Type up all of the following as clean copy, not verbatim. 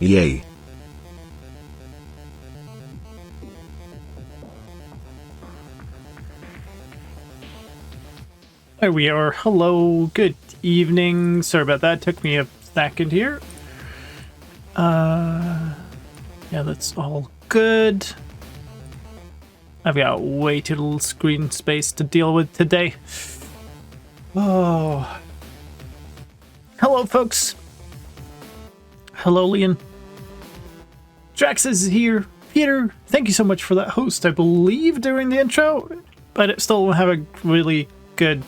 Yay. There we are. Hello, good evening. Sorry about that. Took me a second here. Yeah, that's all good. I've got way too little screen space to deal with today. Oh. Hello, folks. Hello, Leon. Drax is here. Peter, thank you so much for that host, I believe, during the intro. But it still don't have a really good...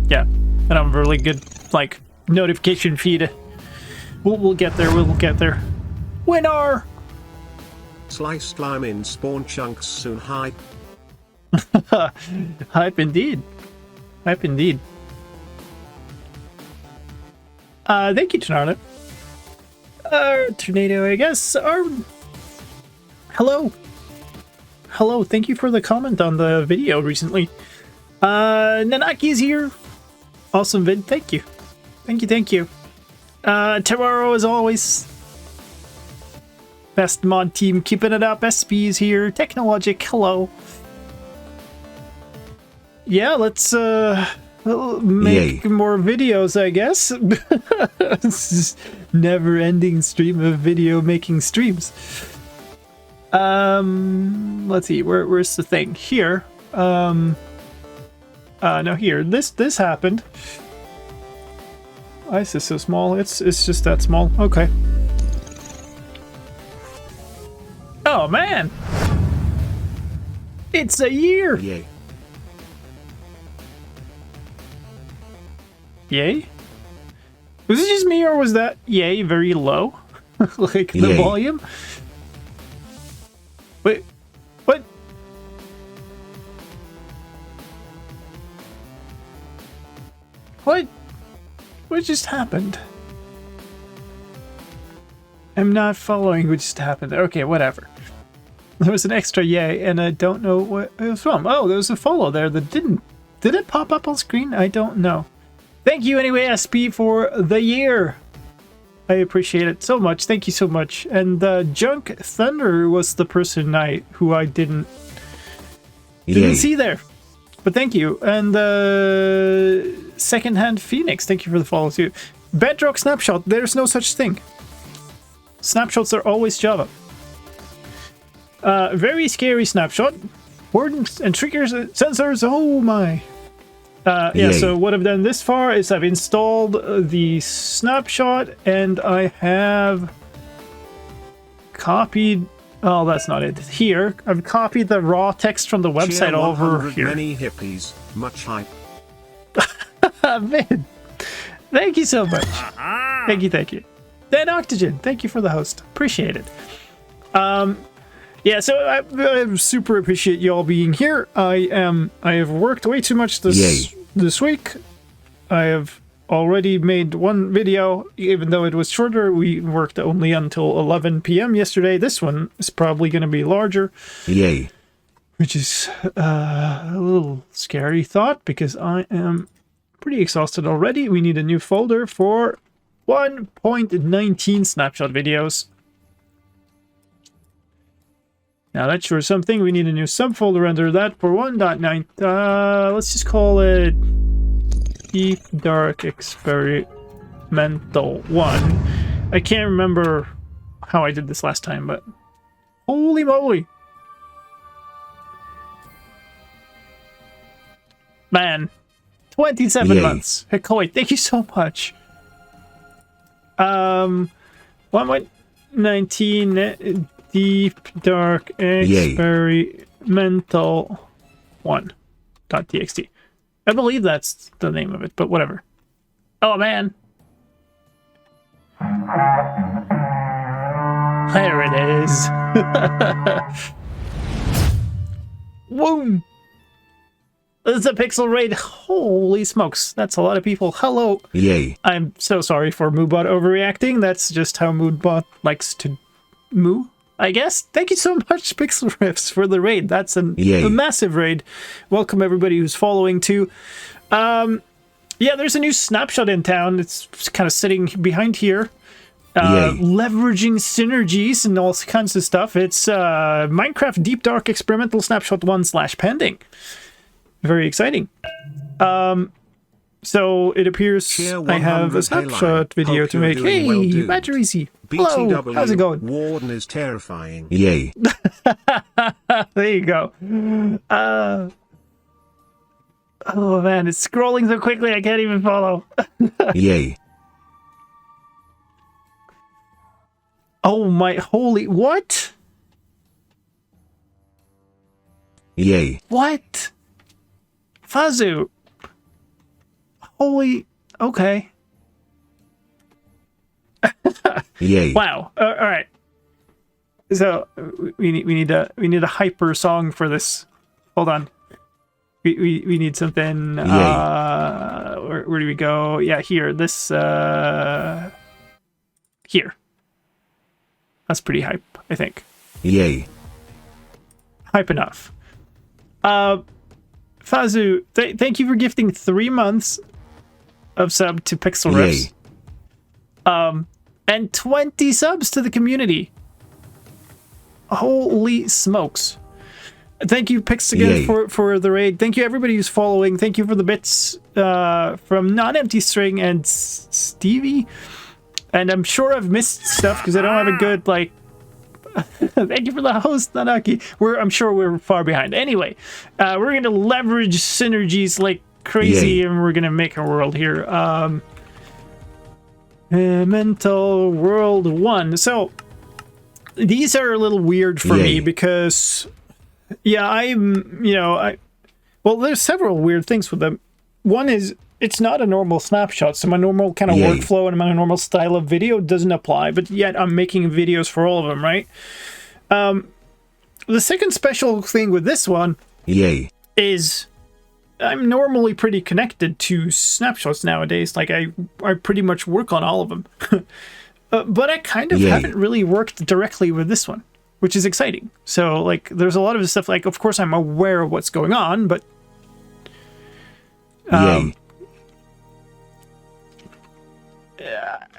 Yeah, I don't have a really good, like, notification feed. We'll get there, we'll get there. Winner! Sliced lime in spawn chunks soon. Hype. Hype indeed. Hype indeed. Thank you, Tornado. Tornado, I guess. Hello. Hello, thank you for the comment on the video recently. Nanaki's here. Awesome vid, thank you. Thank you, thank you. Terraro, as always. Best mod team, keeping it up. SP's here. Technologic, hello. Yeah, let's make more videos, I guess. This is never-ending stream of video making streams. Let's see, where's the thing? Here. No, here. This happened. Why is this so small? It's just that small. Okay. Oh man! It's a year! Yay. Yay? Was it just me, or was that yay very low? Like the volume? Wait, what? What just happened? I'm not following what just happened. Okay, whatever. There was an extra yay, and I don't know what it was from. Oh, there was a follow there that didn't... Did it pop up on screen? I don't know. Thank you anyway, SP, for the year. I appreciate it so much. Thank you so much. And Junk Thunder was the person who I didn't see there. But thank you. And Secondhand Phoenix, thank you for the follow too. Bedrock Snapshot, there's no such thing. Snapshots are always Java. Very scary snapshot. Wardens and triggers, sensors, oh my. Yeah, so what I've done this far is I've installed the snapshot and I have copied... Oh, that's not it. Here, I've copied the raw text from the website over here. Many hippies, much hype. Man, thank you so much. Thank you, thank you. Dan Octogen, thank you for the host. Appreciate it. Yeah, so I super appreciate y'all being here. I have worked way too much this week. I have already made one video, even though it was shorter. We worked only until 11 p.m. yesterday. This one is probably going to be larger. Yay. Which is a little scary thought, because I am pretty exhausted already. We need a new folder for 1.19 snapshot videos. Now that's sure something. We need a new subfolder under that for 1.9. Let's just call it Deep Dark Experimental 1. I can't remember how I did this last time, but holy moly. Man, 27 months. Hikoi, thank you so much. 1.19 Deep Dark Experimental 1.txt. I believe that's the name of it, but whatever. Oh man. There it is. Boom. This is a pixel raid. Holy smokes. That's a lot of people. Hello. Yay. I'm so sorry for Moobot overreacting. That's just how Moobot likes to moo, I guess. Thank you so much, Pixel Riffs, for the raid. That's a massive raid. Welcome everybody who's following too. Yeah, there's a new snapshot in town. It's kind of sitting behind here. leveraging synergies and all kinds of stuff. It's Minecraft Deep Dark Experimental Snapshot 1/pending. Very exciting. So it appears I have a snapshot video to make. Hey, Badgereasy. Hello, how's it going? Warden is terrifying. Yay. There you go. Oh man, it's scrolling so quickly I can't even follow. Yay. Oh my holy, what? Yay. What? Fazu. Holy, okay. Yay. Wow. All right. So we need a hyper song for this. Hold on. We need something. Where do we go? Yeah, here. This here. That's pretty hype, I think. Yay. Hype enough. Fazu, thank you for gifting 3 months of sub to Pixel Riffs. And 20 subs to the community. Holy smokes. Thank you, Pix, again for the raid. Thank you, everybody who's following. Thank you for the bits from Non-Empty String and Stevie. And I'm sure I've missed stuff because I don't have a good, like... Thank you for the host, Nanaki. I'm sure we're far behind. Anyway, we're going to leverage synergies like crazy, and we're going to make a world here. Mental World 1. So, these are a little weird for me because... Yeah, well, there's several weird things with them. One is, it's not a normal snapshot, so my normal kind of workflow and my normal style of video doesn't apply, but yet I'm making videos for all of them, right? The second special thing with this one is I'm normally pretty connected to snapshots nowadays. Like, I pretty much work on all of them. But I kind of haven't really worked directly with this one, which is exciting. So, like, there's a lot of stuff, like, of course I'm aware of what's going on, but...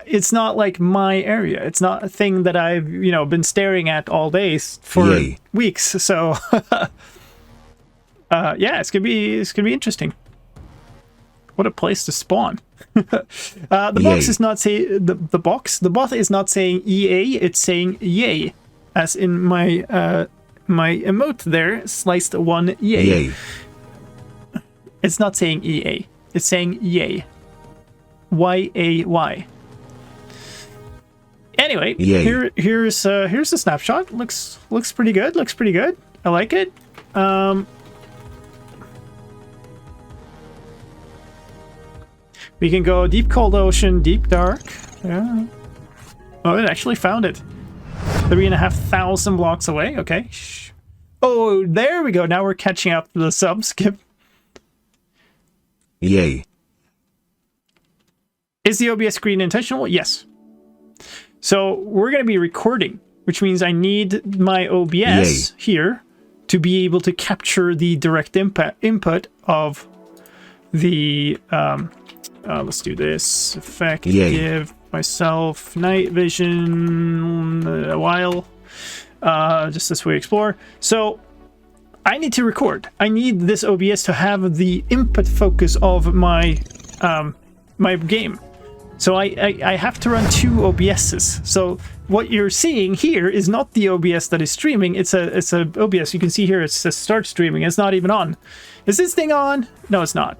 it's not like my area. It's not a thing that I've, been staring at all day for weeks. So, yeah, it's gonna be interesting. What a place to spawn. The box is not saying the bot is not saying EA. It's saying yay, as in my my emote there, sliced one yay. It's not saying EA. It's saying yay. YAY. Anyway, here's the snapshot. Looks pretty good. Looks pretty good. I like it. We can go deep cold ocean, deep dark. Yeah. Oh, it actually found it. 3,500 blocks away. Okay. Shh. Oh, there we go. Now we're catching up to the sub skip. Yay. Is the OBS screen intentional? Yes. So we're going to be recording, which means I need my OBS here to be able to capture the direct input of the... let's do this. Effect, give myself night vision a while. Just this way explore. So I need to record. I need this OBS to have the input focus of my my game. So I have to run 2 OBSs. So what you're seeing here is not the OBS that is streaming. It's a OBS. You can see here it says start streaming. It's not even on. Is this thing on? No, it's not.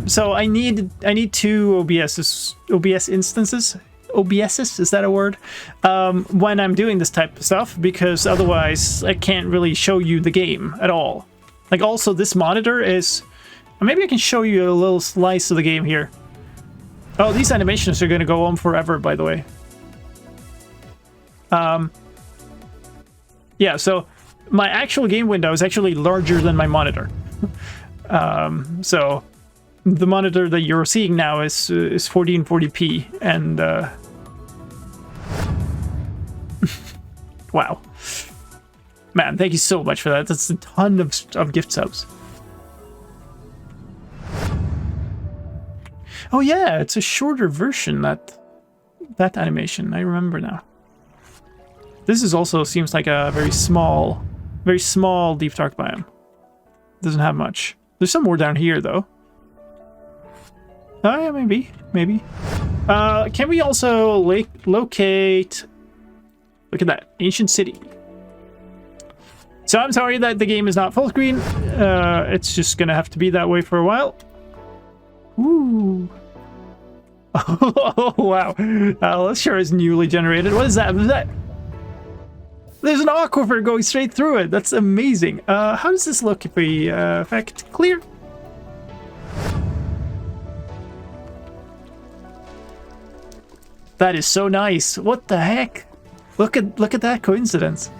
So I need 2 OBS instances. OBSs, is that a word? When I'm doing this type of stuff, because otherwise I can't really show you the game at all. Like, also this monitor is... Maybe I can show you a little slice of the game here. Oh, these animations are going to go on forever, by the way. Yeah, so my actual game window is actually larger than my monitor. So the monitor that you're seeing now is 1440p, and wow, man, thank you so much for that. That's a ton of gift subs. Oh yeah, it's a shorter version. That that animation. I remember now. This is also seems like a very small deep dark biome. Doesn't have much. There's some more down here though. Oh yeah, maybe. Can we also locate? Look at that, ancient city. So I'm sorry that the game is not full screen. It's just gonna have to be that way for a while. Ooh. Oh wow. That sure is newly generated. What is that? What is that? There's an aquifer going straight through it. That's amazing. How does this look if we effect clear? That is so nice. What the heck? Look at that coincidence.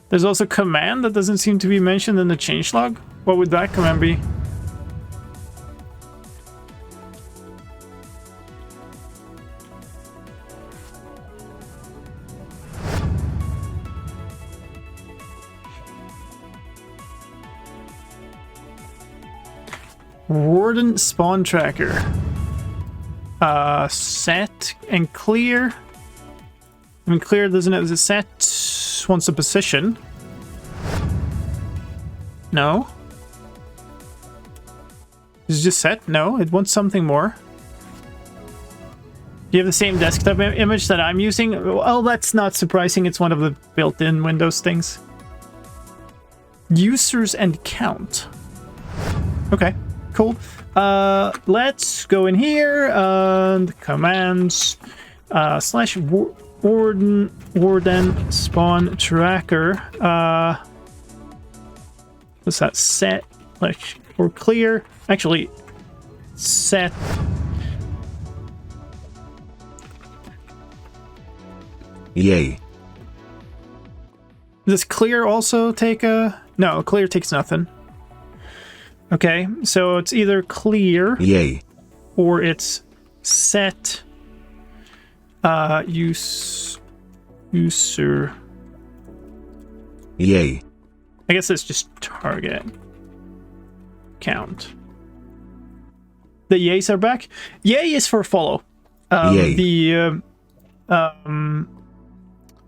There's also command that doesn't seem to be mentioned in the changelog. What would that command be? Warden spawn tracker. Set and clear. I mean, clear doesn't have the set. Wants a position. No. Is it just set? No, it wants something more. Do you have the same desktop image that I'm using? Well, that's not surprising. It's one of the built-in Windows things. Users and count. Okay, cool. Let's go in here and commands slash warden spawn tracker. What's that? Set or clear? Actually, set. Yay. Does clear also take a... No, clear takes nothing. Okay, so it's either clear... Yay. Or it's set... user... Yay. I guess it's just target. Count. The yays are back. Yay is for follow. Yay. The...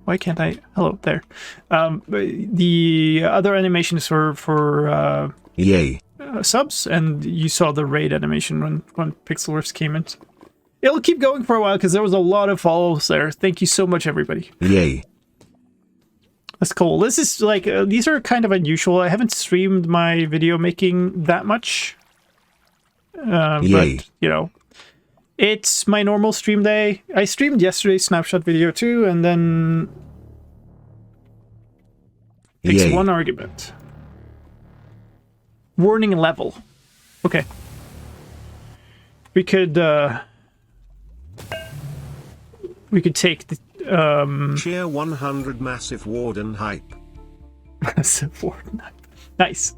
why can't I... Hello, there. The other animation is for Yay. Subs, and you saw the raid animation when Pixelworks came in. It'll keep going for a while because there was a lot of follows there. Thank you so much, everybody. Yay. That's cool. This is like... these are kind of unusual. I haven't streamed my video making that much. Yay. But, you know... It's my normal stream day. I streamed yesterday's snapshot video too, and then fix Yay. one argument. Warning level. Okay. We could take the Cheer 100 massive warden hype. massive warden. Nice.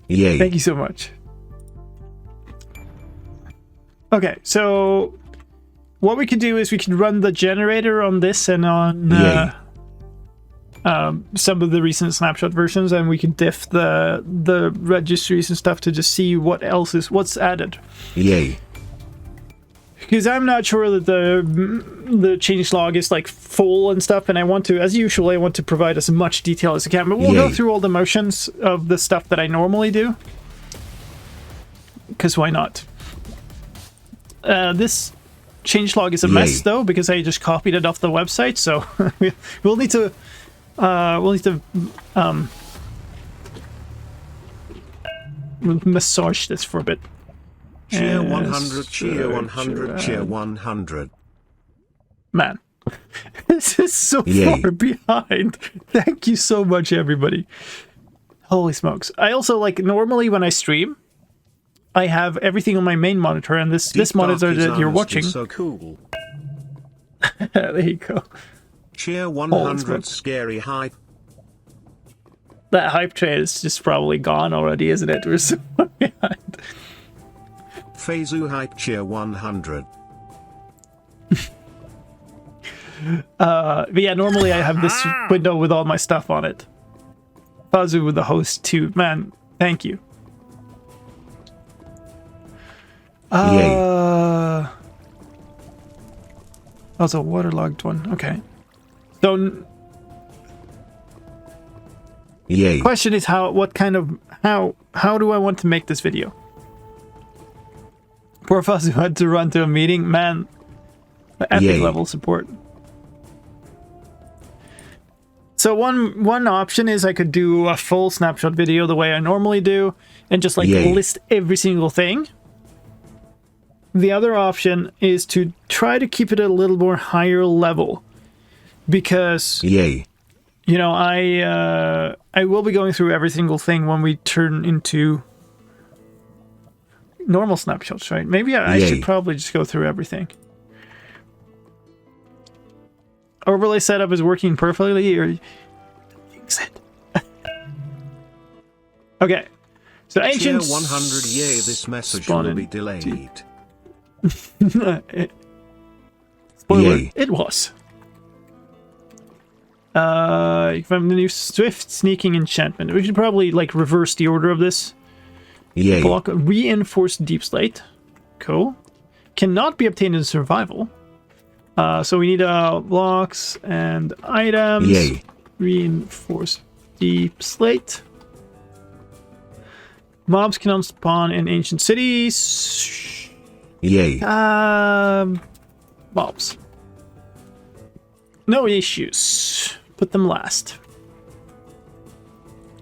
Yay. Thank you so much. Okay, so what we could do is we could run the generator on this and on some of the recent snapshot versions, and we could diff the registries and stuff to just see what's added. Yay. Because I'm not sure that the changelog is like full and stuff, and I want to, as usual, I want to provide as much detail as I can. But we'll go through all the motions of the stuff that I normally do. Because why not? This changelog is a mess though, because I just copied it off the website, so we'll need to massage this for a bit. Cheer 100, cheer 100, cheer 100. Man, this is so far behind. Thank you so much, everybody. Holy smokes. I also, like, normally when I stream, I have everything on my main monitor, and this monitor that you're watching. So cool. There you go. Cheer 100 scary hype. That hype train is just probably gone already, isn't it? We're so far behind. Feizu hype cheer 100. But yeah, normally I have this window with all my stuff on it. Fazu with the host too. Man, thank you. That was a waterlogged one. Okay. So, Yay. question is how do I want to make this video? Poor of us who had to run to a meeting, man. Epic Yay. level support. So one option is I could do a full snapshot video the way I normally do, and just like Yay. list every single thing. The other option is to try to keep it a little more higher level, because Yay. you know I will be going through every single thing when we turn into normal snapshots, right? Maybe I Yay. should probably just go through everything. Overlay setup is working perfectly, or fix it. Okay, so Tier ancient 100 yay, this message spawn will in be delayed. Spoiler, Yay. it was. You found the new swift sneaking enchantment. We should probably like reverse the order of this. Yay. Block reinforced deep slate. Cool. Cannot be obtained in survival. So we need blocks and items. Yay. Reinforced deep slate. Mobs cannot spawn in ancient cities. Yay. Mobs. No issues. Put them last.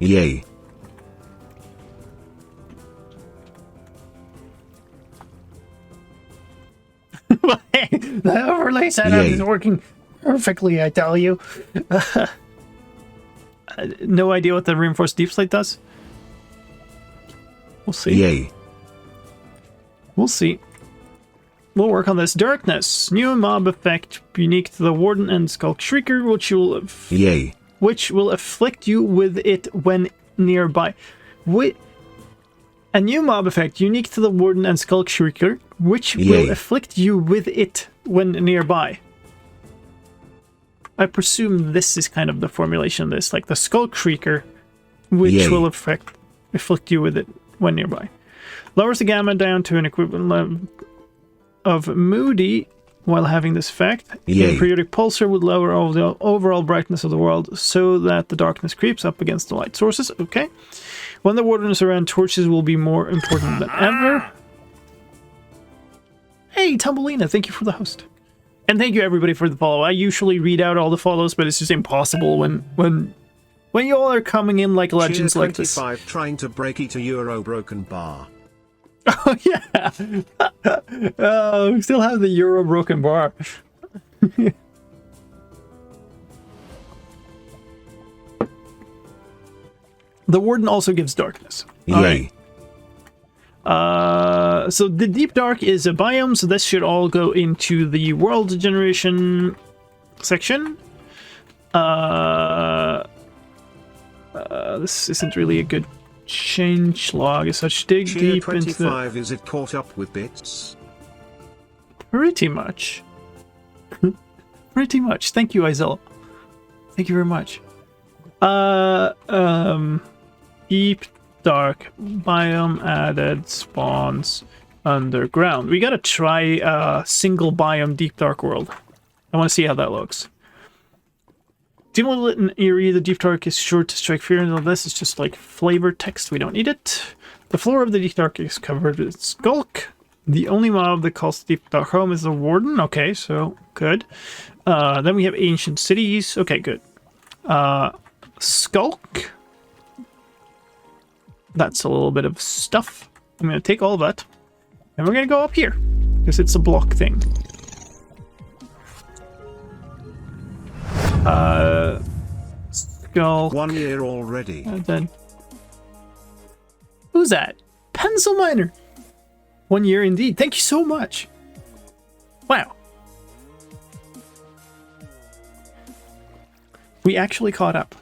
Yay. The overlay setup Yay. is working perfectly, I tell you. No idea what the reinforced deep slate does. We'll see. Yay. We'll see. We'll work on this. Darkness. New mob effect unique to the Warden and Skulk Shrieker, Yay. which will afflict you with it when nearby. A new mob effect unique to the Warden and Skulk Shrieker, which will Yay. afflict you with it when nearby. I presume this is kind of the formulation of this, like the Skulk Shrieker, which Yay. will afflict you with it when nearby. Lowers the gamma down to an equivalent of Moody while having this effect. Yay. A periodic pulsar would lower the overall brightness of the world so that the darkness creeps up against the light sources. Okay. When the Warden is around, torches will be more important than ever. Hey, Tumbleina, thank you for the host. And thank you everybody for the follow. I usually read out all the follows, but it's just impossible when you all are coming in like legends Tier like this. 25 trying to break it to Euro broken bar. Oh yeah. We still have the Euro broken bar. The Warden also gives darkness. Yay. So the Deep Dark is a biome, so this should all go into the world generation section. This isn't really a good change log as such. Dig Tier deep into the... 25 is it caught up with bits? Pretty much. Pretty much. Thank you, Isel. Thank you very much. Deep Dark biome added spawns underground. We gotta try a single biome Deep Dark world. I want to see how that looks. Dimly lit and eerie, the Deep Dark is sure to strike fear, and all this is just like flavor text. We don't need it. The floor of the Deep Dark is covered with skulk. The only mob that calls the Deep Dark home is the Warden. Okay, so good. Then we have ancient cities. Okay, good. Skulk. That's a little bit of stuff. I'm going to take all of that. And we're going to go up here. Because it's a block thing. Skulk. 1 year already. And then... Who's that? Pencil Miner. 1 year indeed. Thank you so much. Wow. We actually caught up.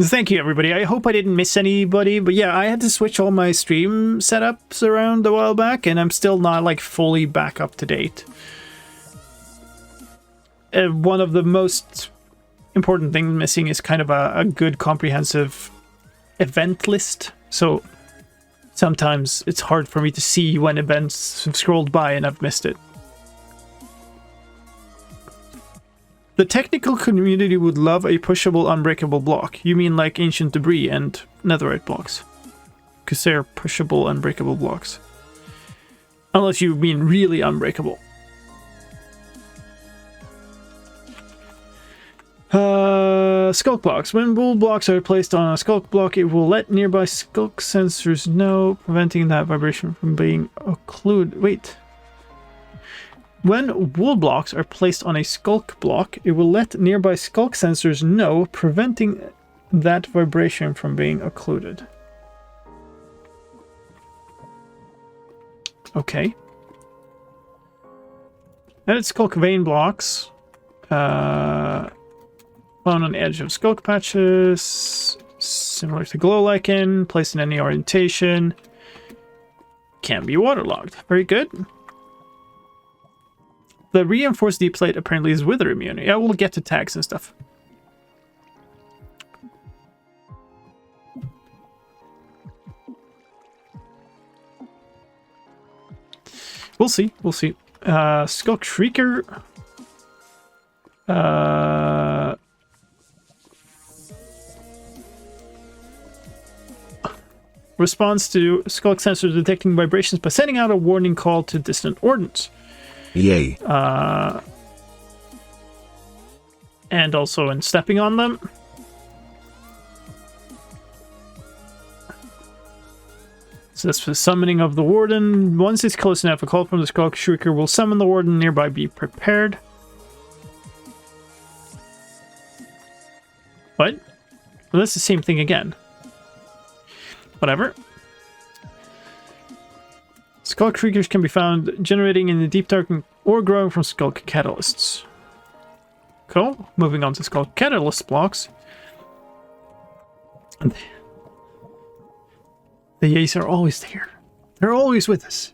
Thank you, everybody. I hope I didn't miss anybody, but yeah, I had to switch all my stream setups around a while back, and I'm still not, like, fully back up to date. One of the most important things missing is kind of a good comprehensive event list. So sometimes it's hard for me to see when events have scrolled by and I've missed it. The technical community would love a pushable, unbreakable block. You mean like ancient debris and netherite blocks? Because they're pushable, unbreakable blocks. Unless you mean really unbreakable. Skulk blocks. When wool blocks are placed on a skulk block, it will let nearby skulk sensors know, preventing that vibration from being occluded. Wait. When wool blocks are placed on a skulk block, it will let nearby skulk sensors know, preventing that vibration from being occluded. Okay. Added skulk vein blocks. Found on the edge of skulk patches. Similar to glow lichen. Placed in any orientation. Can be waterlogged. Very good. The reinforced deep slate apparently is wither immune. Yeah, we'll get to tags and stuff. We'll see. We'll see. Skulk Shrieker. Responds to skulk sensors detecting vibrations by sending out a warning call to distant wardens. Yay. And also in stepping on them. So that's for the summoning of the warden. Once it's close enough, a call from the Skulk Shrieker will summon the warden. Nearby, be prepared. What? Well, that's the same thing again. Whatever. Skulk Shriekers can be found generating in the Deep Dark or growing from Skulk Catalysts. Cool. Moving on to Skulk Catalyst blocks. The Yays are always there. They're always with us.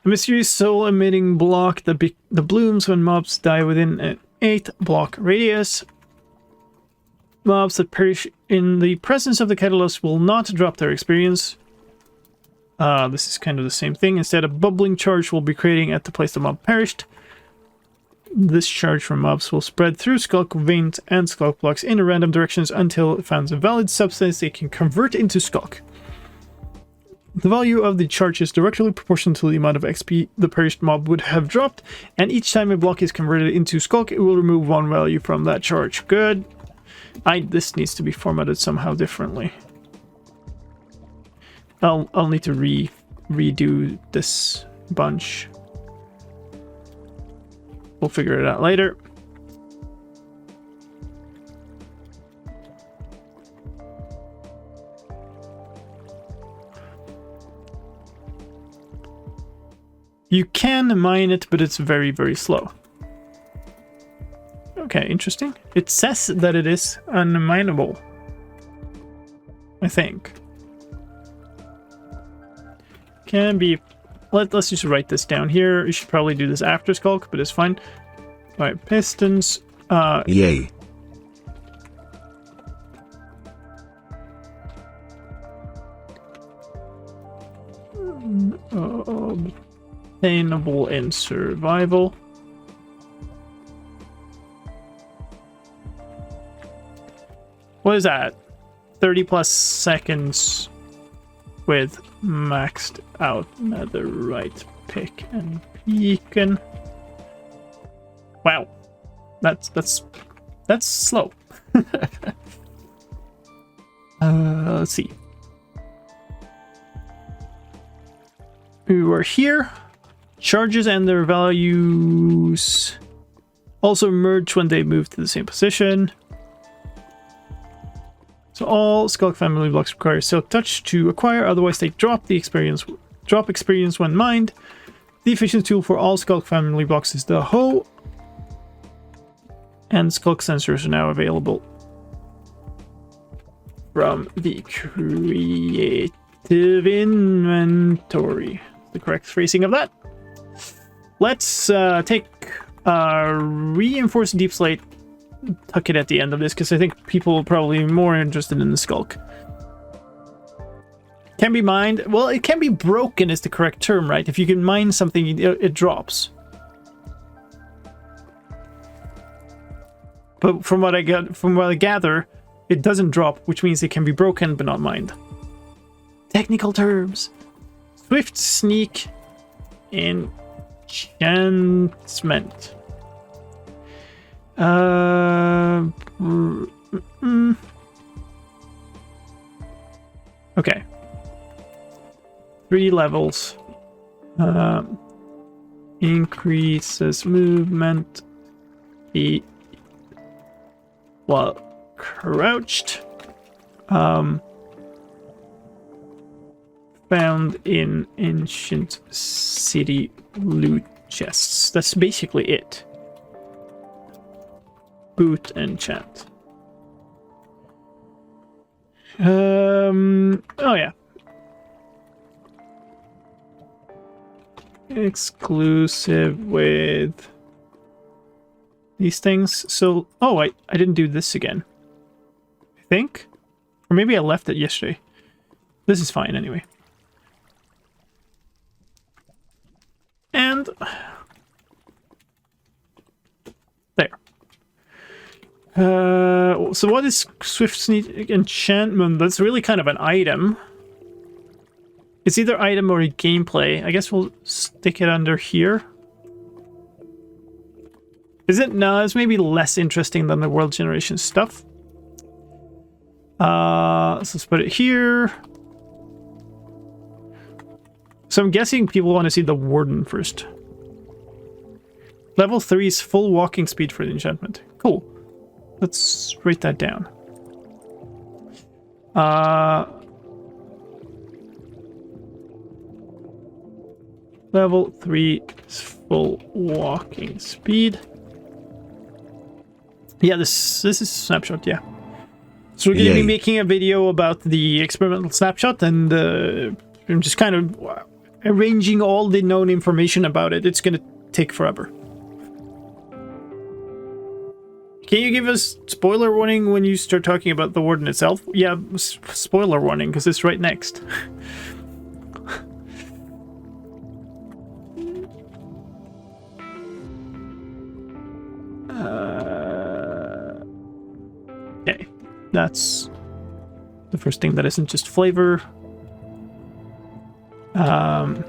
A mysterious soul-emitting block that blooms when mobs die within an 8-block radius. Mobs that perish in the presence of the catalyst will not drop their experience. This is kind of the same thing. Instead, a bubbling charge will be creating at the place the mob perished. This charge from mobs will spread through skulk veins and skulk blocks in random directions until it finds a valid substance they can convert into skulk. The value of the charge is directly proportional to the amount of XP the perished mob would have dropped, and each time a block is converted into skulk, it will remove one value from that charge. Good. This needs to be formatted somehow differently. I'll need to redo this bunch. We'll figure it out later. You can mine it, but it's very, very slow. Okay, interesting. It says that it is unmineable, I think. Can be... Let's just write this down here. You should probably do this after Skulk, but it's fine. Alright, pistons. Yay. Obtainable in survival. What is that? 30 plus seconds with maxed out netherite pick and beacon. Wow, that's slow. Let's see. We were here. Charges and their values also merge when they move to the same position. So all Skulk family blocks require Silk Touch to acquire, otherwise they drop experience when mined. The efficient tool for all Skulk family blocks is the hoe. And Skulk sensors are now available from the creative inventory. The correct phrasing of that. Let's take Reinforce deep slate. Tuck it at the end of this because I think people are probably more interested in the skulk. Can be mined. Well, it can be broken is the correct term, right? If you can mine something, it drops. But from what I gather, it doesn't drop, which means it can be broken but not mined. Technical terms. Swift sneak enchantment. Okay. 3 levels. Increases movement. While crouched. Found in ancient city loot chests. That's basically it. Boot enchant. Oh yeah. Exclusive with these things. So, oh, I didn't do this again. I think. Or maybe I left it yesterday. This is fine anyway. And there. So what is Swift Sneak Enchantment? That's really kind of an item. It's either item or gameplay. I guess we'll stick it under here. Is it? No, it's maybe less interesting than the world generation stuff. So let's put it here. So I'm guessing people want to see the Warden first. Level 3 is full walking speed for the enchantment. Cool. Let's write that down. Level 3 is full walking speed. Yeah, this is Snapshot, yeah. So we're going to be making a video about the experimental snapshot, and I'm just kind of arranging all the known information about it. It's going to take forever. Can you give us spoiler warning when you start talking about the Warden itself? Yeah, spoiler warning, because it's right next. Okay, that's the first thing that isn't just flavor. I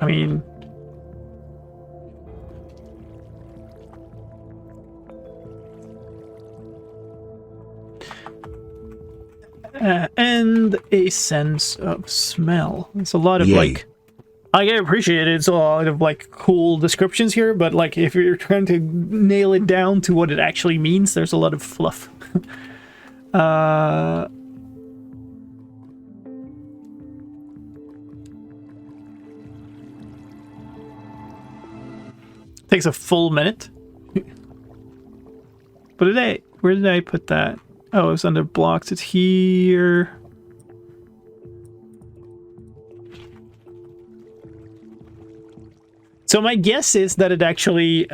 mean, and a sense of smell. It's a lot of like, I appreciate it. It's a lot of like cool descriptions here, but like if you're trying to nail it down to what it actually means, there's a lot of fluff. Takes a full minute. But where did I put that? Oh, it's under blocks. It's here. So my guess is that it actually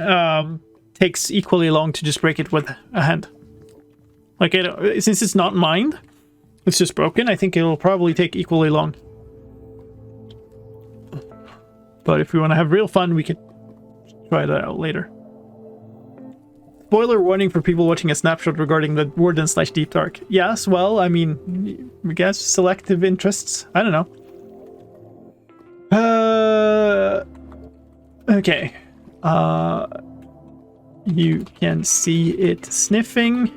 takes equally long to just break it with a hand. Like, since it's not mined, it's just broken, I think it'll probably take equally long. But if we want to have real fun, we could try that out later. Spoiler warning for people watching a snapshot regarding the Warden / Deep Dark. Yes, well, I mean, I guess selective interests. I don't know. Okay. You can see it sniffing.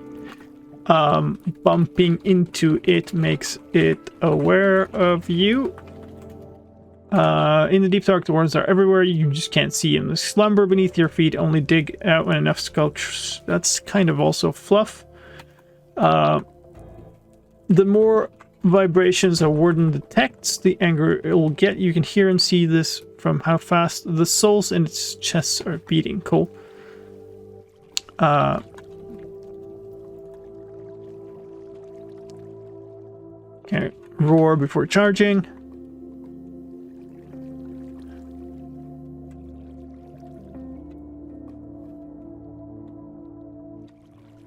Bumping into it makes it aware of you. In the Deep Dark, the wardens are everywhere. You just can't see them. They slumber beneath your feet. Only dig out when enough skulks. That's kind of also fluff. The more vibrations a warden detects, the angrier it will get. You can hear and see this from how fast the souls in its chests are beating. Cool. Okay. Roar before charging.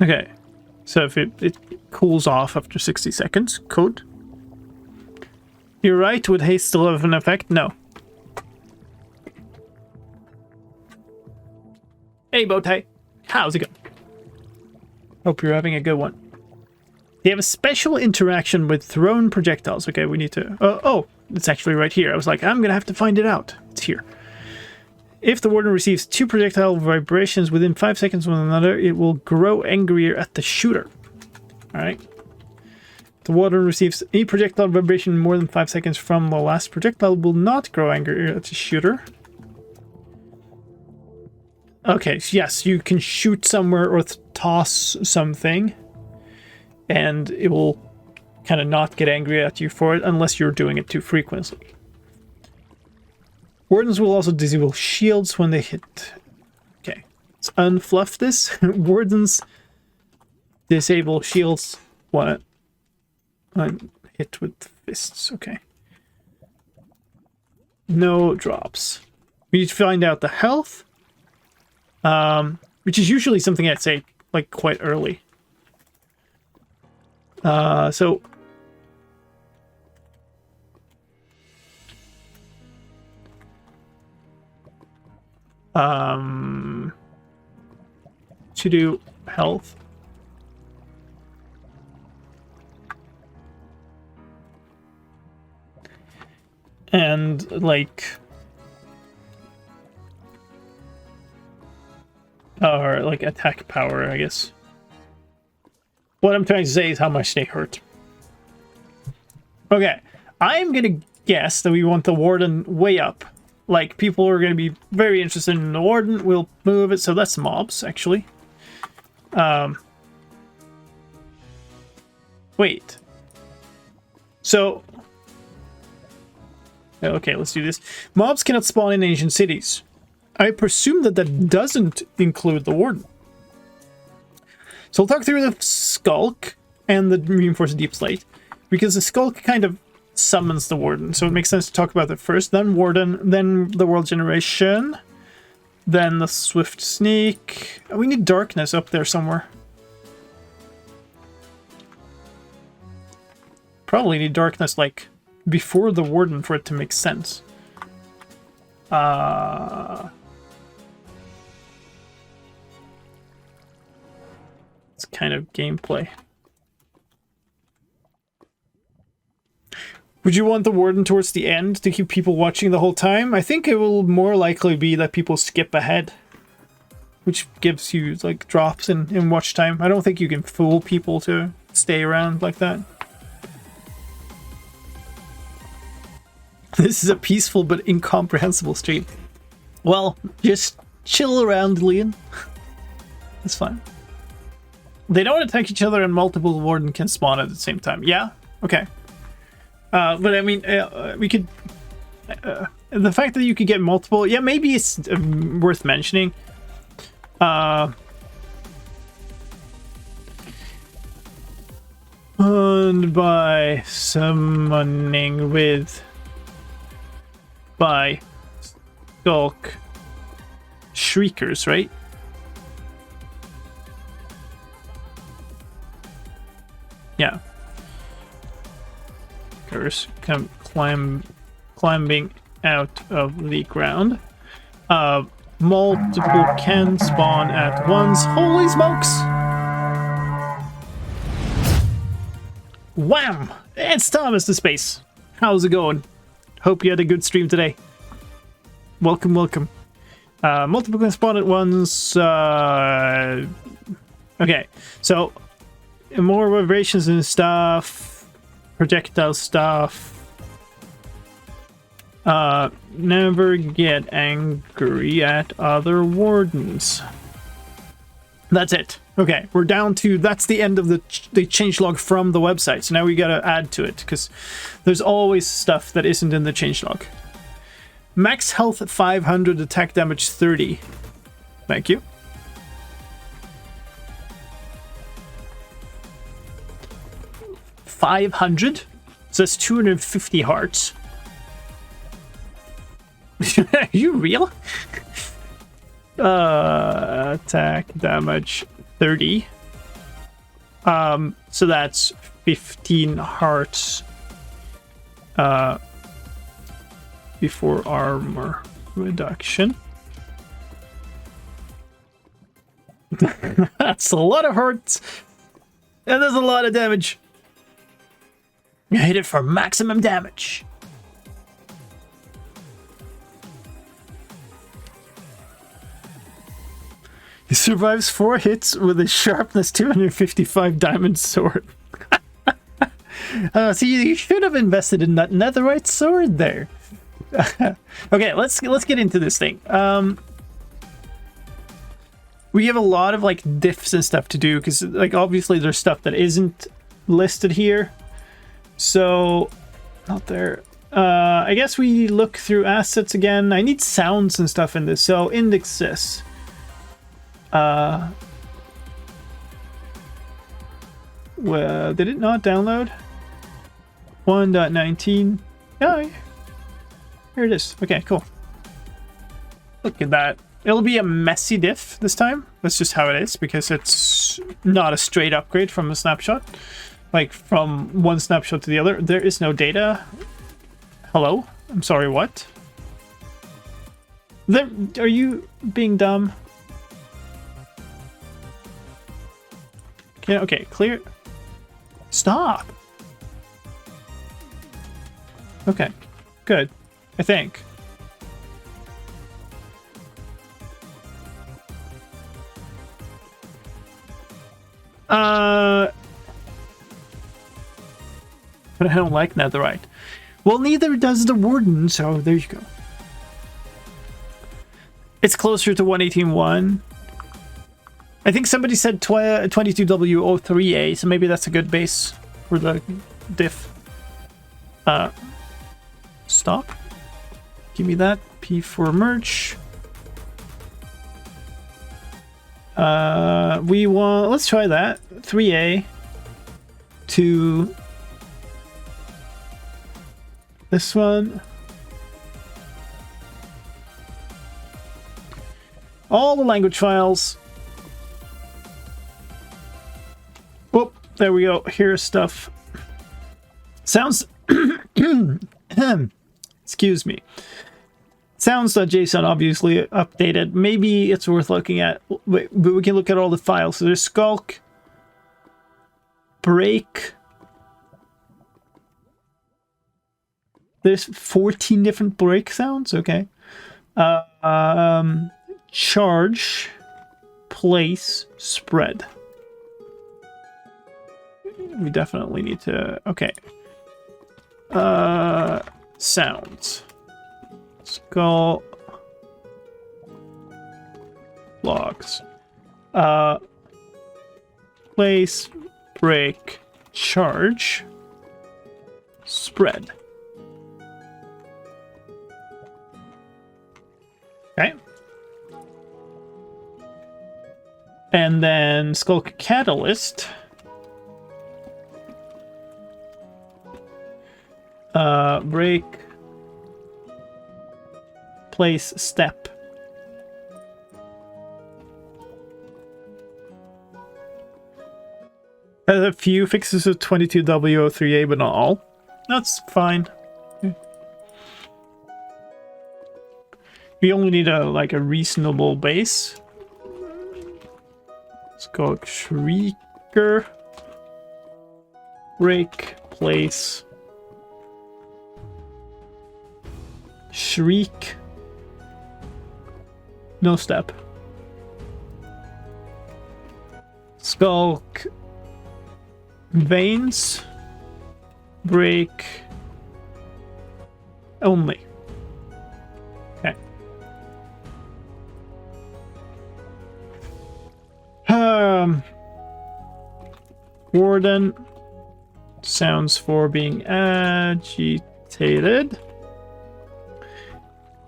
Okay. So if it cools off after 60 seconds, could. You're right, would haste still have an effect? No. Hey, Bowtie. How's it going? Hope you're having a good one. They have a special interaction with thrown projectiles. Okay, we need to... oh, it's actually right here. I was like, I'm going to have to find it out. It's here. If the warden receives 2 projectile vibrations within 5 seconds of one another, it will grow angrier at the shooter. Alright. The warden receives a projectile vibration more than 5 seconds from the last projectile, will not grow angrier at the shooter. Okay, yes, you can shoot somewhere or toss something, and it will kind of not get angry at you for it unless you're doing it too frequently. Wardens will also disable shields when they hit. Okay, let's unfluff this. Wardens disable shields when hit with fists. Okay. No drops. We need to find out the health. Which is usually something I'd say, like, quite early. So... to do health. And, like... or, like, attack power, I guess. What I'm trying to say is how much they hurt. Okay, I'm gonna guess that we want the warden way up. Like, people are gonna be very interested in the warden. We'll move it, so that's mobs, actually. Wait. So... okay, let's do this. Mobs cannot spawn in ancient cities. I presume that that doesn't include the warden. So we'll talk through the skulk and the reinforced deep slate, because the skulk kind of summons the warden, so it makes sense to talk about it first, then warden, then the world generation, then the swift sneak. We need darkness up there somewhere. Probably need darkness like before the warden for it to make sense. It's kind of gameplay. Would you want the warden towards the end to keep people watching the whole time? I think it will more likely be that people skip ahead, which gives you like drops in watch time. I don't think you can fool people to stay around like that. This is a peaceful but incomprehensible stream. Well, just chill around, Leon. That's fine. They don't attack each other and multiple warden can spawn at the same time. Yeah? Okay. But I mean, we could... the fact that you could get multiple... Yeah, maybe it's worth mentioning. And by summoning with... by skulk shriekers, right? Yeah. Curse climbing out of the ground. Multiple can spawn at once. Holy smokes! Wham! It's Thomas to Space. How's it going? Hope you had a good stream today. Welcome, welcome. Multiple can spawn at once. Okay, so more vibrations and stuff, projectile stuff. Never get angry at other wardens. That's it. Okay, we're down to, that's the end of the changelog from the website. So now we gotta add to it, because there's always stuff that isn't in the changelog. Max health 500, attack damage 30. Thank you. $500? So that's 250 hearts. Are you real? Attack damage 30. So that's 15 hearts before armor reduction. That's a lot of hearts, and there's a lot of damage. You hit it for maximum damage. He survives 4 hits with a sharpness 255 diamond sword. So you should have invested in that netherite sword there. Okay, let's get into this thing. We have a lot of like diffs and stuff to do because like obviously there's stuff that isn't listed here. So not there. I guess we look through assets again. I need sounds and stuff in this. So indexes. Well, did it not download? 1.19. Oh, here it is. Okay, cool. Look at that. It'll be a messy diff this time. That's just how it is, because it's not a straight upgrade from a snapshot. Like, from one snapshot to the other. There is no data. Hello? I'm sorry, what? Are you being dumb? Okay, clear. Stop! Okay, good. I think. But I don't like netherite. Well, neither does the warden, so there you go. It's closer to 118.1. I think somebody said 22W03A, so maybe that's a good base for the diff. Stop. Give me that. P for merch. We want, let's try that. 3A to this one. All the language files. Oh, there we go. Here's stuff. Sounds excuse me. Sounds.json obviously updated. Maybe it's worth looking at, but we can look at all the files. So there's skulk, break. There's 14 different break sounds. Okay. Charge, place, spread. We definitely need to. Okay. Sounds. Skull. Logs. Place, break, charge, spread. Okay. And then Skulk Catalyst. Break. Place, step. Has a few fixes of 22W03A, but not all. That's fine. We only need a reasonable base. Let's go Shrieker. Break, place. Shriek. No step. Skulk. Veins. Break. Only. Okay. Warden. Sounds for being agitated.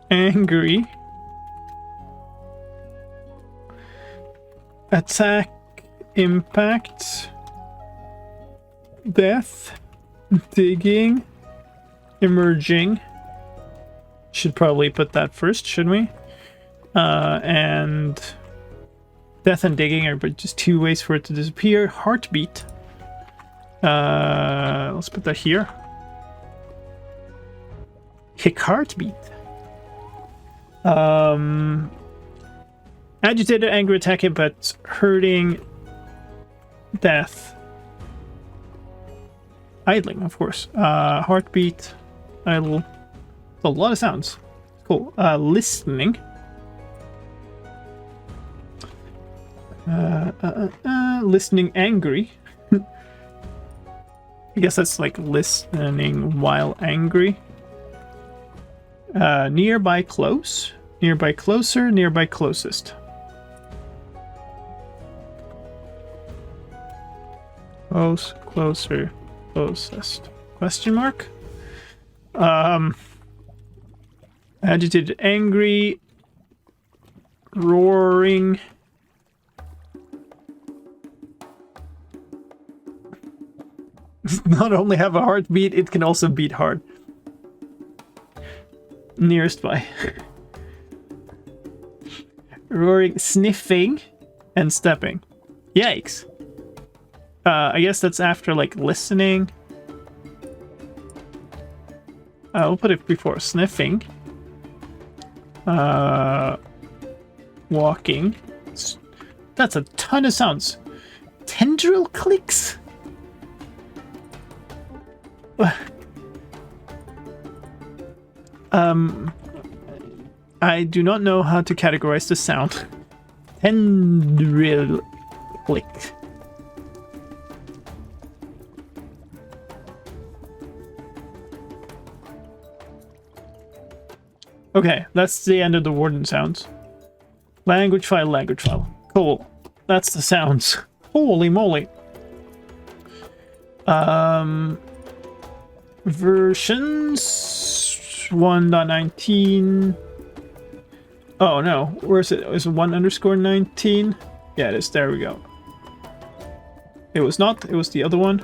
Angry. Attack. Impact. Death. Digging. Emerging. Should probably put that first, shouldn't we? And Death and digging are but just two ways for it to disappear. Heartbeat. Let's put that here. Kick heartbeat. Agitated, angry, attacking, but hurting. Death. Idling, of course. Heartbeat. Idle. A lot of sounds. Cool. Listening. Listening, angry. I guess that's like listening while angry. Nearby, close. Nearby, closer. Nearby, closest. Close, closer, closest. Question mark? Agitated, angry, roaring. Not only have a heartbeat, it can also beat hard. Nearest by. Roaring, sniffing, and stepping. Yikes. I guess that's after, like, listening. I'll put it before sniffing. Walking. That's a ton of sounds. Tendril clicks? I do not know how to categorize the sound. Tendril click. Okay, that's the end of the warden sounds. Language file, language file. Cool. That's the sounds. Holy moly. Versions 1.19. Oh no, where is it? Is it 1_19? Yeah, it is. There we go. It was not. It was the other one.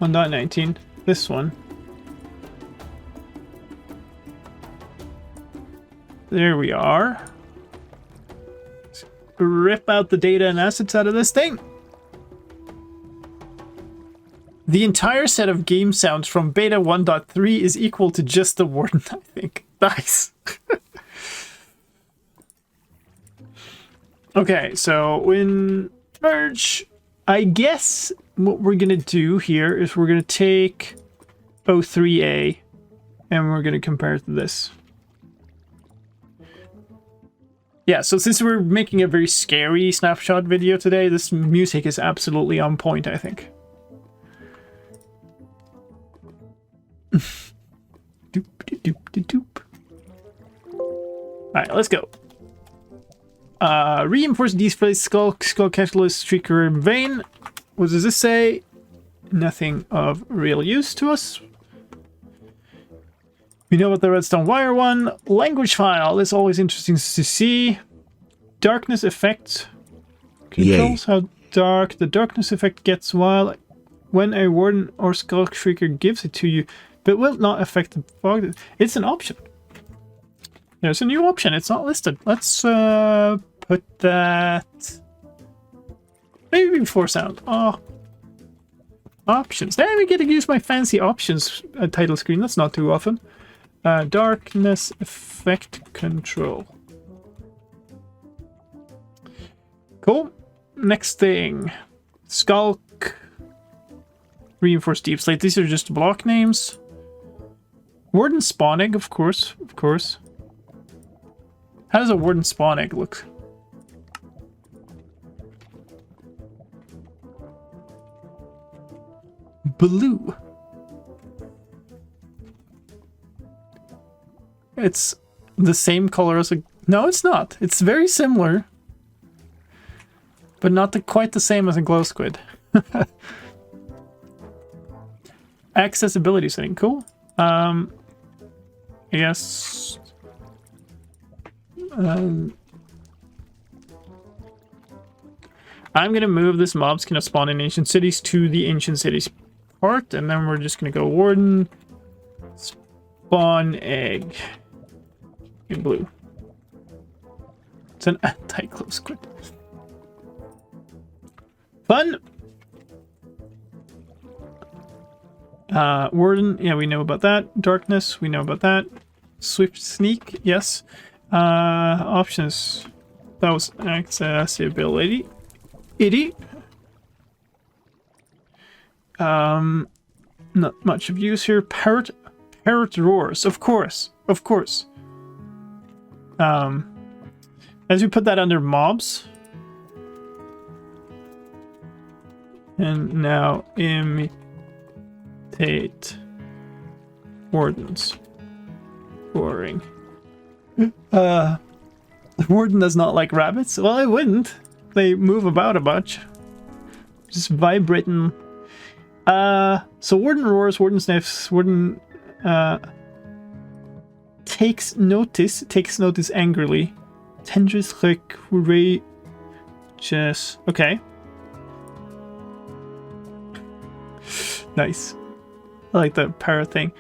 1.19. This one. There we are. Let's rip out the data and assets out of this thing. The entire set of game sounds from beta 1.3 is equal to just the warden, I think. Nice. Okay, so when merge, I guess what we're gonna do here is we're gonna take O3A and we're gonna compare it to this. Yeah, so since we're making a very scary snapshot video today, this music is absolutely on point, I think. Doop, doop, doop, doop. Alright, let's go. Reinforce display skull catalyst streaker in vain. What does this say? Nothing of real use to us. We know what the redstone wire one. Language file is always interesting to see. Darkness effect controls how dark the darkness effect gets while when a warden or skull shrieker gives it to you, but will not affect the fog. It's an option. There's a new option. It's not listed. Let's put that maybe before sound. Oh, options. Then we get to use my fancy options title screen. That's not too often. Darkness effect control. Cool. Next thing. Skulk. Reinforced deep slate. These are just block names. Warden spawn egg, of course. Of course. How does a warden spawn egg look? Blue. It's the same color as a... No, it's not. It's very similar. But not quite the same as a glow squid. Accessibility setting. Cool. I guess... I'm gonna move this mob's gonna spawn in ancient cities to the ancient cities part, and then we're just gonna go warden spawn egg in blue. It's an anti-close grip. Fun! Warden, yeah, we know about that. Darkness, we know about that. Swift sneak, yes. Options. That was accessibility. Not much of use here. Parrot roars, of course. As we put that under mobs. And now imitate wardens. Boring. The warden does not like rabbits? Well, I wouldn't. They move about a bunch. Just vibrating. So warden roars, warden sniffs, warden takes notice angrily. Tendrils just okay. Nice. I like the parrot thing.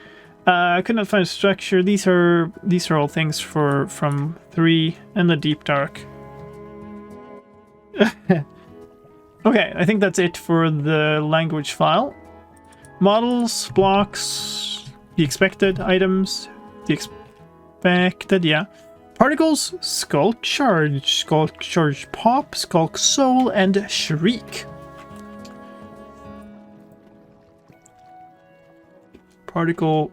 I could not find a structure. These are all things from 3 and the Deep Dark. Okay, I think that's it for the language file. Models, blocks, the expected items, the expected, yeah. Particles, Skulk Charge Pop, Skulk Soul, and Shriek. Particle.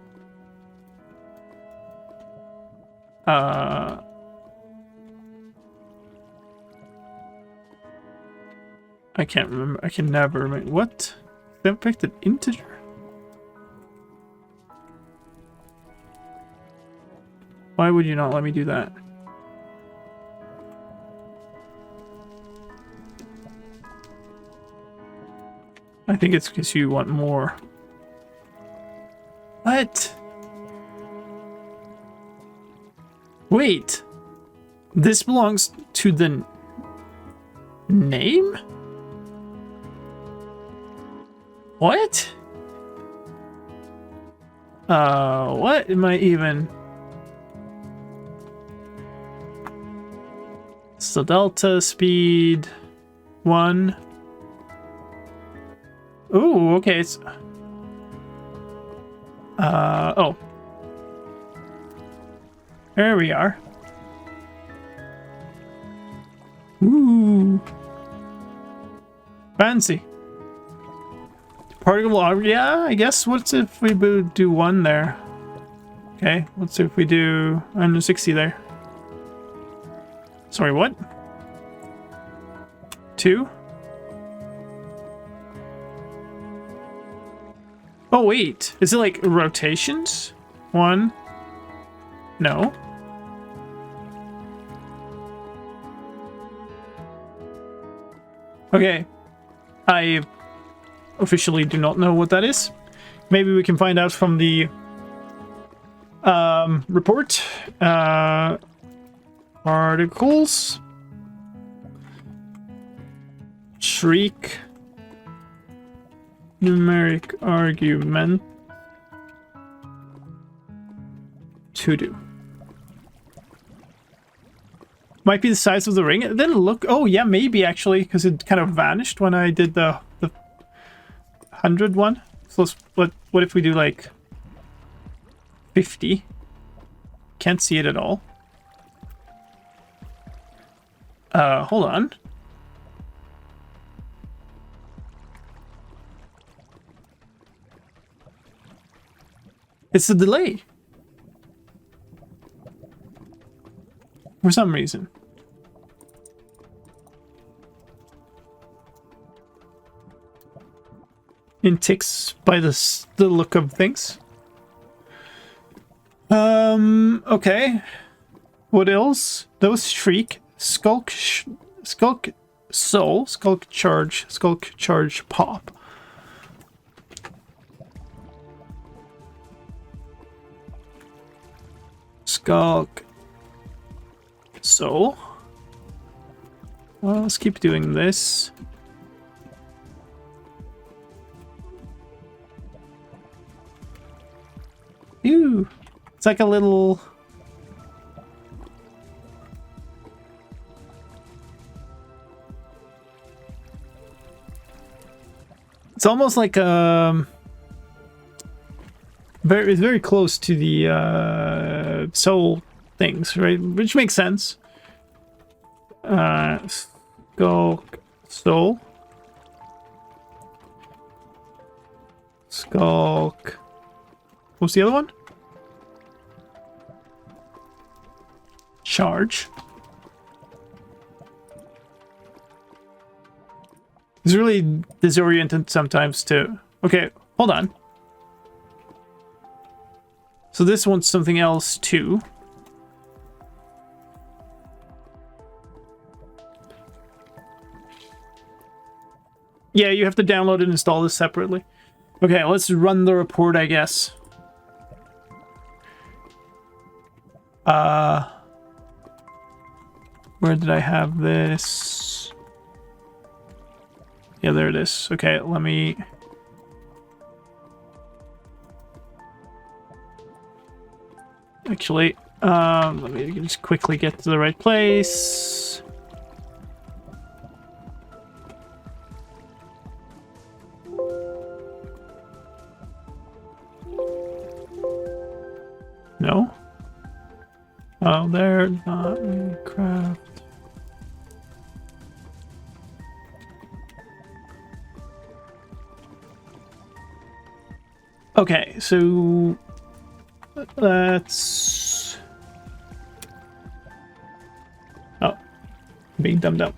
I can't remember. I can never remember. What? The affected integer? Why would you not let me do that? I think it's because you want more. What? Wait. This belongs to the name? What? What am I even? So delta speed 1. Ooh, okay, it's oh. There we are. Ooh. Fancy. Particle, yeah, I guess. What's if we do 1 there? Okay, let's see if we do 160 there. Sorry, what? 2? Oh, wait. Is it like rotations? 1? No. Okay. I officially do not know what that is. Maybe we can find out from the report. Articles. Shriek. Numeric argument. To do. Might be the size of the ring. It didn't look. Oh yeah, maybe actually, because it kind of vanished when I did the 100 one. So what if we do like 50? Can't see it at all. Hold on. It's the delay. For some reason. In ticks by the look of things. Okay. What else? Those Shriek, Skulk Soul, Skulk Charge Pop. Skulk Soul. Well, let's keep doing this. Ew. It's like a little... It's almost like it's very close to the soul things, right? Which makes sense. Skulk, soul, skulk. What's the other one? Charge. It's really disoriented sometimes too. Okay, hold on. So this wants something else too. Yeah, you have to download and install this separately. Okay, let's run the report, I guess. Where did I have this? Yeah, there it is. Okay, let me... Actually, let me just quickly get to the right place. No? Oh, there, not Minecraft. Okay, so let's... Oh, being dumbed up.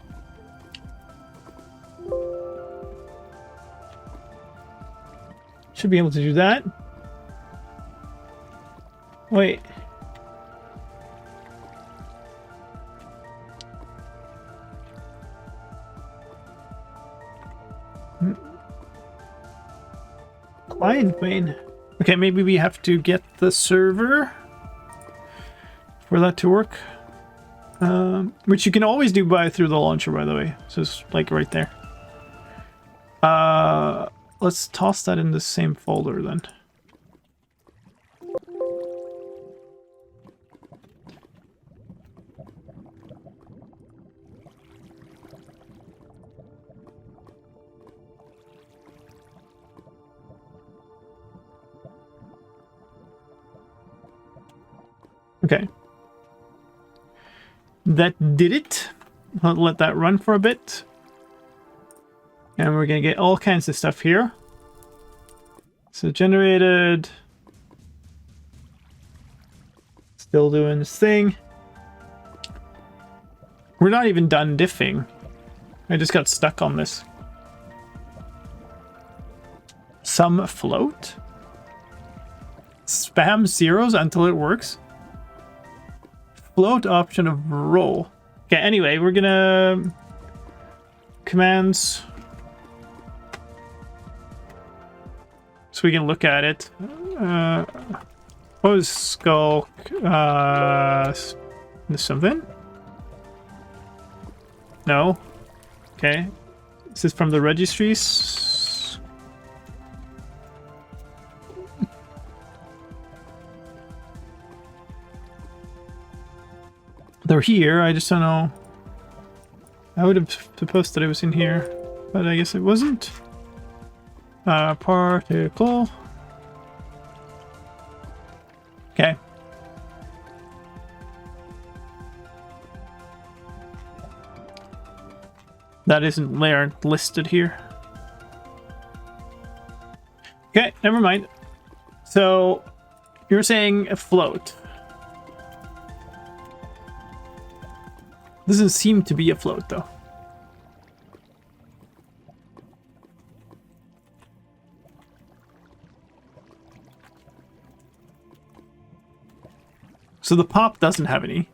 Should be able to do that. Wait. Client main. Okay, maybe we have to get the server for that to work. Which you can always do through the launcher, by the way. So it's like right there. Let's toss that in the same folder then. Okay. That did it. I'll let that run for a bit. And we're going to get all kinds of stuff here. So generated. Still doing this thing. We're not even done diffing. I just got stuck on this. Some float. Spam zeros until it works. Float option of roll. Okay, anyway, we're gonna commands so we can look at it. What was skulk? Something? No. Okay. This is from the registries. They're here, I just don't know. I would have supposed that it was in here, but I guess it wasn't. Particle. Okay. That isn't there listed here. Okay, never mind. So, you're saying a float. Doesn't seem to be a float, though. So the pop doesn't have any.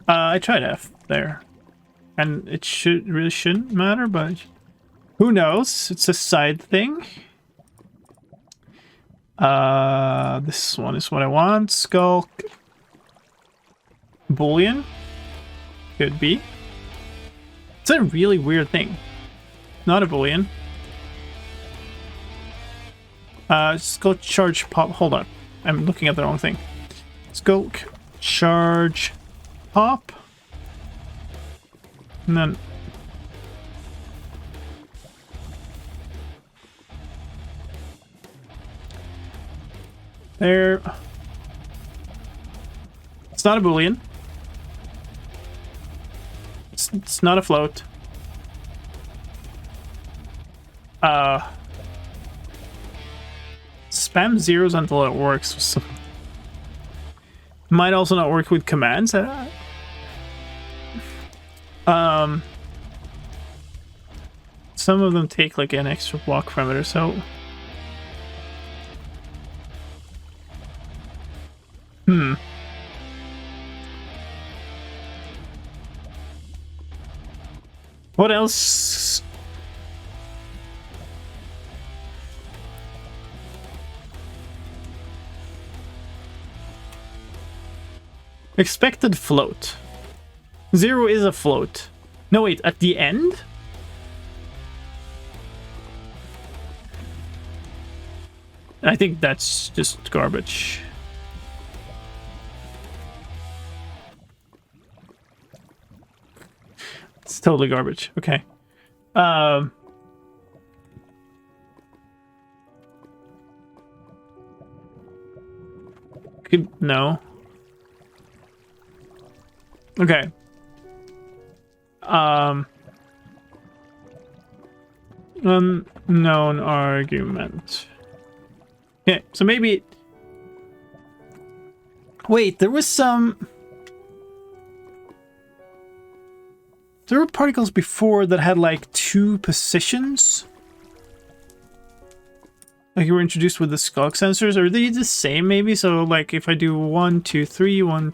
I tried F there. And it really shouldn't matter, but who knows? It's a side thing. This one is what I want. Skulk. Boolean? Could be. It's a really weird thing. Not a Boolean. Skulk charge pop. Hold on. I'm looking at the wrong thing. Skulk charge pop. And then There. It's not a Boolean. It's not a float. Spam zeros until it works. So might also not work with commands. Some of them take like an extra block parameter, so what else? Expected float. 0 is a float. No, wait, at the end? I think that's just garbage. It's totally garbage. Okay. No. Okay. Unknown argument. Okay, so maybe... Wait, there was some... There were particles before that had like 2 positions? Like you were introduced with the skulk sensors? Are they the same maybe? So like if I do 1, 2, 3, 1,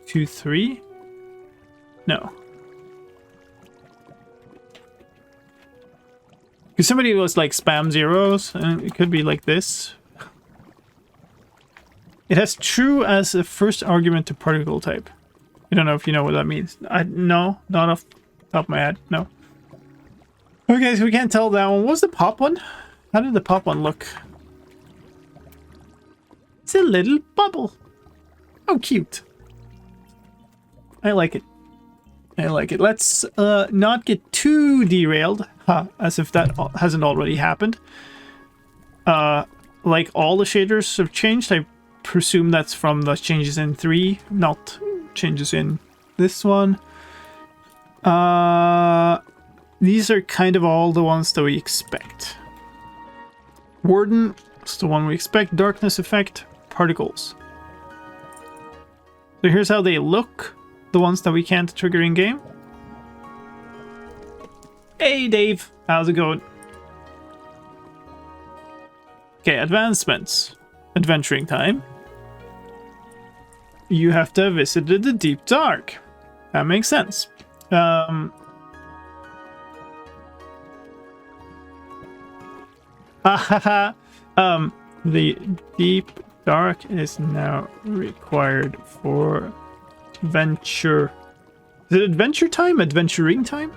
2, 3? No. Because somebody was like spam zeros, and it could be like this. It has true as a first argument to particle type. I don't know if you know what that means. No, not off the top of my head. No. Okay, so we can't tell that one. What was the pop one? How did the pop one look? It's a little bubble. How cute. I like it. I like it. Let's not get too derailed. As if that hasn't already happened. Like all the shaders have changed. I presume that's from the changes in 3, not changes in this one. These are kind of all the ones that we expect. Warden is the one we expect. Darkness effect, particles. So here's how they look. The ones that we can't trigger in game. Hey Dave, how's it going? Okay, advancements. Adventuring time. You have to have visited the Deep Dark. That makes sense. The Deep Dark is now required for adventure. Is it adventure time? Adventuring time?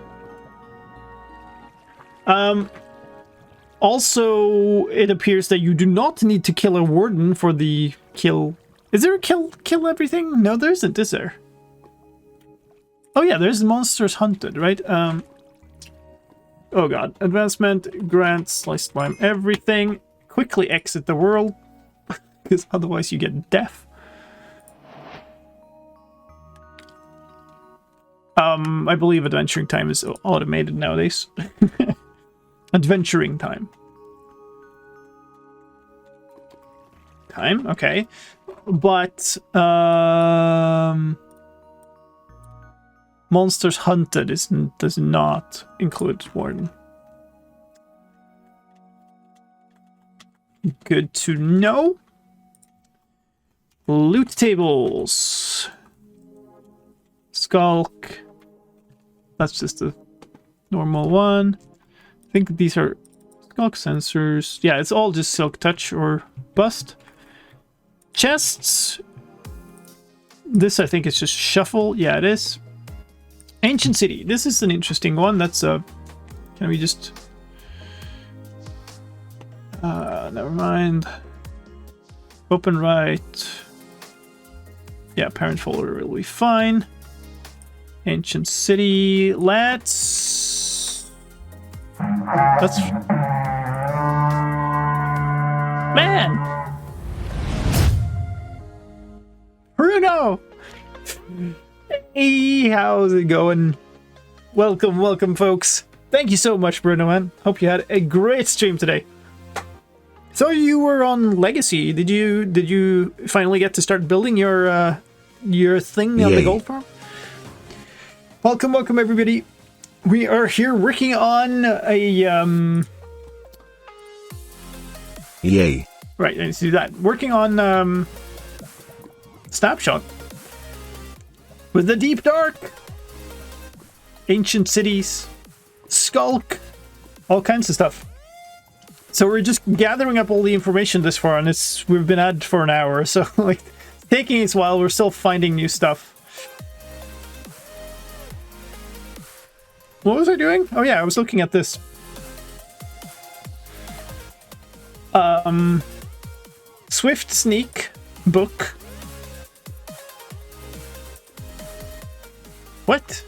Also, it appears that you do not need to kill a warden for the kill. Is there a kill everything? No, there isn't, is there? Oh yeah, there's monsters hunted, right? Oh god. Advancement grants slicedlime everything. Quickly exit the world, because otherwise you get death. I believe adventuring time is automated nowadays. Adventuring time. Okay. But, monsters hunted does not include warden. Good to know. Loot tables. Skulk. That's just a normal one. I think these are skulk sensors. Yeah, it's all just silk touch or bust. Chests. This I think is just shuffle. Yeah, it is. Ancient city. This is an interesting one. That's a... Can we just... never mind. Open right. Yeah, parent folder will be fine. Ancient city. Let's... Man! Bruno! Hey, how's it going? Welcome, folks. Thank you so much, Bruno, man. Hope you had a great stream today. So you were on Legacy. Did you finally get to start building your thing on the gold farm? Welcome, everybody. We are here working on a Yay. Right, I see that. Working on Snapshot with the Deep Dark, Ancient Cities, Skulk, all kinds of stuff. So we're just gathering up all the information this far, and we've been at it for an hour, so like taking its while. We're still finding new stuff. What was I doing? Oh yeah, I was looking at this. Swift Sneak book. What?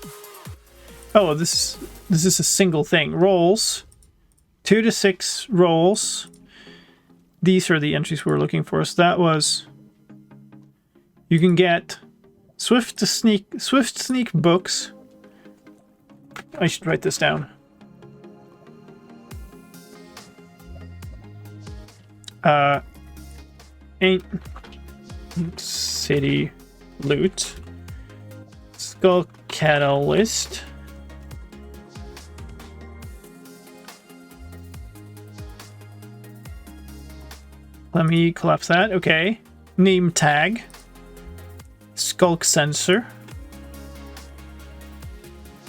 Oh, this is a single thing. Rolls. 2 to 6 rolls. These are the entries we're looking for. So that was... You can get Swift Sneak books. I should write this down. Ain't City Loot. Skull Catalyst. Let me collapse that. Okay. Name tag. Skulk sensor.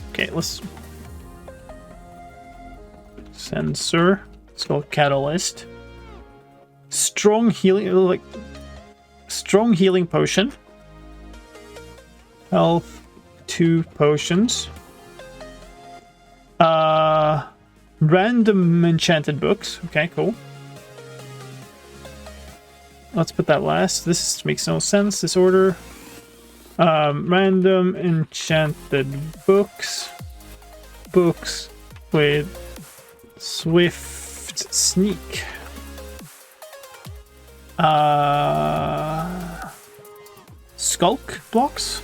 Okay, let's... Sensor. Skull catalyst. Strong healing potion. Health 2 potions. Random enchanted books. Okay, cool. Let's put that last. This makes no sense, this order. Random enchanted books. Books with Swift Sneak. Skulk blocks.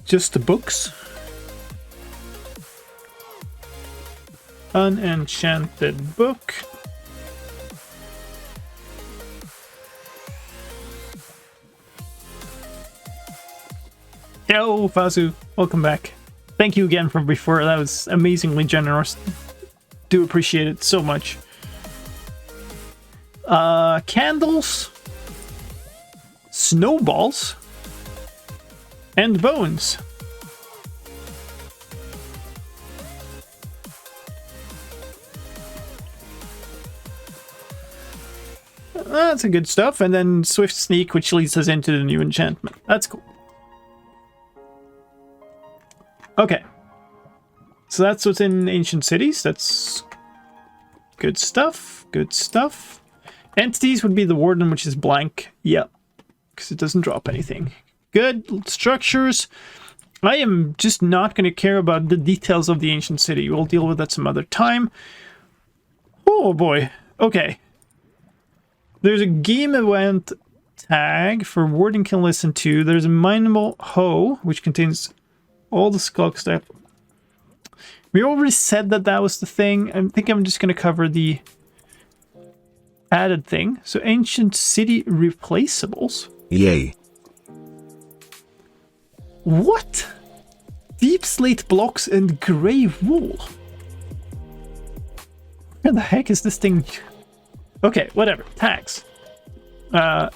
Just the books. Unenchanted book. Yo, Fazu, welcome back. Thank you again for before. That was amazingly generous. Do appreciate it so much. Candles, snowballs, and bones. That's a good stuff. And then Swift Sneak, which leads us into the new enchantment. That's cool. Okay. So that's what's in Ancient Cities. That's good stuff. Good stuff. Entities would be the Warden, which is blank. Yep. Because it doesn't drop anything. Good. Structures. I am just not going to care about the details of the Ancient City. We'll deal with that some other time. Oh boy. Okay. There's a game event tag for Warden can listen to. There's a mineable hoe, which contains all the skulk stuff. We already said that that was the thing. I think I'm just going to cover the added thing. So Ancient City replaceables. Yay. What? Deep slate blocks and grey wool. Where the heck is this thing? Okay, whatever. Tags.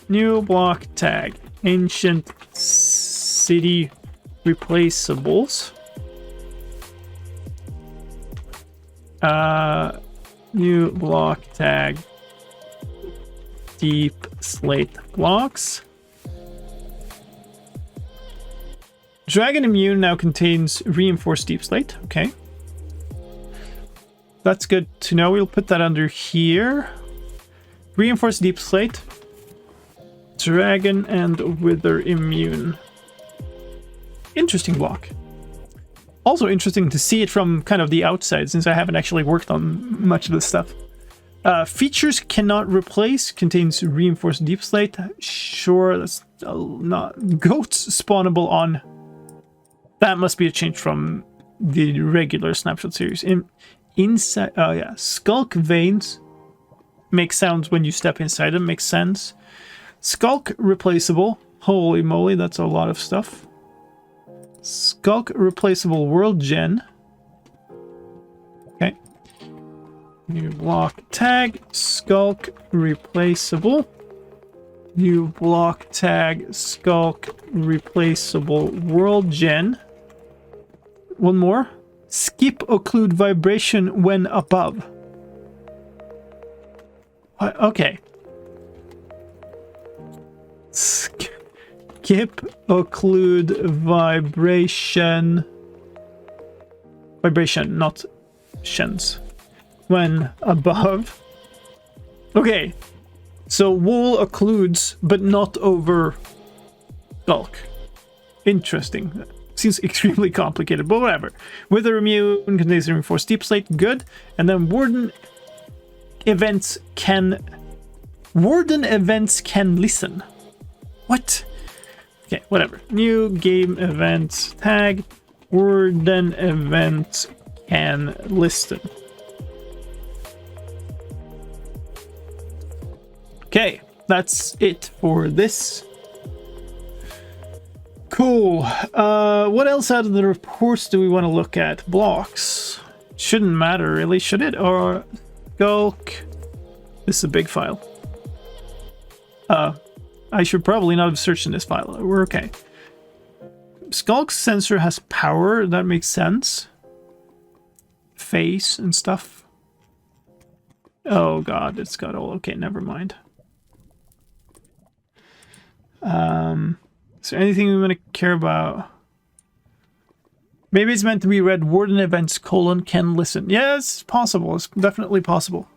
New block tag. Ancient City replaceables. New block tag. Deep slate blocks. Dragon Immune now contains reinforced deep slate. Okay. That's good to know. We'll put that under here. Reinforced deep slate. Dragon and Wither Immune. Interesting block. Also interesting to see it from kind of the outside, since I haven't actually worked on much of this stuff. Features cannot replace, contains reinforced deep slate. Sure, that's not. Goats spawnable on. That must be a change from the regular snapshot series. Inside, oh yeah, skulk veins make sounds when you step inside them, makes sense. Skulk replaceable. Holy moly, that's a lot of stuff. Skulk replaceable world gen. Okay. New block tag, skulk replaceable. New block tag, skulk replaceable world gen. One more. Skip occlude vibration when above. What? Okay. Skip occlude vibration. Vibration, not shins. When above. Okay. So wall occludes, but not over skulk. Interesting. Seems extremely complicated, but whatever. Wither immune, contains reinforced deep slate, good. And then warden events can listen. What? Okay, whatever. New game events tag, warden event can listen. Okay, that's it for this. Cool. What else out of the reports do we want to look at? Blocks. Shouldn't matter, really, should it? Or skulk. This is a big file. I should probably not have searched in this file. We're okay. Skulk's sensor has power. That makes sense. Face and stuff. Oh god, it's got all... Okay, never mind. Is there anything we want to care about? Maybe it's meant to be read warden events : can listen. Yeah, it's possible. It's definitely possible.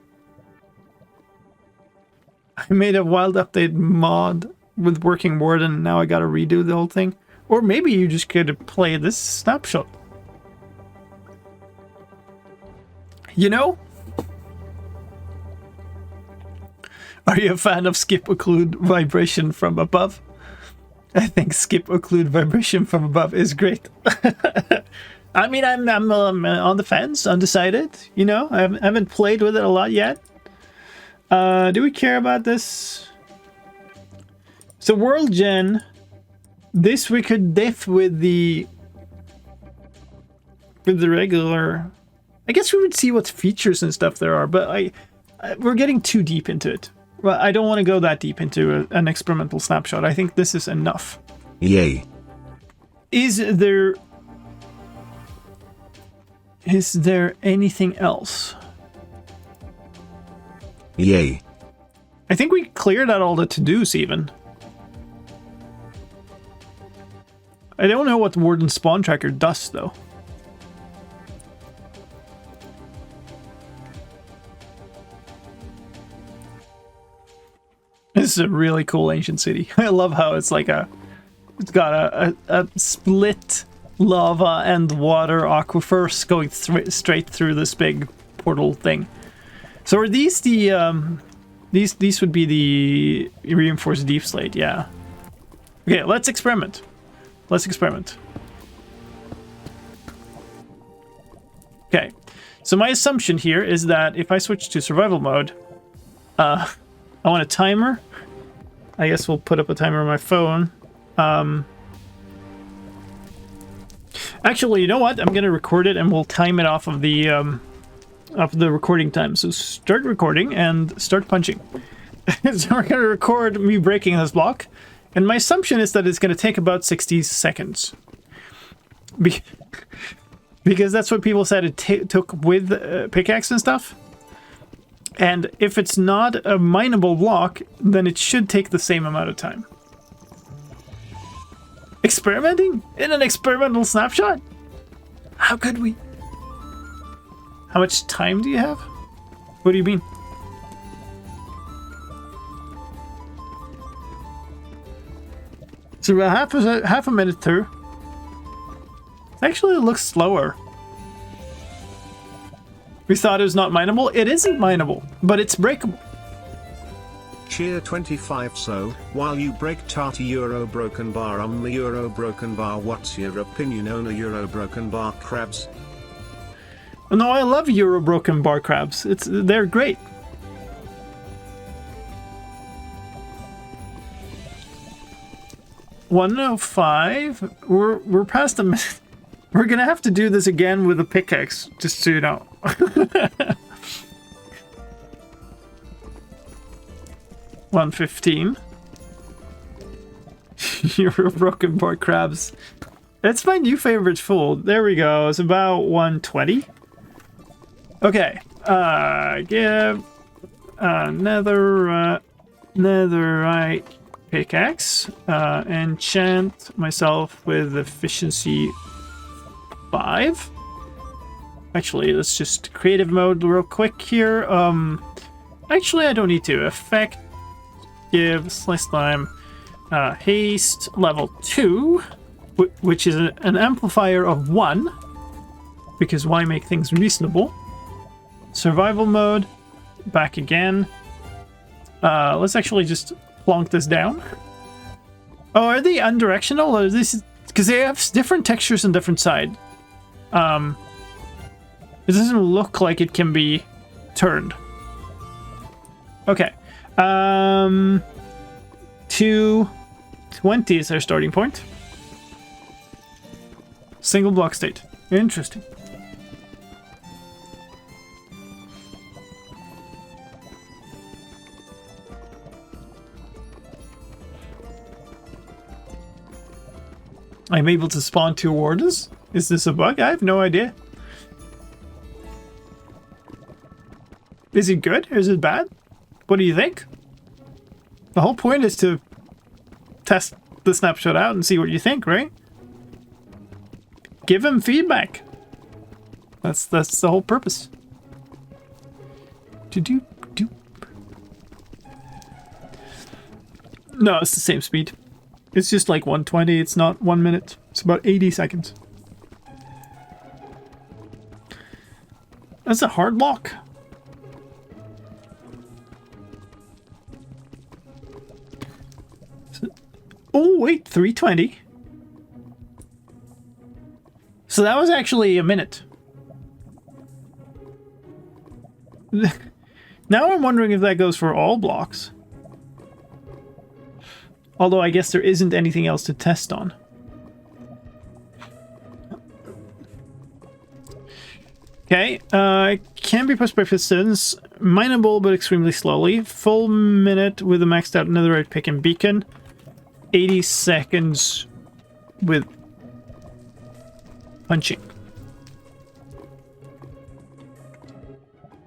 I made a wild update mod with working warden and now I gotta redo the whole thing. Or maybe you just could play this snapshot. You know? Are you a fan of skip occlude vibration from above? I think skip occlude vibration from above is great. I mean, I'm on the fence, undecided. You know, I haven't played with it a lot yet. Do we care about this? So world gen, this we could diff with the regular. I guess we would see what features and stuff there are, but we're getting too deep into it. Well, I don't want to go that deep into an experimental snapshot. I think this is enough. Yay. Is there anything else? Yay. I think we cleared out all the to-dos even. I don't know what Warden Spawn Tracker does though. This is a really cool ancient city. I love how it's like it's got a split lava and water aquifers going straight through this big portal thing. So are these the these would be the reinforced deep slate, yeah. Okay, let's experiment. Let's experiment. Okay, so my assumption here is that if I switch to survival mode, I want a timer. I guess we'll put up a timer on my phone. Actually, you know what? I'm gonna record it and we'll time it off of the recording time. So start recording and start punching. So we're gonna record me breaking this block, and my assumption is that it's gonna take about 60 seconds. Because that's what people said it took with pickaxe and stuff. And if it's not a mineable block, then it should take the same amount of time. Experimenting? In an experimental snapshot? How could we? How much time do you have? What do you mean? So about half a minute through. Actually, it looks slower. We thought it was not mineable. It isn't mineable, but it's breakable. Cheer 25. So, while you break tarty Euro broken bar on the Euro broken bar, what's your opinion on a Euro broken bar crabs? No, I love Euro broken bar crabs. They're great. $105. We're past a minute. We're gonna have to do this again with a pickaxe, just so you know. $115. Euro broken bar crabs. That's my new favorite food. There we go. It's about 120. Okay. Give another netherite pickaxe. Enchant myself with efficiency 5. Actually, let's just creative mode real quick here. Actually, I don't need to. Effect. Give slicedlime haste level 2, which is an amplifier of 1, because why make things reasonable? Survival mode, back again. Let's actually just plonk this down. Oh, are they undirectional? Or this because they have different textures on different side. It doesn't look like it can be turned. Okay. 220 is our starting point. Single block state. Interesting. I'm able to spawn 2 wardens? Is this a bug? I have no idea. Is it good or is it bad? What do you think? The whole point is to test the snapshot out and see what you think, right? Give him feedback. That's the whole purpose. No, it's the same speed. It's just like 120. It's not 1 minute. It's about 80 seconds. That's a hard lock. Oh, wait, 320. So that was actually a minute. Now I'm wondering if that goes for all blocks. Although I guess there isn't anything else to test on. Okay, can be pressed by pistons. Mineable, but extremely slowly. Full minute with a maxed out netherite pick and beacon. 80 seconds with punching.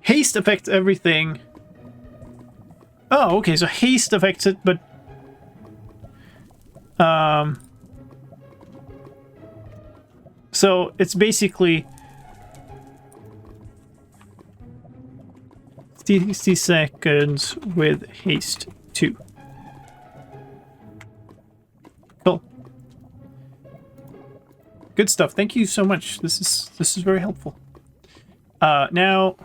Haste affects everything. Oh, okay, so haste affects it, but so it's basically 60 seconds with haste 2. Cool. Good stuff. Thank you so much. This is very helpful. Now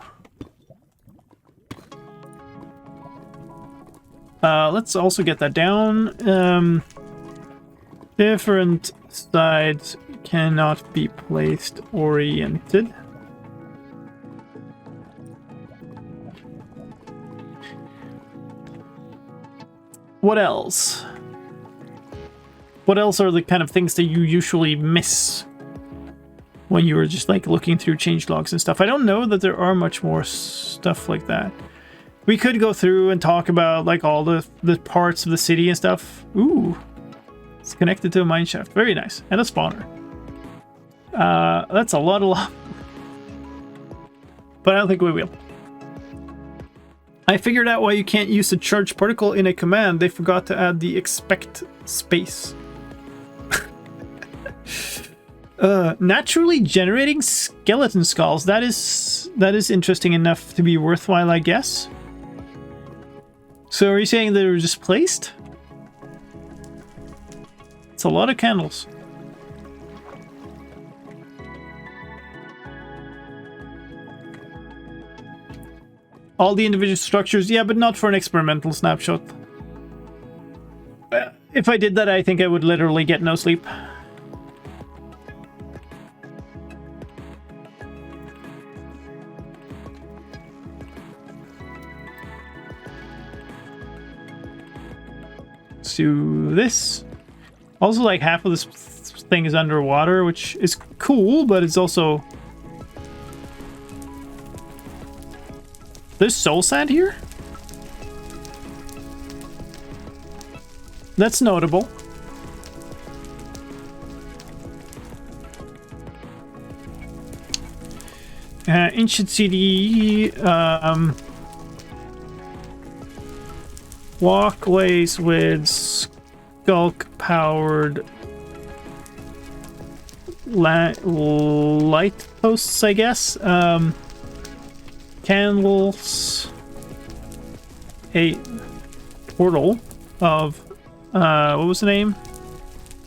let's also get that down. Different sides cannot be placed oriented. What else? What else are the kind of things that you usually miss when you were just like looking through changelogs and stuff? I don't know that there are much more stuff like that. We could go through and talk about like all the parts of the city and stuff. Ooh, it's connected to a mine shaft. Very nice. And a spawner. That's a lot of love. But I don't think we will. I figured out why you can't use a charge particle in a command. They forgot to add the expect space. Naturally generating skeleton skulls. That is interesting enough to be worthwhile, I guess. So are you saying they were just placed? It's a lot of candles. All the individual structures, yeah, but not for an experimental snapshot. If I did that, I think I would literally get no sleep. Let's do this. Also, like, half of this thing is underwater, which is cool, but it's also... There's soul sand here? That's notable. Ancient city, walkways with skulk-powered light posts, I guess. Candles. A portal of, what was the name?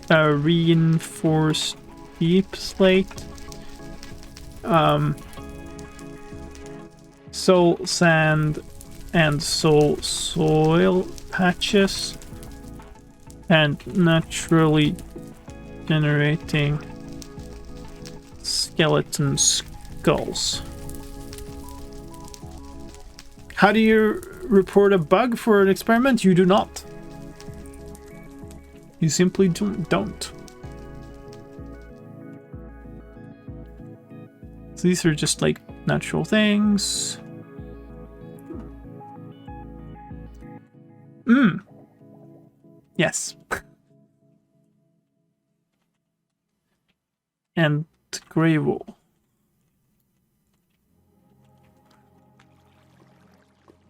Reinforced deep slate. Soul sand and soil patches. And naturally generating skeleton skulls. How do you report a bug for an experiment? You do not. You simply don't. So these are just like natural things. Yes. And grey wool.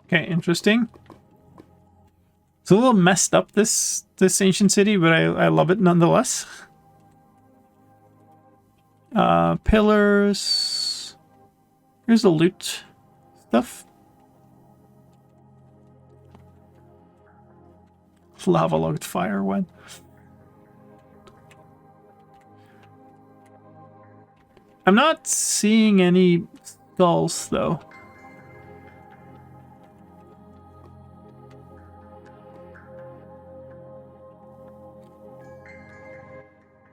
Okay, interesting. It's a little messed up, this ancient city, but I love it nonetheless. Pillars. Here's the loot stuff. Lava logged fire when. I'm not seeing any skulls though.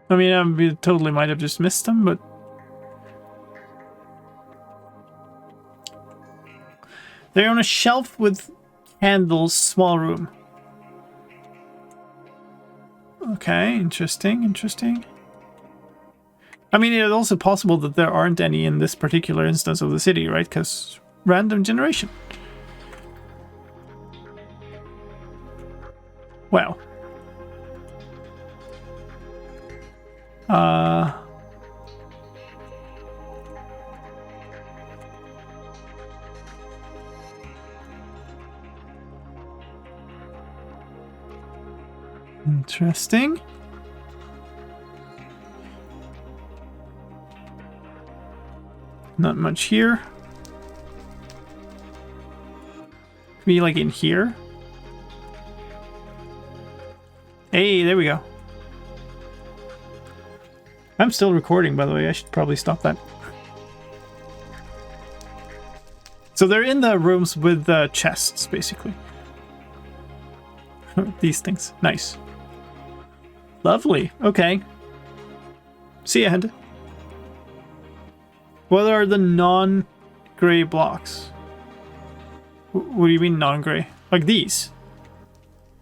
I mean, I totally might have just missed them, but they're on a shelf with candles, small room. Okay, interesting. I mean, it's also possible that there aren't any in this particular instance of the city, right? Because random generation. Wow. Interesting. Not much here. Maybe like in here. Hey, there we go. I'm still recording, by the way. I should probably stop that. So they're in the rooms with the chests, basically. These things. Nice. Lovely. Okay. See ya, Henda. What are the non-gray blocks? What do you mean non-gray? Like these?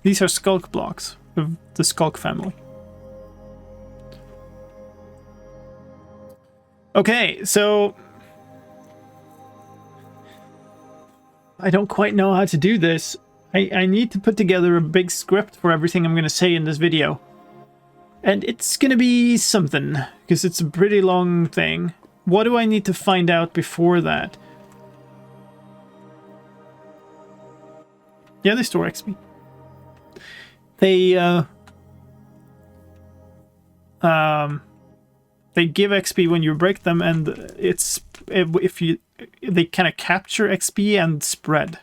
These are skulk blocks of the skulk family. Okay, so I don't quite know how to do this. I need to put together a big script for everything I'm going to say in this video. And it's going to be something, because it's a pretty long thing. What do I need to find out before that? Yeah, they store XP. They give XP when you break them, and they kind of capture XP and spread.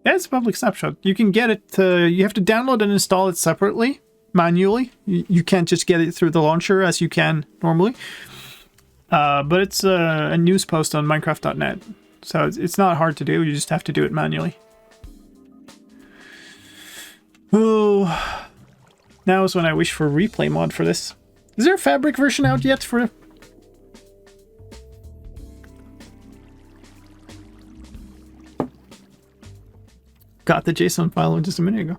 Yeah, it's a public snapshot. You can get it. You have to download and install it separately, manually. You can't just get it through the launcher as you can normally. But it's a news post on Minecraft.net, so it's not hard to do. You just have to do it manually. Oh, now is when I wish for a replay mod for this. Is there a Fabric version out yet for? Got the JSON file just a minute ago.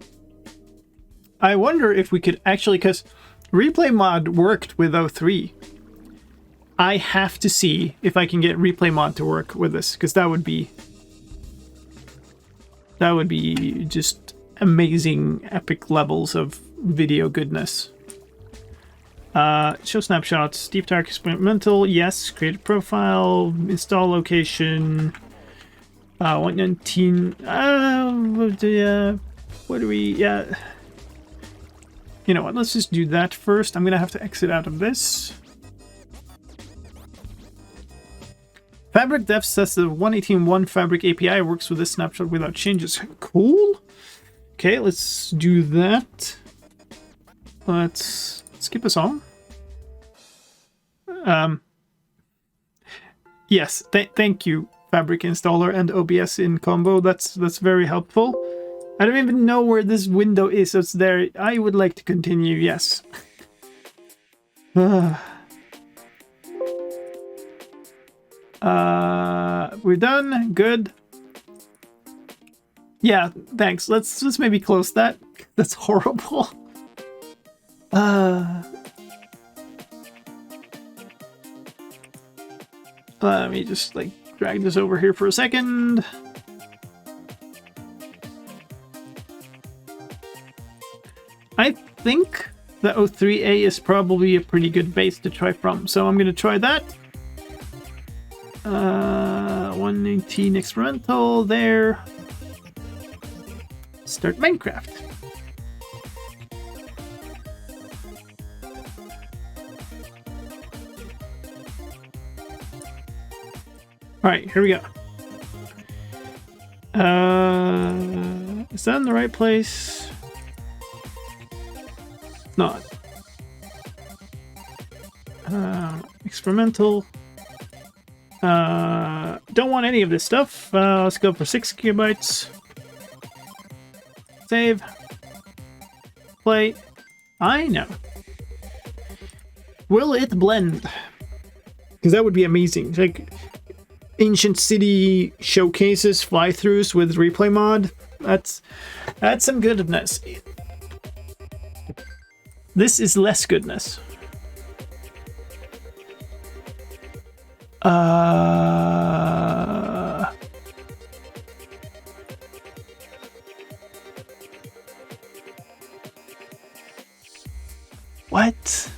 I wonder if we could actually, because replay mod worked with 03. I have to see if I can get replay mod to work with this, because that would be just amazing, epic levels of video goodness. Show snapshots, Deep Dark Experimental, yes. Create a profile, install location. 119. What do we? Yeah. You know what? Let's just do that first. I'm gonna have to exit out of this. Fabric Dev says the 118.1 Fabric API works with this snapshot without changes. Cool. Okay, let's do that. Let's skip us on. Yes, thank you, Fabric Installer and OBS in combo. That's very helpful. I don't even know where this window is, so it's there. I would like to continue, yes. We're done. Good. Yeah, thanks. Let's maybe close that. That's horrible. Let me just like drag this over here for a second. I think the 03A is probably a pretty good base to try from, so I'm gonna try that. 118 experimental there. Start Minecraft. Alright, here we go. Is that in the right place? Not. Experimental. Don't want any of this stuff. Let's go for 6 gigabytes. Save. Play. I know. Will it blend? Because that would be amazing. Like ancient city showcases, fly-throughs with replay mod. That's some goodness. This is less goodness. What?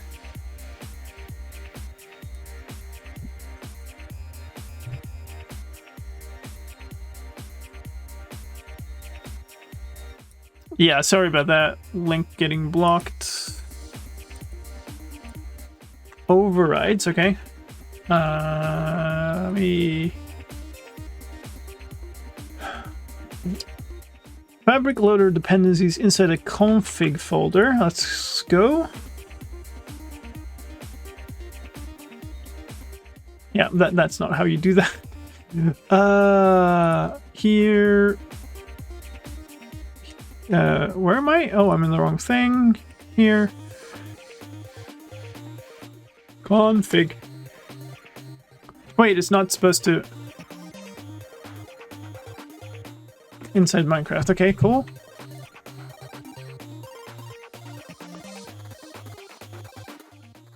Yeah, sorry about that. Link getting blocked. Overrides, okay. Let me... Fabric loader dependencies inside a config folder. Let's go. Yeah, that's not how you do that. Here... where am I? Oh, I'm in the wrong thing. Here. Config. Wait, it's not supposed to... Inside Minecraft. Okay, cool.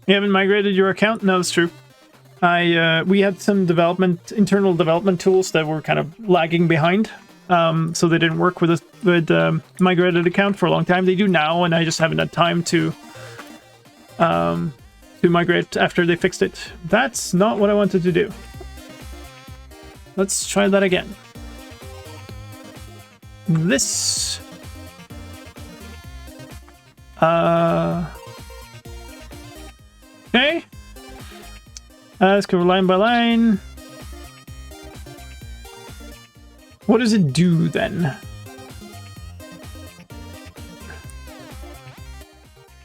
You haven't migrated your account? No, that's true. We had some internal development tools that were kind of lagging behind. So they didn't work with migrated account for a long time. They do now, and I just haven't had time to migrate after they fixed it. That's not what I wanted to do. Let's try that again. This. Okay. Let's go line by line. What does it do then?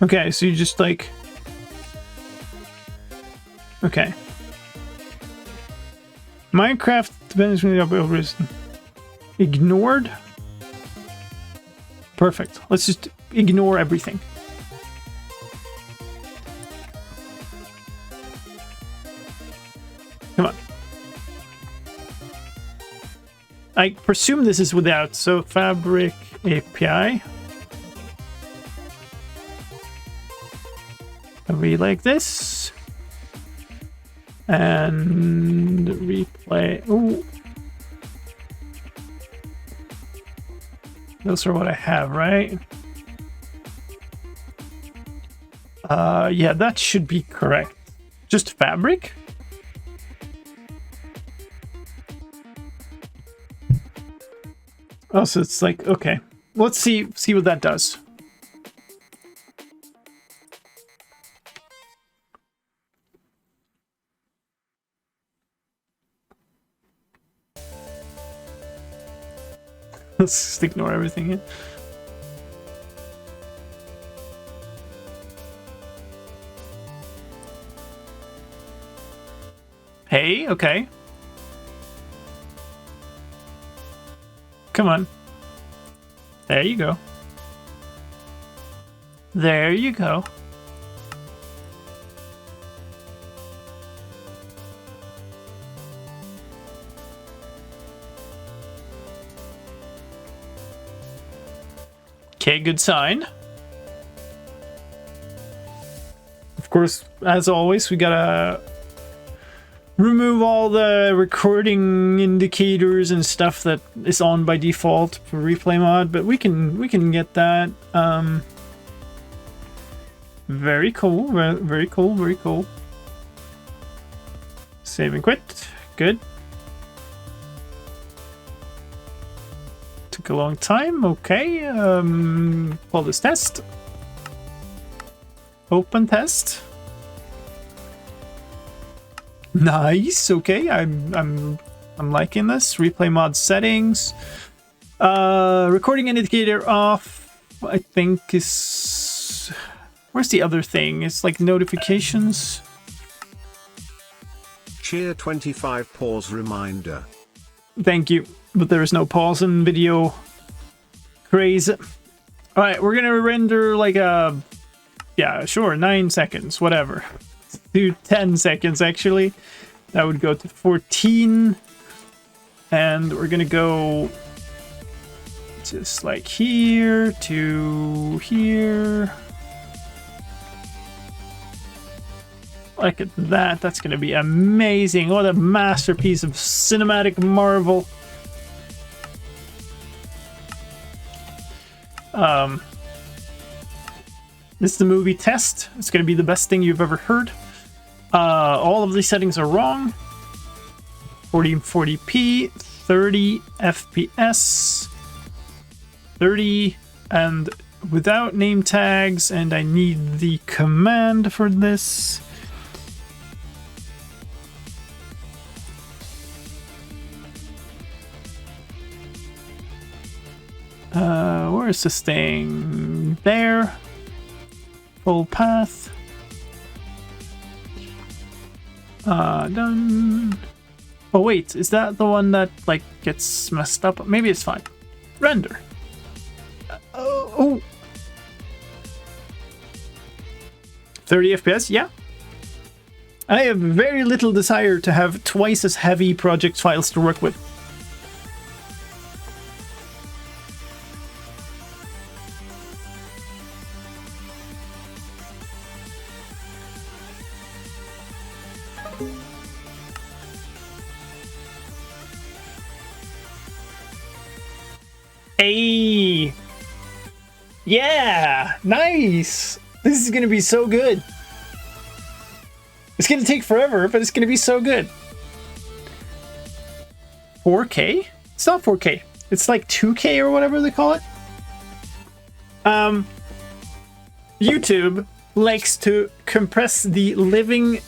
Okay, so you just like... Okay. Minecraft depends on the ignored. Perfect. Let's just ignore everything. Come on. I presume this is without, so Fabric API. Read like this. And replay. Ooh. Those are what I have, right? Yeah, that should be correct. Just Fabric? Oh, so it's like, okay. Let's see what that does. Let's just ignore everything here. Hey, okay. Come on. There you go. There you go. Okay, good sign. Of course, as always, we gotta remove all the recording indicators and stuff that is on by default for replay mod, but we can get that. Very cool, very cool, very cool. Save and quit. Good. Took a long time. Okay. Pull this test. Open test. Nice. Okay. I'm liking this. Replay mod settings. Recording indicator off. I think is. Where's the other thing? It's like notifications. Cheer 25 pause reminder. Thank you. But there is no pause in video craze. Alright, we're gonna render like a... Yeah, sure, 9 seconds, whatever. Let's do 10 seconds, actually. That would go to 14. And we're gonna go... just like here to here. Look at that. That's gonna be amazing. What a masterpiece of cinematic marvel. This is the movie test. It's going to be the best thing you've ever heard. All of these settings are wrong. 1440p, 30 FPS, 30, and without name tags, and I need the command for this. Where is this thing? There. Full path. Done. Oh wait, is that the one that like gets messed up? Maybe it's fine. Render. Oh. 30 FPS, yeah. I have very little desire to have twice as heavy project files to work with. Hey! Yeah! Nice! This is gonna be so good. It's gonna take forever, but it's gonna be so good. 4K? It's not 4K. It's like 2K or whatever they call it. YouTube likes to compress the living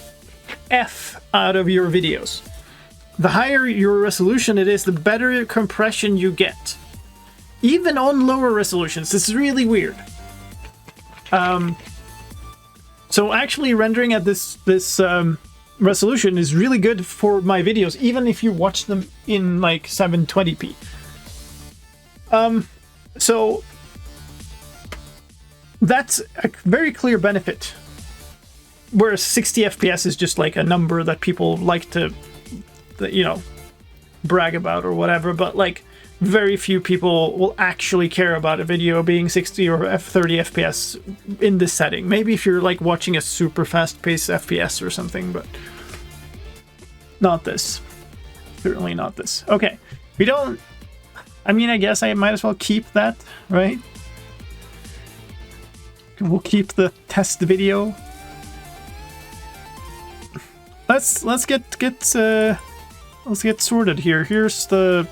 F out of your videos. The higher your resolution it is, the better compression you get. Even on lower resolutions. This is really weird. So actually rendering at this resolution is really good for my videos, even if you watch them in like 720p. So that's a very clear benefit. Whereas 60 FPS is just like a number that people like to, you know, brag about or whatever, but like very few people will actually care about a video being 60 or 30 FPS in this setting. Maybe if you're like watching a super fast-paced FPS or something, but not this. Certainly not this. Okay, we don't... I mean, I guess I might as well keep that, right? We'll keep the test video. Let's get sorted here. Here's the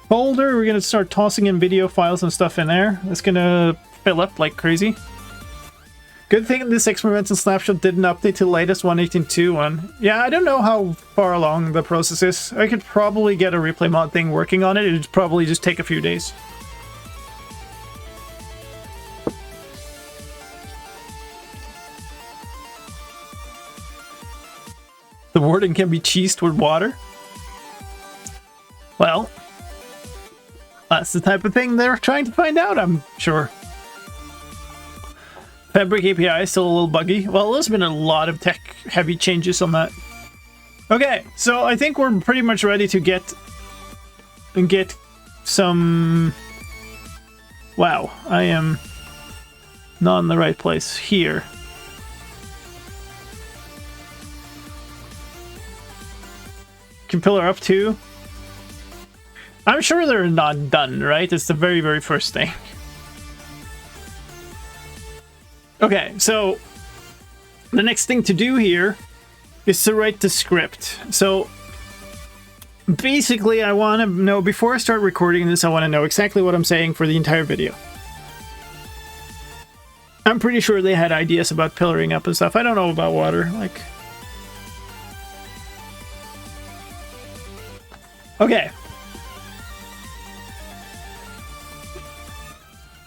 folder. We're gonna start tossing in video files and stuff in there. It's gonna fill up like crazy. Good thing this experimental snapshot didn't update to the latest 1.18.2 one. Yeah, I don't know how far along the process is. I could probably get a replay mod thing working on it. It'd probably just take a few days. The warden can be cheesed with water? Well, that's the type of thing they're trying to find out, I'm sure. Fabric API is still a little buggy. Well, there's been a lot of tech-heavy changes on that. Okay, so I think we're pretty much ready to get some... Wow, I am not in the right place here. Pillar up too. I'm sure they're not done, right? It's the very, very first thing. Okay, so the next thing to do here is to write the script. So basically, I want to know, before I start recording this, I want to know exactly what I'm saying for the entire video. I'm pretty sure they had ideas about pillaring up and stuff. I don't know about water, like... Okay.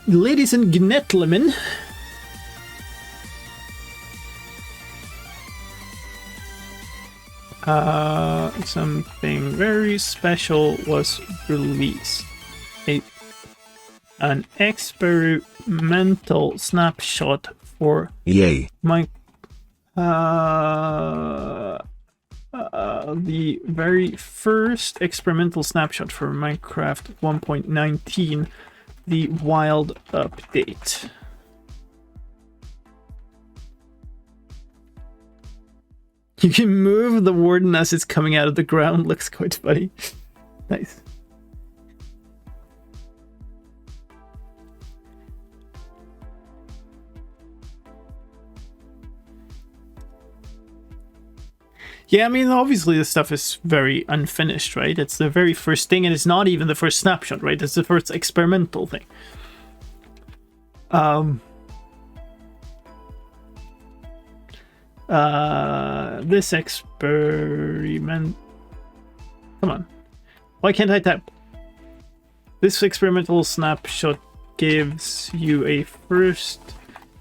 Ladies and gentlemen. Something very special was released. An experimental snapshot for Yay. the very first experimental snapshot for Minecraft 1.19, the wild update. You can move the warden as it's coming out of the ground. Looks quite funny. Nice. Yeah, I mean, obviously this stuff is very unfinished, right? It's the very first thing, and it's not even the first snapshot, right? It's the first experimental thing. This experiment... Come on. Why can't I type? This experimental snapshot gives you a first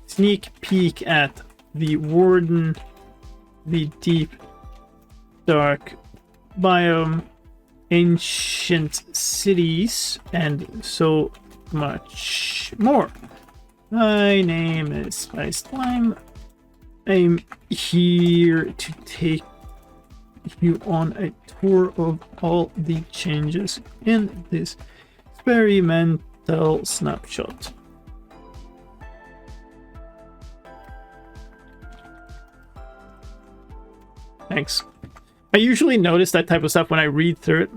sneak peek at the warden, the deep dark biome, ancient cities, and so much more. My name is slicedlime. I'm here to take you on a tour of all the changes in this experimental snapshot. Thanks. I usually notice that type of stuff when I read through it.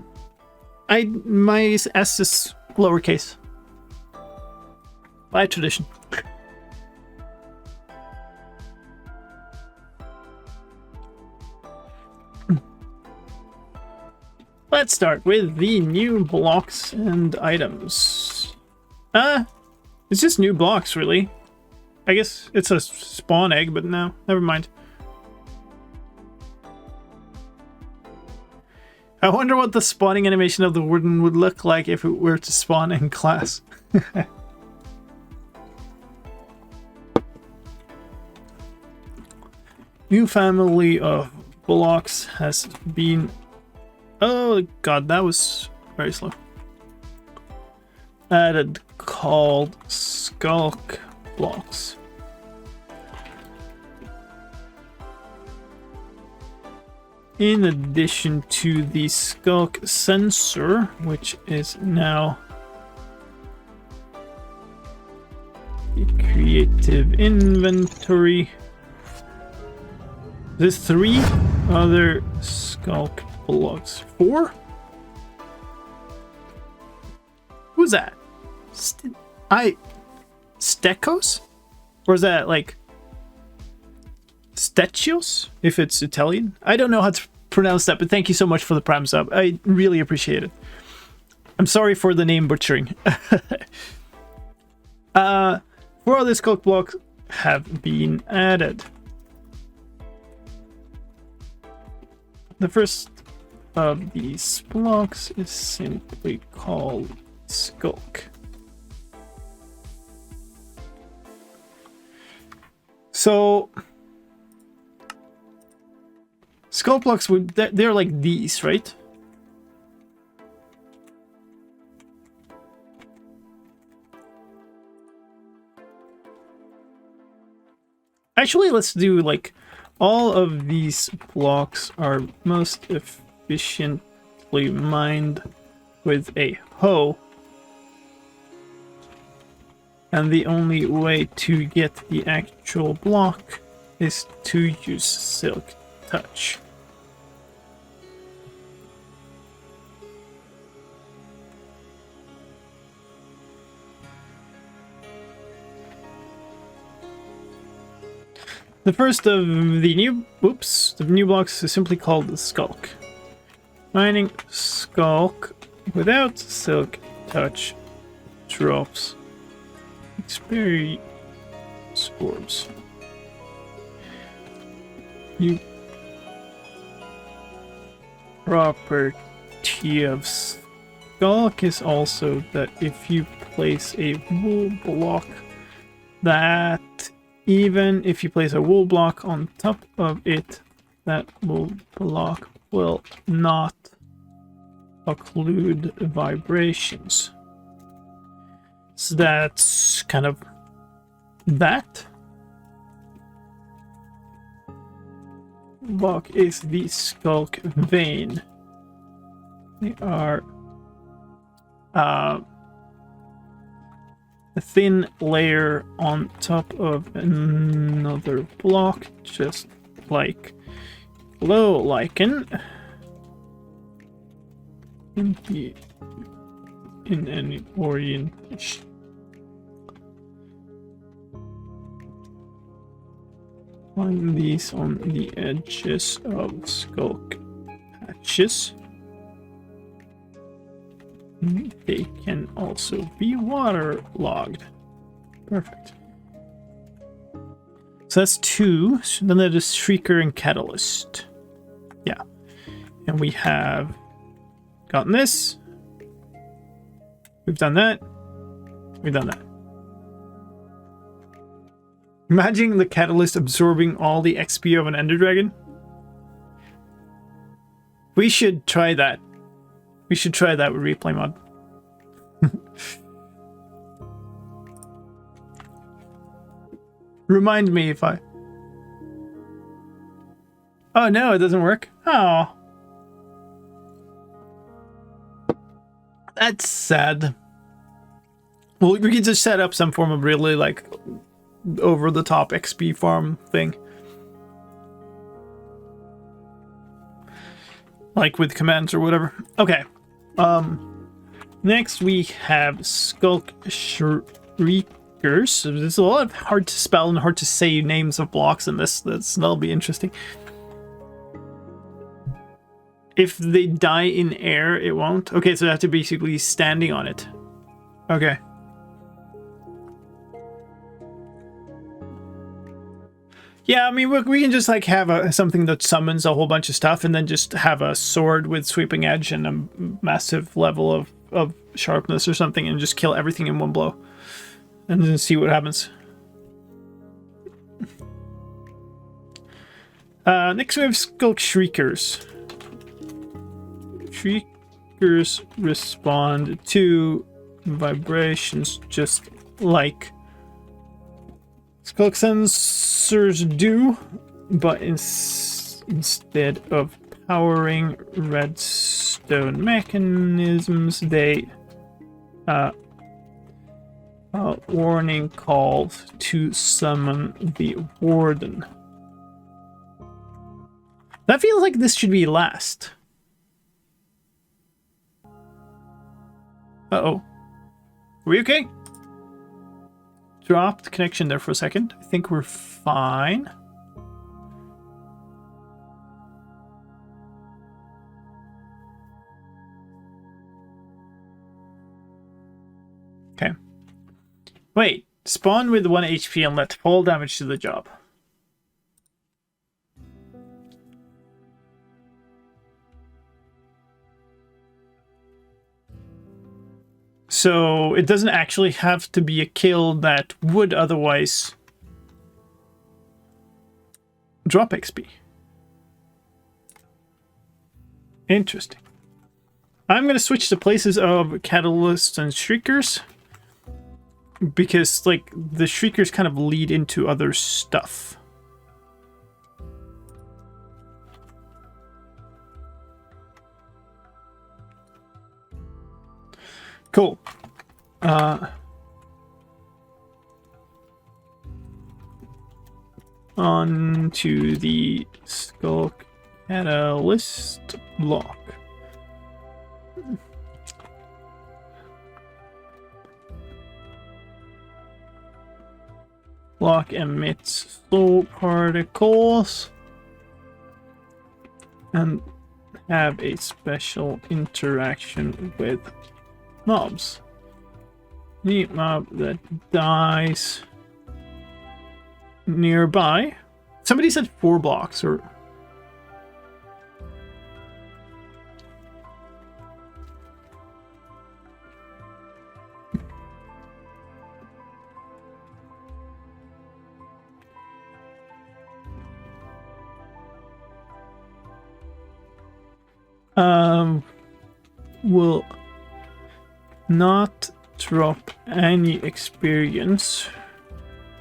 My S is lowercase. By tradition. Let's start with the new blocks and items. It's just new blocks, really. I guess it's a spawn egg, but no, never mind. I wonder what the spawning animation of the warden would look like if it were to spawn in class. New family of blocks has been... Oh god, that was very slow. Added called skulk blocks. In addition to the skulk sensor, which is now the creative inventory, there's 3 other skulk blocks. 4? Who's that? Stekos? Or is that like Stechios, if it's Italian? I don't know how to pronounce that, but thank you so much for the Prime sub. I really appreciate it. I'm sorry for the name butchering. 4 other skulk blocks have been added. The first of these blocks is simply called skulk. So skulk blocks they're like these, right? Actually, let's do like all of these blocks are most efficiently mined with a hoe. And the only way to get the actual block is to use Silk Touch. The first of the new blocks is simply called the Skulk. Mining Skulk without Silk Touch drops experience orbs. New property of Skulk is also that if you place a wool block, that even if you place a wool block on top of it, that wool block will not occlude vibrations. So that's kind of that. Block is the Skulk vein. They are a thin layer on top of another block, just like low lichen in any orientation. Find these on the edges of skulk patches. They can also be waterlogged. Perfect. So that's 2. So then there's Shrieker and Catalyst. Yeah. And we have gotten this. We've done that. We've done that. Imagine the Catalyst absorbing all the XP of an Ender Dragon. We should try that. We should try that with replay mod. Remind me if I... Oh no, it doesn't work. Oh. That's sad. Well, we could just set up some form of really like over-the-top XP farm thing. Like with commands or whatever. Okay. Next we have Skulk Shriekers. So there's a lot of hard to spell and hard to say names of blocks in this. That'll be interesting. If they die in air, it won't. Okay, so they have to basically standing on it. Okay. Yeah, I mean, we can just like have something that summons a whole bunch of stuff and then just have a sword with sweeping edge and a massive level of sharpness or something and just kill everything in one blow. And then see what happens. Next we have Skulk Shriekers. Shriekers respond to vibrations just like Skulk sensors do, but instead of powering redstone mechanisms, they warning calls to summon the warden. That feels like this should be last. Uh-oh. Are we okay? Dropped connection there for a second. I think we're fine. Okay. Wait. Spawn with 1 HP and let fall damage to the job. So it doesn't actually have to be a kill that would otherwise drop XP. Interesting. I'm going to switch the places of Catalysts and Shriekers, because like the Shriekers kind of lead into other stuff. Cool. On to the Skulk Catalyst block. Block emits soul particles and have a special interaction with mobs. Any mob that dies nearby. Somebody said 4 blocks or... will not drop any experience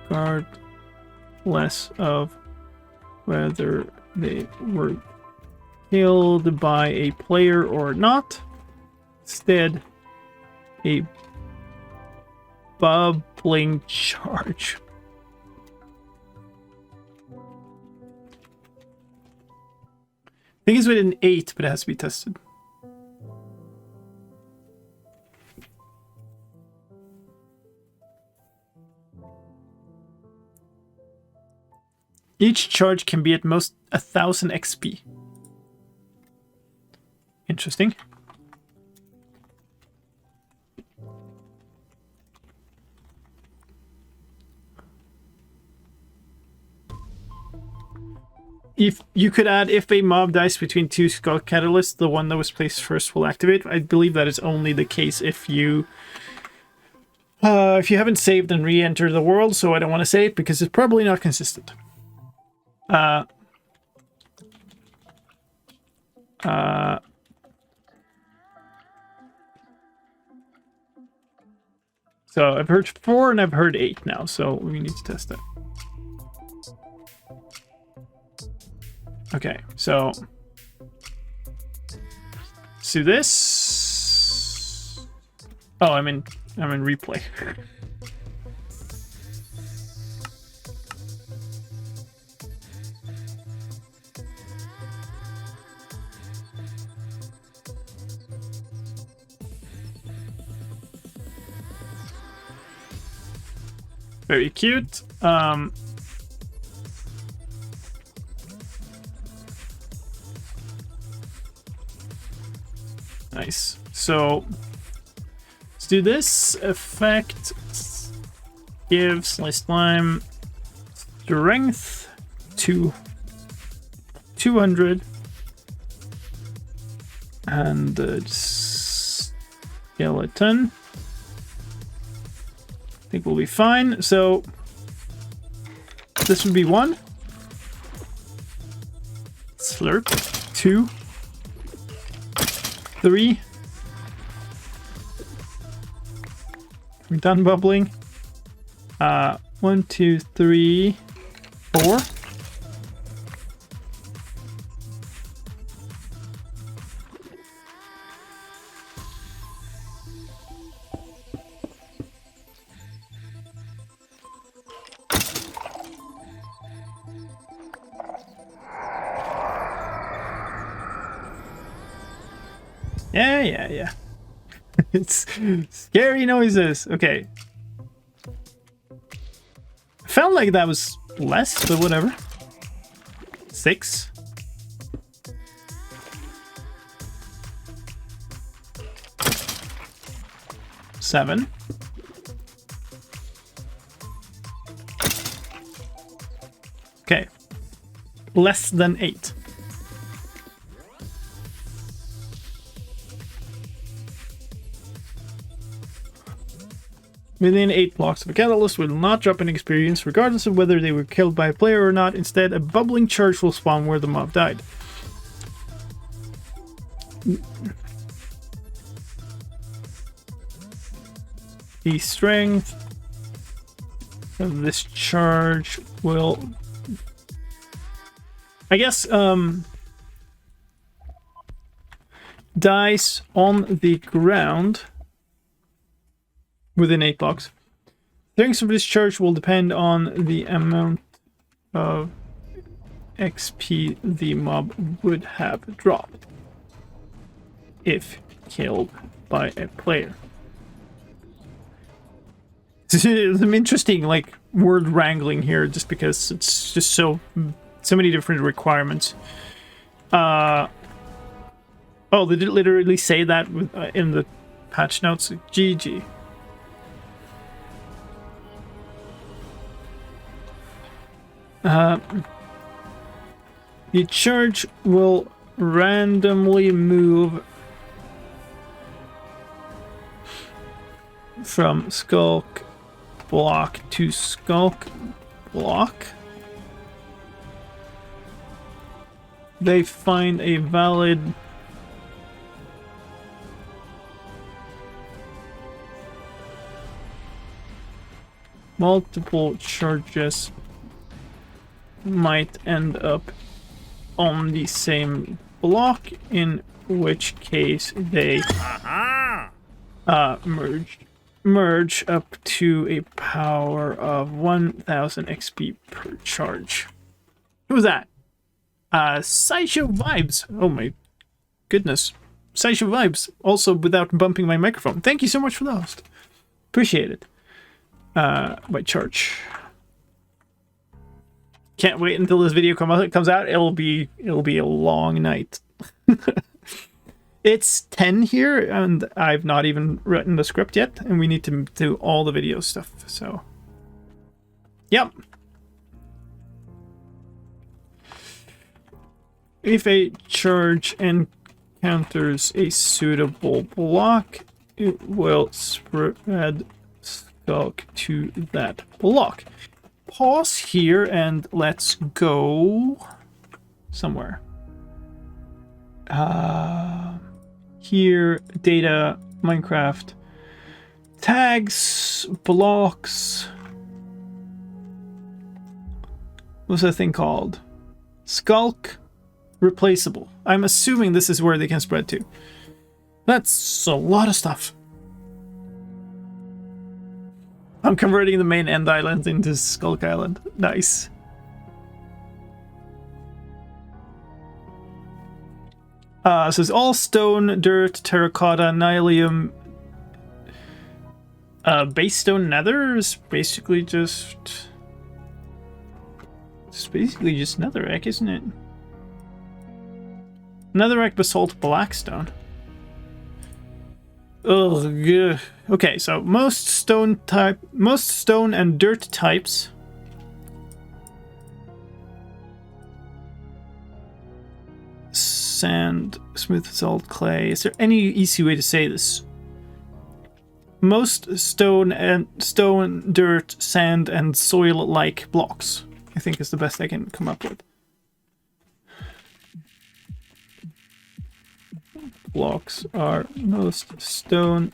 regardless of whether they were killed by a player or not. Instead, a bubbling charge. I think it's with an 8, but it has to be tested. Each charge can be at most 1000 XP. Interesting. If you could add, if a mob dies between 2 Skulk Catalysts, the one that was placed first will activate. I believe that is only the case if you haven't saved and re-enter the world, so I don't want to say it because it's probably not consistent. So I've heard 4 and I've heard 8 now, so we need to test that. Okay, so let's do this. Oh, I'm in replay. Very cute. Nice. So let's do this. Effect gives slicedlime strength to 200 and skeleton. I think we'll be fine. So this would be 1. Slurp. 2. 3. We're done bubbling. 1, 2, 3, 4. Yeah. It's scary noises. Okay. Felt like that was less, but whatever. 6. 7. Okay. Less than 8. Within 8 blocks of a catalyst will not drop an experience, regardless of whether they were killed by a player or not. Instead, a bubbling charge will spawn where the mob died. The strength of this charge will... I guess, dice on the ground within 8 blocks. Strength of this charge will depend on the amount of XP the mob would have dropped if killed by a player. Some interesting like word wrangling here, just because it's just so many different requirements. Oh, they did literally say that in the patch notes. GG. The charge will randomly move from skulk block to skulk block. They find a valid multiple charges might end up on the same block, in which case they merge up to a power of 1000 XP per charge. Who was that? Sideshow Vibes. Oh my goodness. Sideshow Vibes, also without bumping my microphone. Thank you so much for the host. Appreciate it. My charge. Can't wait until this video comes out. It'll be a long night. It's 10 here, and I've not even written the script yet, and we need to do all the video stuff. So, yep. If a charge encounters a suitable block, it will spread skulk to that block. Pause here and let's go somewhere. Here, data, Minecraft, tags, blocks. What's that thing called? Skulk, replaceable. I'm assuming this is where they can spread to. That's a lot of stuff. I'm converting the main end island into Skulk Island. Nice. So it's all stone, dirt, terracotta, nylium, base stone, nether is basically just... It's basically just netherrack, isn't it? Netherrack, basalt, blackstone. Ugh. Okay, so most stone and dirt types sand, smooth salt, clay. Is there any easy way to say this? Most stone, dirt, sand, and soil-like blocks, I think is the best I can come up with. blocks are most stone,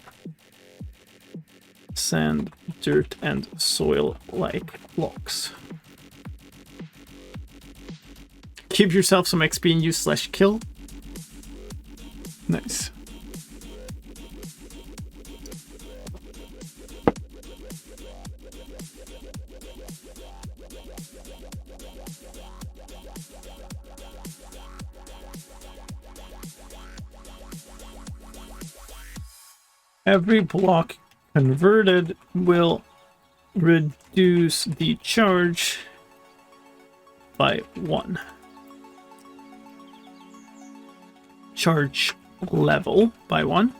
sand, dirt, and soil-like blocks. Keep yourself some XP and use /kill. Nice. Every block converted will reduce the charge by 1. Charge level by 1.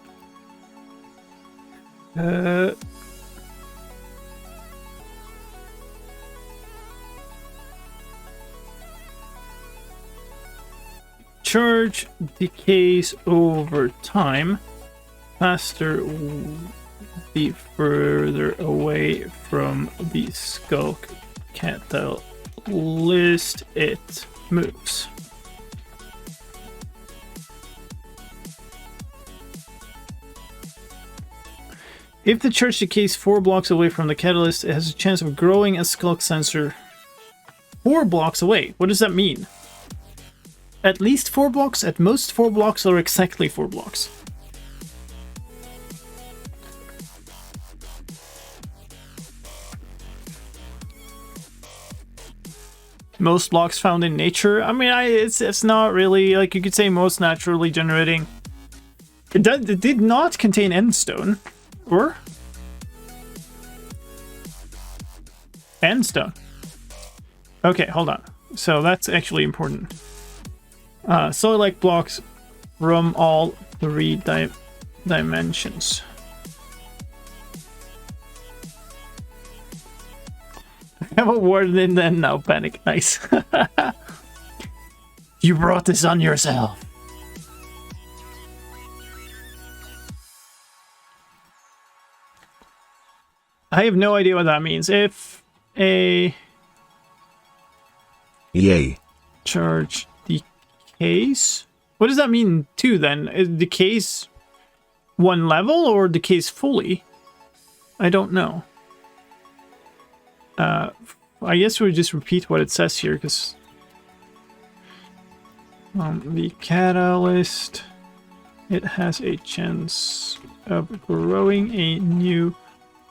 Charge decays over time. Faster the further away from the skulk catalyst it moves. If the charge decays 4 blocks away from the catalyst, it has a chance of growing a skulk sensor 4 blocks away. What does that mean? At least 4 blocks, at most 4 blocks, or exactly 4 blocks? Most blocks found in nature. I mean, it's not really, like, you could say most naturally generating. It did not contain endstone. Or? Endstone. Okay, hold on. So that's actually important. Soil-like blocks from all 3 dimensions. I have a warden in then now, panic. Nice. You brought this on yourself. I have no idea what that means. If a Yay. charge decays, what does that mean too then? It decays 1 level or decays fully? I don't know. I guess we'll just repeat what it says here, because the catalyst, it has a chance of growing a new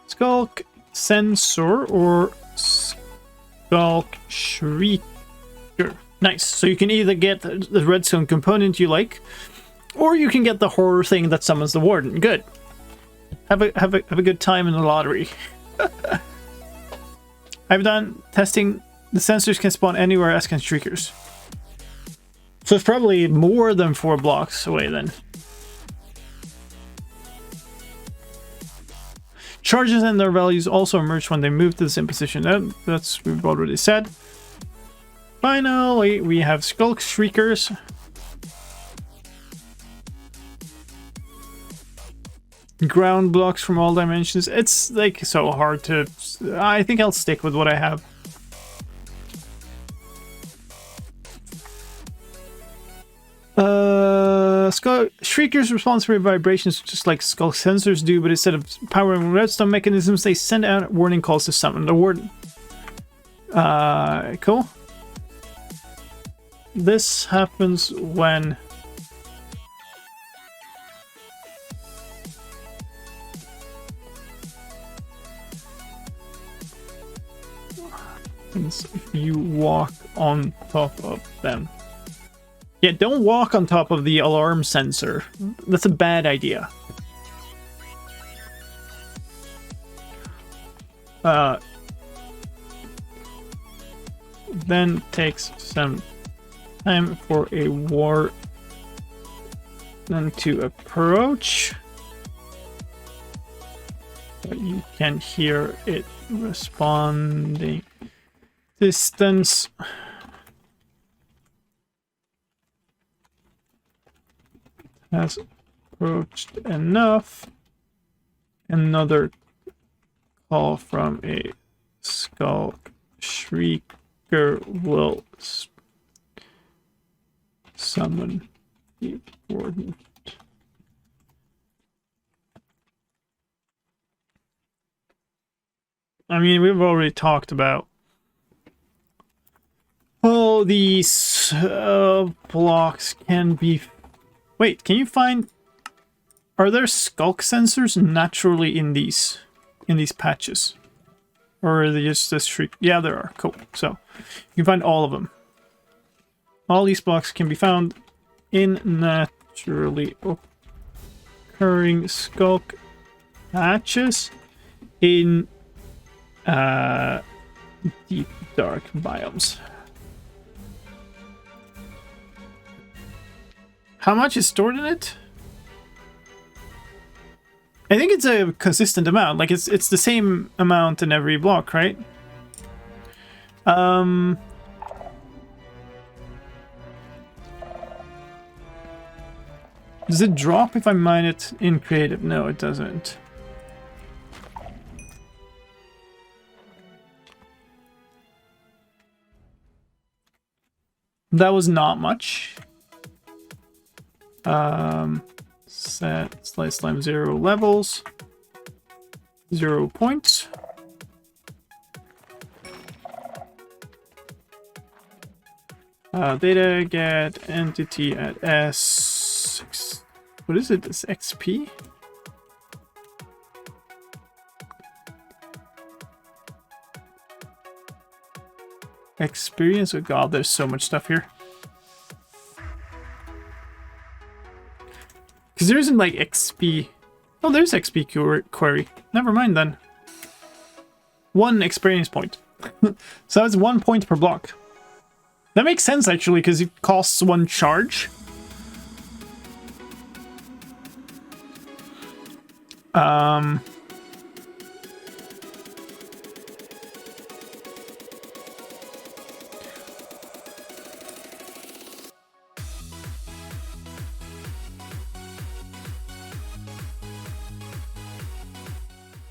skulk sensor or skulk shrieker. Nice. So you can either get the redstone component you like, or you can get the horror thing that summons the warden. Good. Have a good time in the lottery. I've done testing. The sensors can spawn anywhere, as can shriekers. So it's probably more than 4 blocks away then. Charges and their values also emerge when they move to the same position. That's we've already said. Finally, we have skulk shriekers. Ground blocks from all dimensions. It's like so hard to. I think I'll stick with what I have. Skull shriekers respond to vibrations just like skull sensors do, but instead of powering redstone mechanisms, they send out warning calls to summon the warden. Cool. This happens when if you walk on top of them. Yeah, don't walk on top of the alarm sensor. That's a bad idea. Then takes some time for a warden to approach. But you can hear it responding. Distance. Has approached enough. Another call from a skulk shrieker will summon the warden. I mean, we've already talked about all these blocks can be... Wait, can you find... Are there skulk sensors naturally in these patches? Or are they just this shriek? Yeah, there are. Cool. So, you can find all of them. All these blocks can be found in naturally occurring skulk patches in deep dark biomes. How much is stored in it? I think it's a consistent amount. Like it's the same amount in every block, right? Does it drop if I mine it in creative? No, it doesn't. That was not much. Set slicedlime 0 levels, 0 points. Data get entity at S. What is it? This XP? Experience. Oh god, there's so much stuff here. Because there isn't like XP. Oh, there's XP query. Never mind then. 1 experience point. So that's 1 point per block. That makes sense actually, because it costs 1 charge.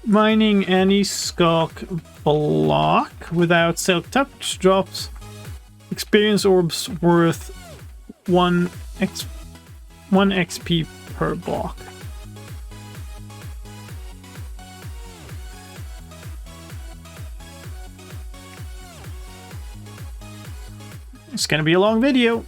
Mining any skulk block without self-touch drops experience orbs worth 1 XP per block. It's gonna be a long video.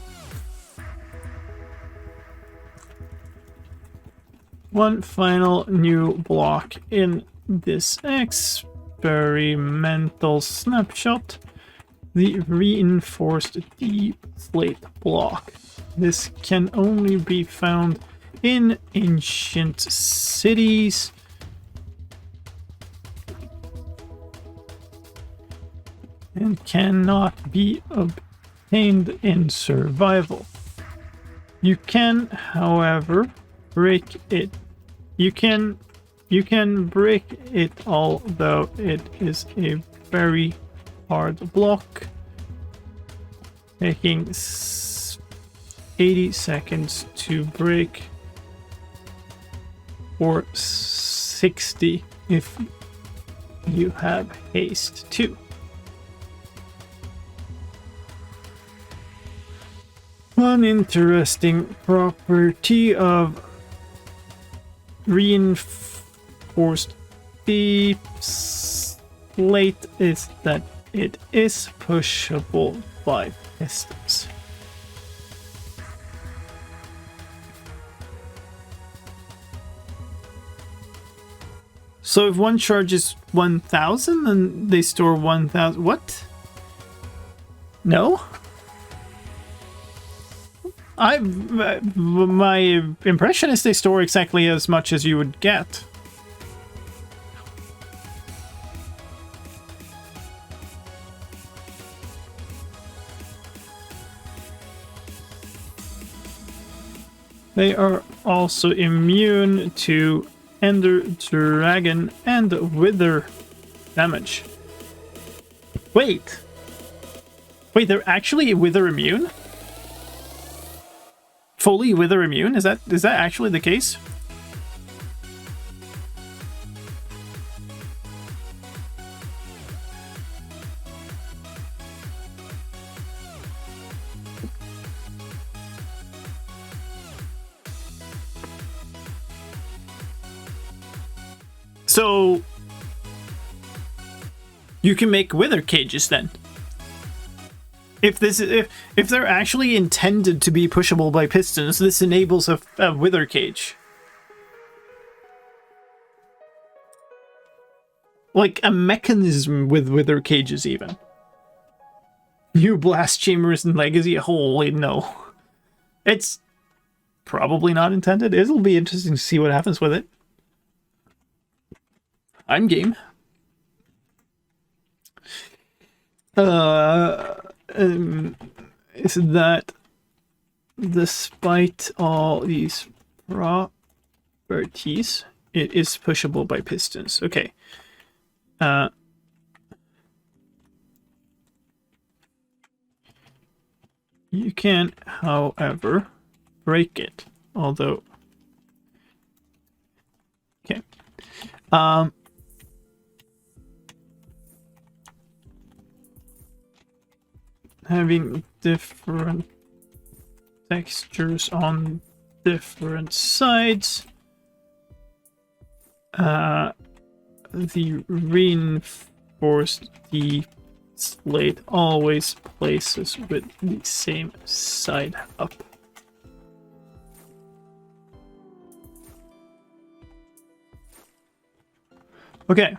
One final new block in this experimental snapshot, the reinforced deep slate block. This can only be found in ancient cities and cannot be obtained in survival. You can, however, break it. You can break it, although it is a very hard block, taking 80 seconds to break, or 60 if you have haste too. One interesting property of reinforced deep slate is that it is pushable by pistons. So if one charges 1,000, then they store 1,000. What? No? My impression is they store exactly as much as you would get. They are also immune to Ender Dragon and Wither damage. Wait, they're actually Wither immune? Fully Wither immune? Is that actually the case? So You can make wither cages then. If they're actually intended to be pushable by pistons, this enables a wither cage. Like a mechanism with wither cages even. New blast chambers in Legacy? Holy no. It's probably not intended. It'll be interesting to see what happens with it. I'm game. Is that despite all these properties, it is pushable by pistons. Okay. You can, however, break it. Although, okay. Having different textures on different sides. The reinforced deep slate always places with the same side up. Okay.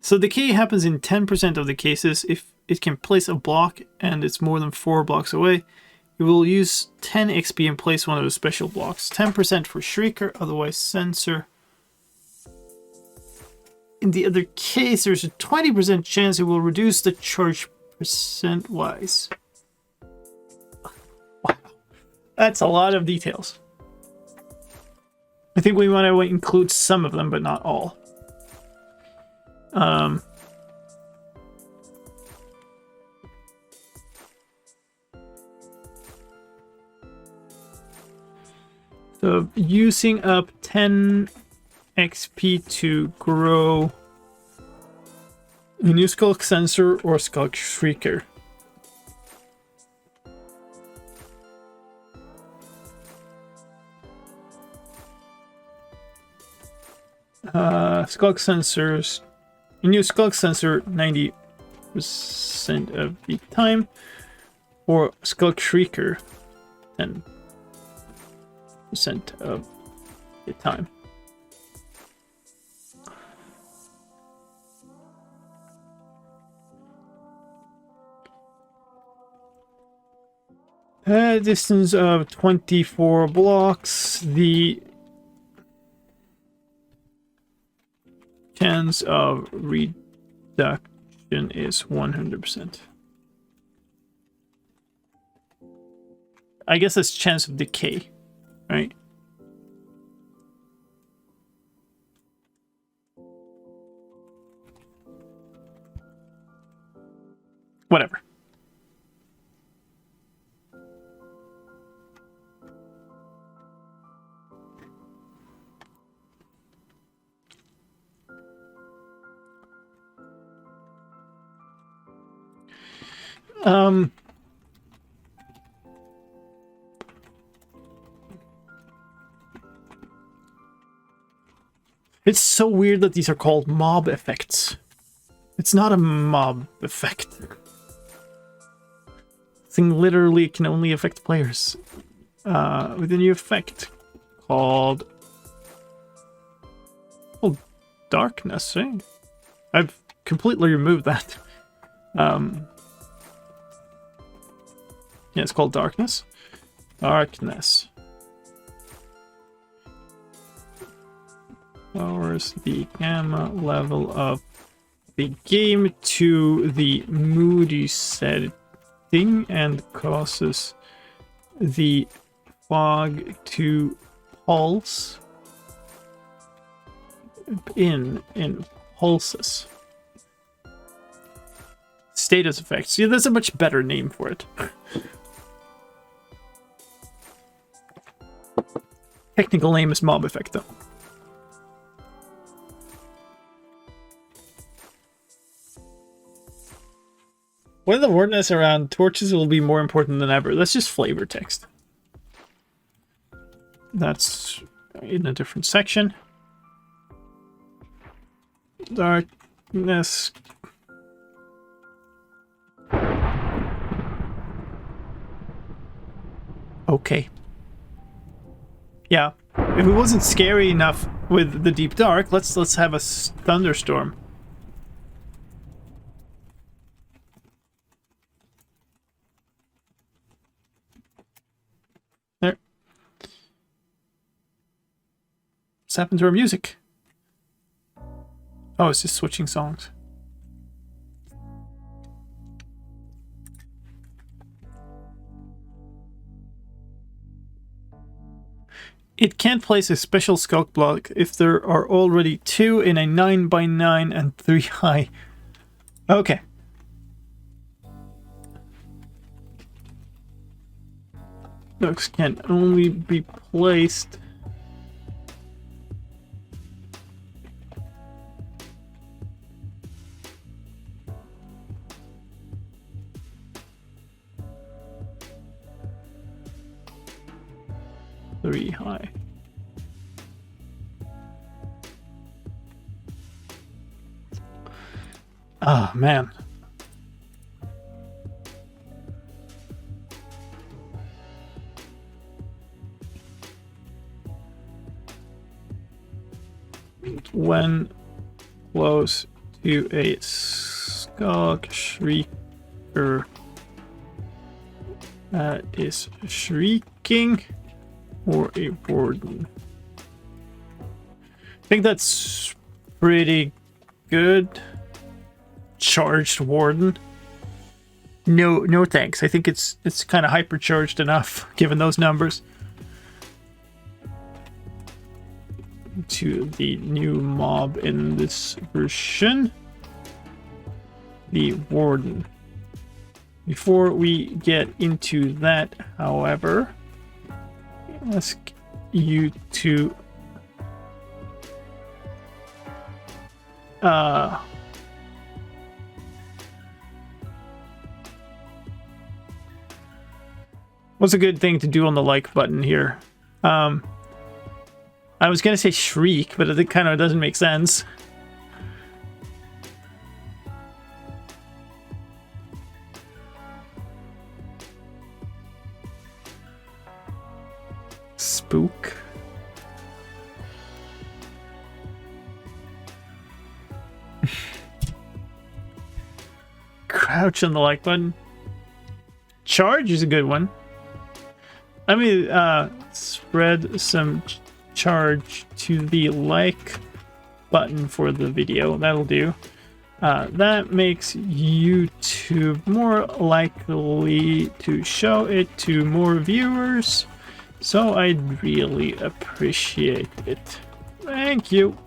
So decay happens in 10% of the cases. If it can place a block and it's more than 4 blocks away, it will use 10 XP and place one of the special blocks. 10% for Shrieker, otherwise Sensor. In the other case, there's a 20% chance it will reduce the charge percent-wise. Wow. That's a lot of details. I think we want to include some of them, but not all. So using up 10 XP to grow a new Skulk Sensor or Skulk Shrieker. Skulk Sensors. A new Skulk Sensor 90% of the time. Or Skulk Shrieker 10% of the time. A distance of 24 blocks. The chance of reduction is 100%. I guess that's chance of decay, right? Whatever. It's so weird that these are called mob effects. It's not a mob effect. Thing literally can only affect players. With a new effect called darkness, eh? I've completely removed that. Yeah, it's called darkness. Darkness. Lowers the gamma level of the game to the moody setting and causes the fog to pulse in pulses. Status effects. Yeah, there's a much better name for it. Technical name is mob effect, though. When the awareness around torches will be more important than ever. That's just flavor text. That's in a different section. Darkness. Okay. Yeah. If it wasn't scary enough with the Deep Dark, let's have a thunderstorm. There. What's happened to our music? Oh, it's just switching songs. It can't place a special skulk block if there are already 2 in a 9x9 and 3 high. Okay. Those can only be placed. Three high. Ah, man. When close to a skulk shrieker that is shrieking, or a warden. I think that's pretty good. Charged warden. No thanks. I think it's kind of hypercharged enough given those numbers. To the new mob in this version, the warden. Before we get into that, however, ask you to what's a good thing to do on the like button here? I was gonna say shriek, but it kind of doesn't make sense. Spook. Crouch on the like button. Charge is a good one. Let me spread some charge to the like button for the video. That'll do. That makes YouTube more likely to show it to more viewers. So I'd really appreciate it. Thank you.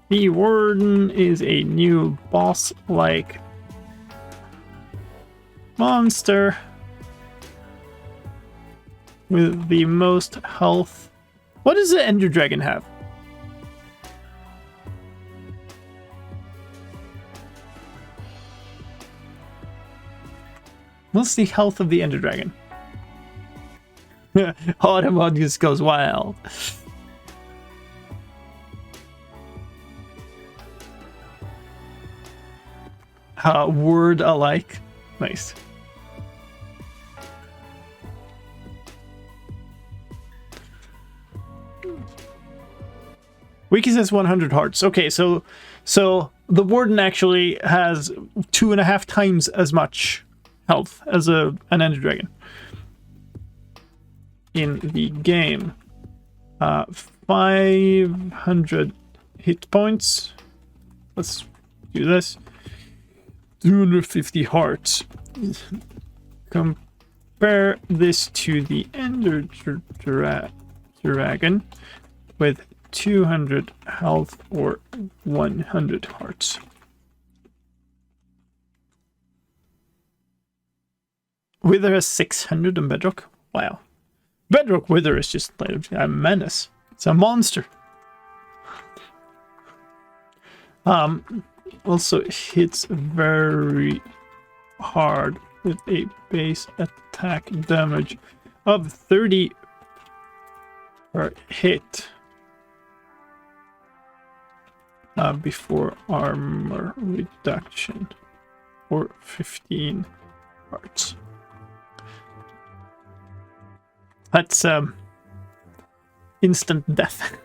The Warden is a new boss-like monster with the most health. What does the Ender Dragon have? What's the health of the Ender Dragon? Autumn just goes wild. Word alike. Nice. Wiki says 100 hearts. Okay, so the Warden actually has 2.5 times as much health as an Ender Dragon in the game. 500 hit points. Let's do this. 250 hearts. Compare this to the Ender Dragon with 200 health or 100 hearts. Wither has 600 on Bedrock. Wow. Bedrock Wither is just like a menace. It's a monster. Also hits very hard with a base attack damage of 30 per hit. before armor reduction for 15 hearts. That's instant death.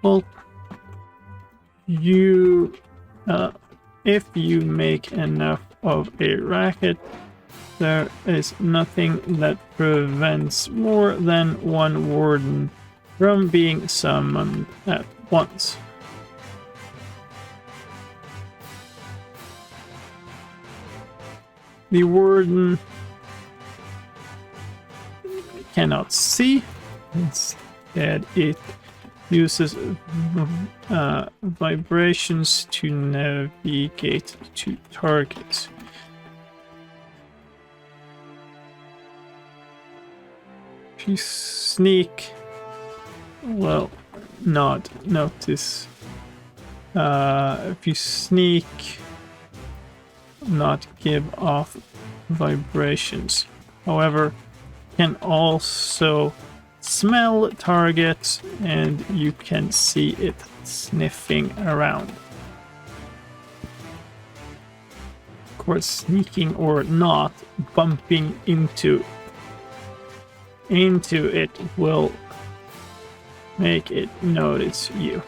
Well, you if you make enough of a racket, there is nothing that prevents more than one warden from being summoned at once. The warden cannot see. Instead, it uses vibrations to navigate to targets. If you sneak, well, not notice. If you sneak, not give off vibrations. However, can also smell targets and you can see it sniffing around. Of course, sneaking or not, bumping into it will make it notice you.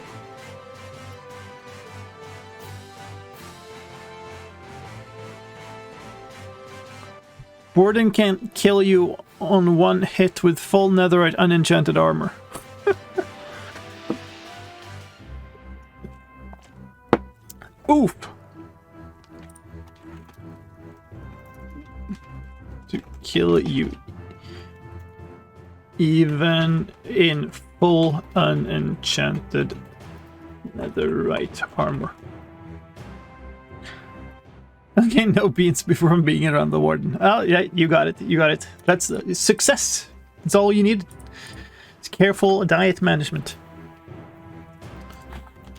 Warden can kill you on one hit with full netherite unenchanted armor. Oof! To kill you even in full unenchanted netherite armor. Okay, no beans before being around the warden. Oh, yeah, you got it. You got it. That's success. That's all you need. It's careful diet management.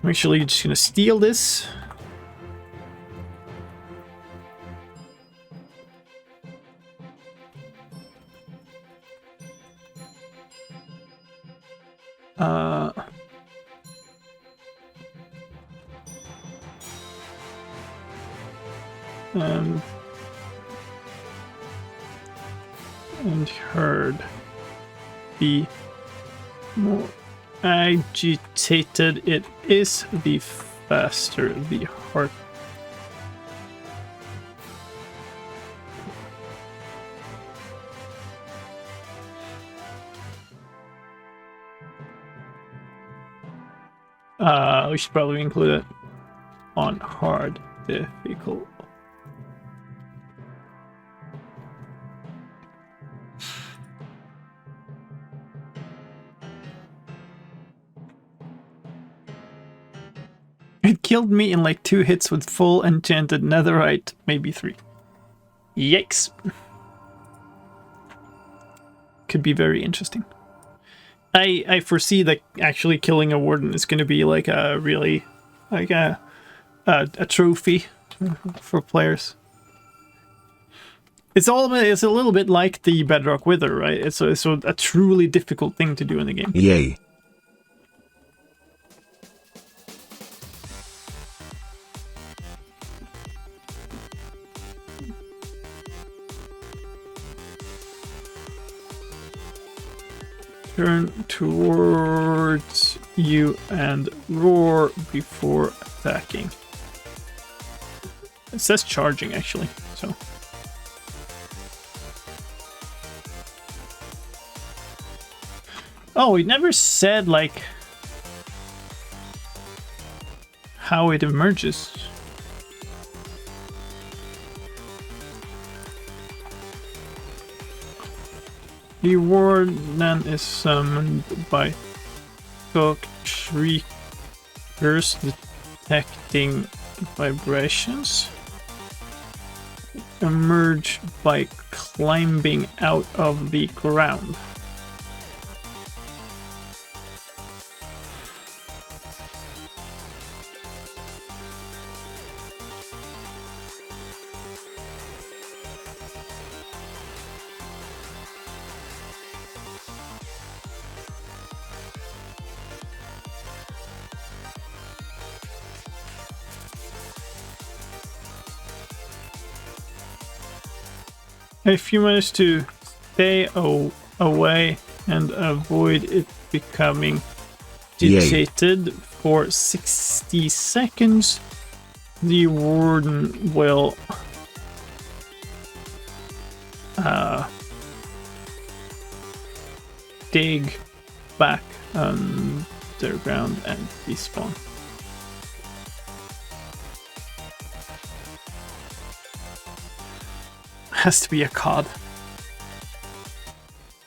I'm actually just gonna steal this. And heard. The more agitated it is, the faster the heart. We should probably include it on hard difficult. It killed me in like 2 hits with full enchanted netherite, maybe 3. Yikes. Could be very interesting. I foresee that actually killing a warden is going to be like a really, like a trophy for players. It's a little bit like the Bedrock Wither, right? It's a truly difficult thing to do in the game. Yay. Turn towards you and roar before attacking. It says charging, actually, so. Oh, it never said, like, how it emerges. The warden is summoned by Thok Shriekers detecting vibrations. Emerge by climbing out of the ground. If you manage to stay away and avoid it becoming agitated for 60 seconds, the warden will dig back underground and despawn. Has to be a COD.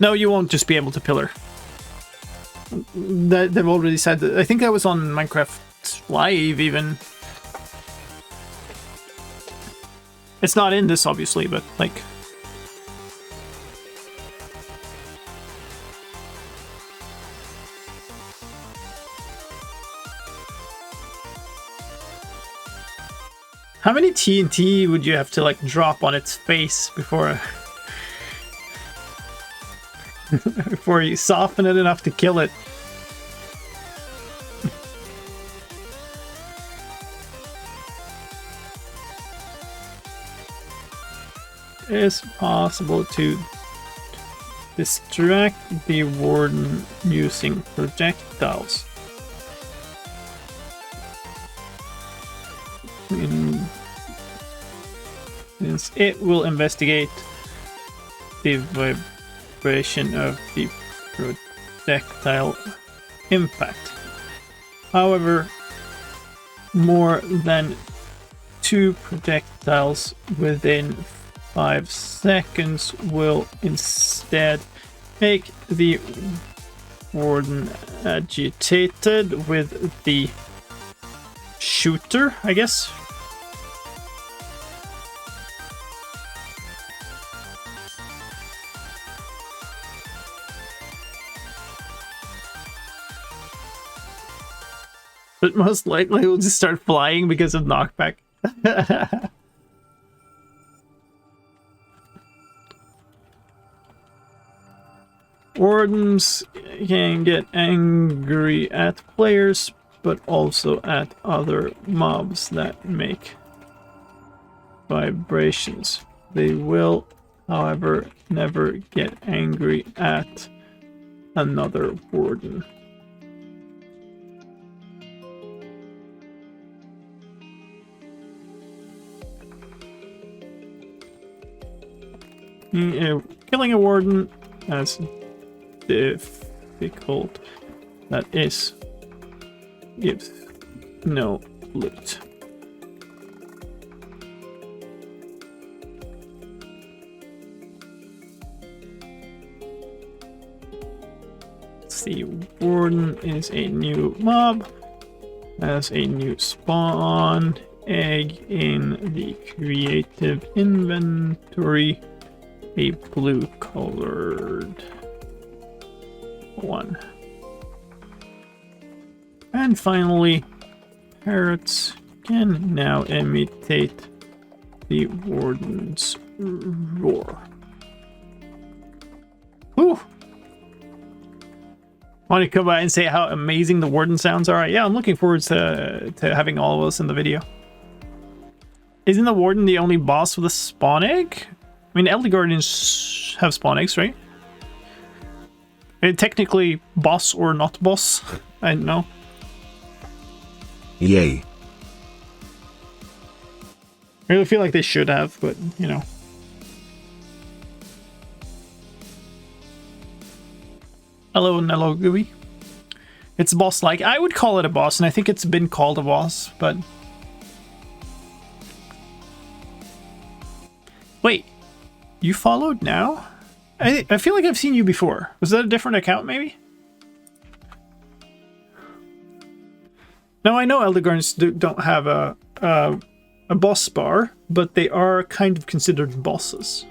No, you won't just be able to pillar. They've already said that. I think that was on Minecraft Live even. It's not in this obviously, but like... How many TNT would you have to like drop on its face before before you soften it enough to kill it? It is possible to distract the warden using projectiles. Since it will investigate the vibration of the projectile impact. However, more than 2 projectiles within 5 seconds will instead make the warden agitated with the shooter, I guess. But most likely we'll just start flying because of knockback. Wardens can get angry at players, but also at other mobs that make vibrations. They will, however, never get angry at another warden. Killing a warden as difficult that is gives no loot. The warden is a new mob, has a new spawn egg in the creative inventory, a blue colored one. And finally, parrots can now imitate the warden's roar. Whew! Want to come by and say how amazing the warden sounds are? Yeah, I'm looking forward to having all of us in the video. Isn't the warden the only boss with a spawn egg? I mean, Elder Guardians have spawn eggs, right? Technically, boss or not boss? I don't know. Yay. I really feel like they should have, but, you know. Hello, Nello Gooey. It's boss-like. I would call it a boss, and I think it's been called a boss, but... Wait. You followed now? I feel like I've seen you before. Was that a different account, maybe? Now, I know Elder Guardians don't have a boss bar, but they are kind of considered bosses.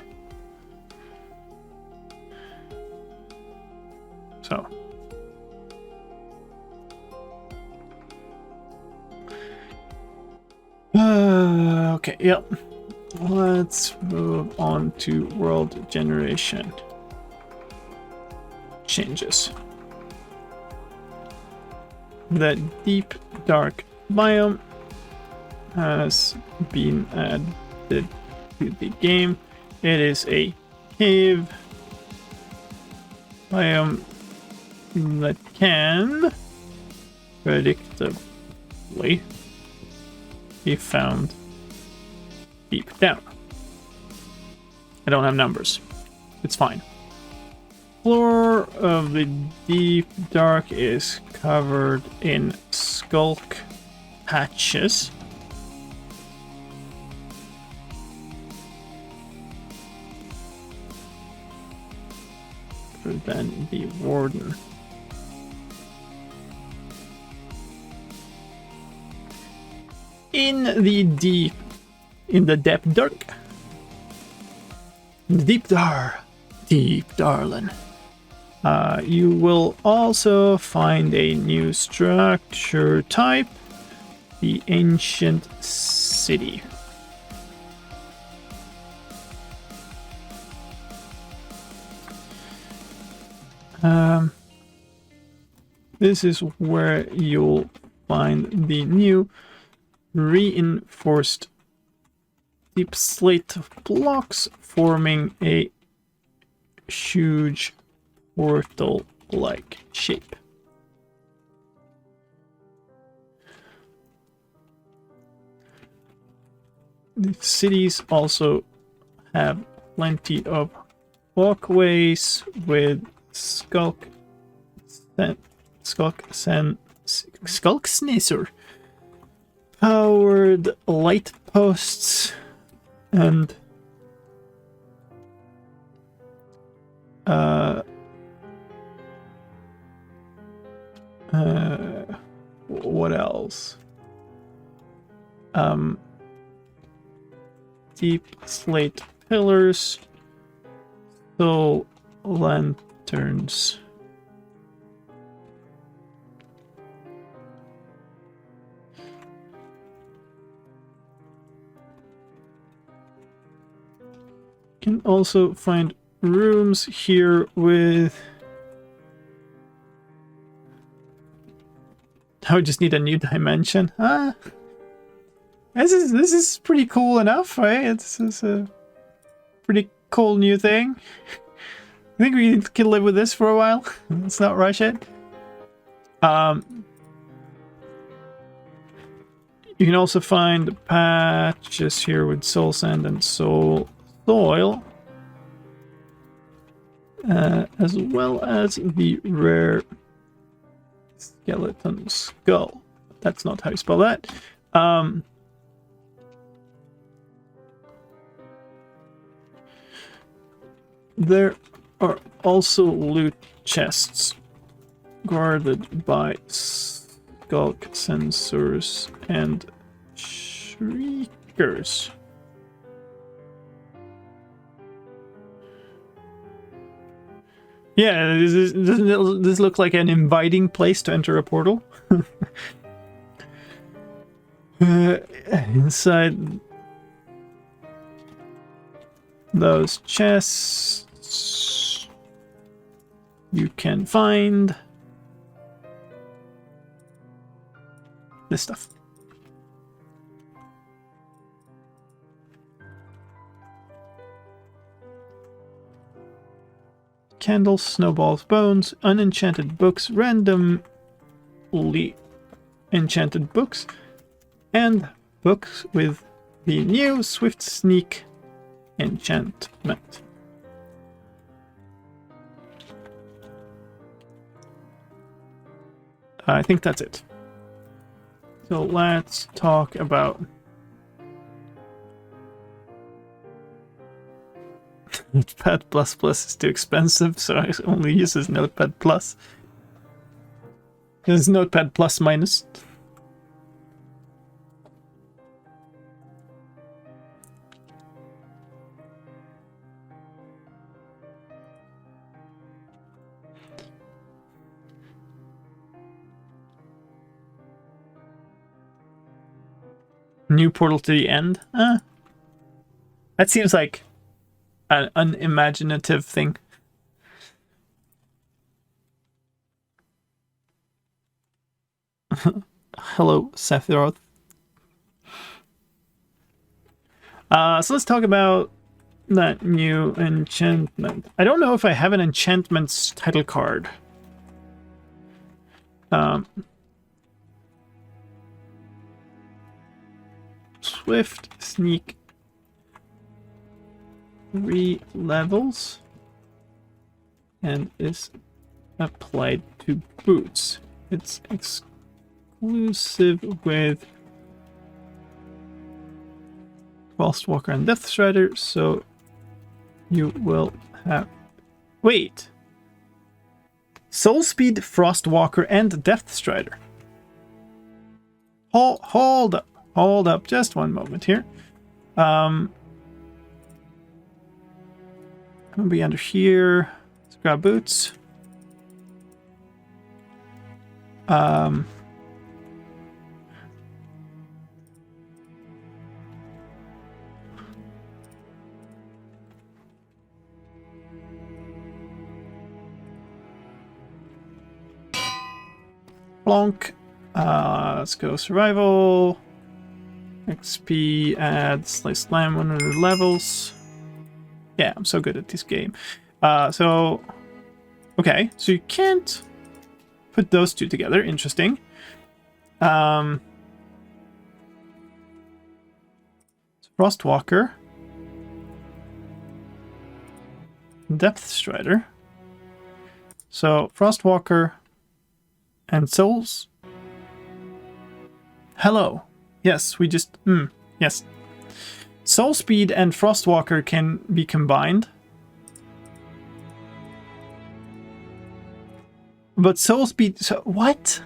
So. Okay, yep. Let's move on to world generation changes. The Deep Dark biome has been added to the game. It is a cave biome that can predictably be found deep down. I don't have numbers. It's fine. Floor of the Deep Dark is covered in skulk patches. Than the warden. In the deep dark, deep darling, you will also find a new structure type, the ancient city. This is where you'll find the new reinforced deep slate blocks forming a huge portal-like shape. The cities also have plenty of walkways with skulk sensor powered light posts and what else? Deep slate pillars, soul lanterns. You can also find rooms here with... I just need a new dimension. This is pretty cool enough, right? This is a pretty cool new thing. I think we can live with this for a while. Let's not rush it. You can also find patches here with soul sand and soil, as well as the rare skeleton skull. That's not how you spell that. There are also loot chests guarded by skulk sensors and shriekers. Yeah, doesn't this look like an inviting place to enter a portal? Inside those chests, you can find this stuff. Candles, snowballs, bones, unenchanted books, randomly enchanted books, and books with the new Swift Sneak enchantment. I think that's it. So let's talk about Notepad++ is too expensive, so I only uses Notepad+. There's Notepad++. New portal to the end? That seems like an unimaginative thing. Hello, Sephiroth. So let's talk about that new enchantment. I don't know if I have an enchantments title card. Swift Sneak 3 levels and is applied to boots. It's exclusive with Frostwalker and Deathstrider, so you will have... Wait! Soul Speed, Frostwalker, and Deathstrider. Hold up, just one moment here. I'm gonna be under here. Let's grab boots. Plonk. Let's go survival. XP adds slicedlime 100 levels. Yeah, I'm so good at this game. Okay, so you can't put those two together. Interesting. Frostwalker. Deathstrider. So, Frostwalker and Souls. Hello. Yes, we just... yes. Soul Speed and Frostwalker can be combined. But Soul Speed... So, what?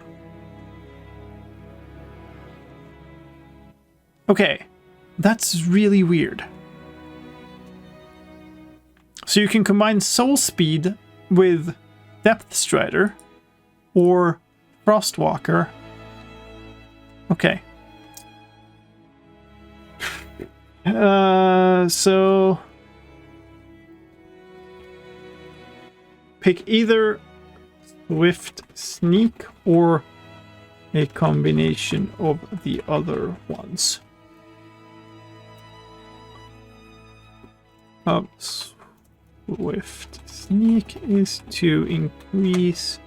Okay. That's really weird. So you can combine Soul Speed with Deathstrider or Frostwalker. Okay. So pick either Swift Sneak or a combination of the other ones. Swift Sneak is to increase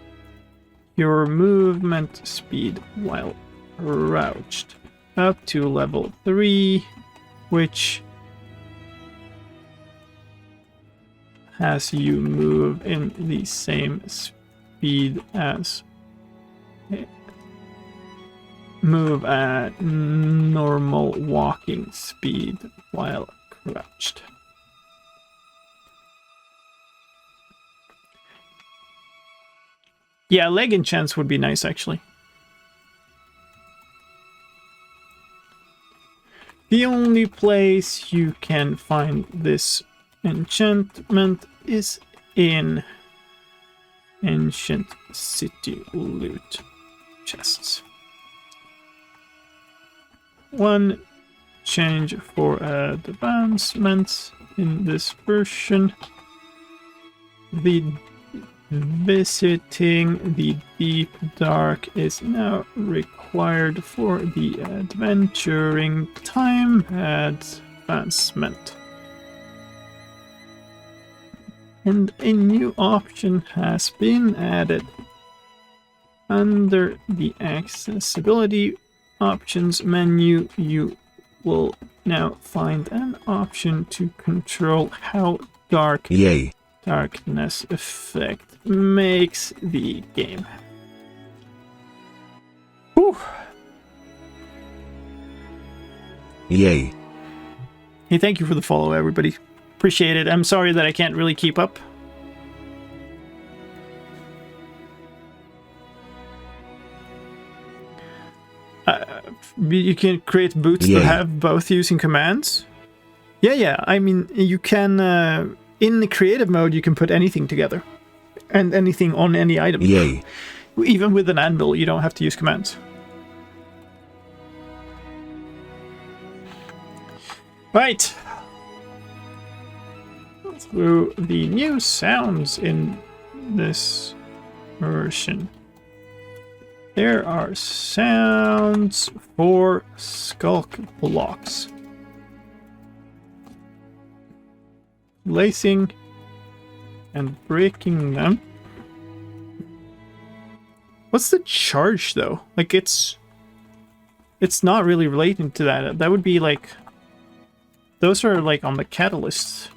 your movement speed while crouched up to level 3, which has you move in the same speed as move at normal walking speed while crouched. Yeah, leg enchants would be nice, actually. The only place you can find this enchantment is in Ancient City loot chests. One change for advancements in this version. Visiting the Deep Dark is now required for the adventuring time advancement. And a new option has been added. Under the accessibility options menu, you will now find an option to control how dark darkness effect makes the game. Whew. Yay. Hey, thank you for the follow, everybody. Appreciate it. I'm sorry that I can't really keep up. You can create boots that have both using commands. Yeah. I mean, you can... in the creative mode, you can put anything together. And anything on any item. Yay. Even with an anvil, you don't have to use commands. Right. Through the new sounds in this version. There are sounds for skulk blocks. placing and breaking them. What's the charge though? Like it's not really relating to that. That would be like, those are like on the catalysts.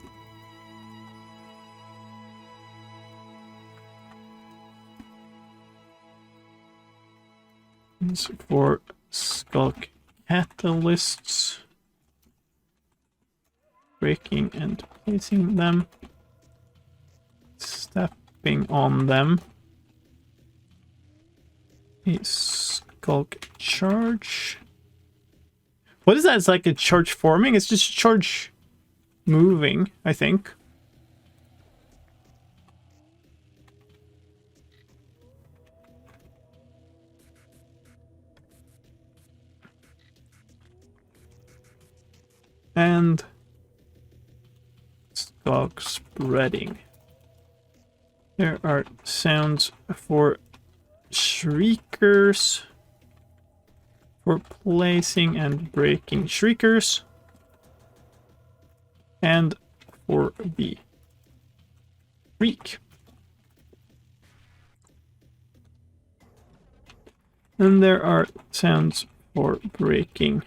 For skulk catalysts, breaking and placing them, stepping on them, a skulk charge. What is that? It's like a charge forming? It's just charge moving, I think. And skulk spreading. There are sounds for shriekers, for placing and breaking shriekers, and for the shriek. And there are sounds for breaking.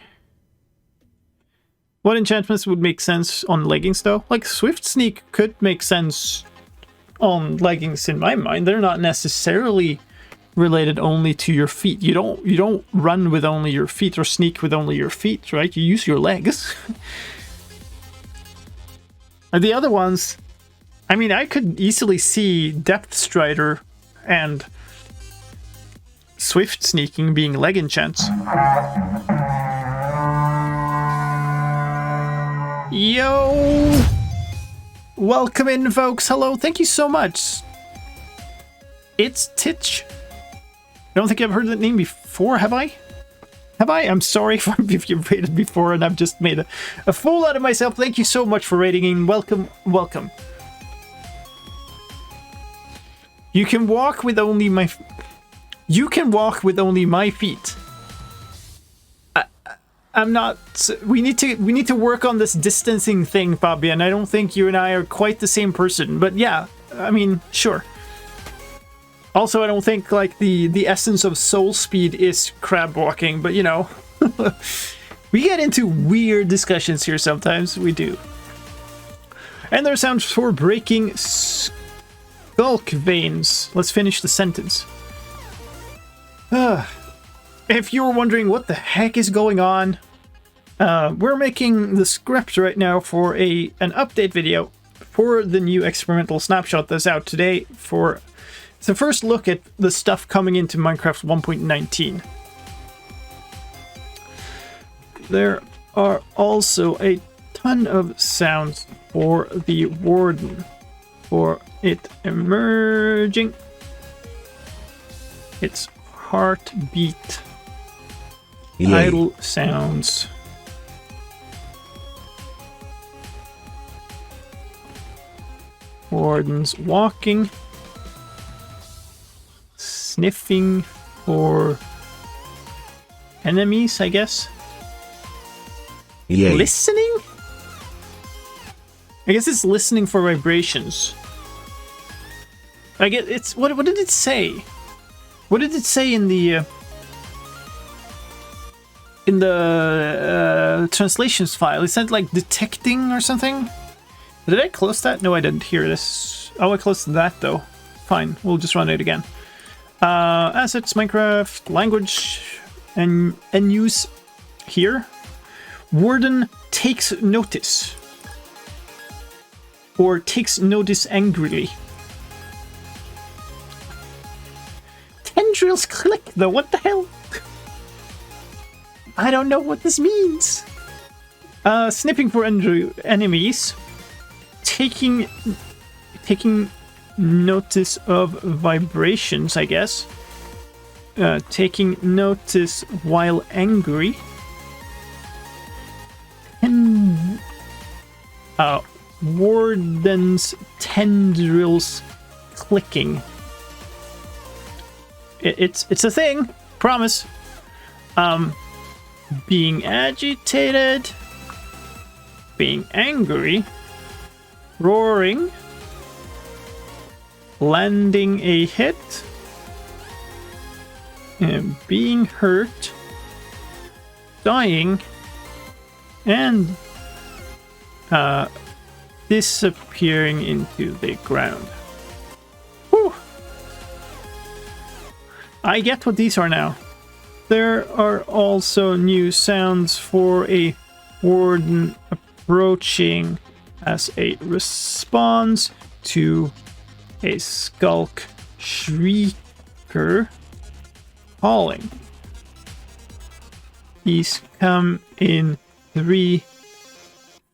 What enchantments would make sense on leggings though? Like Swift Sneak could make sense on leggings in my mind. They're not necessarily related only to your feet. You don't run with only your feet or sneak with only your feet, right? You use your legs. And the other ones, I mean, I could easily see Depth Strider and Swift Sneaking being leg enchants. Yo! Welcome in, folks. Hello. Thank you so much. It's Titch. I don't think I've heard that name before, have I? Have I? I'm sorry if you've rated before and I've just made a fool out of myself. Thank you so much for rating in. Welcome, welcome. You can walk with only my... You can walk with only my feet. I'm not... We need to work on this distancing thing, Fabian. I don't think you and I are quite the same person. But yeah, I mean, sure. Also, I don't think, like, the essence of soul speed is crab walking, but, you know. We get into weird discussions here sometimes. We do. And there are sounds for breaking skulk veins. Let's finish the sentence. If you were wondering what the heck is going on, we're making the script right now for an update video for the new experimental snapshot that's out today. For it's the first look at the stuff coming into Minecraft 1.19. There are also a ton of sounds for the warden, for it emerging, its heartbeat, idle sounds, wardens walking, sniffing for enemies, I guess. Yay. Listening? I guess it's listening for vibrations. I guess it's what did it say? What did it say in the translations file? It said like detecting or something. Did I close that? No, I didn't hear this. Oh, I closed that though. Fine, we'll just run it again. Assets, Minecraft, language, and use here. Warden takes notice. Or takes notice angrily. Tendrils click though, what the hell? I don't know what this means. Snipping for enemies. Taking notice of vibrations, I guess. Taking notice while angry. And warden's tendrils clicking. It's a thing, promise. Being agitated, being angry, roaring, landing a hit, and being hurt, dying, and disappearing into the ground. Whew. I get what these are now. There are also new sounds for a warden approaching as a response to a skulk shrieker calling. These come in 3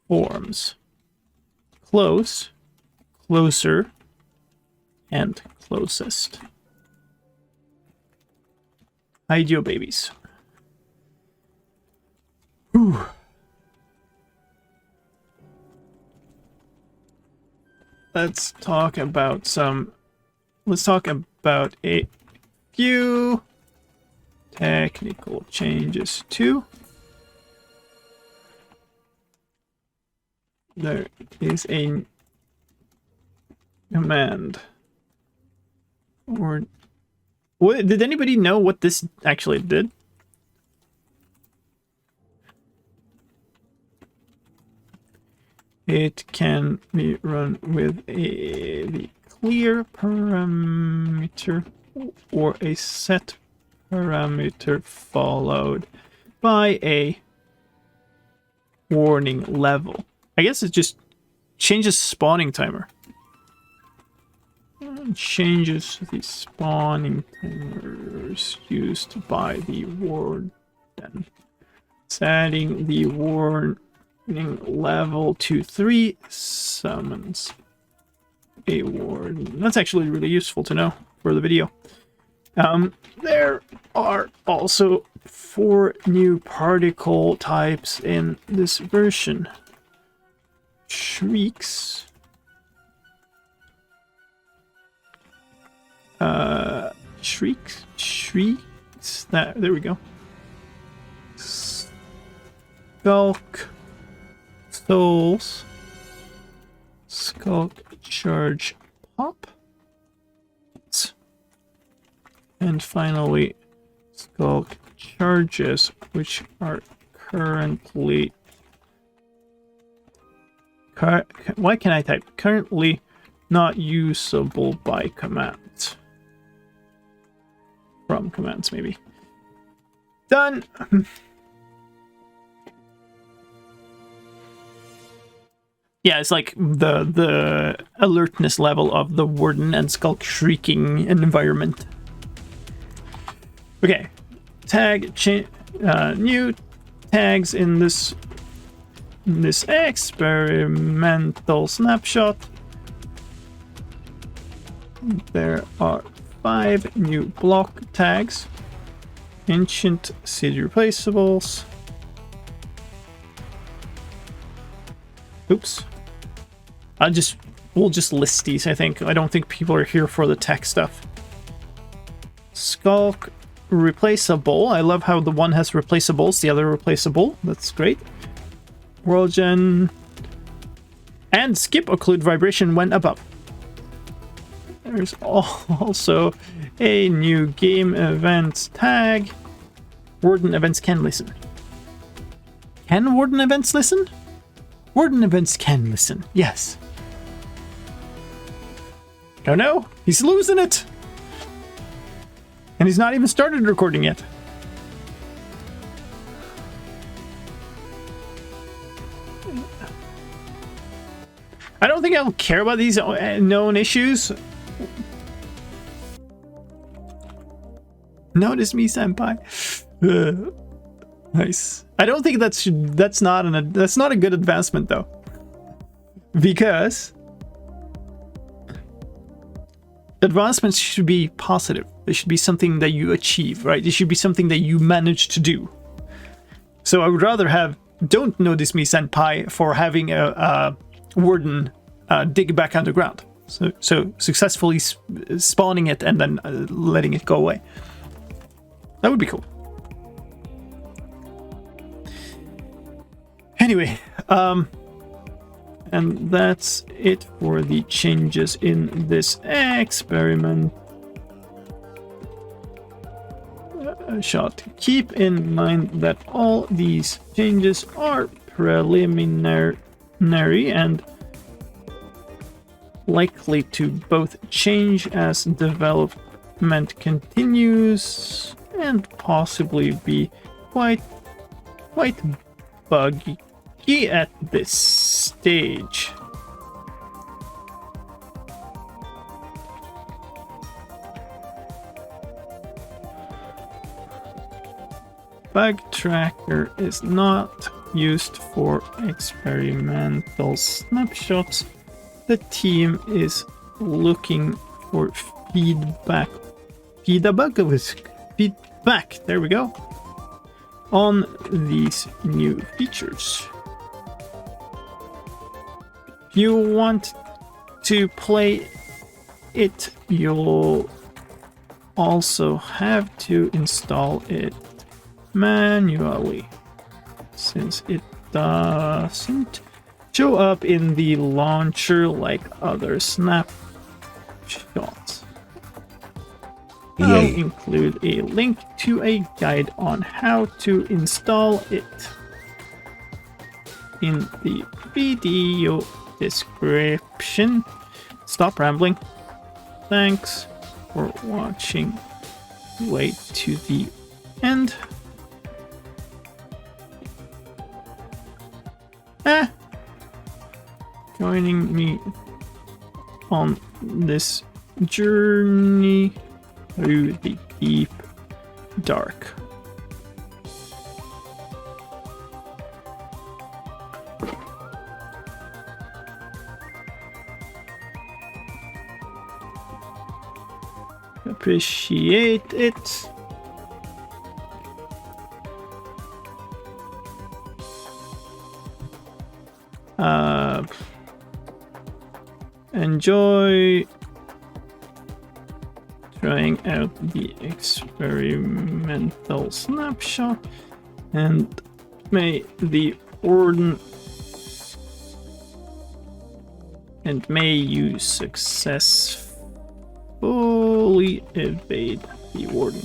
forms: close, closer, and closest. Hide your babies. Whew. Let's talk about a few technical changes too. There is a command. Or what, did anybody know what this actually did? It can be run with the clear parameter or a set parameter followed by a warning level. I guess it just changes spawning timer. Changes the spawning timers used by the warden. Setting the warning level to 3 summons a warden. That's actually really useful to know for the video. There are also 4 new particle types in this version. Shrieks, shrieks, there we go. Skulk souls, skulk charge pop, and finally skulk charges, which are currently why can I type currently not usable by commands? From commands, maybe. Done. Yeah, it's like the alertness level of the warden and skulk shrieking environment. Okay, new tags in this experimental snapshot. There are 5 new block tags. Ancient city replaceables. Oops. We'll just list these, I think. I don't think people are here for the tech stuff. Skulk replaceable. I love how the one has replaceables, the other replaceable. That's great. World Gen. And skip occlude vibration when above. There's also a new game events tag. Warden events can listen. Can warden events listen? Warden events can listen, yes. Oh no, he's losing it! And he's not even started recording yet. I don't think I'll care about these known issues. Notice me, senpai. Nice. I don't think that's not a good advancement though, because advancements should be positive. They should be something that you achieve, right? It should be something that you manage to do. So I would rather have don't notice me, senpai, for having a warden dig back underground. So successfully spawning it and then letting it go away. That would be cool. And that's it for the changes in this experiment shot. Keep in mind that all these changes are preliminary and likely to both change as development continues and possibly be quite buggy at this stage. Bug tracker is not used for experimental snapshots. The team is looking for feedback. Feedback, there we go. On these new features. If you want to play it, you'll also have to install it manually, since it doesn't show up in the launcher like other snapshots. I'll Yay. include a link to a guide on how to install it in the video description. Stop rambling. Thanks for watching. Wait to the end. Joining me on this journey through the deep dark. Appreciate it. Enjoy trying out the experimental snapshot, and may the warden and may you successfully evade the warden.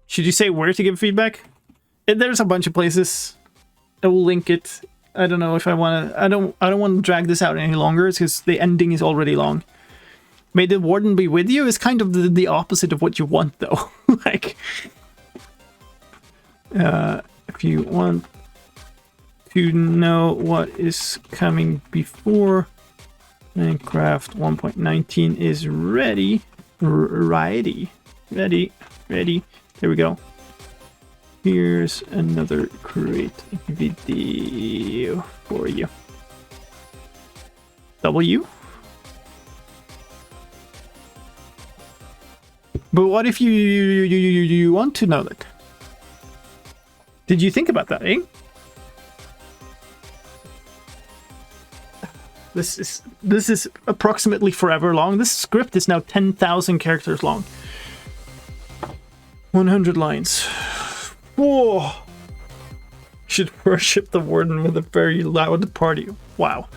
Should you say where to give feedback? There's a bunch of places. I will link it. I don't know if I want to. I don't want to drag this out any longer, because the ending is already long. May the warden be with you is kind of the opposite of what you want, though. Like, if you want to know what is coming before Minecraft 1.19 is ready. There we go. Here's another great video for you. W? But what if you want to know that? Did you think about that, eh? This is approximately forever long. This script is now 10,000 characters long. 100 lines. Whoa! Should worship the warden with a very loud party. Wow.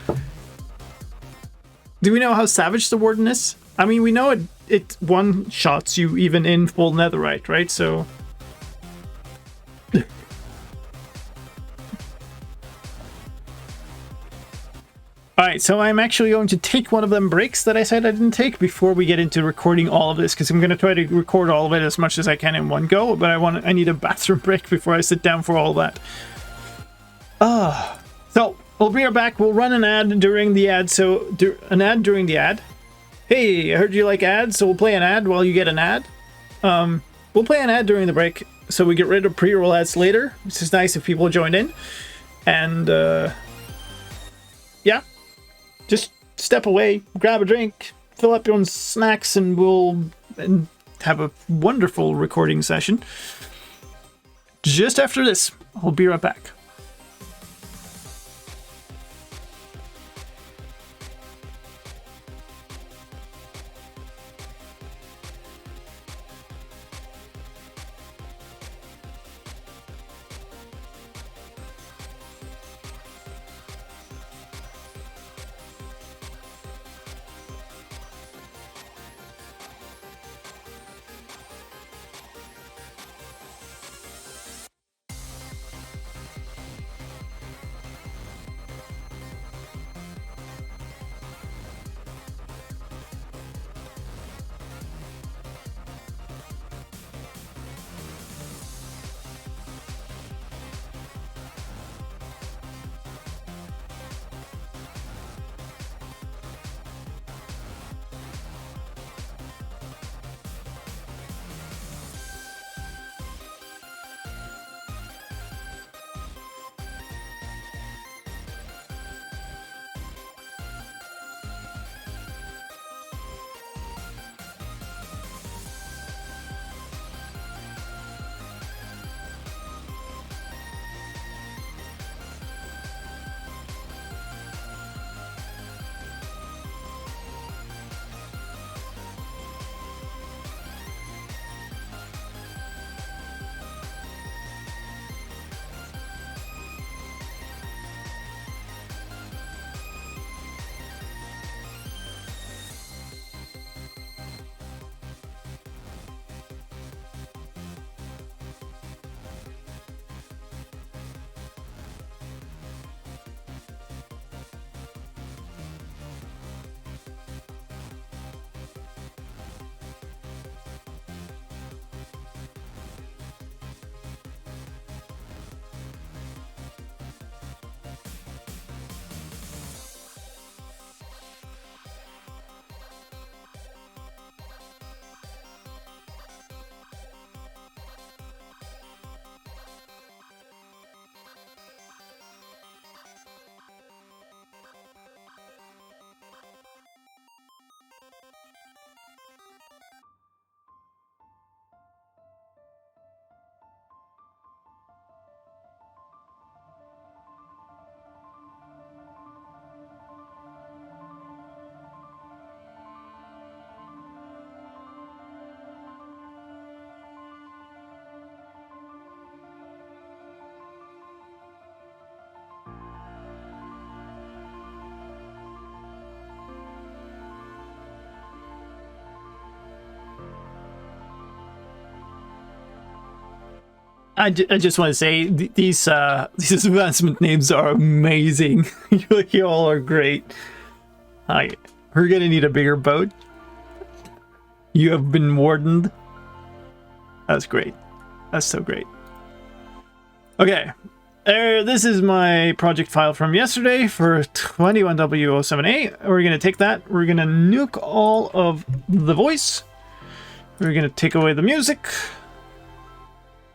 Do we know how savage the warden is? I mean, we know it one-shots you even in full netherite, right? So... Alright, so I'm actually going to take one of them breaks that I said I didn't take before we get into recording all of this, because I'm going to try to record all of it as much as I can in one go, but I need a bathroom break before I sit down for all that. So, we'll be right back. We'll run an ad during the ad, during the ad. Hey, I heard you like ads, so we'll play an ad while you get an ad. We'll play an ad during the break, so we get rid of pre-roll ads later, which is nice if people joined in. And, yeah. Just step away, grab a drink, fill up your own snacks, and we'll have a wonderful recording session. Just after this, I'll be right back. I just want to say these advancement names are amazing. You all are great. Hi, we're gonna need a bigger boat. You have been wardened. That's great. That's so great. Okay, this is my project file from yesterday for 21W07A. We're gonna take that. We're gonna nuke all of the voice. We're gonna take away the music.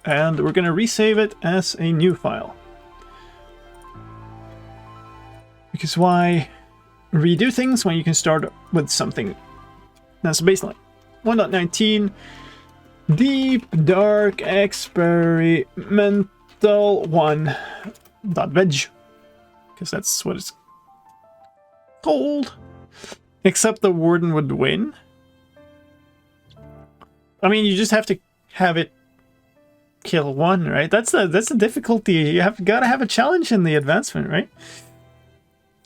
And we're going to resave it as a new file. Because why redo things when you can start with something that's a baseline? 1.19 Deep Dark Experimental 1.veg. Because that's what it's called. Except the warden would win. I mean, you just have to have it kill one, right? That's the difficulty. You gotta have a challenge in the advancement, right?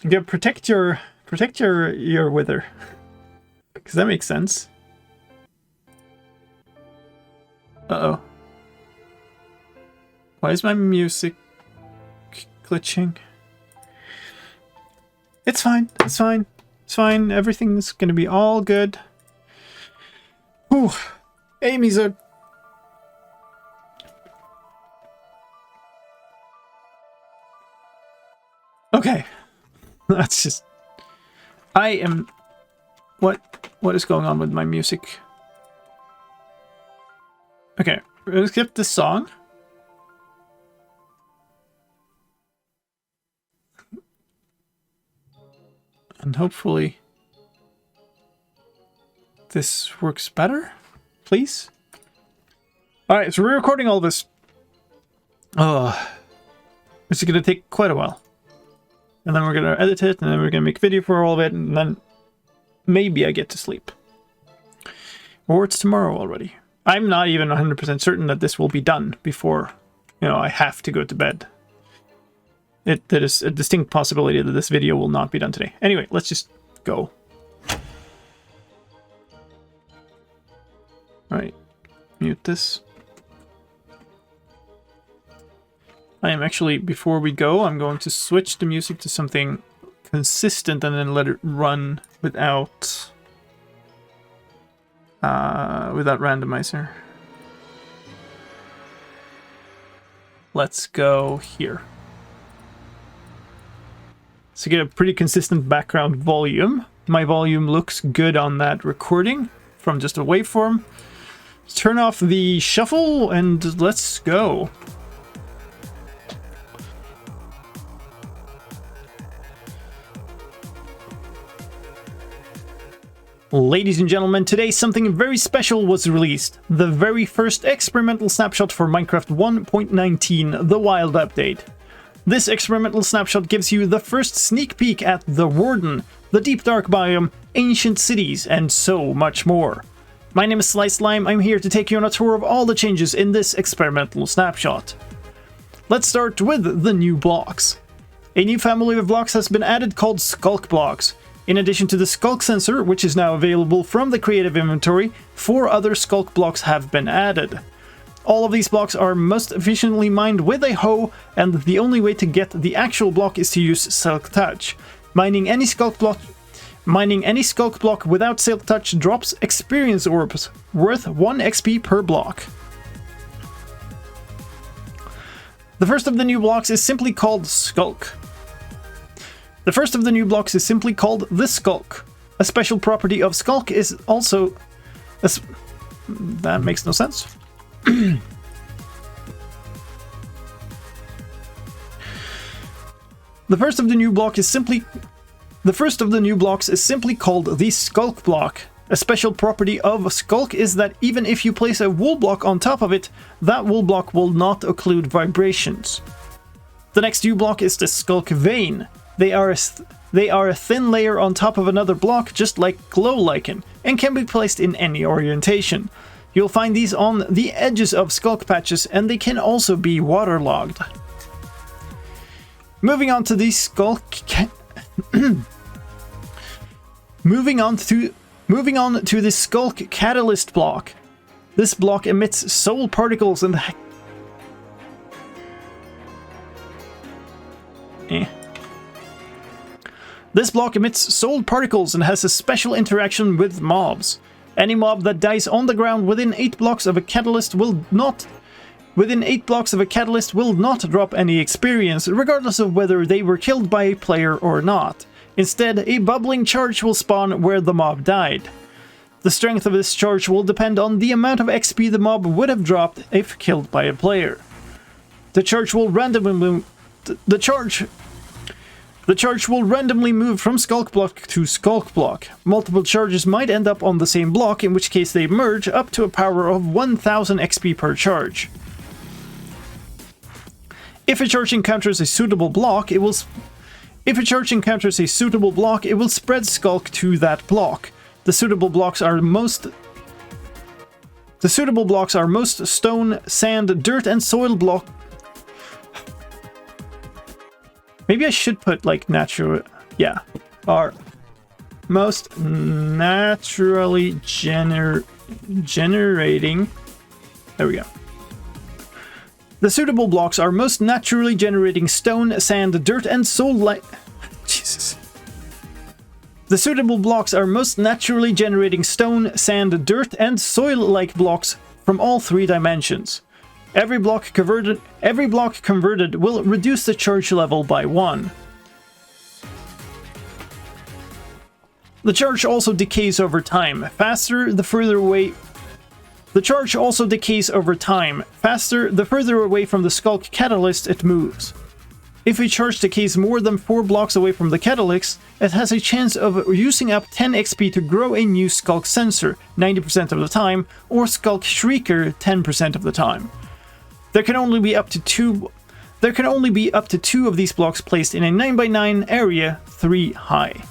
You gotta protect your wither, because that makes sense. Uh-oh. Why is my music glitching? It's fine. It's fine. It's fine. Everything's gonna be all good. Whew. Amy's a okay, that's just... I am... What is going on with my music? Okay, we're gonna skip this song. And hopefully... this works better? Please? Alright, so we're recording all this. Oh, it's gonna take quite a while. And then we're going to edit it, and then we're going to make a video for all of it, and then maybe I get to sleep. Or it's tomorrow already. I'm not even 100% certain that this will be done before, you know, I have to go to bed. There is a distinct possibility that this video will not be done today. Anyway, let's just go. Alright, mute this. I am actually, before we go, I'm going to switch the music to something consistent and then let it run without randomizer. Let's go here. So get a pretty consistent background volume. My volume looks good on that recording from just a waveform. Let's turn off the shuffle and let's go. Ladies and gentlemen, today something very special was released. The very first experimental snapshot for Minecraft 1.19, the Wild Update. This experimental snapshot gives you the first sneak peek at the Warden, the Deep Dark biome, ancient cities, and so much more. My name is slicedlime. I'm here to take you on a tour of all the changes in this experimental snapshot. Let's start with the new blocks. A new family of blocks has been added called Sculk blocks. In addition to the Sculk sensor, which is now available from the creative inventory, 4 other Sculk blocks have been added. All of these blocks are most efficiently mined with a hoe, and the only way to get the actual block is to use Silk Touch. Mining any Sculk block without Silk Touch drops experience orbs, worth 1 XP per block. The first of the new blocks is simply called Sculk. The first of the new blocks is simply called the Sculk. A special property of Sculk is also... that makes no sense. The first of the new blocks is simply called the Sculk block. A special property of Sculk is that even if you place a wool block on top of it, that wool block will not occlude vibrations. The next new block is the Sculk vein. They are a thin layer on top of another block, just like glow lichen, and can be placed in any orientation. You'll find these on the edges of Sculk patches, and they can also be waterlogged. Moving on to the Sculk... Moving on to the Sculk catalyst block. This block emits soul particles and This block emits soul particles and has a special interaction with mobs. Any mob that dies on the ground within 8 blocks of a catalyst will not drop any experience, regardless of whether they were killed by a player or not. Instead, a bubbling charge will spawn where the mob died. The strength of this charge will depend on the amount of XP the mob would have dropped if killed by a player. The charge will randomly move from skulk block to skulk block. Multiple charges might end up on the same block, in which case they merge up to a power of 1000 XP per charge. If a charge encounters a suitable block, it will spread skulk to that block. The suitable blocks are most stone, sand, dirt, and soil block. Maybe I should put like natural. Yeah, are most naturally generating. There we go. The suitable blocks are most naturally generating stone, sand, dirt, and soil. Jesus. The suitable blocks are most naturally generating stone, sand, dirt, and soil-like blocks from all 3 dimensions. Every block converted will reduce the charge level by 1. The charge also decays over time. The charge also decays over time. Faster, the further away from the skulk catalyst it moves. If a charge decays more than 4 blocks away from the catalyst, it has a chance of using up 10 XP to grow a new skulk sensor 90% of the time, or skulk shrieker 10% of the time. There can only be up to 2 of these blocks placed in a 9x9 area 3 high.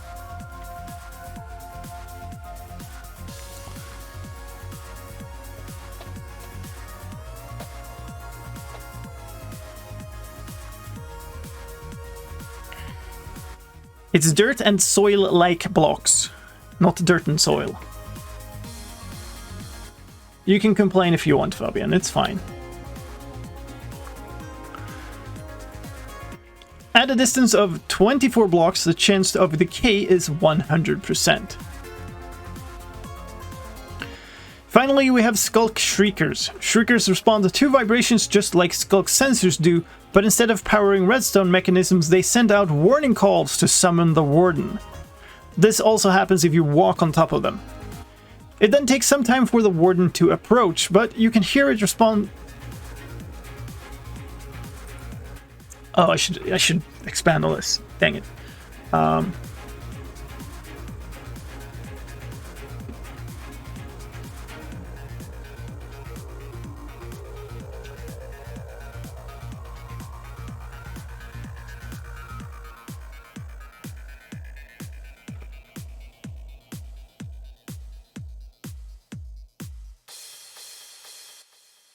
It's dirt and soil-like blocks, not dirt and soil. You can complain if you want, Fabian, it's fine. At a distance of 24 blocks, the chance of decay is 100%. Finally, we have Skulk Shriekers. Shriekers respond to vibrations just like Skulk sensors do, but instead of powering redstone mechanisms, they send out warning calls to summon the Warden. This also happens if you walk on top of them. It then takes some time for the Warden to approach, but you can hear it respond. Oh, I should expand on this. Dang it.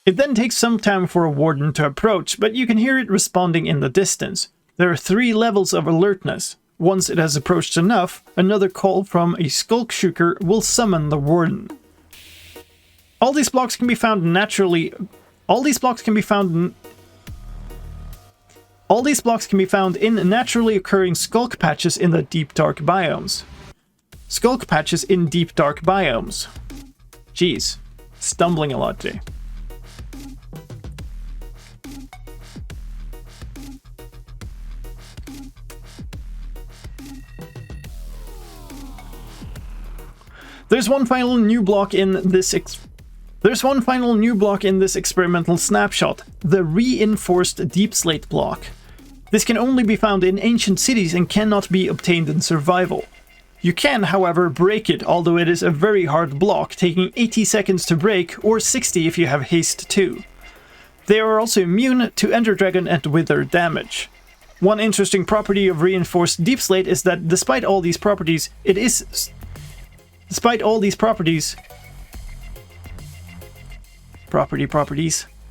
It then takes some time for a Warden to approach, but you can hear it responding in the distance. There are 3 levels of alertness. Once it has approached enough, another call from a Skulk Shrieker will summon the Warden. All these blocks can be found in naturally occurring skulk patches in the Deep Dark biomes. Skulk patches in Deep Dark biomes. Jeez, stumbling a lot today. There's one final new block in this experimental snapshot, the reinforced deep slate block. This can only be found in ancient cities and cannot be obtained in survival. You can, however, break it, although it is a very hard block, taking 80 seconds to break, or 60 if you have haste too. They are also immune to Ender Dragon and Wither damage. One interesting property of reinforced deep slate is that despite all these properties,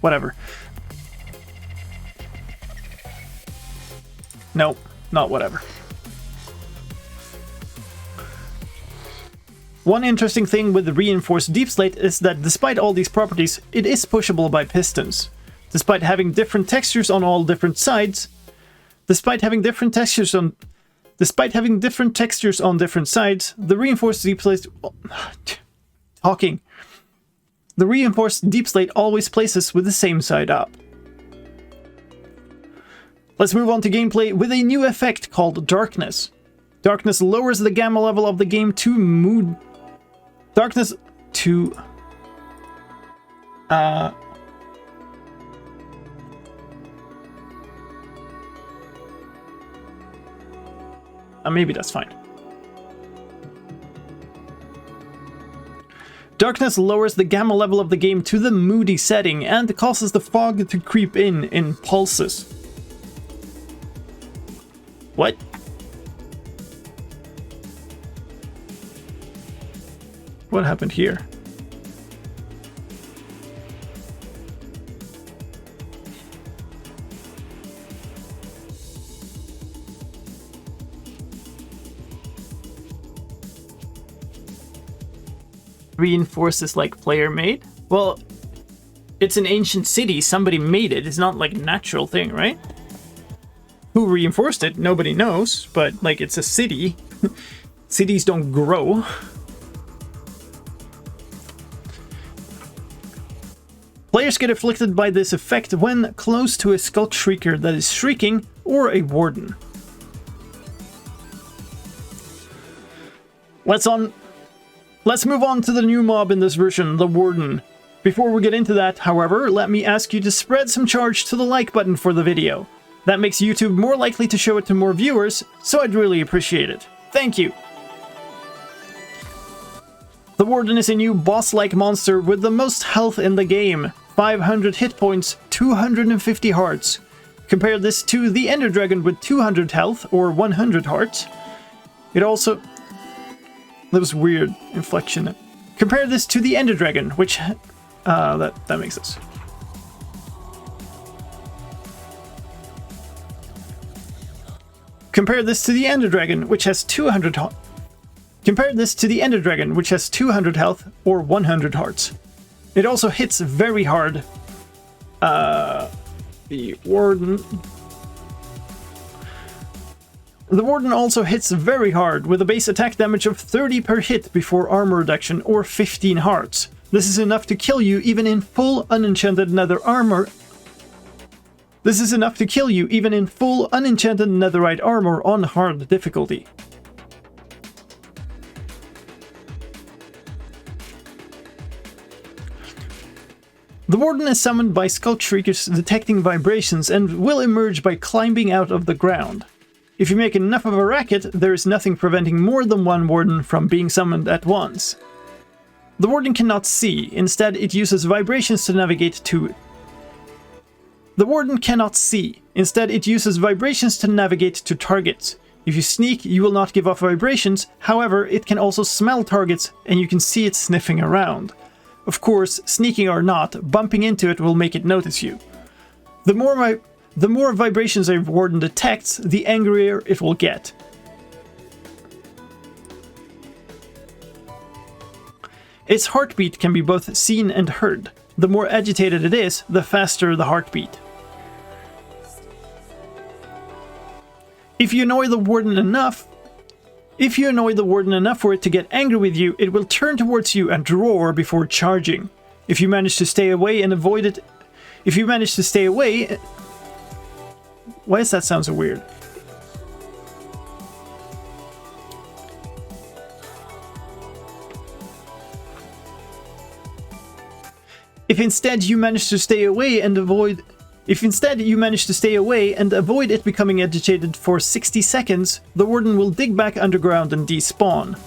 whatever. Nope, not whatever. One interesting thing with the reinforced deep slate is that despite all these properties, it is pushable by pistons. Despite having different textures on all different sides, Despite having different textures on different sides, the reinforced deep slate... The reinforced deep slate always places with the same side up. Let's move on to gameplay with a new effect called Darkness. Darkness lowers the gamma level of the game to mood... Darkness to... maybe that's fine. Darkness lowers the gamma level of the game to the moody setting and causes the fog to creep in pulses. What? What happened here? Reinforces like player made? Well, it's an ancient city, somebody made it. It's not like a natural thing, right? Who reinforced it? Nobody knows, but like it's a city. Cities don't grow. Players get afflicted by this effect when close to a Skulk Shrieker that is shrieking or a Warden. Let's move on to the new mob in this version, the Warden. Before we get into that, however, let me ask you to spread some charge to the like button for the video. That makes YouTube more likely to show it to more viewers, so I'd really appreciate it. Thank you! The Warden is a new boss-like monster with the most health in the game. 500 hit points, 250 hearts. Compare this to the Ender Dragon with 200 health, or 100 hearts. It also... That was weird inflection. Compare this to the Ender Dragon, which... that makes sense. Compare this to the Ender Dragon, which has 200 Compare this to the Ender Dragon, which has 200 health, or 100 hearts. It also hits very hard. The Warden... The Warden also hits very hard, with a base attack damage of 30 per hit before armor reduction, or 15 hearts. This is enough to kill you even in full unenchanted nether armor. This is enough to kill you even in full unenchanted netherite armor on hard difficulty. The Warden is summoned by Skulk Shriekers detecting vibrations and will emerge by climbing out of the ground. If you make enough of a racket, there is nothing preventing more than one Warden from being summoned at once. The Warden cannot see, instead it uses vibrations to navigate to... The Warden cannot see, instead it uses vibrations to navigate to targets. If you sneak, you will not give off vibrations, however, it can also smell targets and you can see it sniffing around. Of course, sneaking or not, bumping into it will make it notice you. The more vibrations a Warden detects, the angrier it will get. Its heartbeat can be both seen and heard. The more agitated it is, the faster the heartbeat. If you annoy the Warden enough for it to get angry with you, it will turn towards you and roar before charging. If you manage to stay away and avoid it... If you manage to stay away... Why does that sound so weird? If instead you manage to stay away and avoid it becoming agitated for 60 seconds, the Warden will dig back underground and despawn.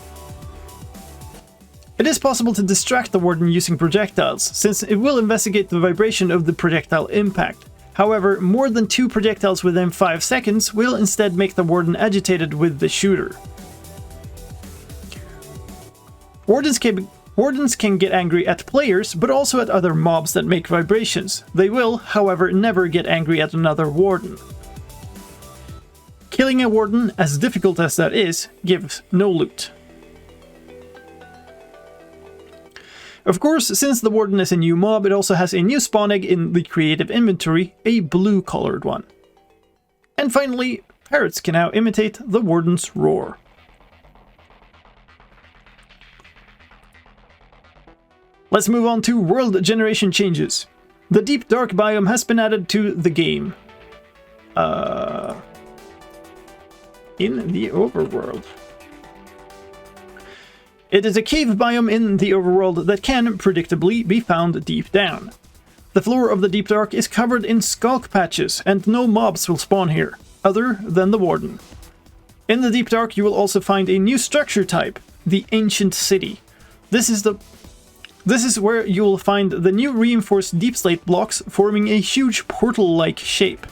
It is possible to distract the Warden using projectiles, since it will investigate the vibration of the projectile impact. However, more than 2 projectiles within 5 seconds will instead make the Warden agitated with the shooter. Wardens can get angry at players, but also at other mobs that make vibrations. They will, however, never get angry at another Warden. Killing a Warden, as difficult as that is, gives no loot. Of course, since the Warden is a new mob, it also has a new spawn egg in the creative inventory, a blue-colored one. And finally, parrots can now imitate the Warden's roar. Let's move on to world generation changes. The Deep Dark biome has been added to the game. In the overworld. It is a cave biome in the overworld that can predictably be found deep down. The floor of the Deep Dark is covered in skulk patches, and no mobs will spawn here, other than the Warden. In the Deep Dark you will also find a new structure type, the Ancient City. This is where you will find the new reinforced deep slate blocks forming a huge portal-like shape.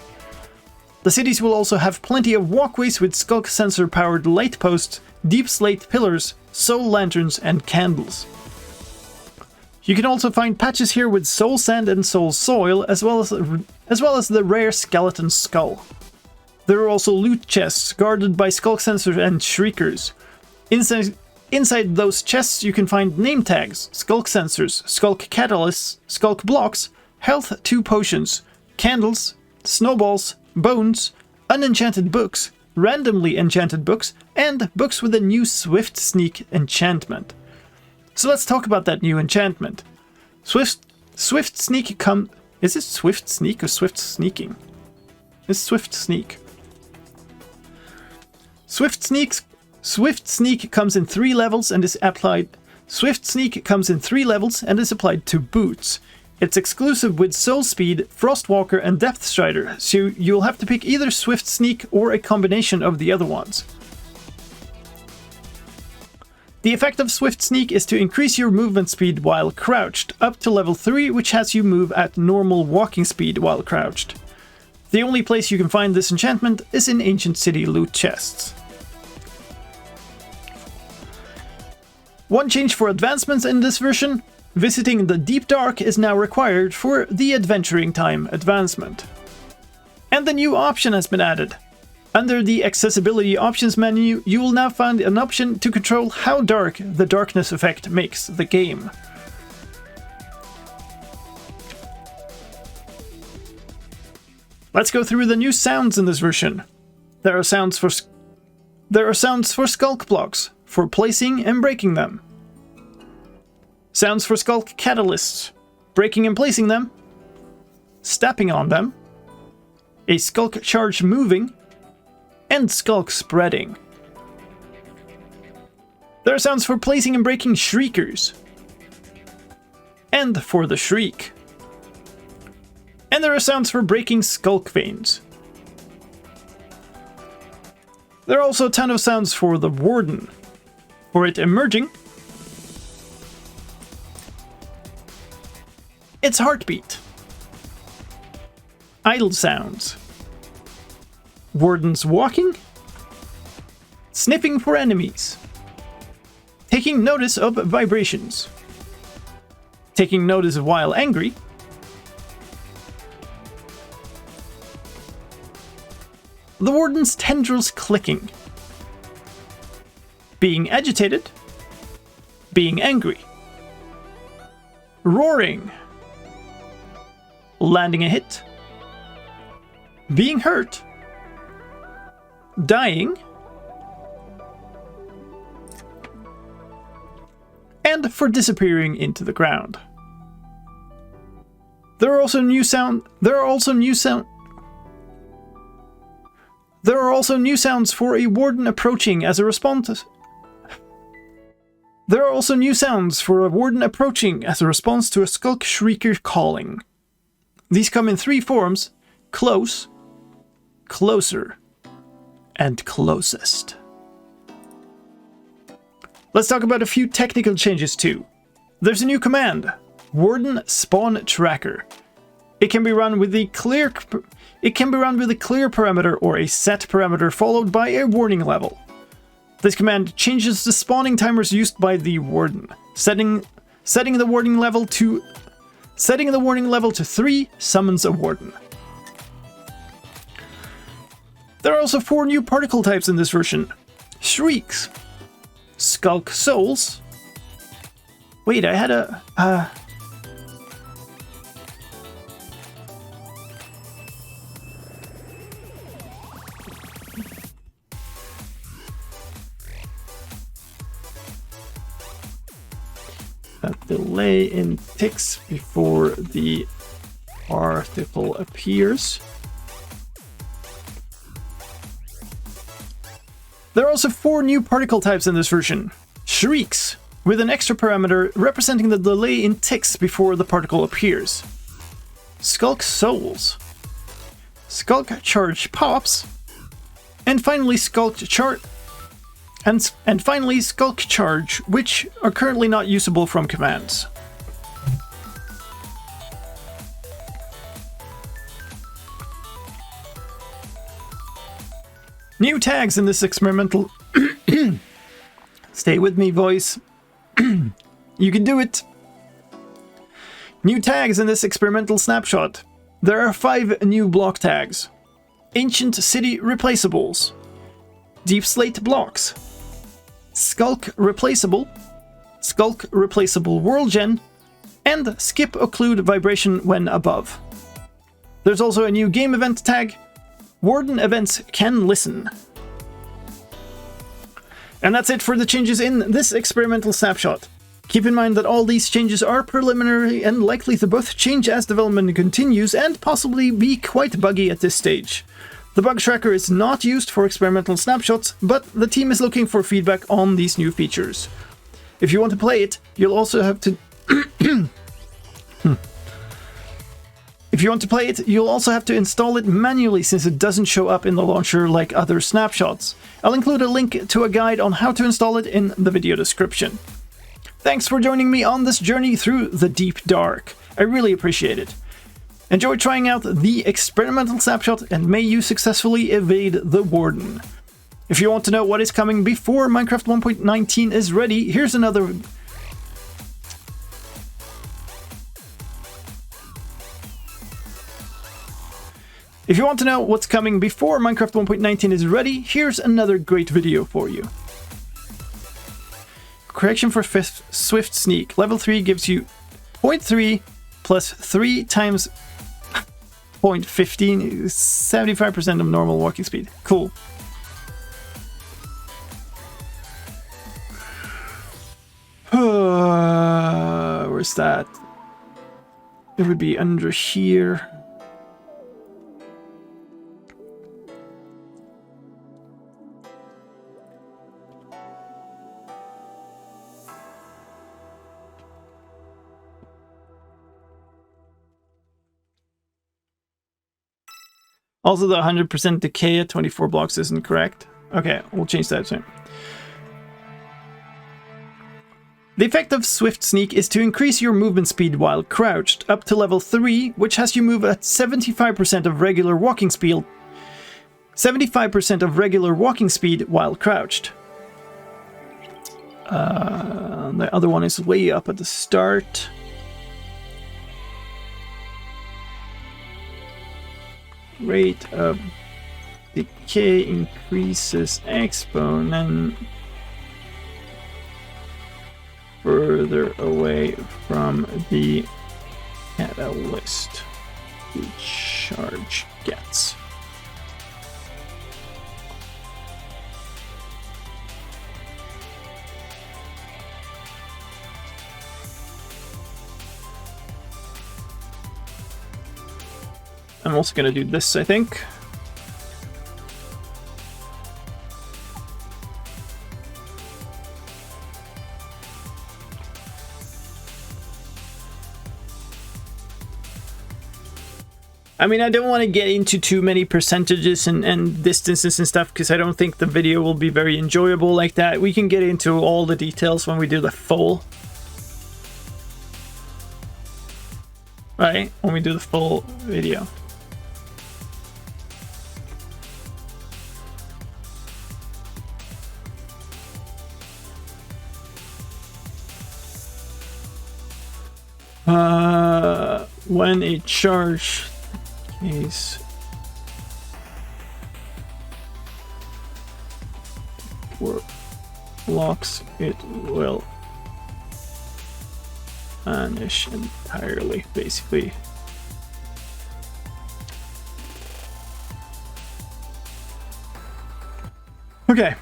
The cities will also have plenty of walkways with skulk sensor-powered light posts, deep slate pillars, soul lanterns, and candles. You can also find patches here with soul sand and soul soil, as well as the rare skeleton skull. There are also loot chests guarded by skulk sensors and shriekers. Inside those chests you can find name tags, skulk sensors, skulk catalysts, skulk blocks, health 2 potions, candles, snowballs, bones, unenchanted books, randomly enchanted books, and books with a new Swift Sneak enchantment. So let's talk about that new enchantment. Swift Sneak Is it Swift Sneak or Swift Sneaking? It's Swift Sneak. Swift Sneak comes in 3 levels and is applied. Swift Sneak comes in 3 levels and is applied to boots. It's exclusive with Soul Speed, Frostwalker, and Depth Strider, so you'll have to pick either Swift Sneak or a combination of the other ones. The effect of Swift Sneak is to increase your movement speed while crouched, up to level 3, which has you move at normal walking speed while crouched. The only place you can find this enchantment is in Ancient City loot chests. One change for advancements in this version: visiting the Deep Dark is now required for the Adventuring Time advancement. And the new option has been added. Under the Accessibility Options menu, you will now find an option to control how dark the darkness effect makes the game. Let's go through the new sounds in this version. There are sounds for skulk blocks, for placing and breaking them. Sounds for skulk catalysts, breaking and placing them, stepping on them, a skulk charge moving, and skulk spreading. There are sounds for placing and breaking shriekers, and for the shriek. And there are sounds for breaking skulk veins. There are also a ton of sounds for the Warden, for it emerging, its heartbeat, idle sounds, Wardens walking, sniffing for enemies, taking notice of vibrations, taking notice while angry, the Warden's tendrils clicking, being agitated, being angry, roaring, landing a hit, being hurt, dying, and for disappearing into the ground. There are also new sounds for a Warden approaching as a response. There are also new sounds for a Warden approaching as a response to a Skulk Shrieker calling. These come in 3 forms: close, closer, and closest. Let's talk about a few technical changes too. There's a new command, Warden Spawn Tracker. It can be run with a clear parameter or a set parameter followed by a warning level. This command changes the spawning timers used by the Warden. Setting the warning level to 3 summons a Warden. There are also 4 new particle types in this version. Shrieks, Skulk Souls. Wait, I had a a delay in ticks before the particle appears. There are also 4 new particle types in this version. Shrieks, with an extra parameter representing the delay in ticks before the particle appears. Skulk Souls. Skulk Charge Pops. And finally Skulk Charge, and finally Skulk Charge, which are currently not usable from commands. New tags in this experimental... Stay with me, voice. You can do it. New tags in this experimental snapshot. There are 5 new block tags. Ancient City Replaceables. Deep Slate Blocks. Skulk Replaceable. Skulk Replaceable World Gen. And Skip Occlude Vibration when above. There's also a new game event tag. Warden events can listen. And that's it for the changes in this experimental snapshot. Keep in mind that all these changes are preliminary and likely to both change as development continues and possibly be quite buggy at this stage. The bug tracker is not used for experimental snapshots, but the team is looking for feedback on these new features. If you want to play it, you'll also have to... If you want to play it, you'll also have to install it manually since it doesn't show up in the launcher like other snapshots. I'll include a link to a guide on how to install it in the video description. Thanks for joining me on this journey through the Deep Dark. I really appreciate it. Enjoy trying out the experimental snapshot and may you successfully evade the Warden. If you want to know what is coming before Minecraft 1.19 is ready, here's another... If you want to know what's coming before Minecraft 1.19 is ready, here's another great video for you. Correction for Swift Sneak. Level 3 gives you 0.3 plus 3 times 0.15, 75% of normal walking speed. Cool. Where's that? It would be under here. Also, the 100% decay at 24 blocks isn't correct. Okay, we'll change that soon. The effect of Swift Sneak is to increase your movement speed while crouched, up to level 3, which has you move at 75% of regular walking speed. 75% of regular walking speed while crouched. The other one is way up at the start. Rate of decay increases exponent further away from the catalyst the charge gets. I'm also going to do this, I think. I mean, I don't want to get into too many percentages and distances and stuff because I don't think the video will be very enjoyable like that. We can get into all the details when we do the full. Right? When we do the full video. When a charge is blocks, it will vanish entirely, basically. Okay.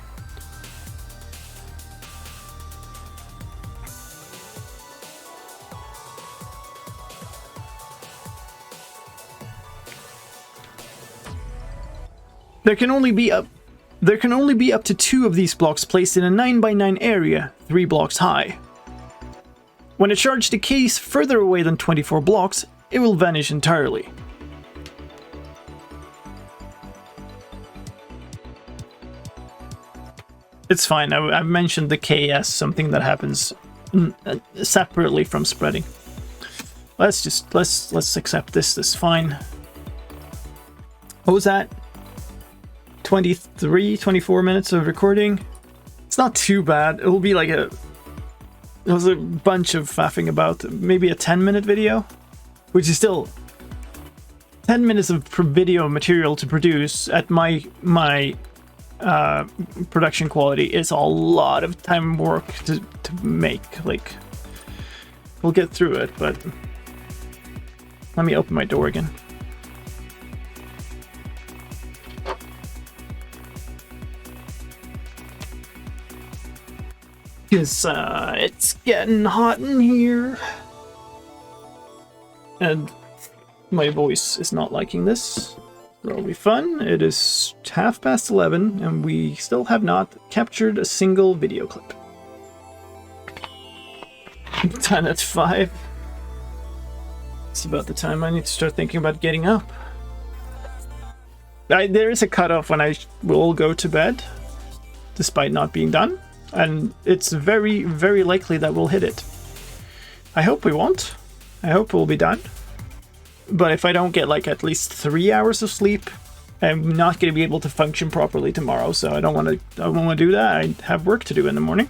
There can only be up to 2 of these blocks placed in a 9x9 area, 3 blocks high. When a charge decays further away than 24 blocks, it will vanish entirely. It's fine, I've mentioned decay as something that happens separately from spreading. Let's accept this is fine. What was that? 24 minutes of recording? It's not too bad. It'll be like there was a bunch of faffing about, maybe a 10-minute video, which is still 10 minutes of video material to produce at my production quality is a lot of time work to make. Like, we'll get through it, but let me open my door again. Because it's getting hot in here. And my voice is not liking this. That'll be fun. It is 11:30 and we still have not captured a single video clip. Done at 5. It's about the time I need to start thinking about getting up. There is a cutoff when I will go to bed, despite not being done. And it's very, very likely that we'll hit it. I hope we won't. I hope we'll be done. But if I don't get like at least 3 hours of sleep, I'm not going to be able to function properly tomorrow. So I don't want to do that. I have work to do in the morning.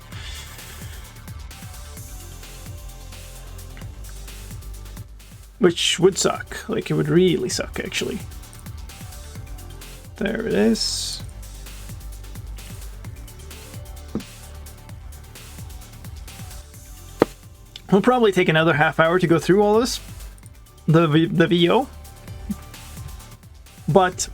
Which would suck. Like, it would really suck, actually. There it is. We'll probably take another half hour to go through all this, the VO, but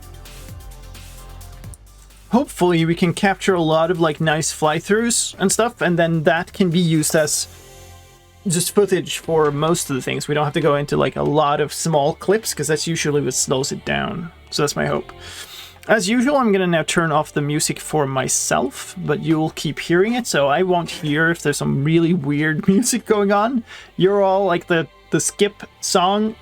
hopefully we can capture a lot of like nice fly-throughs and stuff, and then that can be used as just footage for most of the things. We don't have to go into like a lot of small clips, because that's usually what slows it down. So that's my hope. As usual, I'm gonna now turn off the music for myself, but you'll keep hearing it, so I won't hear if there's some really weird music going on. You're all like the skip song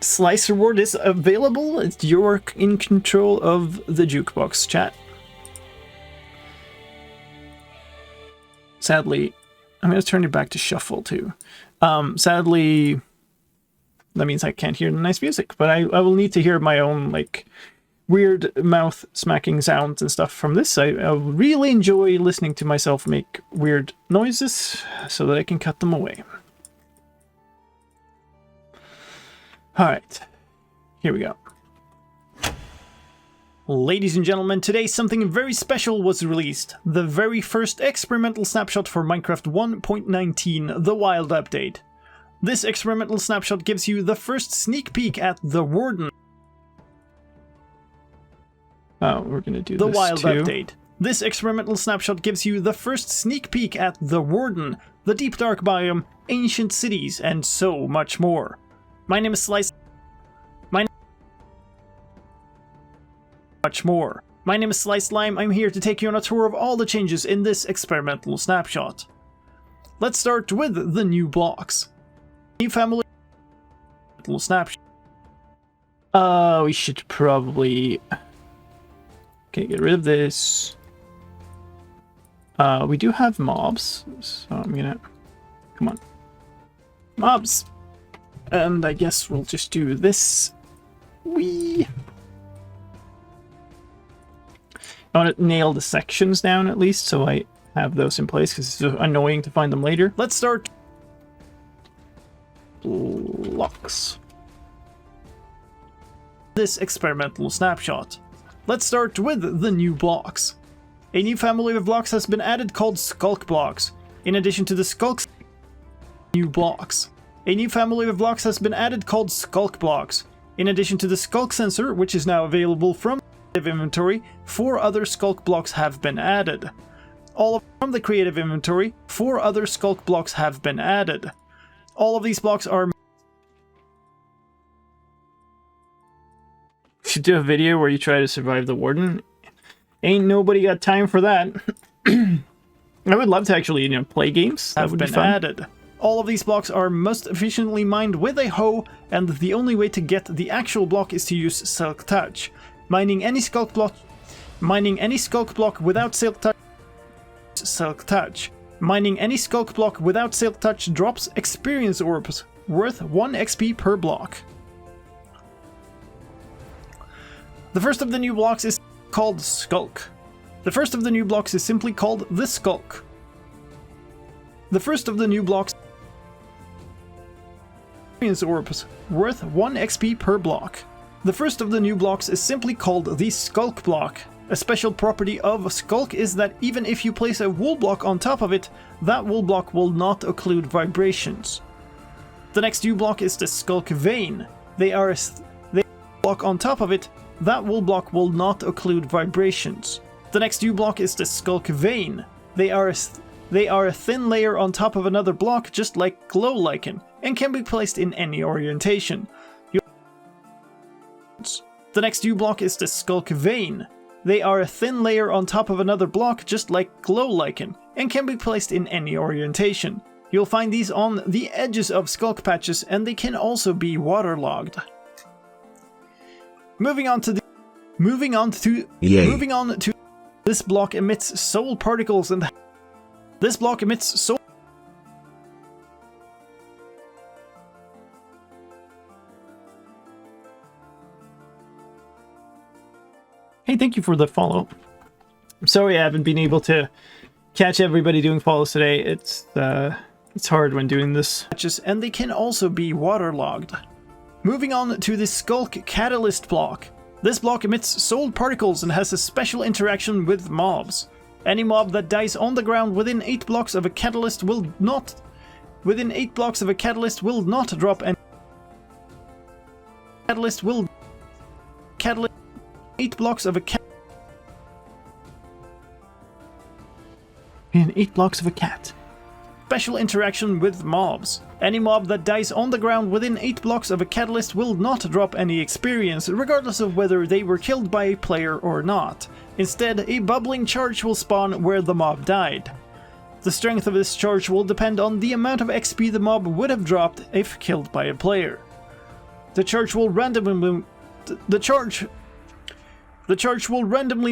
slice reward is available. You're in control of the jukebox, chat. Sadly, I'm gonna turn it back to shuffle too. Sadly, that means I can't hear the nice music, but I will need to hear my own like weird mouth smacking sounds and stuff from this. I really enjoy listening to myself make weird noises so that I can cut them away. Alright, here we go. Ladies and gentlemen, today something very special was released. The very first experimental snapshot for Minecraft 1.19, the Wild Update. This experimental snapshot gives you the first sneak peek at the Warden. Oh, we're gonna do the Wild Update. This experimental snapshot gives you the first sneak peek at the Warden, the Deep Dark biome, ancient cities, and so much more. My name is Slice. My name is slicedlime. I'm here to take you on a tour of all the changes in this experimental snapshot. Let's start with the new blocks. New family snapshot. We should probably. Okay, get rid of this. We do have mobs, so I'm gonna... Come on. Mobs! And I guess we'll just do this. Whee! I want to nail the sections down at least, so I have those in place, because it's annoying to find them later. Let's start... Blocks. This experimental snapshot. Let's start with the new blocks. A new family of blocks has been added called Skulk blocks. In addition to the Skulks, new blocks. A new family of blocks has been added called Skulk blocks. In addition to the Skulk sensor, which is now available from the creative inventory, 4 other Skulk blocks have been added. From the creative inventory, 4 other Skulk blocks have been added. All of these blocks are... should do a video where you try to survive the warden. Ain't nobody got time for that. I would love to actually, you know, play games. That would be fun. Added. All of these blocks are most efficiently mined with a hoe, and the only way to get the actual block is to use Silk Touch. Mining any sculk block without Silk Touch. Mining any sculk block without Silk Touch drops experience orbs worth 1 XP per block. The first of the new blocks is called Skulk. The first of the new blocks is simply called the Skulk. The first of the new blocks experience orbs worth 1 XP per block. The first of the new blocks is simply called the Skulk block. A special property of Skulk is that even if you place a wool block on top of it, that wool block will not occlude vibrations. The next new block is the Skulk Vein. They block on top of it, that wool block will not occlude vibrations. The next new block is the Skulk Vein. They are a thin layer on top of another block, just like glow lichen, and can be placed in any orientation. The next new block is the Skulk Vein. They are a thin layer on top of another block, just like glow lichen, and can be placed in any orientation. You'll find these on the edges of skulk patches, and they can also be waterlogged. Moving on to this block emits soul particles, and this block emits soul. Hey, thank you for the follow. I'm sorry I haven't been able to catch everybody doing follows today. It's hard when doing this. And they can also be waterlogged. Moving on to the Skulk Catalyst block. This block emits soul particles and has a special interaction with mobs. Any mob that dies on the ground within 8 blocks of a catalyst will not drop any. Catalyst 8 blocks of a cat. In 8 blocks of a cat. Special interaction with mobs. Any mob that dies on the ground within 8 blocks of a catalyst will not drop any experience, regardless of whether they were killed by a player or not. Instead, a bubbling charge will spawn where the mob died. The strength of this charge will depend on the amount of XP the mob would have dropped if killed by a player. The charge will randomly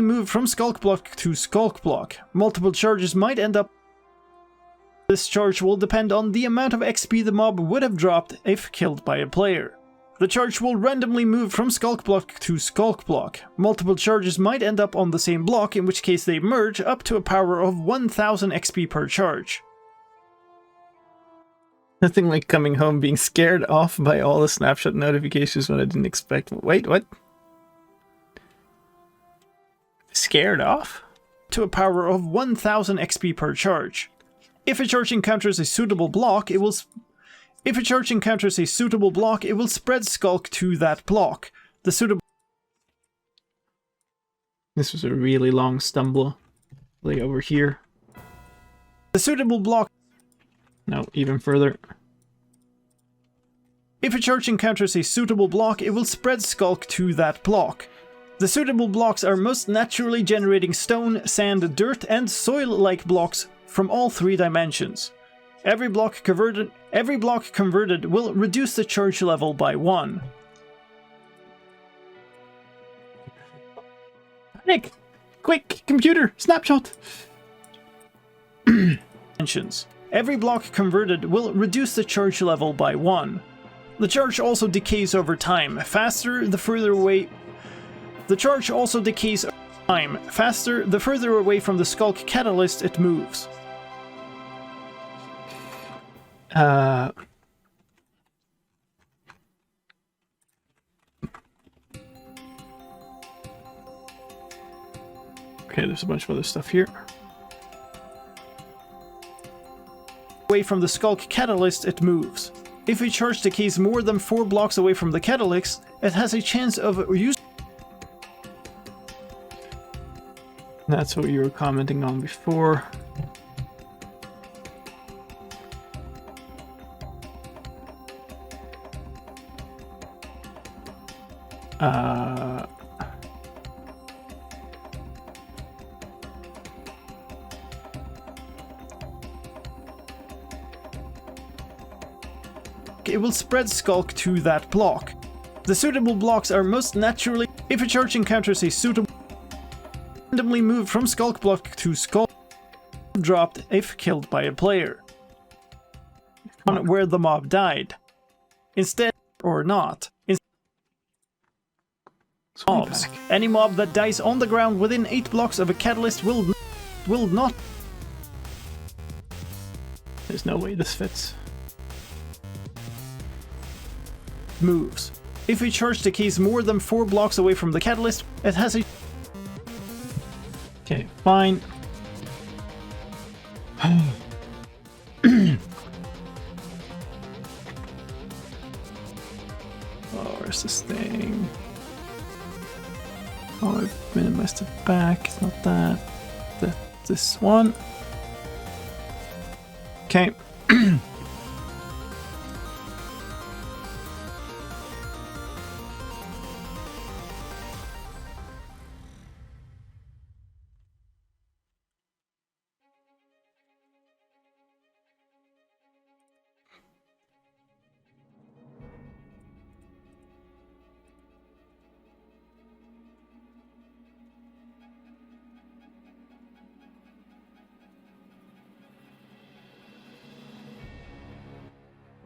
move from Skulk block to Skulk block. Multiple charges might end up. This charge will depend on the amount of XP the mob would have dropped if killed by a player. The charge will randomly move from Skulk block to Skulk block. Multiple charges might end up on the same block, in which case they merge up to a power of 1000 XP per charge. Nothing like coming home being scared off by all the snapshot notifications when I didn't expect. Wait, what? Scared off? To a power of 1000 XP per charge. If a charge encounters a suitable block, it will spread Skulk to that block. This was a really long stumble. Like over here. The suitable block. No, even further. If a charge encounters a suitable block, it will spread Skulk to that block. The suitable blocks are most naturally generating stone, sand, dirt, and soil-like blocks from all 3 dimensions. Every block converted will reduce the charge level by 1. Nick, quick, computer, snapshot. Every block converted will reduce the charge level by 1. The charge also decays over time, faster the further away. The charge also decays over time, faster the further away from the Skulk Catalyst it moves. Okay, there's a bunch of other stuff here. Away from the Skulk Catalyst it moves. If a charge decays more than 4 blocks away from the catalyst, it has a chance of using. That's what you were commenting on before. block, it will spread Skulk to that block. The suitable blocks are most naturally, if a charge encounters a suitable, randomly moved from Skulk block to Skulk dropped if killed by a player. On where the mob died. Instead, or not. Mobs. Any mob that dies on the ground within 8 blocks of a catalyst will not. There's no way this fits. Moves. If we charge the keys more than 4 blocks away from the catalyst, it has a... Okay, fine. Oh, where's this thing? Oh, I've minimized it back. It's not that. This one. Okay.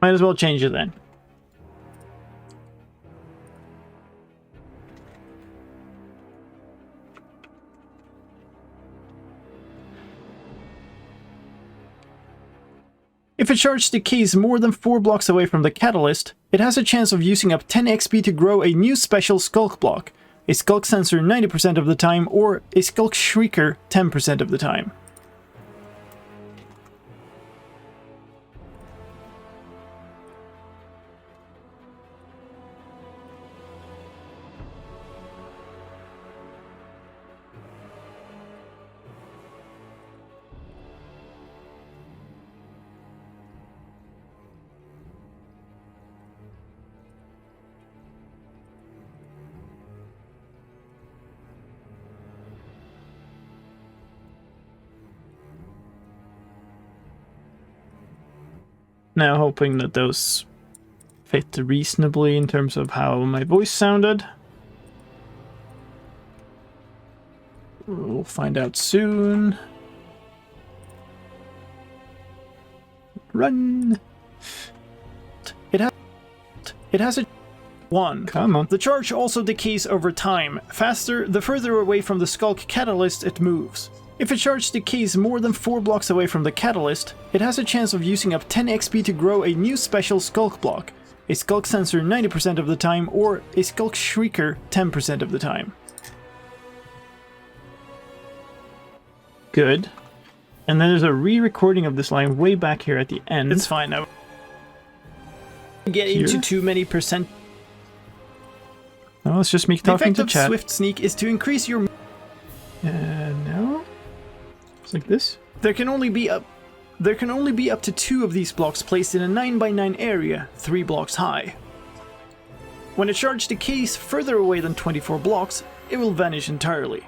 Might as well change it then. If it charged the keys more than 4 blocks away from the catalyst, it has a chance of using up 10 XP to grow a new special Skulk block, a Skulk Sensor 90% of the time, or a Skulk Shrieker 10% of the time. Now hoping that those fit reasonably in terms of how my voice sounded. We'll find out soon. Run! It has a 1. Come on. The charge also decays over time. Faster, the further away from the Skulk catalyst it moves. If a charge decays more than 4 blocks away from the catalyst, it has a chance of using up 10 XP to grow a new special Skulk block, a Skulk Sensor 90% of the time, or a Skulk Shrieker 10% of the time. Good. And then there's a re-recording of this line way back here at the end. It's fine now. Get Here? into too many percent. No, it's just me The talking effect to of chat. Swift Sneak is to increase your... No? It's like this? There can only be up to 2 of these blocks placed in a 9x9 area, 3 blocks high. When a charge decays further away than 24 blocks, it will vanish entirely.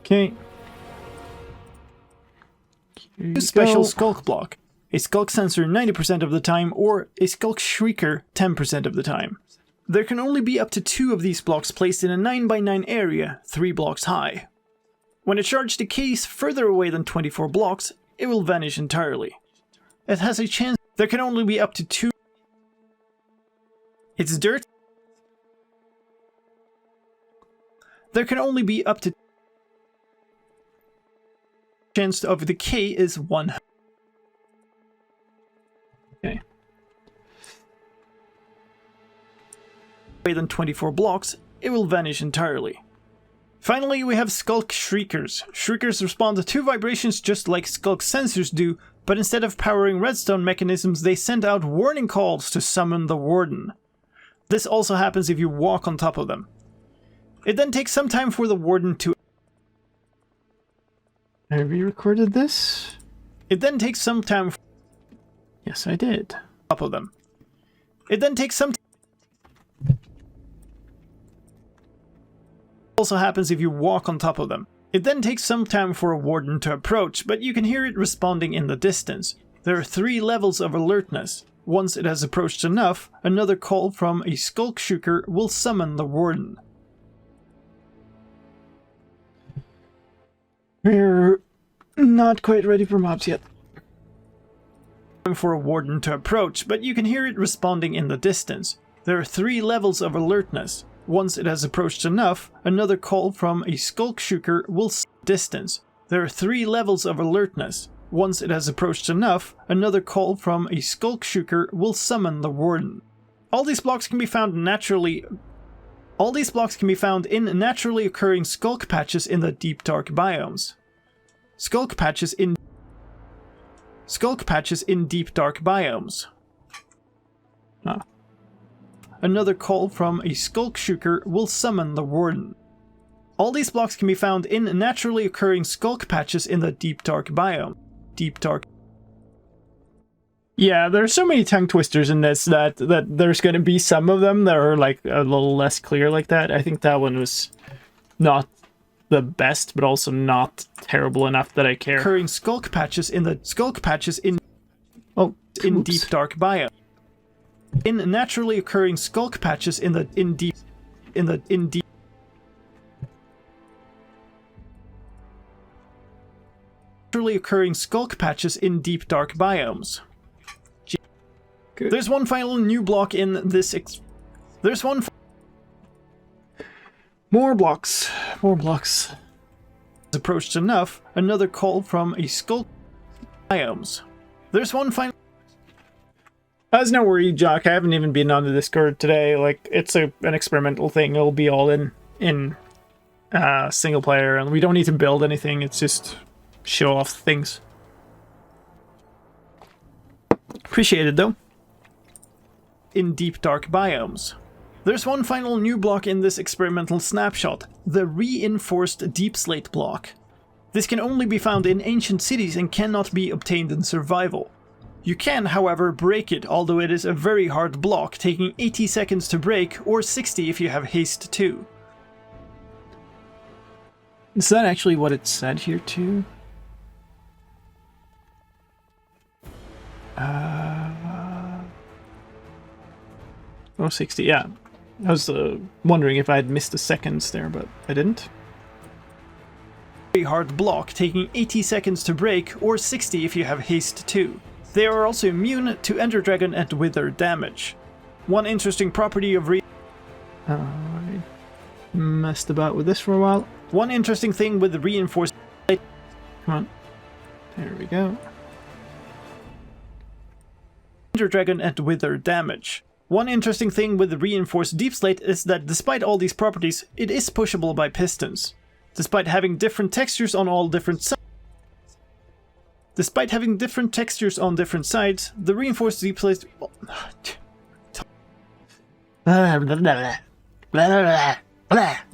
Okay. Here you Special go. Skulk block, a Skulk Sensor 90% of the time, or a Skulk Shrieker 10% of the time. There can only be up to 2 of these blocks placed in a 9x9 area, 3 blocks high. When a charge decays further away than 24 blocks, it will vanish entirely. It has a chance. There can only be up to 2. It's dirt. There can only be up to. Chance of decay is 1. Okay. Than 24 blocks, it will vanish entirely. Finally, we have Skulk Shriekers. Shriekers respond to vibrations just like Skulk Sensors do, but instead of powering redstone mechanisms, they send out warning calls to summon the Warden. This also happens if you walk on top of them. It then takes some time for the Warden to... I re-recorded this? It then takes some time... Yes, I did. Top of them. It then takes some... Also happens if you walk on top of them. It then takes some time for a warden to approach, but you can hear it responding in the distance. There are 3 levels of alertness. Once it has approached enough, another call from a skulk shooker will summon the warden. We're not quite ready for mobs yet. For a warden to approach, but you can hear it responding in the distance. There are 3 levels of alertness. Once it has approached enough, another call from a skulk shooker will distance. There are 3 levels of alertness. Once it has approached enough, another call from a skulk shooker will summon the warden. All these blocks can be found naturally. All these blocks can be found in naturally occurring skulk patches in the deep dark biomes. Skulk patches in deep dark biomes. Another call from a skulk shooker will summon the warden. All these blocks can be found in naturally occurring skulk patches in the deep dark biome. Deep dark. Yeah, there's so many tongue twisters in this that there's going to be some of them that are like a little less clear like that. I think that one was not the best, but also not terrible enough that I care. Occurring skulk patches in the deep dark biome. In naturally occurring skulk patches in deep naturally occurring skulk patches in deep dark biomes. Good. There's one final new block in this. There's one. More blocks. More blocks. Approached enough. Another call from a skulk biomes. There's one final. That's no worry, Jock. I haven't even been on the Discord today. Like, it's an experimental thing. It'll be all in single player, and we don't need to build anything. It's just show off things. Appreciate it, though. In deep dark biomes. There's one final new block in this experimental snapshot, the reinforced deep slate block. This can only be found in ancient cities and cannot be obtained in survival. You can, however, break it, although it is a very hard block, taking 80 seconds to break, or 60 if you have haste too. Is that actually what it said here too? 60, yeah. I was wondering if I had missed the seconds there, but I didn't. Very hard block, taking 80 seconds to break, or 60 if you have haste too. They are also immune to Ender Dragon and Wither damage. One interesting property of I messed about with this for a while. One interesting thing with the reinforced. Come on. There we go. Ender Dragon and Wither damage. One interesting thing with the reinforced deep slate is that despite all these properties, it is pushable by pistons. Despite having different textures on all different sides. Despite having different textures on different sides, the reinforced deep slate. The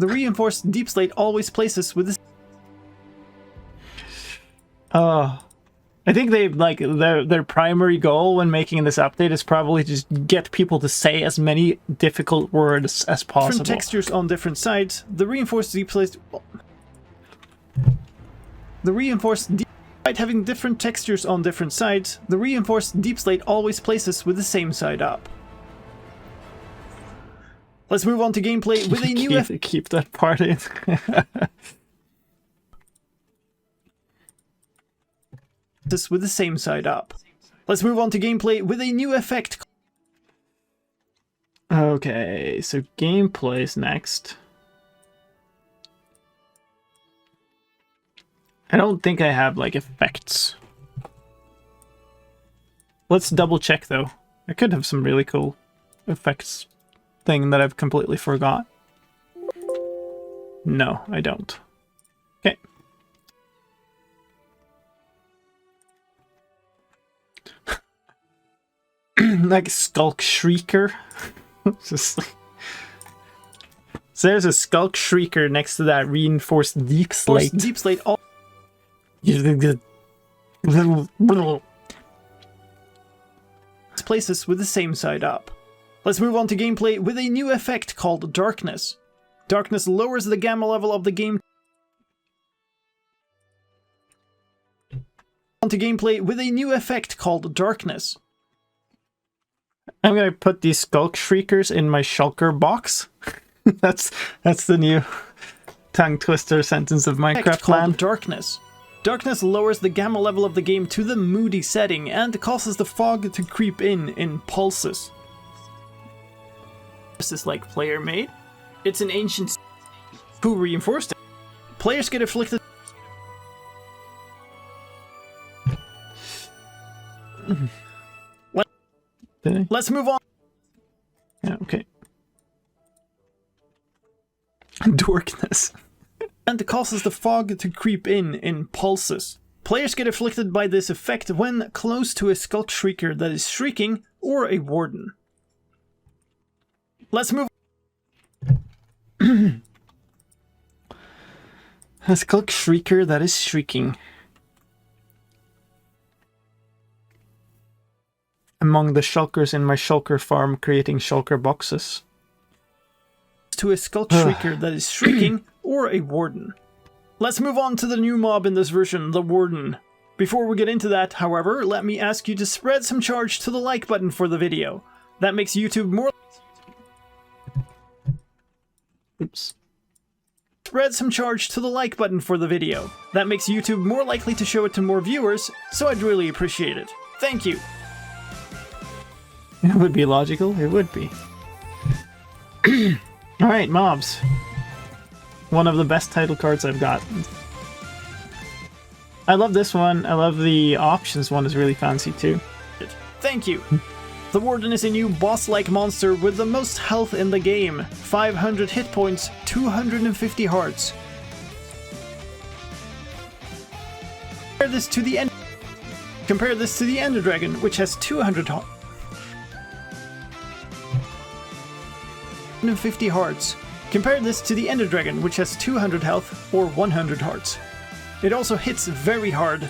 reinforced deep slate always places with this. I think they like their primary goal when making this update is probably just get people to say as many difficult words as possible. Different textures on different sides. The reinforced deep slate. Despite having different textures on different sides, the reinforced deep slate always places with the same side up. Let's move on to gameplay with a new keep that part in. with the same side up. Let's move on to gameplay with a new effect. Okay, so gameplay's next. I don't think I have, like, effects. Let's double check, though. I could have some really cool effects thing that I've completely forgot. No, I don't. Okay. Like Skulk Shrieker. Just like... So there's a Skulk Shrieker next to that reinforced deep slate. Deep slate all places with the same side up. Let's move on to gameplay with a new effect called Darkness. Darkness lowers the gamma level of the game onto gameplay with a new effect called Darkness. I'm gonna put these Skulk Shriekers in my shulker box. that's the new tongue twister sentence of Minecraft land. Darkness. Darkness lowers the gamma level of the game to the moody setting and causes the fog to creep in pulses. This is like player made. It's an ancient who reinforced it. Players get afflicted. Let's move on. Yeah, okay. Darkness. And causes the fog to creep in pulses. Players get afflicted by this effect when close to a Skulk Shrieker that is shrieking or a Warden. Let's move on. A Skulk Shrieker that is shrieking. Among the shulkers in my shulker farm, creating shulker boxes. To a Skulk Shrieker that is shrieking or a Warden. Let's move on to the new mob in this version, the Warden. Before we get into that, however, let me ask you to spread some charge to the like button for the video. That makes YouTube more... Oops. Spread some charge to the like button for the video. That makes YouTube more likely to show it to more viewers, so I'd really appreciate it. Thank you. It would be logical, it would be. Alright, mobs. One of the best title cards I've got. I love this one. I love the options one is really fancy too. Thank you. The Warden is a new boss-like monster with the most health in the game. 500 hit points, 250 hearts. Compare this to the Ender Dragon, which has 200 hearts. 150 hearts. Compare this to the Ender Dragon, which has 200 health or 100 hearts. It also hits very hard.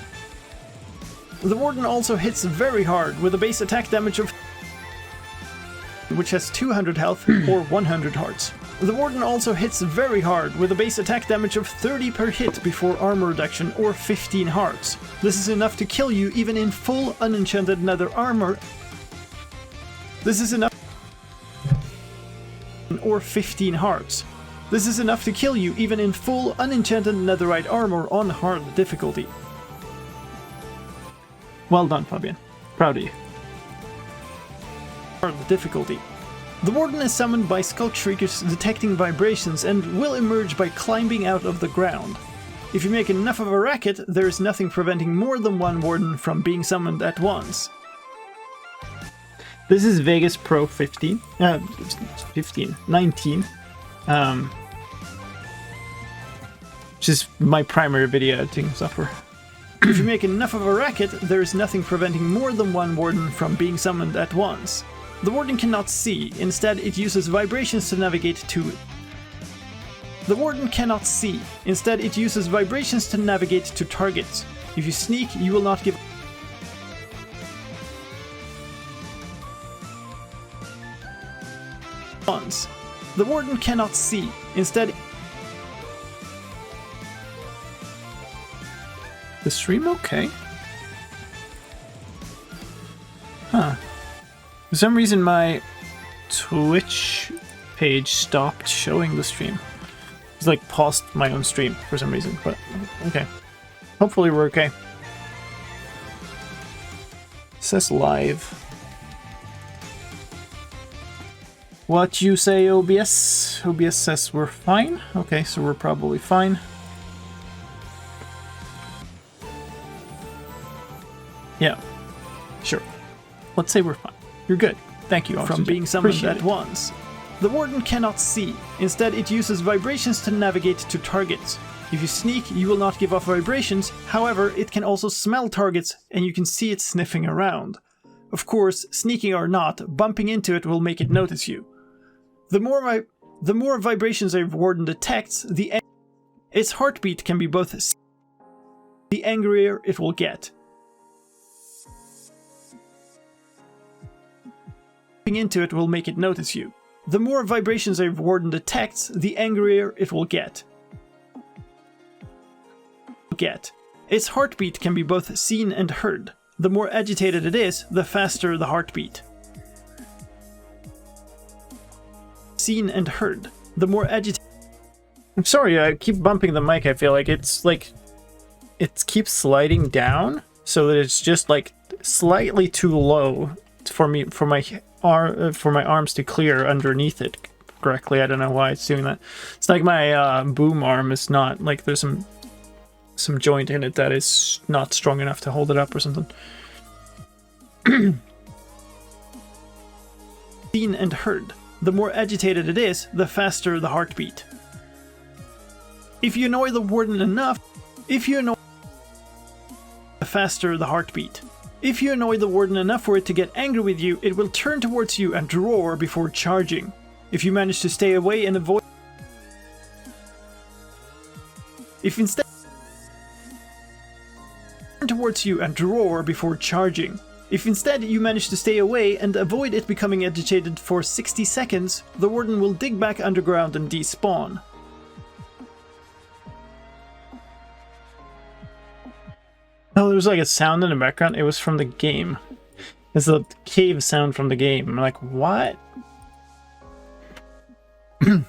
The Warden also hits very hard with a base attack damage of which has 200 health or 100 hearts. The Warden also hits very hard with a base attack damage of 30 per hit before armor reduction or 15 hearts. This is enough to kill you even in full unenchanted nether armor. This is enough or 15 hearts. This is enough to kill you even in full unenchanted netherite armor on hard difficulty. Well done, Fabian. Proud of you. Hard difficulty. The Warden is summoned by Skulk Shriekers detecting vibrations and will emerge by climbing out of the ground. If you make enough of a racket, there is nothing preventing more than one Warden from being summoned at once. This is Vegas Pro 19. Which is my primary video editing software. If you make enough of a racket, there is nothing preventing more than one Warden from being summoned at once. The Warden cannot see, instead it uses vibrations to navigate to it. The Warden cannot see, instead it uses vibrations to navigate to targets. If you sneak, you will not give once. The Warden cannot see, instead... The stream okay? Huh. For some reason my Twitch page stopped showing the stream. It's like paused my own stream for some reason, but okay. Hopefully we're okay. It says live. What you say, OBS? OBS says we're fine. Okay, so we're probably fine. Yeah, sure. Let's say we're fine. You're good. Thank you, from being summoned at once. The Warden cannot see. Instead, it uses vibrations to navigate to targets. If you sneak, you will not give off vibrations. However, it can also smell targets, and you can see it sniffing around. Of course, sneaking or not, bumping into it will make it notice you. The more vibrations a Warden detects, its heartbeat can be both the angrier it will get. Into it will make it notice you. The more vibrations a warden detects, the angrier it will get. Its heartbeat can be both seen and heard. The more agitated it is, the faster the heartbeat. Seen and heard. The more agitated... I'm sorry, I keep bumping the mic. I feel like it's like... It keeps sliding down, so that it's just like slightly too low for me, for my arms to clear underneath it correctly. I don't know why it's doing that. It's like my boom arm is not, like there's some joint in it that is not strong enough to hold it up or something. Seen and heard. The more agitated it is, the faster the heartbeat. If you annoy the warden enough, the faster the heartbeat. If you annoy the warden enough for it to get angry with you, it will turn towards you and roar before charging. If you manage to stay away and avoid... If instead... turn towards you and roar before charging. If instead you manage to stay away and avoid it becoming agitated for 60 seconds, the warden will dig back underground and despawn. Oh, there was like a sound in the background. It was from the game. It's a cave sound from the game. I'm like, what? 60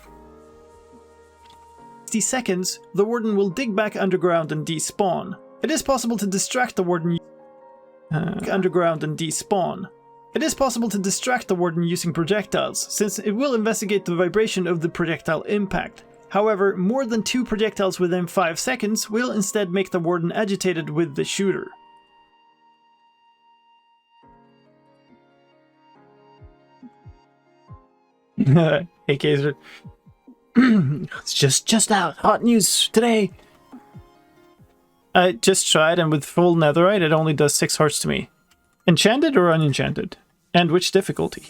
seconds, the warden will dig back underground and despawn. It is possible to distract the warden underground and despawn. It is possible to distract the warden using projectiles, since it will investigate the vibration of the projectile impact. However, more than 2 projectiles within 5 seconds will instead make the warden agitated with the shooter. Hey, Kaiser. It's just out. Hot news today. I just tried, and with full netherite, it only does 6 hearts to me. Enchanted or unenchanted? And which difficulty?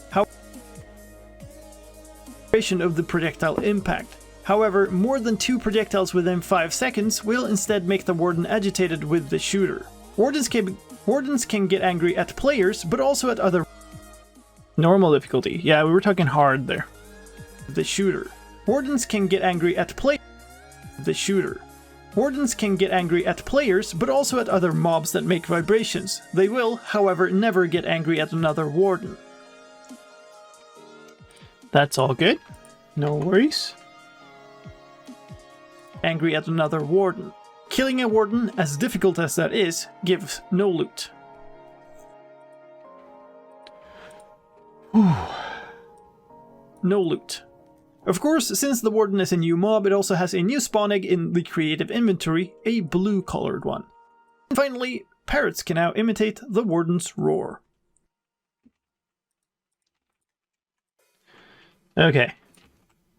How of the projectile impact. However, more than 2 projectiles within 5 seconds will instead make the warden agitated with the shooter. Wardens can get angry at players, but also at other... Normal difficulty. Yeah, we were talking hard there. The shooter. Wardens can get angry at the shooter. Wardens can get angry at players, but also at other mobs that make vibrations. They will, however, never get angry at another warden. That's all good. No worries. Angry at another warden. Killing a warden, as difficult as that is, gives no loot. No loot. Of course, since the warden is a new mob, it also has a new spawn egg in the creative inventory, a blue-colored one. And finally, parrots can now imitate the warden's roar. Okay.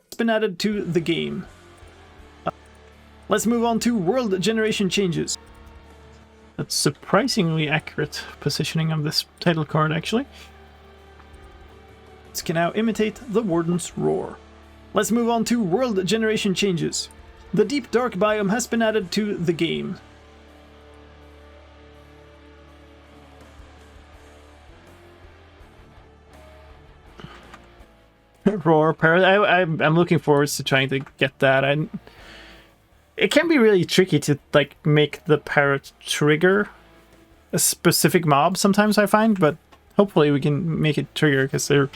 It's been added to the game. Let's move on to world generation changes. That's surprisingly accurate positioning of this title card, actually. It can now imitate the warden's roar. Let's move on to world generation changes. The Deep Dark biome has been added to the game. Roar parrot. I'm looking forward to trying to get that. It can be really tricky to like make the parrot trigger a specific mob sometimes, I find, but hopefully we can make it trigger because they're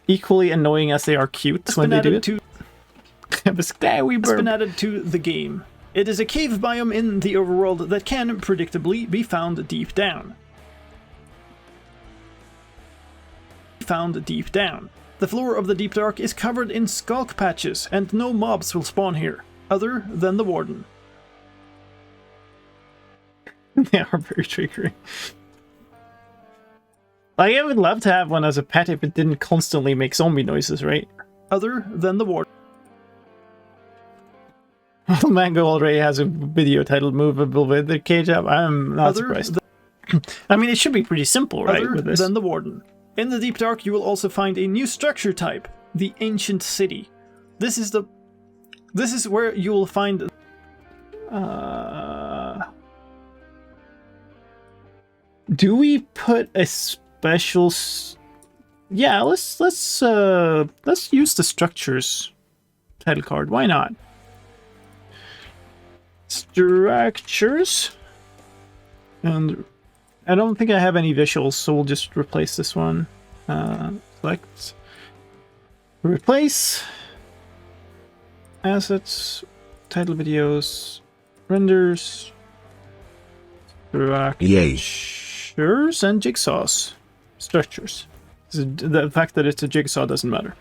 equally annoying as they are cute when they do it. It's been added to the game. It is a cave biome in the overworld that can predictably be found deep down. The floor of the Deep Dark is covered in skulk patches, and no mobs will spawn here, other than the warden. They are very triggering. Like, I would love to have one as a pet if it didn't constantly make zombie noises, right? Other than the warden. Mango already has a video titled Movable with the cage up. I'm not surprised. I mean, it should be pretty simple, right? Other than the warden. In the Deep Dark, you will also find a new structure type, the Ancient City. This is where you will find... Do we put a special Yeah, let's use the structures title card. Why not? Structures. And I don't think I have any visuals, so we'll just replace this one. Select. Replace. Assets. Title videos. Renders. Structures and jigsaws. Structures. The fact that it's a jigsaw doesn't matter.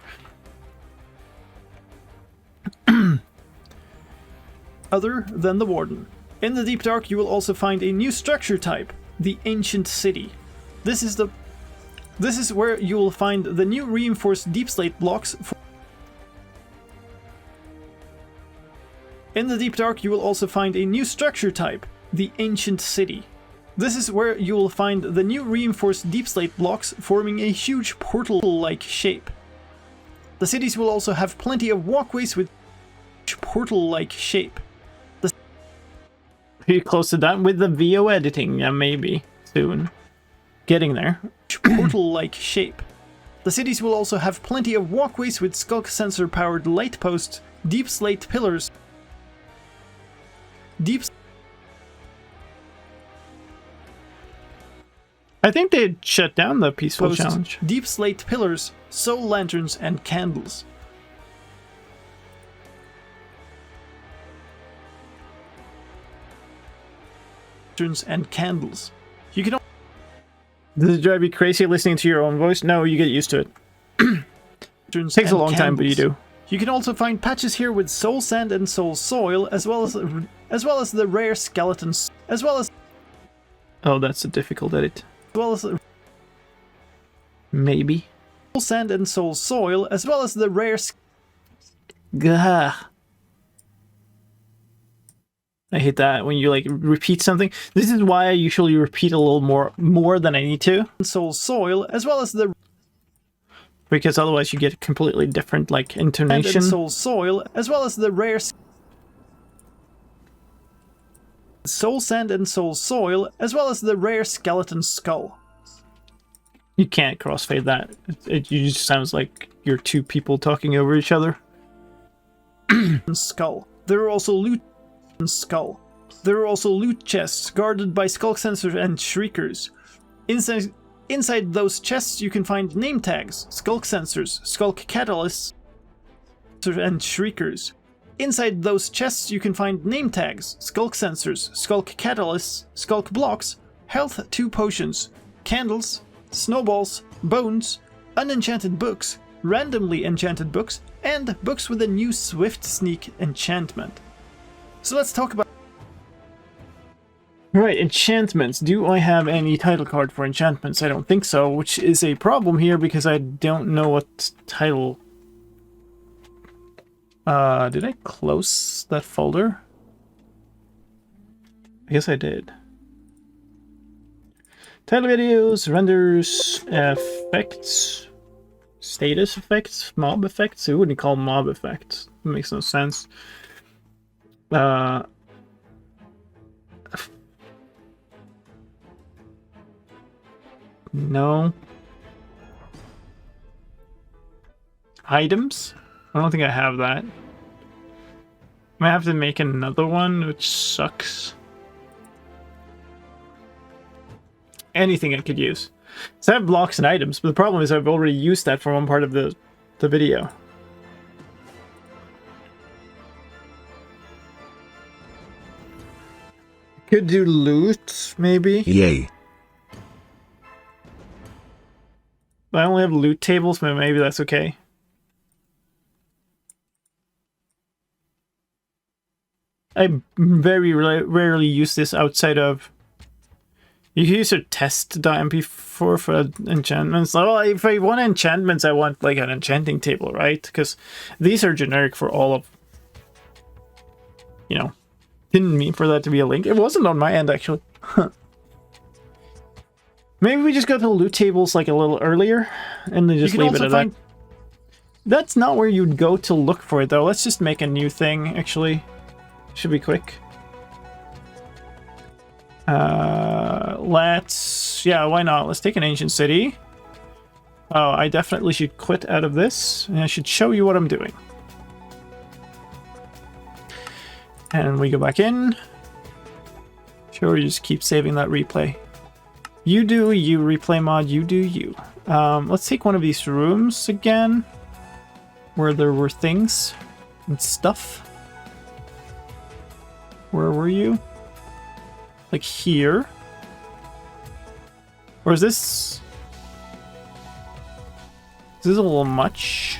Other than the Warden. In the Deep Dark, you will also find a new structure type, the Ancient City. This is where you will find the new reinforced deep slate blocks. In the Deep Dark, you will also find a new structure type, the Ancient City. This is where you will find the new reinforced deep slate blocks forming a huge portal-like shape. The cities will also have plenty of walkways with portal-like shape. Pretty close to that with the VO editing, yeah, maybe soon. Getting there. Portal-like shape. The cities will also have plenty of walkways with skulk sensor-powered light posts, deep slate pillars. I think they shut down the peaceful challenge. Deep slate pillars, soul lanterns, and candles. And candles. You can. Does it drive you crazy listening to your own voice? No, you get used to it. Takes a long time, but you do. You can also find patches here with soul sand and soul soil, as well as the rare skeletons, as well as. Oh, that's a difficult edit. As well as. Maybe. Soul sand and soul soil, as well as the rare. Gah. I hate that when you like repeat something. This is why I usually repeat a little more than I need to. Soul soil, as well as the. Because otherwise you get completely different like intonation. And soul soil, as well as the rare. Soul sand and soul soil, as well as the rare skeleton skull. You can't crossfade that. It just sounds like you're two people talking over each other. Skull. There are also loot. Skull. There are also loot chests guarded by skulk sensors and shriekers. Inside those chests you can find name tags, skulk sensors, skulk catalysts, and shriekers. Inside those chests you can find name tags, skulk sensors, skulk catalysts, skulk blocks, health 2 potions, candles, snowballs, bones, unenchanted books, randomly enchanted books, and books with a new swift sneak enchantment. So let's talk about. Right, enchantments. Do I have any title card for enchantments? I don't think so, which is a problem here because I don't know what title. Did I close that folder? I guess I did. Title videos, renders, effects, status effects, mob effects. Who wouldn't call mob effects? It makes no sense. No. Items? I don't think I have that. I might have to make another one, which sucks. Anything I could use. So I have blocks and items, but the problem is I've already used that for one part of the video. Could do loot, maybe? Yay. I only have loot tables, but maybe that's okay. I very rarely use this outside of... You can use a test.mp4 for enchantments. Well, if I want enchantments, I want like an enchanting table, right? Because these are generic for all of... You know. Didn't mean for that to be a link. It wasn't on my end, actually. Maybe we just go to the loot tables like a little earlier, and then just leave it at that. That's not where you'd go to look for it, though. Let's just make a new thing, actually. Should be quick. Let's... Yeah, why not? Let's take an ancient city. Oh, I definitely should quit out of this, and I should show you what I'm doing. And we go back in. Sure, we just keep saving that replay. You do you, replay mod, you do you. Let's take one of these rooms again, where there were things and stuff. Where were you? Like here? Or is this... This is a little much.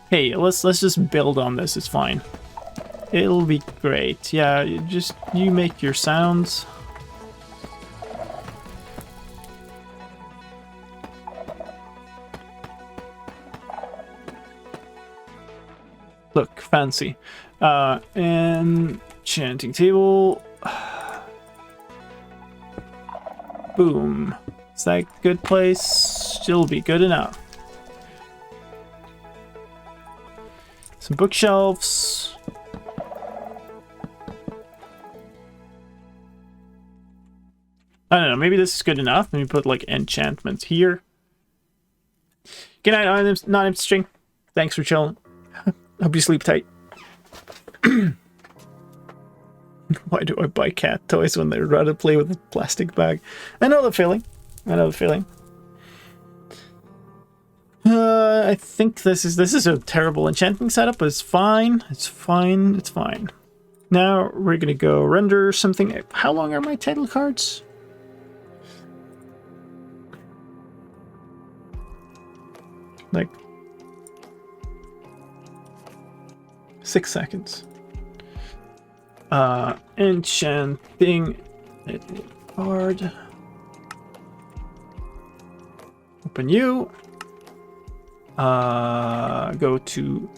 Hey, let's just build on this, it's fine. It'll be great. Yeah, you make your sounds. Look, fancy. Enchanting table. Boom. Is that a good place? Still be good enough. Some bookshelves. I don't know, maybe this is good enough. Maybe put like enchantments here. Good night, I'm String. Thanks for chilling. Hope you sleep tight. Why do I buy cat toys when they'd rather play with a plastic bag? I know the feeling. I know the feeling. I think this is a terrible enchanting setup, but it's fine. It's fine. It's fine. Now we're gonna go render something. How long are my title cards? Like 6 seconds. Enchanting card. Open you. Go to...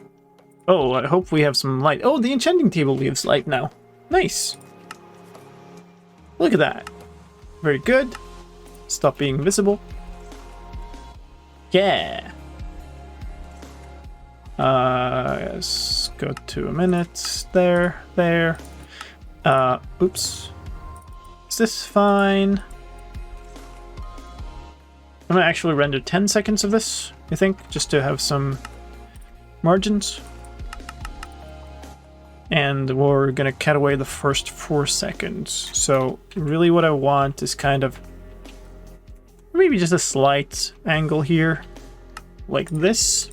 Oh, I hope we have some light. Oh, the enchanting table gives light now. Nice. Look at that. Very good. Stop being visible. Yeah. Let's go to a minute. There. Oops. Is this fine? I'm gonna actually render 10 seconds of this, I think, just to have some margins. And we're gonna cut away the first 4 seconds. So really what I want is kind of maybe just a slight angle here, like this.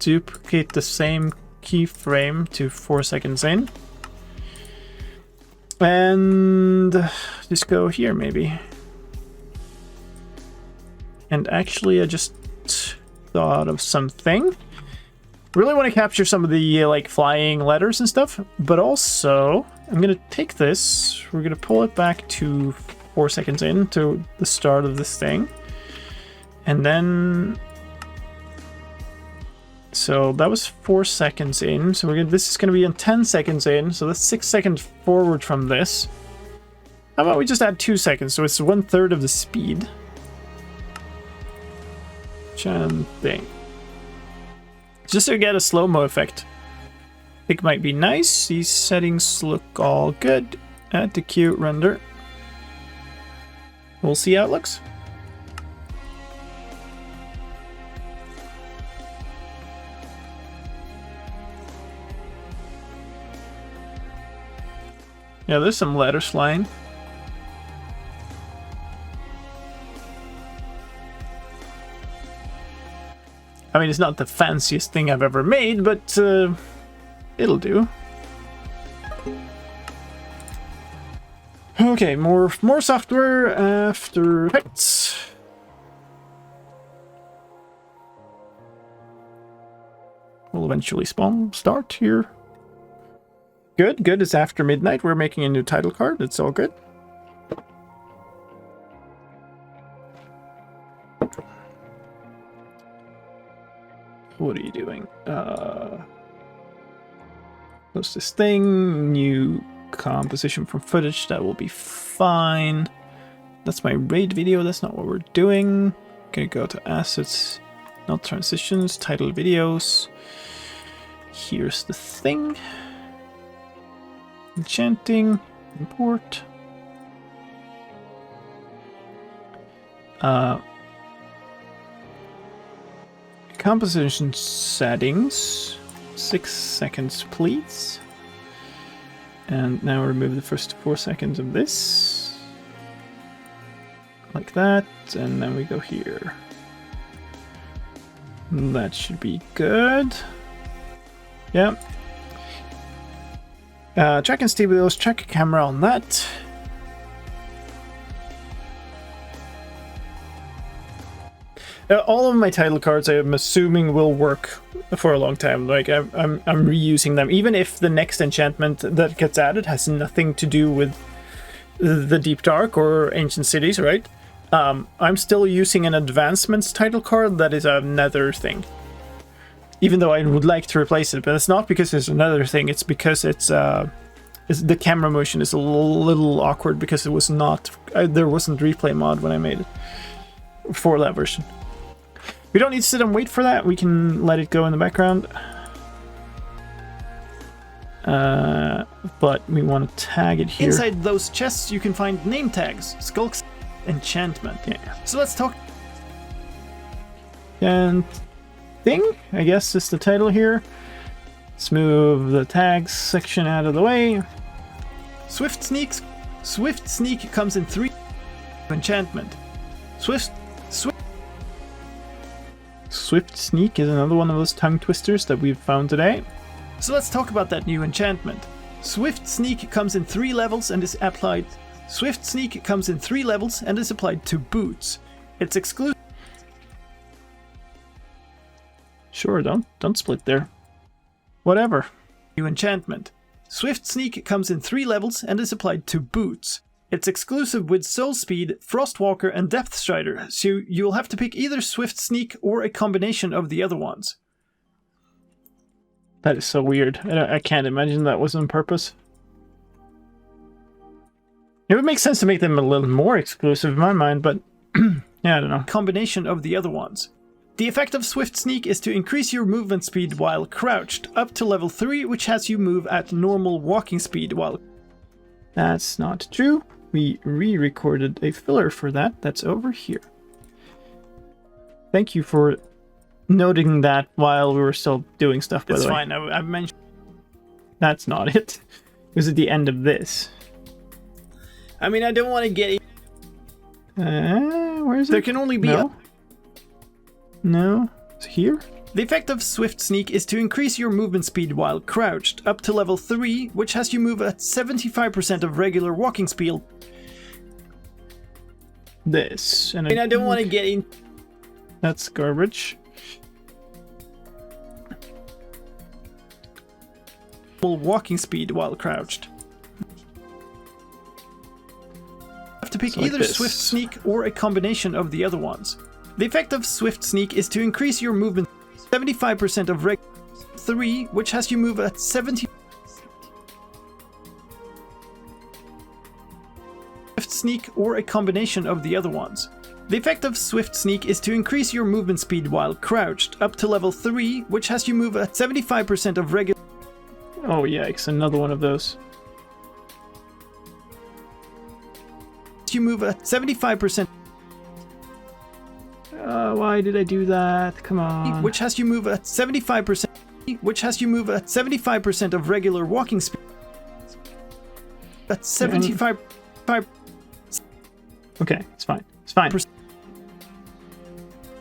Duplicate the same keyframe to 4 seconds in. And just go here maybe. And actually I just thought of something. Really want to capture some of the like flying letters and stuff, but also I'm gonna take this, we're gonna pull it back to 4 seconds in to the start of this thing. And then so that was 4 seconds in. So this is going to be in 10 seconds in. So that's 6 seconds forward from this. How about we just add 2 seconds? So it's 1/3 of the speed. Thing. Just to get a slow-mo effect. I think it might be nice. These settings look all good. Add to queue, render. We'll see how it looks. Yeah, there's some letters flying. I mean, it's not the fanciest thing I've ever made, but it'll do. Okay, more software, After Effects. We'll eventually start here. Good, it's after midnight. We're making a new title card. It's all good. What are you doing? Close this thing. New composition from footage. That will be fine. That's my raid video. That's not what we're doing. Gonna go to assets, not transitions, title videos. Here's the thing. Enchanting, import. Composition settings. 6 seconds, please. And now remove the first 4 seconds of this. Like that. And then we go here. That should be good. Yep. Track and stabilos, check camera on that. All of my title cards, I'm assuming, will work for a long time. Like I'm reusing them, even if the next enchantment that gets added has nothing to do with the Deep Dark or Ancient Cities, right? I'm still using an advancements title card that is another thing. Even though I would like to replace it, but it's not because it's another thing. It's because it's the camera motion is a little awkward because it was not there wasn't replay mod when I made it for that version. We don't need to sit and wait for that. We can let it go in the background. But we want to tag it here. Inside those chests, you can find name tags, skulks, enchantment. Yeah. So let's talk. And thing, I guess, is the title here. Let's move the tags section out of the way. Swift Sneak comes in 3 enchantment. Swift Sneak is another one of those tongue twisters that we've found today. So let's talk about that new enchantment. Swift Sneak comes in 3 levels and is applied. Swift Sneak comes in 3 levels and is applied to boots. It's exclusive. Sure, don't split there. Whatever. New enchantment. Swift Sneak comes in 3 levels and is applied to boots. It's exclusive with Soul Speed, Frostwalker, and Depth Strider, so you'll have to pick either Swift Sneak or a combination of the other ones. That is so weird. I can't imagine that was on purpose. It would make sense to make them a little more exclusive in my mind, but yeah, I don't know. Combination of the other ones. The effect of Swift Sneak is to increase your movement speed while crouched, up to level 3, which has you move at normal walking speed while... That's not true. We re-recorded a filler for that. That's over here. Thank you for noting that while we were still doing stuff, by the way. It's fine, I've mentioned... That's not it. It was at the end of this. I mean, I don't want to get... Where is it? There can only be... No? No? It's here? The effect of Swift Sneak is to increase your movement speed while crouched, up to level 3, which has you move at 75% of regular walking speed. This. And I don't want to get in... That's garbage. Walking speed while crouched. You have to pick like either this. Swift Sneak or a combination of the other ones. The effect of Swift Sneak is to increase your movement 75% of regular 3, which has you move at 70. Swift Sneak or a combination of the other ones. The effect of Swift Sneak is to increase your movement speed while crouched, up to level 3, which has you move at 75% of regular... Oh yikes, another one of those. You move at 75%... Why did I do that? Come on. Which has you move at 75%... Which has you move at 75% of regular walking speed. At 75... Okay, it's fine. It's fine.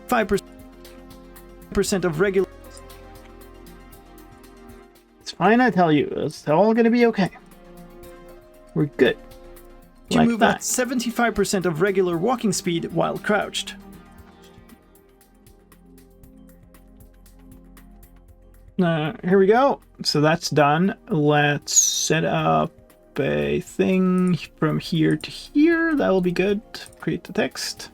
5% of regular... It's fine, I tell you. It's all gonna be okay. We're good. You Like move that. at 75% of regular walking speed while crouched. Here we go. So that's done. Let's set up a thing from here to here. That'll be good. Create the text.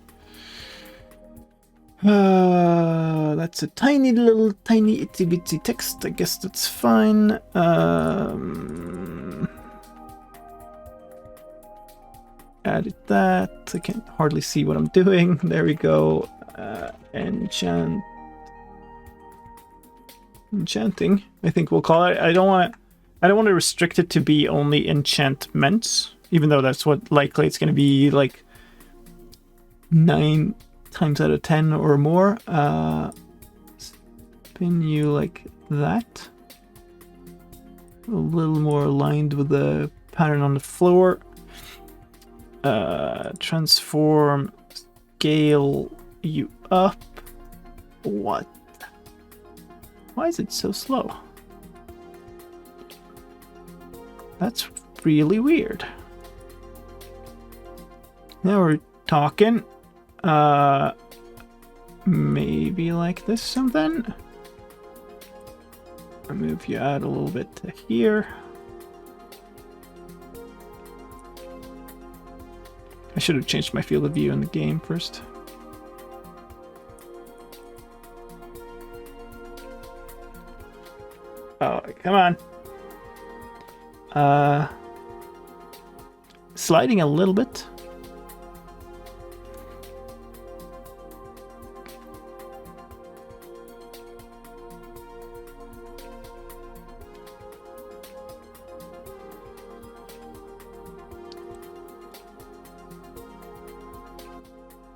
That's a tiny itsy bitsy text. I guess that's fine. Added that. I can hardly see what I'm doing. There we go. Enchanting, I think we'll call it. I don't want to restrict it to be only enchantments, even though that's what likely it's going to be, like 9 times out of 10 or more. Spin you like that. A little more aligned with the pattern on the floor. Transform, scale you up. What? Why is it so slow? That's really weird. Now we're talking. Maybe like this something. I'll move you out a little bit to here. I should have changed my field of view in the game first. Oh, come on. Sliding a little bit.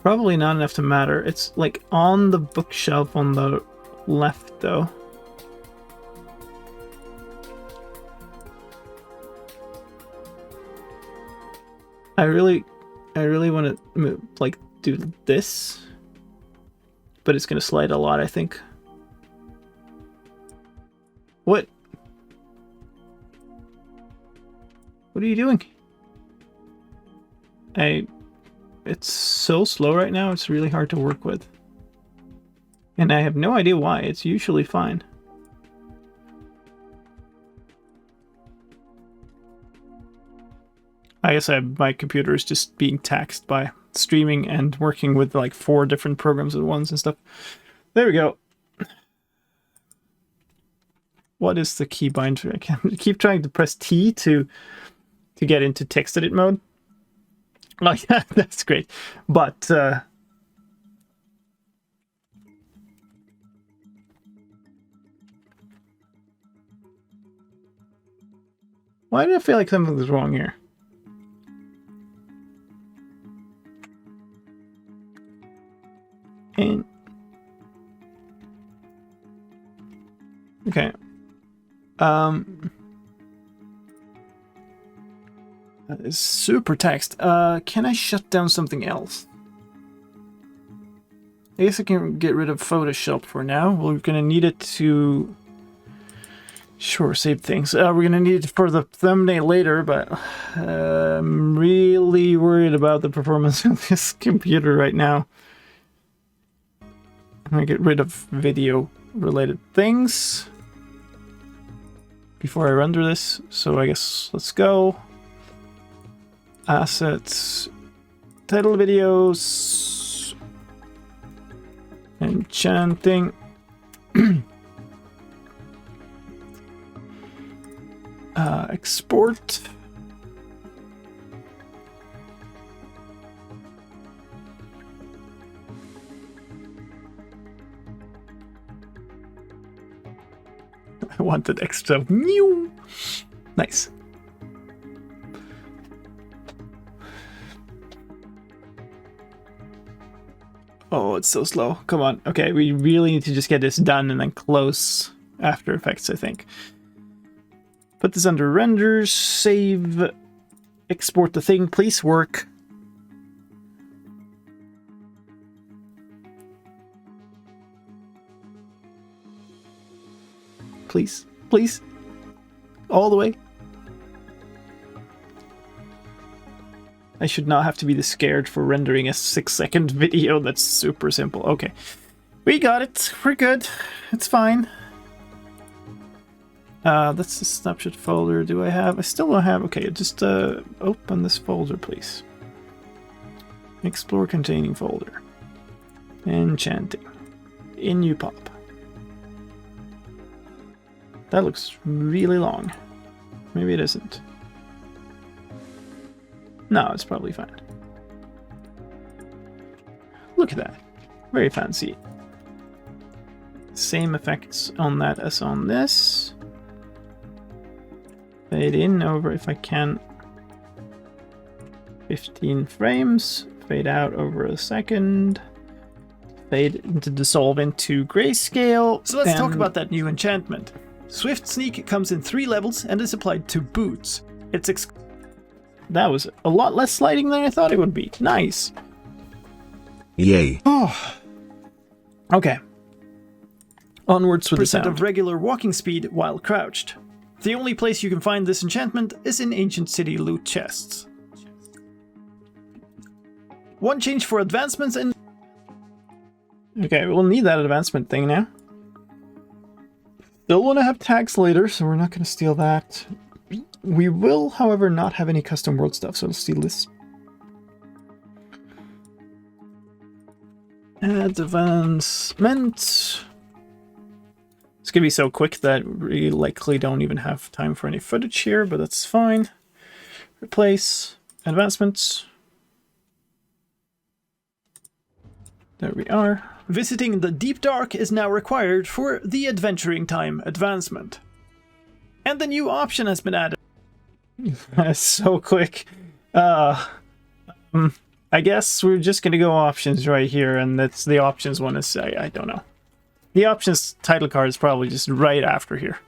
Probably not enough to matter. It's like on the bookshelf on the left though. I really want to move, like do this, but it's gonna slide a lot, I think. What? What are you doing? It's so slow right now, it's really hard to work with. And I have no idea why, it's usually fine. I guess my computer is just being taxed by streaming and working with like 4 different programs at once and stuff. There we go. What is the keybind? I can keep trying to press T to get into text edit mode. Like that's great, but why do I feel like something's wrong here? And okay, that is super text. Can I shut down something else? I guess I can get rid of Photoshop for now. We're gonna need it to save things. We're gonna need it for the thumbnail later, but I'm really worried about the performance of this computer right now. I'm gonna get rid of video related things before I render this. So I guess let's go. Assets, title videos, enchanting. Export. I wanted extra. Nice. Oh, it's so slow. Come on. Okay, we really need to just get this done and then close After Effects, I think. Put this under renders, save, export the thing. Please work. Please, please. All the way. I should not have to be this scared for rendering a 6-second video. That's super simple. Okay. We got it. We're good. It's fine. That's the snapshot folder. Do I have? I still don't have. Okay, just open this folder, please. Explore containing folder. Enchanting. In you pop. That looks really long. Maybe it isn't. No, it's probably fine. Look at that. Very fancy. Same effects on that as on this. Fade in over, if I can, 15 frames. Fade out over a second. fade to dissolve into grayscale. So let's talk about that new enchantment. Swift Sneak comes in 3 levels and is applied to boots. That was a lot less sliding than I thought it would be. Nice. Yay. Oh. Okay. Onwards with the sound. Of regular walking speed while crouched. The only place you can find this enchantment is in Ancient City loot chests. 1 change for advancements and... Okay, we'll need that advancement thing now. Still want to have tags later, so we're not going to steal that. We will, however, not have any custom world stuff, so let's steal this. Advancement. It's going to be so quick that we likely don't even have time for any footage here, but that's fine. Replace. Advancements. There we are. Visiting the Deep Dark is now required for the Adventuring Time advancement. And the new option has been added. That's so quick. I guess we're just gonna go options right here, and that's the options one is, I don't know. The options title card is probably just right after here.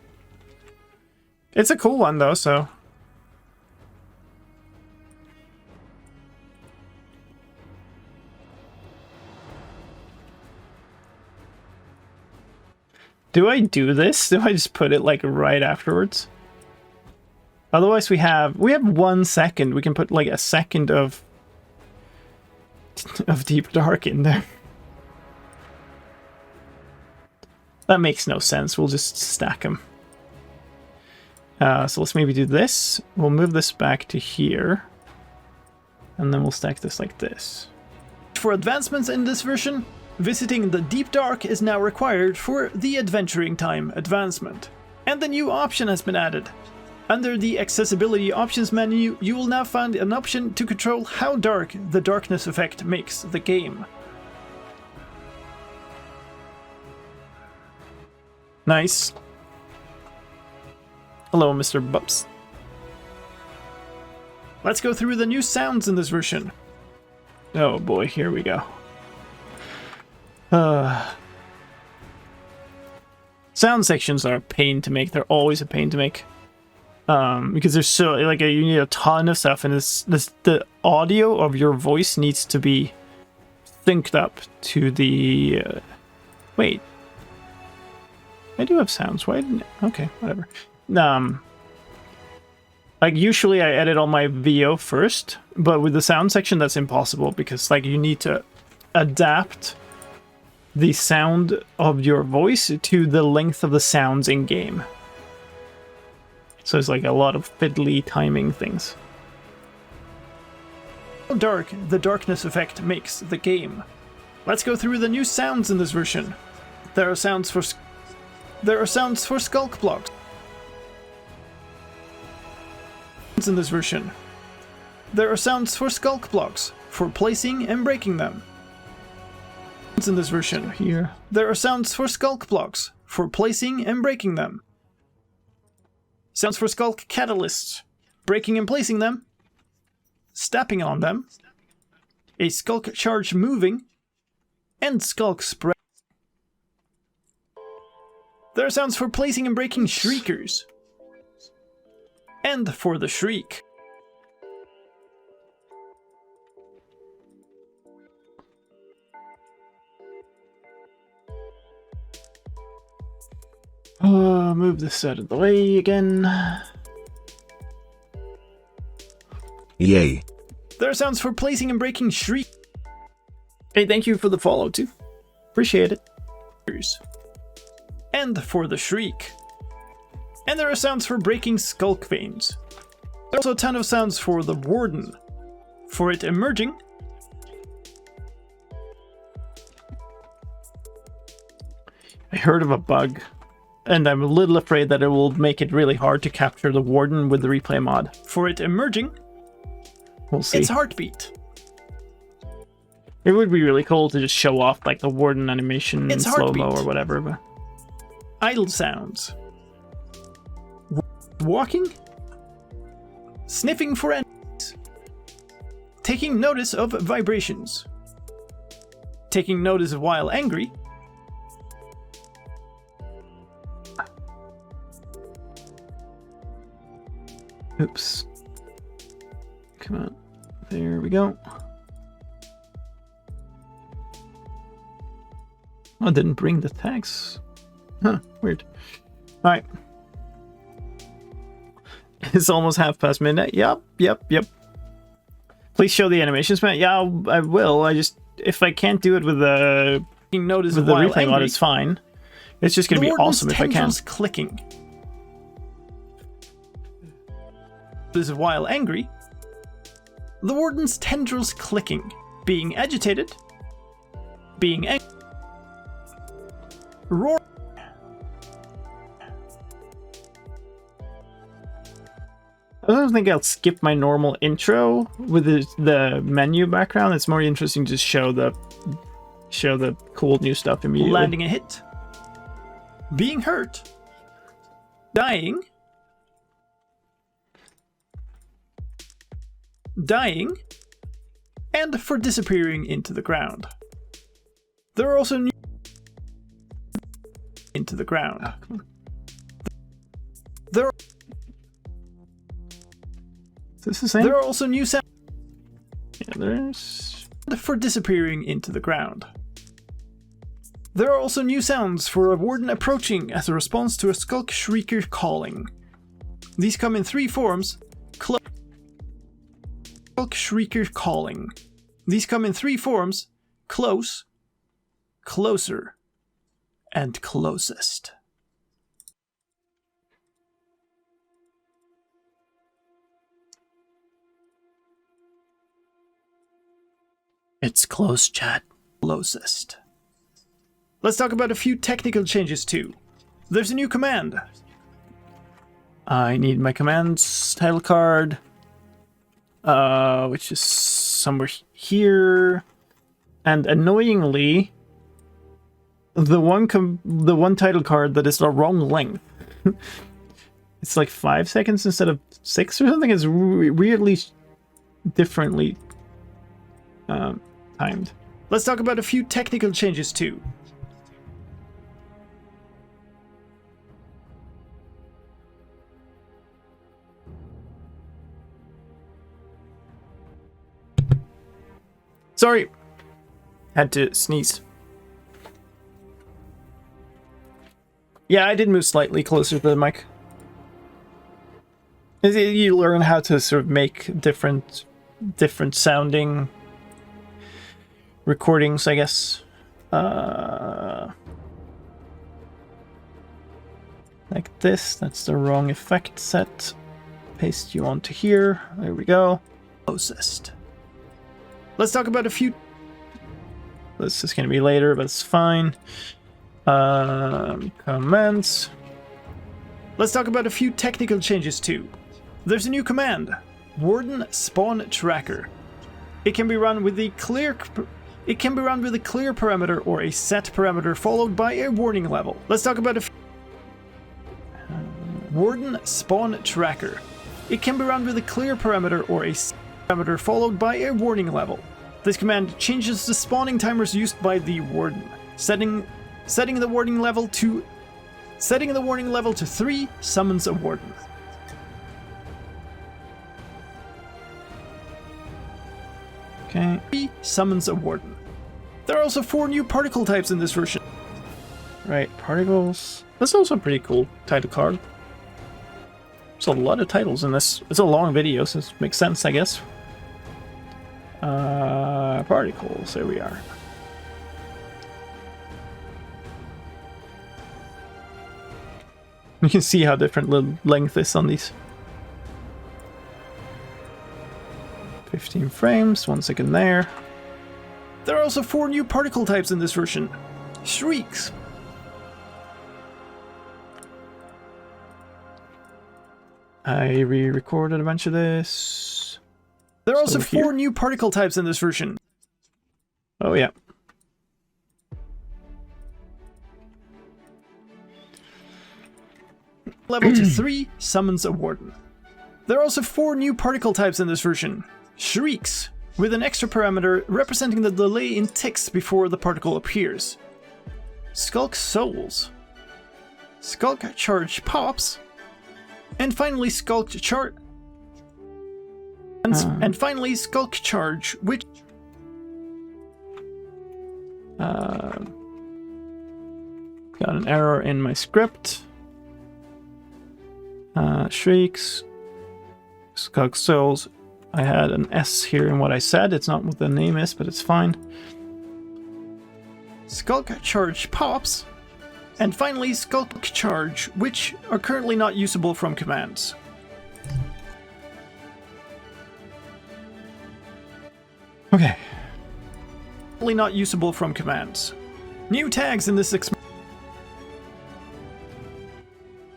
It's a cool one though, so. Do I do this? Do I just put it like right afterwards? Otherwise we have 1 second. We can put like a second of Deep Dark in there. That makes no sense. We'll just stack them. So let's maybe do this. We'll move this back to here. And then we'll stack this like this. For advancements in this version, visiting the Deep Dark is now required for the Adventuring Time advancement. And the new option has been added. Under the Accessibility Options menu, you will now find an option to control how dark the darkness effect makes the game. Nice. Hello, Mr. Bups. Let's go through the new sounds in this version. Oh boy, here we go. Sound sections are a pain to make. They're always a pain to make. Because there's so, like, you need a ton of stuff, and the audio of your voice needs to be synced up to the... wait. I do have sounds. Why didn't... Okay, whatever. Like, usually I edit all my VO first, but with the sound section, that's impossible, because, like, you need to adapt the sound of your voice to the length of the sounds in-game. So it's like a lot of fiddly timing things. How dark the darkness effect makes the game. Let's go through the new sounds in this version. There are sounds for skulk blocks. In this version. There are sounds for skulk blocks, for placing and breaking them. In this version. Here. There are sounds for skulk blocks, for placing and breaking them. Sounds for skulk catalysts, breaking and placing them, stepping on them, a skulk charge moving, and skulk spread. There are sounds for placing and breaking shriekers, and for the shriek. Move this out of the way again. Yay. There are sounds for placing and breaking shriek. Hey, thank you for the follow too. Appreciate it. And for the shriek. And there are sounds for breaking skulk veins. There's also a ton of sounds for the warden. For it emerging. I heard of a bug, and I'm a little afraid that it will make it really hard to capture the warden with the replay mod. For it emerging. We'll see. Its heartbeat. It would be really cool to just show off like the warden animation in Its slow-mo heartbeat. or whatever. But Idle sounds. Walking. Sniffing for enemies. Taking notice of vibrations. taking notice while angry. Oops. Come on. There we go. Oh, I didn't bring the tags. Huh, weird. Alright. It's almost midnight. Yep. Please show the animations, man. Yeah, I will. I just... If I can't do it with the... Notice with the while replay mod, angry. it's fine. It's just gonna be awesome if I can. Tendrils clicking. This is while angry. The warden's tendrils clicking. Being agitated. Being angry. Roar. I don't think I'll skip my normal intro with the menu background. It's more interesting to show the cool new stuff immediately. Landing a hit. Being hurt. Dying. Dying. And for disappearing into the ground. There are also new... into the ground. Oh, come on. There... Is this the same? There are also new sounds there's... for disappearing into the ground. There are also new sounds for a warden approaching as a response to a skulk shrieker calling. These come in three forms. Skulk shrieker calling. These come in three forms: close, closer, and closest. It's close, chat. Closest. Let's talk about a few technical changes too. There's a new command. I need my commands title card, which is somewhere here. And annoyingly, the one title card that is the wrong length. It's like 5 seconds instead of 6 or something. It's weirdly differently timed. Let's talk about a few technical changes too. Sorry, had to sneeze. Yeah, I did move slightly closer to the mic. You learn how to sort of make different sounding recordings, I guess. Like this. That's the wrong effect set. Paste you onto here. There we go. Closest. Let's talk about a few... This is going to be later, but it's fine. Comments. Let's talk about a few technical changes too. There's a new command. Warden Spawn Tracker. It can be run with the clear parameter or a set parameter followed by a warning level. Let's talk about a few... Warden Spawn Tracker. It can be run with a clear parameter or a set parameter followed by a warning level. This command changes the spawning timers used by the warden. Setting the warning level to 3 summons a warden. Okay. 3 summons a warden. There are also 4 new particle types in this version. Right, particles. That's also a pretty cool title card. There's a lot of titles in this. It's a long video, so it makes sense, I guess. Particles, there we are. You can see how different the length is on these. 15 frames, 1 second there. There are also 4 new particle types in this version. Shrieks. I re-recorded a bunch of this. There are also 4 new particle types in this version. Oh yeah. Level to 3 summons a warden. There are also 4 new particle types in this version. Shrieks. with an extra parameter representing the delay in ticks before the particle appears. Skulk Souls. Skulk Charge pops. And finally Skulk Charge. And finally Skulk Charge, which... got an error in my script. Shrieks. Skulk Souls. I had an S here in what I said. It's not what the name is, but it's fine. Skulk Charge pops. And finally Skulk Charge, which are currently not usable from commands. Okay. Currently not usable from commands. New tags in this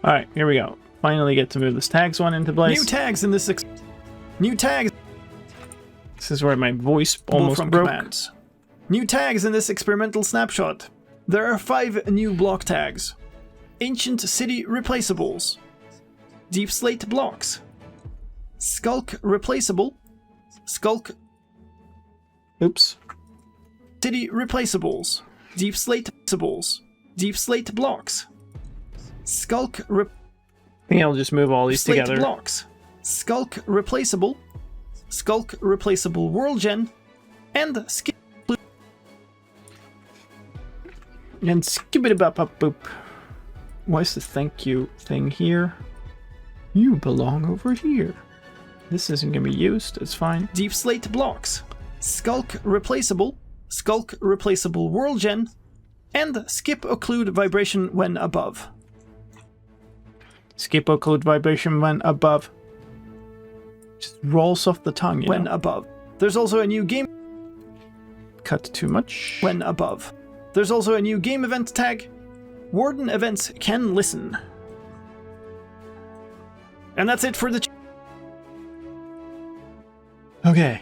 Alright, here we go. Finally get to move this tags one into place. New tags in this New tags. This is where my voice almost from broke. Commands. New tags in this experimental snapshot. There are 5 new block tags. Ancient City Replaceables. Deep Slate Blocks. Skulk Replaceable. Skulk... Oops. City Replaceables. Deep Slate Replaceables. Deep Slate Blocks. Skulk I think I'll just move all these Slate together. Blocks. Skulk Replaceable. Skulk Replaceable World Gen. And Skip... And skibbity-bop-bop-boop. Why is the thank you thing here? You belong over here. This isn't gonna be used, it's fine. Deep Slate Blocks. Skulk Replaceable. Skulk Replaceable World Gen. And Skip Occlude Vibration when above. Skip Occlude Vibration when above. Just rolls off the tongue, when above. There's also a new game... Cut too much. When above. There's also a new game event tag. Warden events can listen. And that's it for the... Okay.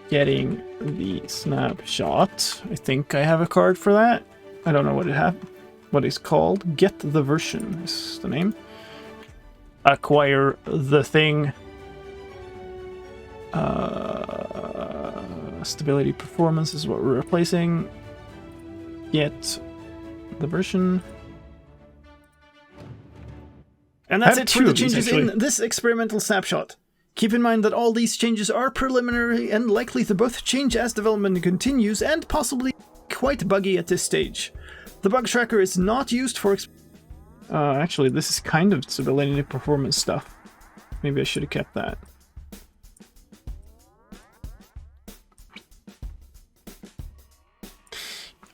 Getting the snapshot. I think I have a card for that. I don't know what it's called. Get the version is the name. Acquire the thing. Stability performance is what we're replacing. Get the version. And that's it for the changes in this experimental snapshot. Keep in mind that all these changes are preliminary and likely to both change as development continues and possibly quite buggy at this stage. The bug tracker is not used for... actually, this is kind of stability performance stuff. Maybe I should have kept that.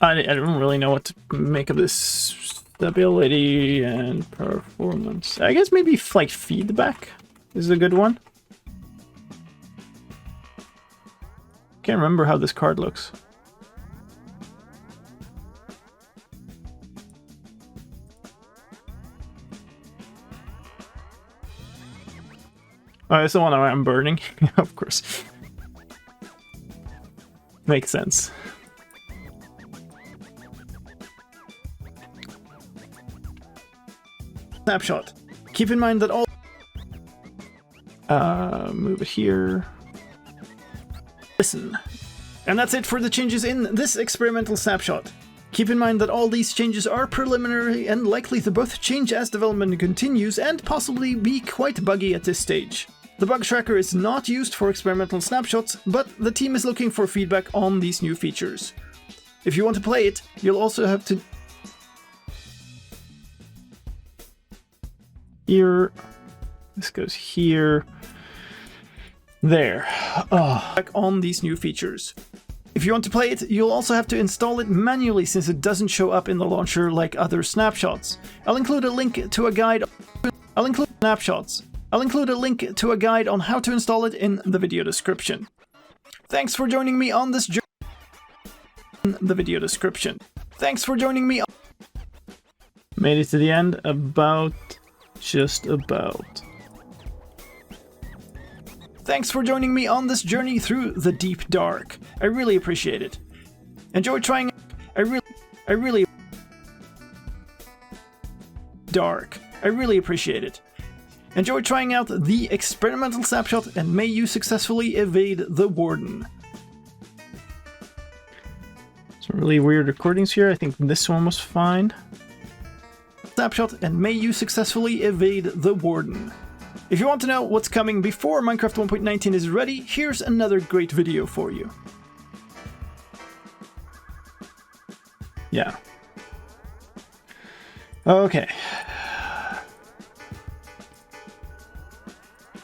I don't really know what to make of this stability and performance. I guess maybe like feedback is a good one. Can't remember how this card looks. Oh, it's the one I'm burning. Of course. Makes sense. Snapshot. Keep in mind that all... Move it here. Listen. And that's it for the changes in this experimental snapshot. Keep in mind that all these changes are preliminary and likely to both change as development continues and possibly be quite buggy at this stage. The bug tracker is not used for experimental snapshots, but the team is looking for feedback on these new features. If you want to play it, you'll also have to... Here. This goes here. There. Oh. On these new features. If you want to play it, you'll also have to install it manually since it doesn't show up in the launcher like other snapshots. I'll include a link to a guide on how to install it in the video description. Thanks for joining me on this journey. Made it to the end just about. Thanks for joining me on this journey through the deep dark. I really appreciate it. Enjoy trying. I really dark. I really appreciate it. Enjoy trying out the experimental snapshot, and may you successfully evade the warden. Some really weird recordings here. I think this one was fine. Snapshot, and may you successfully evade the warden. If you want to know what's coming before Minecraft 1.19 is ready, here's another great video for you. Yeah. Okay.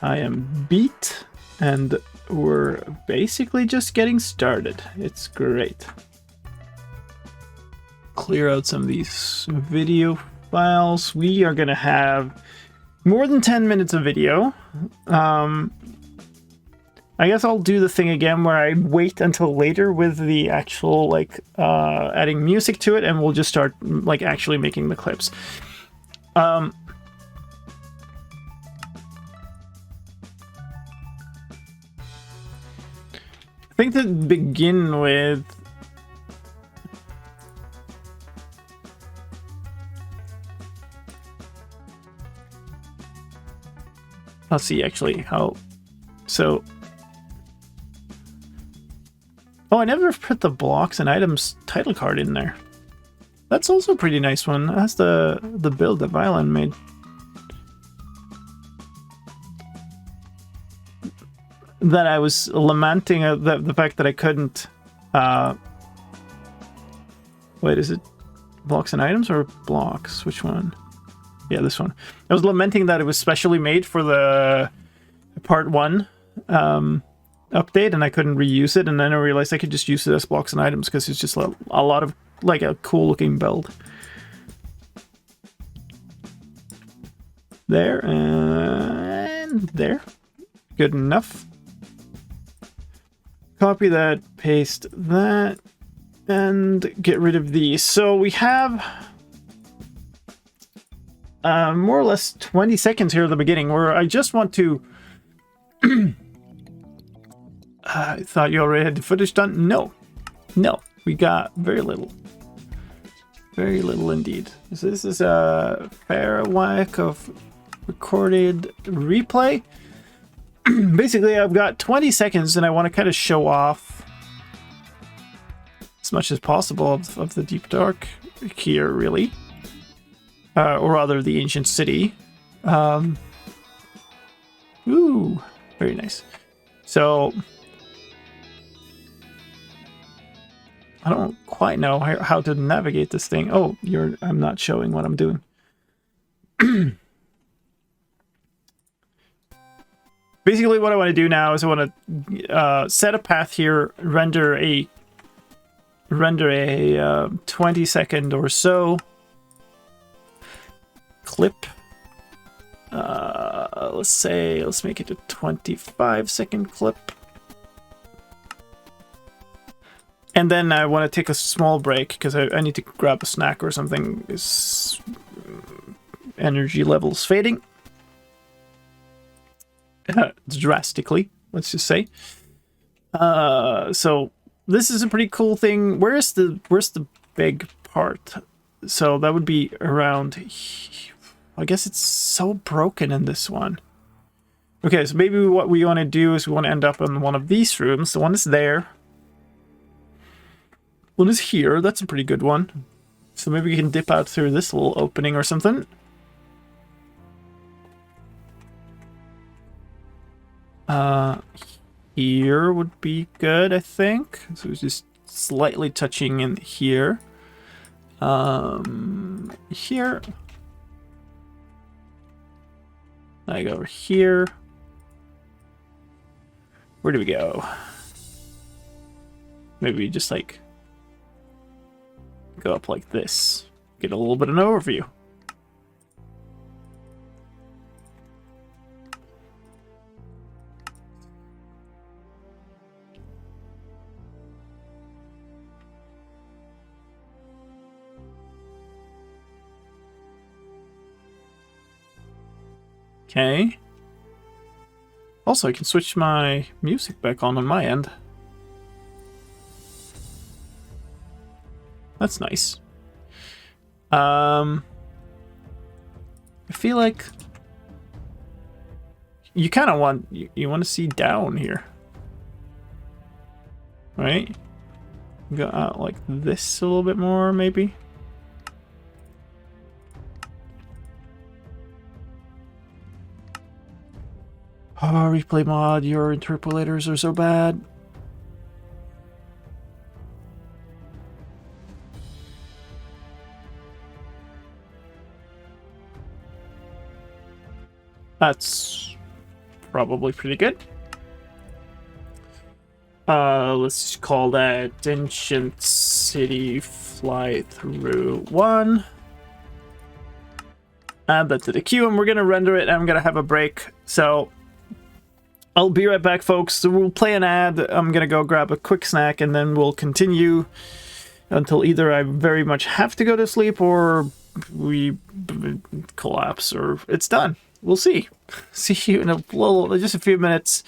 I am beat, and we're basically just getting started. It's great. Clear out some of these video files. We are going to have more than 10 minutes of video. I guess I'll do the thing again where I wait until later with the actual, like, adding music to it, and we'll just start, like, actually making the clips. I think to begin with, I'll see actually how, so, oh, I never put the blocks and items title card in there. That's also a pretty nice one. That's the build that Violin made. That I was lamenting the fact that I couldn't, wait, is it blocks and items or blocks? Which one? Yeah, this one. I was lamenting that it was specially made for the part 1 update, and I couldn't reuse it, and then I realized I could just use it as blocks and items because it's just a lot of, like, a cool looking build. There, and there. Good enough. Copy that, paste that, and get rid of these. So we have more or less 20 seconds here at the beginning where I just want to... I thought you already had the footage done. No. No. We got very little. Very little indeed. So this is a fair whack of recorded replay. Basically, I've got 20 seconds and I want to kind of show off as much as possible of the Deep Dark here, really. Or rather, the ancient city. Ooh, very nice. So, I don't quite know how to navigate this thing. Oh, I'm not showing what I'm doing. Basically, what I want to do now is I want to set a path here, render a 20-second or so clip. Let's make it a 25-second clip. And then I want to take a small break because I need to grab a snack or something. This energy levels fading. Drastically, let's just say. So this is a pretty cool thing. Where's the big part? So that would be around. I guess it's so broken in this one. Okay, so maybe what we want to do is we want to end up in one of these rooms. The one is there. One is here. That's a pretty good one. So maybe we can dip out through this little opening or something. Here would be good, I think. So it's just slightly touching in here. Here. I go over here. Where do we go? Maybe just like go up like this. Get a little bit of an overview. Okay. Also, I can switch my music back on my end. That's nice. feel like you kind of want you want to see down here, right? Go out like this a little bit more, maybe. Oh, replay mod, your interpolators are so bad. That's probably pretty good. Let's just call that Ancient City Fly Through 1. Add that to the queue, and we're gonna render it, and I'm gonna have a break. So I'll be right back, folks. So we'll play an ad. I'm gonna go grab a quick snack, and then we'll continue until either I very much have to go to sleep, or we collapse, or it's done. We'll see. See you in a little, just a few minutes.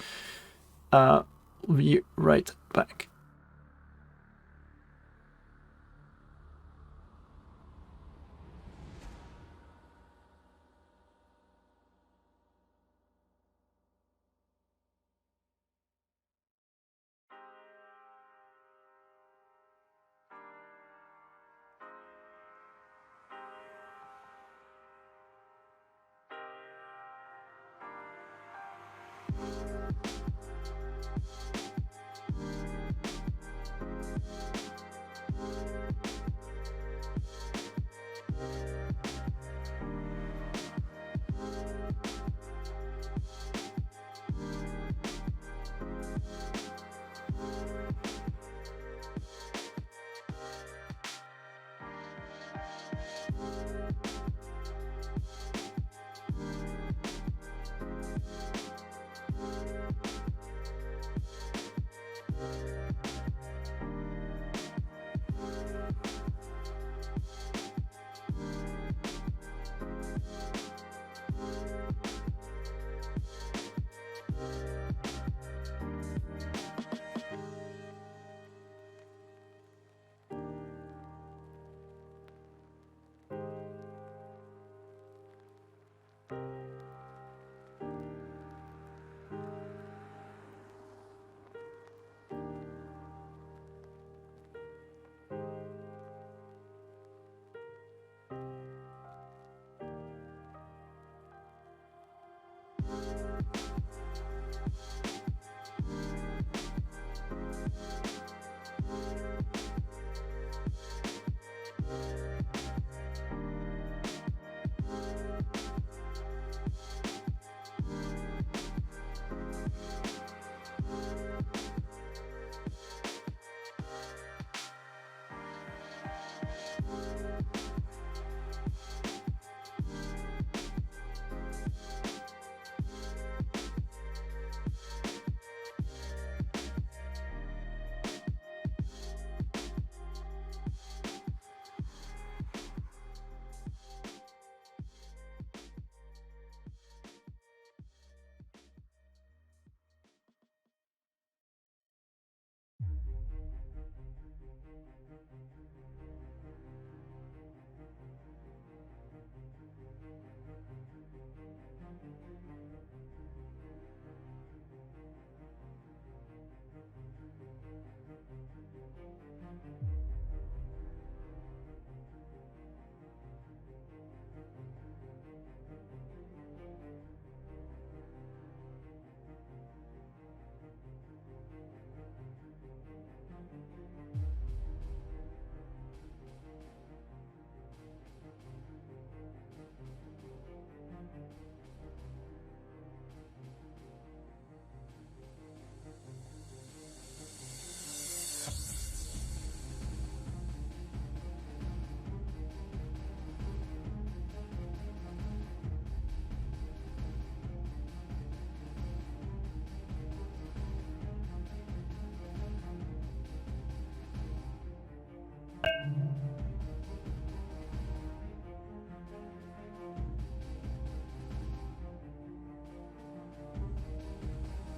We'll be right back.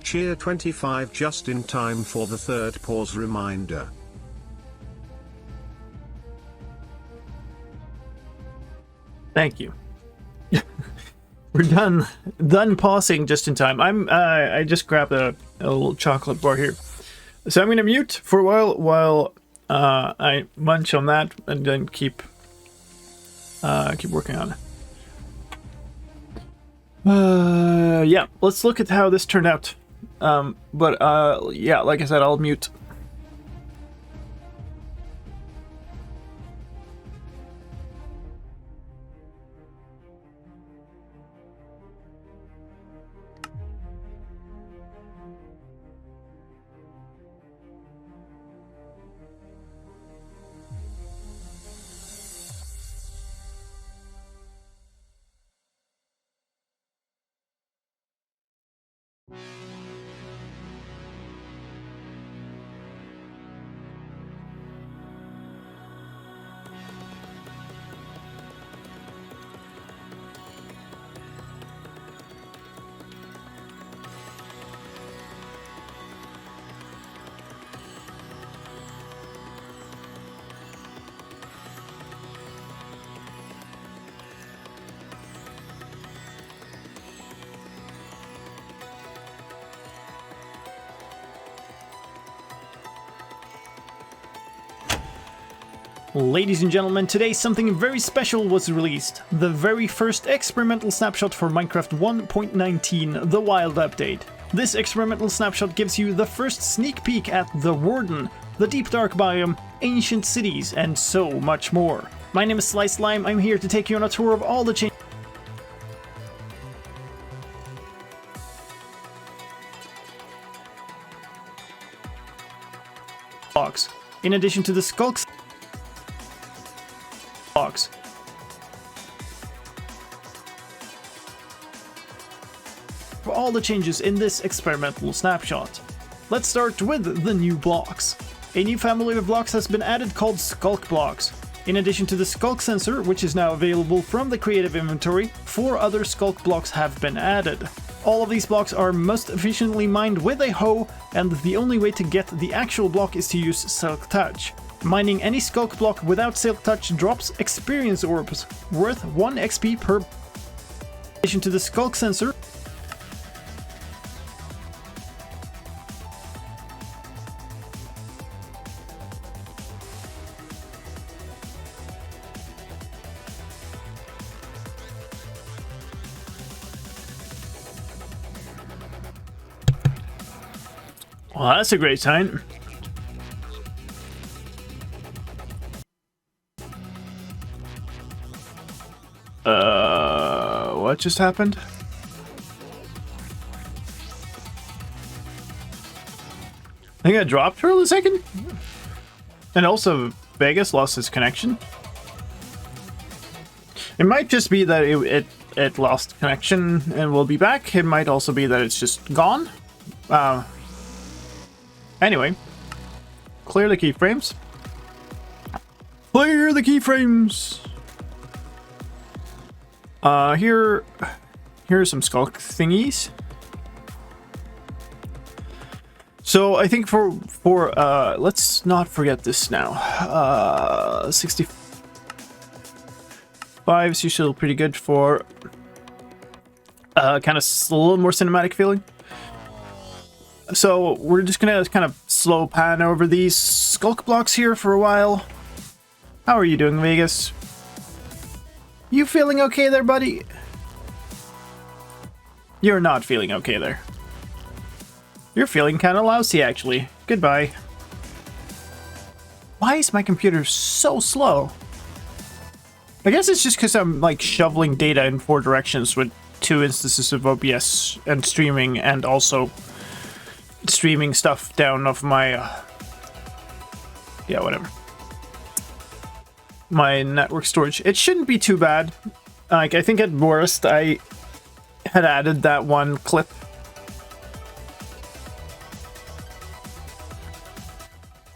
Cheer 25 just in time for the third pause reminder. Thank you. We're done pausing just in time. I just grabbed a little chocolate bar here, so I'm gonna mute for a while I munch on that and then keep working on it. Yeah, let's look at how this turned out. Yeah, like I said, I'll mute. Ladies and gentlemen, today something very special was released. The very first experimental snapshot for Minecraft 1.19, the Wild Update. This experimental snapshot gives you the first sneak peek at the Warden, the Deep Dark biome, ancient cities, and so much more. My name is slicedlime, I'm here to take you on a tour of all the changes. In addition to the skulks for all the changes in this experimental snapshot. Let's start with the new blocks. A new family of blocks has been added called Skulk blocks. In addition to the Skulk sensor, which is now available from the creative inventory, 4 other Skulk blocks have been added. All of these blocks are most efficiently mined with a hoe, and the only way to get the actual block is to use Silk Touch. Mining any Skulk block without Silk Touch drops experience orbs, worth 1 XP per. In addition to the Skulk sensor, well, that's a great sign. What just happened? I think I dropped for a second. And also, Vegas lost its connection. It might just be that it lost connection and will be back. It might also be that it's just gone. Anyway, clear the keyframes. Clear the keyframes. Here are some skulk thingies. So I think for let's not forget this now. 65 is usually pretty good for kind of a little more cinematic feeling. So we're just gonna kind of slow pan over these skulk blocks here for a while. How are you doing, Vegas? You feeling okay there, buddy? You're not feeling okay there. You're feeling kind of lousy, actually. Goodbye. Why is my computer so slow? I guess it's just because I'm like shoveling data in 4 directions with 2 instances of OBS and streaming, and also streaming stuff down off my yeah, whatever, my network storage. It shouldn't be too bad. Like, I think at worst I had added that one clip.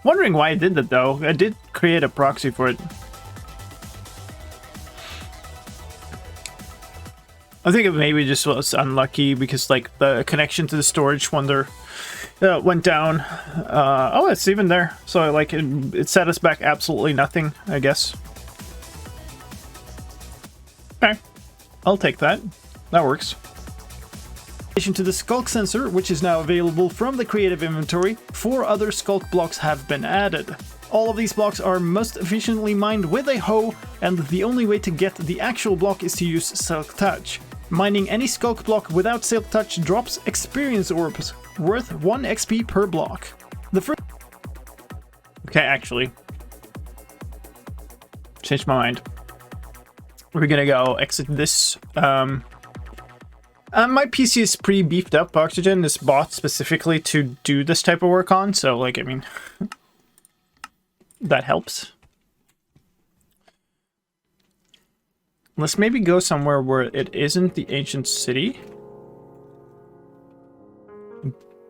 Wondering why I did that though. I did create a proxy for it. I think it maybe just was unlucky because like the connection to the storage wonder went down. Oh, it's even there. So like it set us back absolutely nothing, I guess. Okay, I'll take that. that works. In addition to the sculk sensor, which is now available from the creative inventory, 4 other sculk blocks have been added. All of these blocks are most efficiently mined with a hoe, and the only way to get the actual block is to use Silk Touch. Mining any sculk block without Silk Touch drops experience orbs, worth 1 XP per block. The first... Okay, actually. Changed my mind. We're gonna go exit this. My PC is pretty beefed up. Oxygen is bought specifically to do this type of work on, so, like, I mean... that helps. Let's maybe go somewhere where it isn't the ancient city.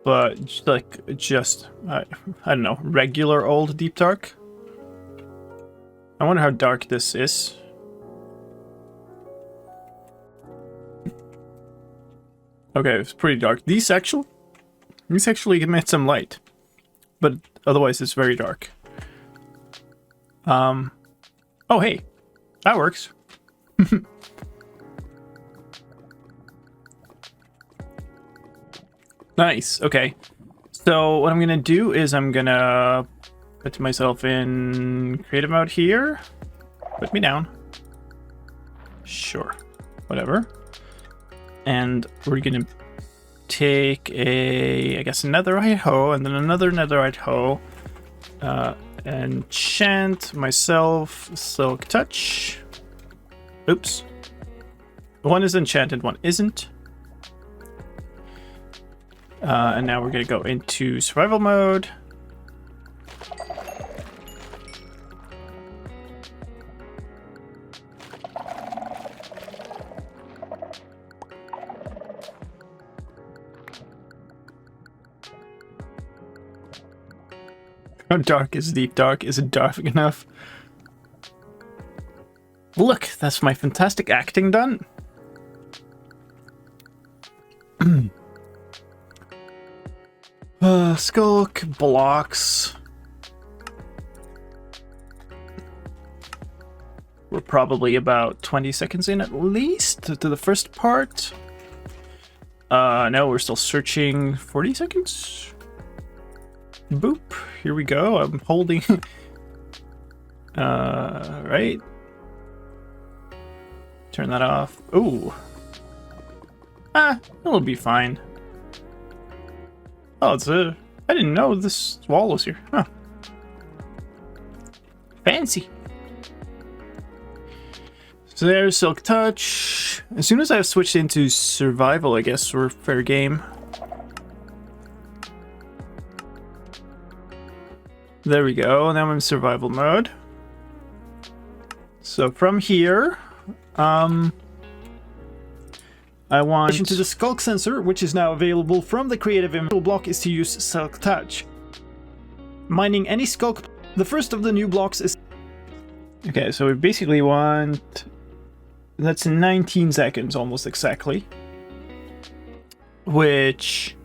But, just I don't know, regular old Deep Dark? I wonder how dark this is. Okay, it's pretty dark. These actually emit some light. But otherwise it's very dark. Oh hey, that works. Nice, okay. So what I'm gonna do is I'm gonna put myself in creative mode here. Put me down. Sure, whatever. And we're gonna take I guess a netherite hoe and then another netherite hoe. Enchant myself Silk Touch. Oops. One is enchanted, one isn't. And now we're gonna go into survival mode. How dark is Deep Dark? Is it dark enough? Look, that's my fantastic acting done. Skulk blocks. We're probably about 20 seconds in at least to the first part. No, we're still searching. 40 seconds? Boop. Here we go. I'm holding. Right. Turn that off. Ooh. It'll be fine. Oh, it's a... I didn't know this wall was here. Huh. Fancy. So there's Silk Touch. As soon as I've switched into survival, I guess we're fair game. There we go. Now I'm in survival mode. So from here, I want... In addition to the skulk sensor, which is now available from the creative inventory block, is to use Silk Touch. Mining any skulk... The first of the new blocks is... Okay, so we basically want... That's 19 seconds, almost exactly. Which...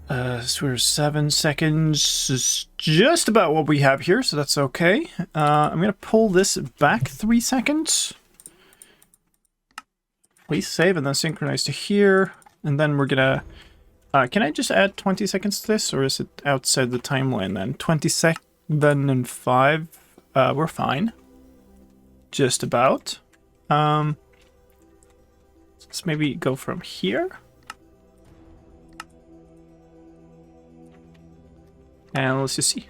so we're 7 seconds is just about what we have here, so that's okay. I'm gonna pull this back 3 seconds. Please save and then synchronize to here. And then we're gonna... can I just add 20 seconds to this, or is it outside the timeline then? 27 and 5. We're fine. Just about. Let's maybe go from here. And let's just see.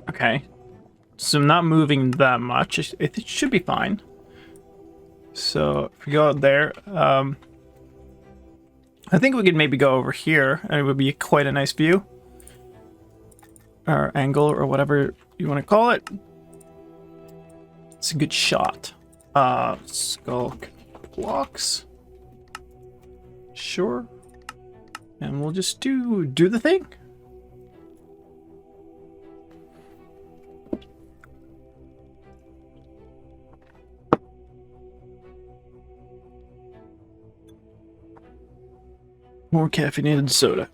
Okay. So I'm not moving that much. It should be fine. So if we go out there, I think we could maybe go over here, and it would be quite a nice view. Or angle, or whatever you want to call it. It's a good shot. Skulk blocks. Sure. And we'll just do the thing. More caffeinated soda.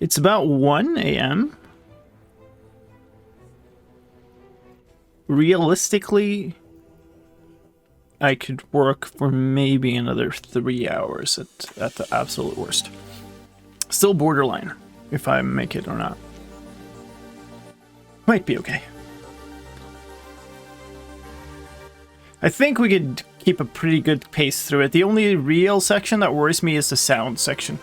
It's about 1 a.m. Realistically, I could work for maybe another 3 hours at the absolute worst. Still borderline if I make it or not. Might be okay. I think we could keep a pretty good pace through it. The only real section that worries me is the sound section.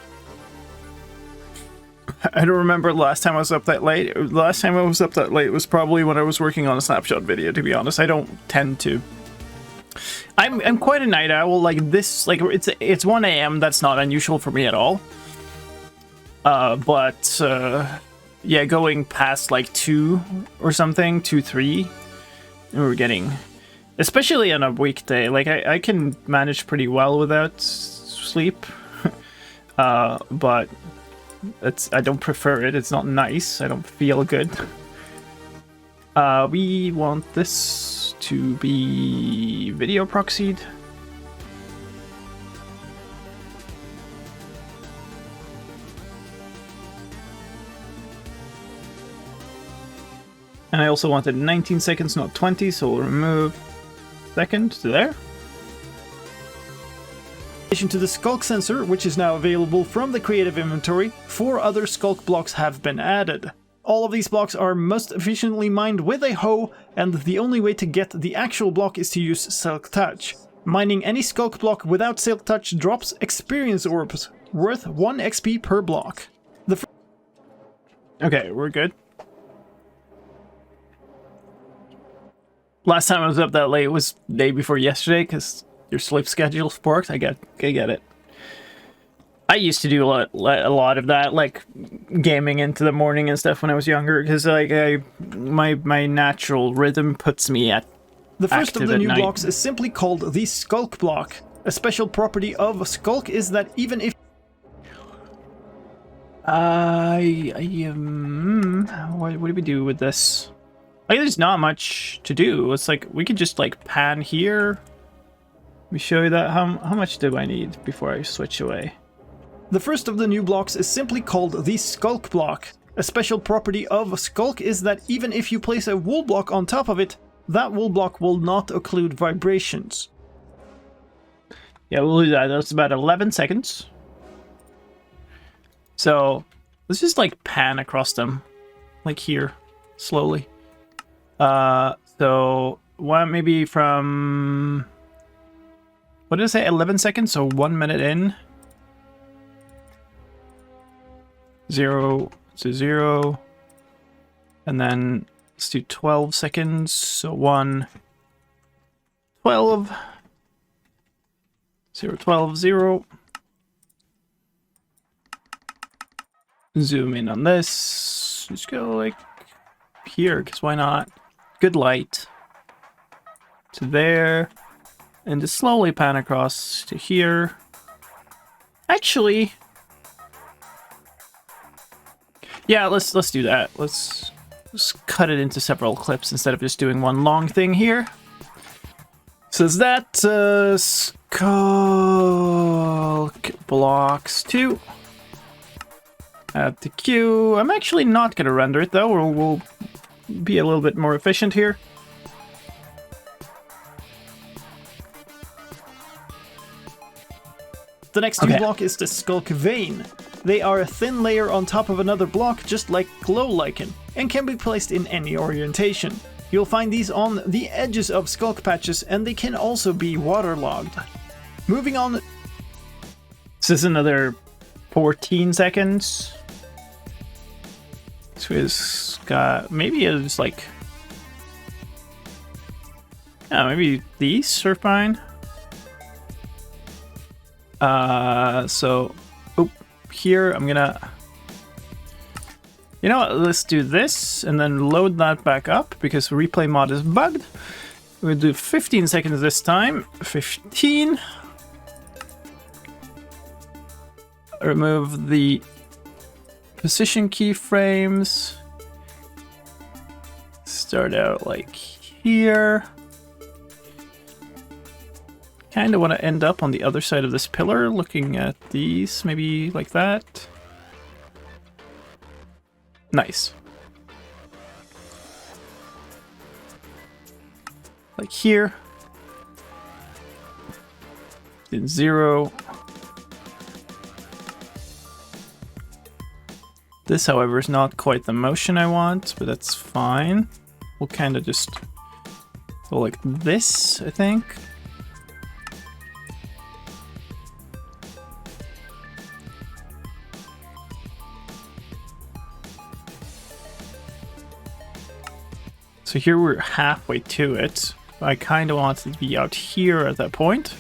I don't remember the last time I was up that late. The last time I was up that late was probably when I was working on a snapshot video, to be honest. I don't tend to. I'm quite a night owl. Like this, like it's 1 a.m. That's not unusual for me at all. But yeah, going past like 2 or something, 2, 3, and we're getting, especially on a weekday, like I can manage pretty well without sleep. But I don't prefer it. It's not nice. I don't feel good. We want this to be video proxied. And I also wanted 19 seconds, not 20, so we'll remove second to there. In addition to the sculk sensor, which is now available from the creative inventory, 4 other sculk blocks have been added. All of these blocks are most efficiently mined with a hoe, and the only way to get the actual block is to use Silk Touch. Mining any sculk block without Silk Touch drops experience orbs, worth 1 XP per block. Okay, we're good. Last time I was up that late was the day before yesterday, because your sleep schedule works. I get it. I used to do a lot of that, like gaming into the morning and stuff when I was younger, because like my natural rhythm puts me at the first of the new night. blocks is simply called the Skulk block. A special property of Skulk is that even if what do we do with this? Like, there's not much to do. It's like we could just like pan here. Let me show you that. How much do I need before I switch away? The first of the new blocks is simply called the Skulk block. A special property of Skulk is that even if you place a wool block on top of it, that wool block will not occlude vibrations. Yeah, we'll do that. That's about 11 seconds. So let's just like pan across them, like here, slowly. So one maybe from, what did I say, 11 seconds? So 1 minute in. 0 to 0. And then let's do 12 seconds. So 1, 12, 0, 12, 0. Zoom in on this. Just go like here, because why not? Good light. To there. And just slowly pan across to here. Actually, yeah, let's do that. Let's cut it into several clips instead of just doing one long thing here. So is that Skulk blocks 2. Add the queue. I'm actually not going to render it though, or we'll be a little bit more efficient here. The next new block is the Skulk vein. They are a thin layer on top of another block, just like glow lichen, and can be placed in any orientation. You'll find these on the edges of skulk patches, and they can also be waterlogged. Moving on. This is another 14 seconds. So it's got, maybe it's like, yeah, maybe these are fine. So here I'm gonna, you know what, let's do this and then load that back up because replay mod is bugged. We'll do 15 seconds this time. 15. Remove the position keyframes. Start out like here. kind of want to end up on the other side of this pillar, looking at these, maybe like that. Nice. Like here. Then 0. This, however, is not quite the motion I want, but that's fine. We'll kind of just go like this, I think. So here we're halfway to it. I kind of want it to be out here at that point.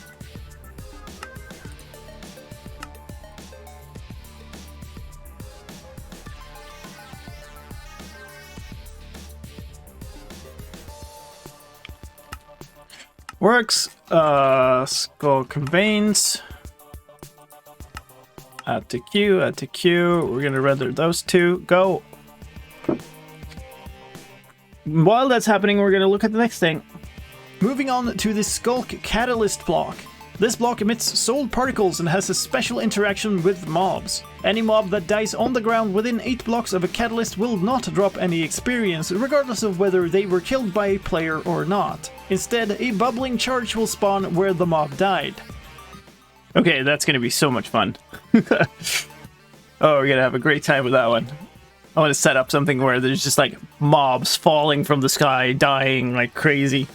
Works. Skull convenes. Add to queue, add to queue. We're gonna render those two. Go. While that's happening, we're gonna look at the next thing. Moving on to the Skulk Catalyst block. This block emits soul particles and has a special interaction with mobs. Any mob that dies on the ground within 8 blocks of a catalyst will not drop any experience, regardless of whether they were killed by a player or not. Instead, a bubbling charge will spawn where the mob died. Okay, that's gonna be so much fun. Oh, we're gonna have a great time with that one. I want to set up something where there's just like mobs falling from the sky, dying like crazy.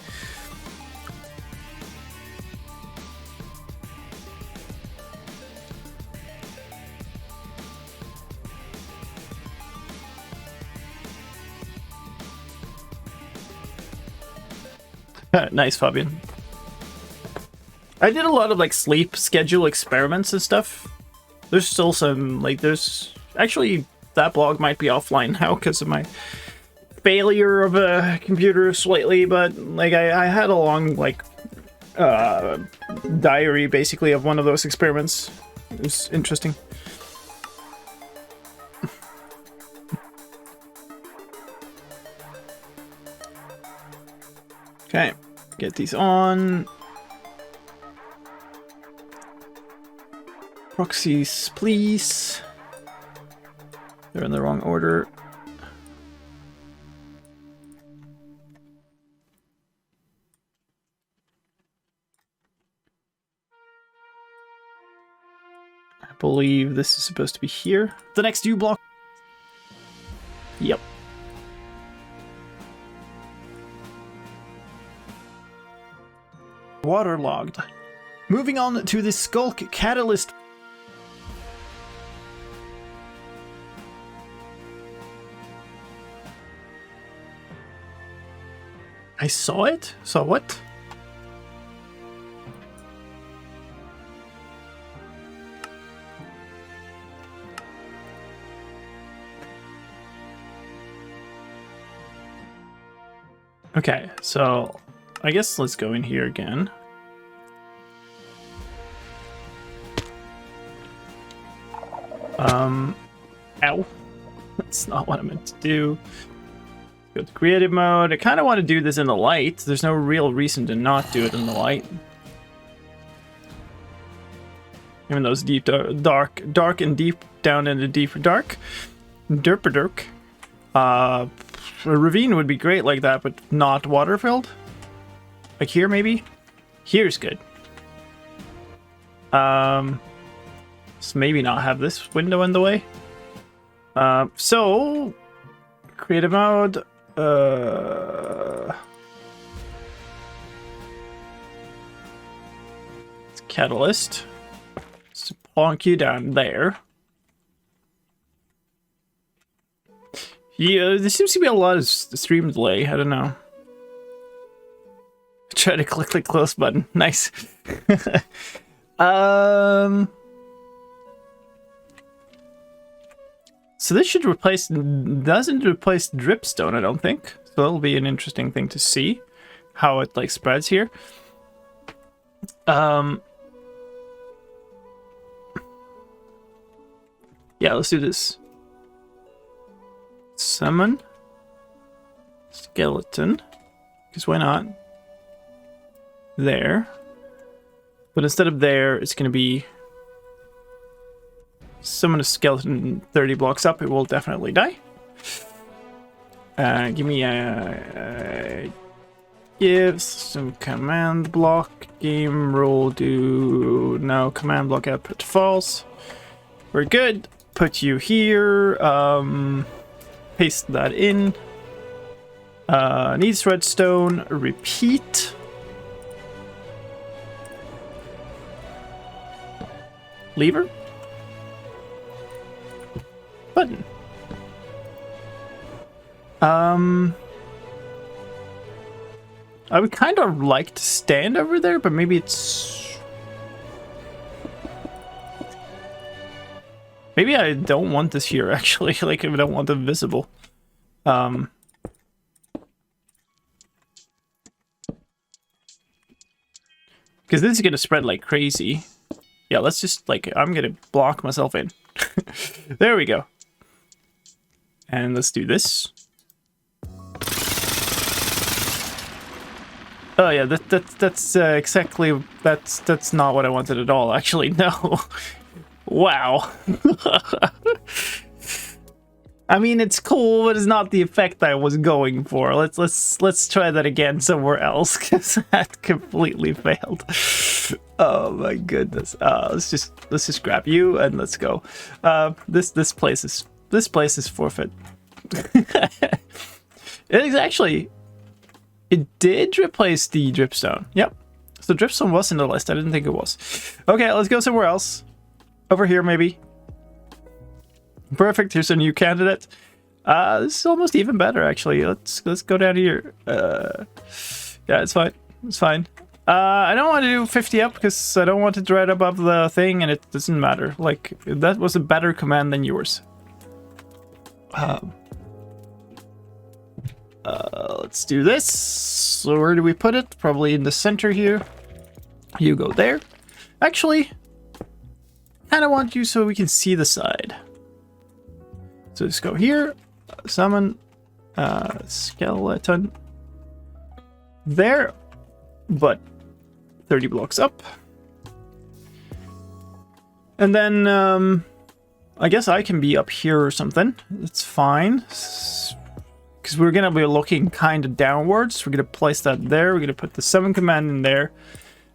Nice, Fabian. I did a lot of like sleep schedule experiments and stuff. There's still some like actually that blog might be offline now because of my failure of a computer slightly, but like I had a long like diary basically of one of those experiments. It was interesting. Okay, get these on. Proxies, please. They're in the wrong order. I believe this is supposed to be here. The next U block. Yep. Waterlogged. Moving on to the Skulk Catalyst. I saw it? Saw what? Okay, so I guess let's go in here again. Ow. That's not what I meant to do. Go to creative mode. I kind of want to do this in the light. There's no real reason to not do it in the light. Even though it's deep dark and deep down into deeper dark. Derp. A ravine would be great like that, but not water filled. Like here, maybe? Here's good. So maybe not have this window in the way. So creative mode. It's catalyst. Let's plonk you down there. Yeah, there seems to be a lot of stream delay. I don't know. Try to click the close button. Nice. So this should doesn't replace dripstone, I don't think. So that'll be an interesting thing to see how it like spreads here. Yeah, let's do this. Summon skeleton, because why not? There. But instead of there, it's going to be summon a skeleton 30 blocks up. It will definitely die. Give me a give some command block. Game roll do no command block output false. We're good. Put you here. Paste that in. Needs redstone. Repeat. Lever. Button. I would kind of like to stand over there, but maybe it's... Maybe I don't want this here, actually. Like, I don't want it visible. Because this is going to spread like crazy. Yeah, let's just, like, I'm going to block myself in. There we go. And let's do this. Oh yeah, that's exactly, that's not what I wanted at all, actually. No. Wow. I mean, it's cool, but it's not the effect I was going for. Let's try that again somewhere else, because that completely failed. Oh my goodness. Let's just grab you and let's go. This place is forfeit. It is actually. It did replace the dripstone. Yep. So dripstone was in the list. I didn't think it was. Okay, let's go somewhere else. Over here, maybe. Perfect. Here's a new candidate. This is almost even better, actually. Let's go down here. Yeah, it's fine. It's fine. I don't want to do 50 up because I don't want it right above the thing, and it doesn't matter. Like, that was a better command than yours. Let's do this. So where do we put it? Probably in the center here. You go there. Actually, kind of want you so we can see the side. So just go here. Summon skeleton. There. But 30 blocks up. And then I guess I can be up here or something. That's fine. Because we're going to be looking kind of downwards. We're going to place that there. We're going to put the summon command in there.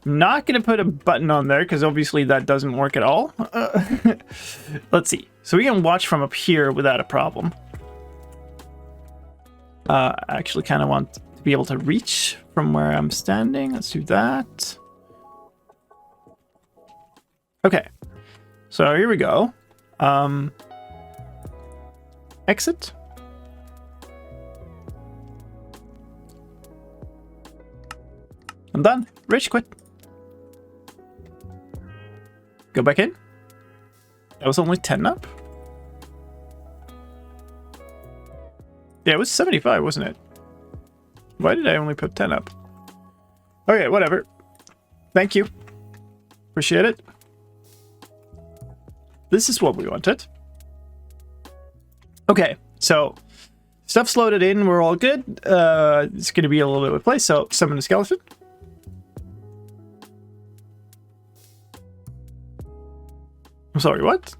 I'm not going to put a button on there because obviously that doesn't work at all. Let's see. So we can watch from up here without a problem. I actually kind of want to be able to reach from where I'm standing. Let's do that. Okay. So here we go. Exit. I'm done. Rich quit. Go back in. That was only 10 up. Yeah, it was 75, wasn't it? Why did I only put 10 up? Okay, whatever. Thank you. Appreciate it. This is what we wanted. Okay, so stuff's loaded in. We're all good. It's going to be a little bit of a place. So summon a skeleton. I'm sorry, what?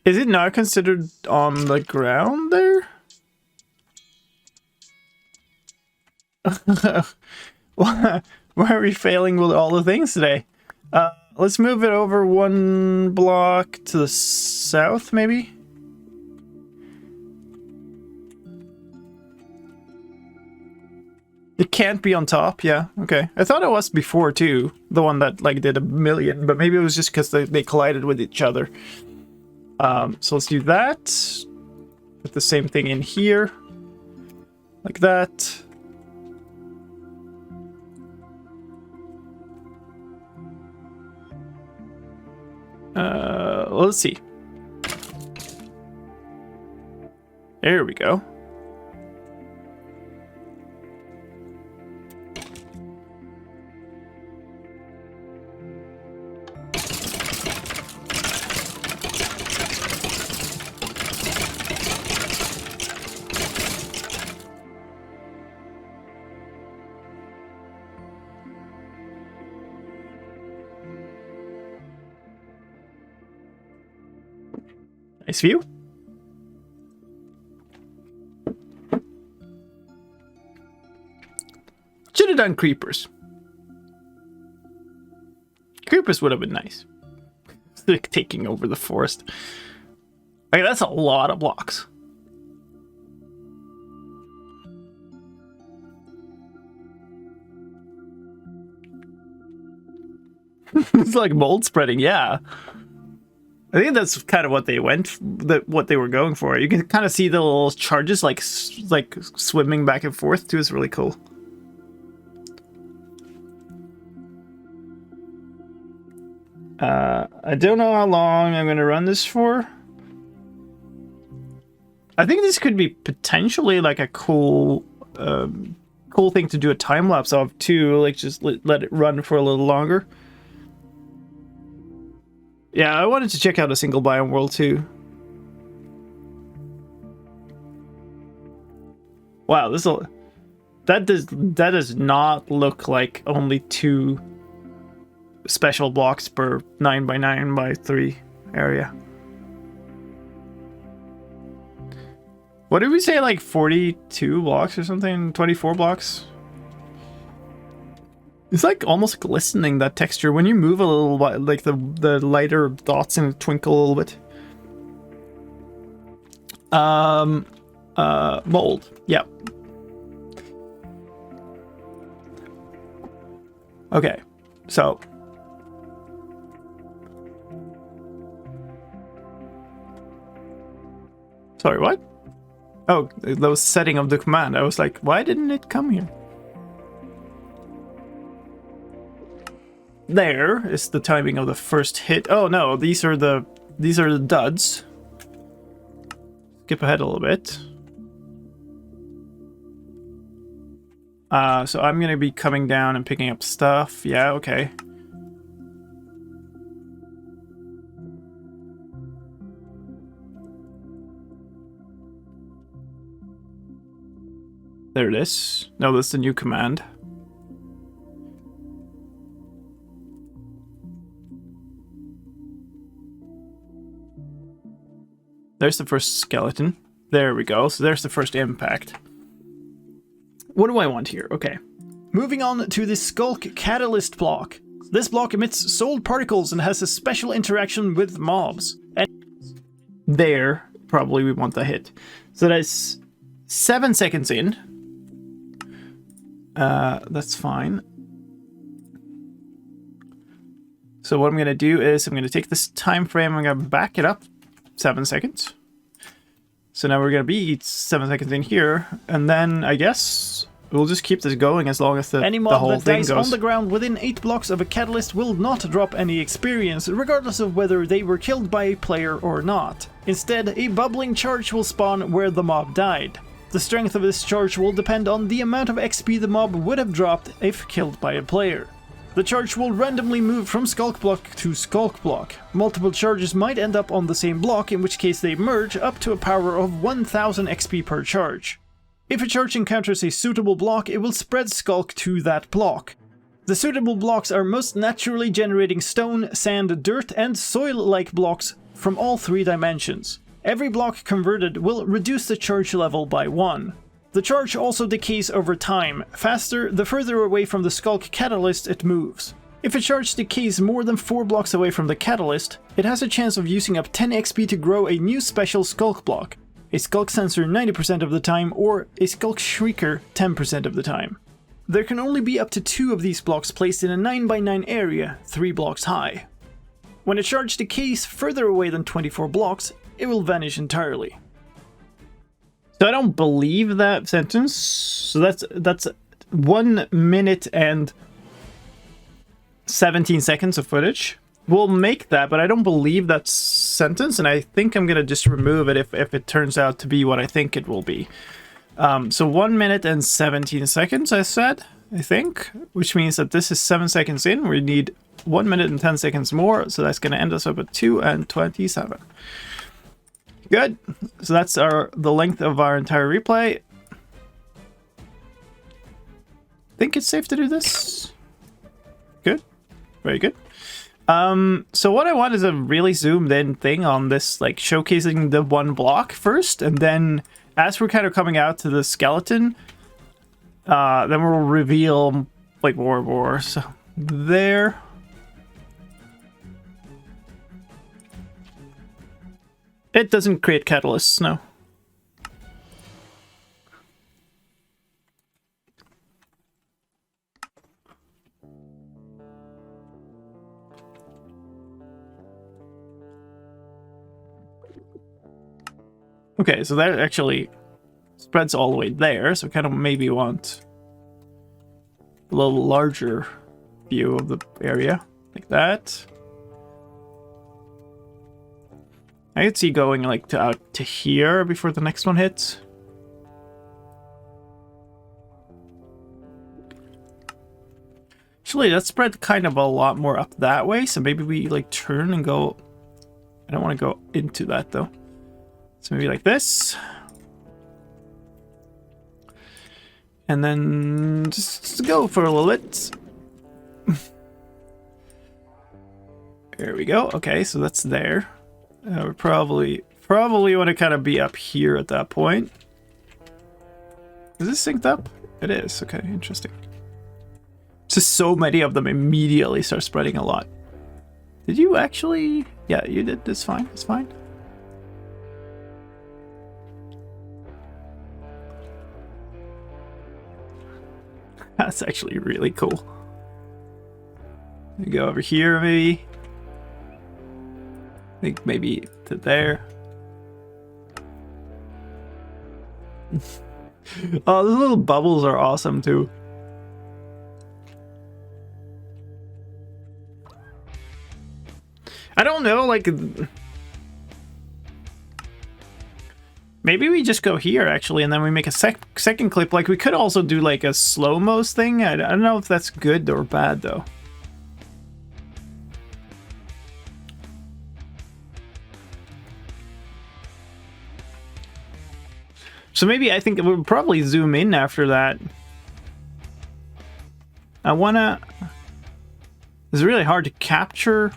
Is it not considered on the ground there? Why are we failing with all the things today? Let's move it over one block to the south, maybe? It can't be on top, yeah, okay. I thought it was before, too. The one that, like, did 1,000,000, but maybe it was just because they collided with each other. So let's do that. Put the same thing in here. Like that. Let's see. There we go. Nice view. Should have done creepers. Creepers would have been nice. Like taking over the forest. Like, that's a lot of blocks. It's like mold spreading, yeah. I think that's kind of what they what they were going for. You can kind of see the little charges like swimming back and forth too. It's really cool. I don't know how long I'm going to run this for. I think this could be potentially like a cool thing to do a time lapse of too. Like just let it run for a little longer. Yeah, I wanted to check out a single biome world too. Wow, that does not look like only 2 special blocks per 9x9x3 area. What did we say, like 42 blocks or something? 24 blocks? It's like almost glistening, that texture. When you move a little, like the lighter dots and twinkle a little bit. Mold. Yeah. Okay. So. Sorry, what? Oh, that was setting of the command. I was like, why didn't it come here? There is the timing of the first hit. Oh no, these are the duds. Skip ahead a little bit. So I'm gonna be coming down and picking up stuff. Yeah, okay. There it is. No, that's the new command. There's the first skeleton. There we go. So there's the first impact. What do I want here? Okay. Moving on to the Skulk Catalyst block. This block emits soul particles and has a special interaction with mobs. And there, probably we want the hit. So that's 7 seconds in. That's fine. So what I'm going to do is I'm going to take this time frame, I'm going to back it up 7 seconds. So now we're going to be 7 seconds in here, and then I guess we'll just keep this going as long as the whole thing goes. On the ground within 8 blocks of a catalyst will not drop any experience, regardless of whether they were killed by a player or not. Instead, a bubbling charge will spawn where the mob died. The strength of this charge will depend on the amount of XP the mob would have dropped if killed by a player. The charge will randomly move from Skulk block to Skulk block. Multiple charges might end up on the same block, in which case they merge up to a power of 1000 XP per charge. If a charge encounters a suitable block, it will spread Skulk to that block. The suitable blocks are most naturally generating stone, sand, dirt, and soil-like blocks from all 3 dimensions. Every block converted will reduce the charge level by 1. The charge also decays over time, faster the further away from the Skulk catalyst it moves. If a charge decays more than 4 blocks away from the catalyst, it has a chance of using up 10 XP to grow a new special Skulk block, a Skulk sensor 90% of the time or a Skulk shrieker 10% of the time. There can only be up to 2 of these blocks placed in a 9x9 area, 3 blocks high. When a charge decays further away than 24 blocks, it will vanish entirely. So I don't believe that sentence. So that's 1 minute and 17 seconds of footage. We'll make that, but I don't believe that sentence, and I think I'm gonna just remove it if it turns out to be what I think it will be. So 1 minute and 17 seconds, I said, I think, which means that this is 7 seconds in. We need 1 minute and 10 seconds more, so that's gonna end us up at 2 and 27. Good. So that's the length of our entire replay. Think it's safe to do this. Good. Very good. So what I want is a really zoomed in thing on this, like showcasing the one block first, and then as we're kind of coming out to the skeleton, then we'll reveal like more and more. So there. It doesn't create catalysts, no. Okay, so that actually spreads all the way there, so kind of maybe want a little larger view of the area, like that. I could see going like to out to here before the next one hits. Actually, that spread kind of a lot more up that way, so maybe we like turn and go. I don't want to go into that though. So maybe like this. And then just go for a little bit. There we go. Okay, so that's there. We probably want to kind of be up here at that point. Is this synced up? It is. Okay, interesting. Just so many of them immediately start spreading a lot. Did you actually? Yeah, you did. It's fine. It's fine. That's actually really cool. We go over here, maybe. I think maybe to there. Oh, those little bubbles are awesome too. I don't know, like... Maybe we just go here, actually, and then we make a second clip. Like, we could also do, like, a slow-mo thing. I don't know if that's good or bad, though. So maybe I think we'll probably zoom in after that. I wanna... It's really hard to capture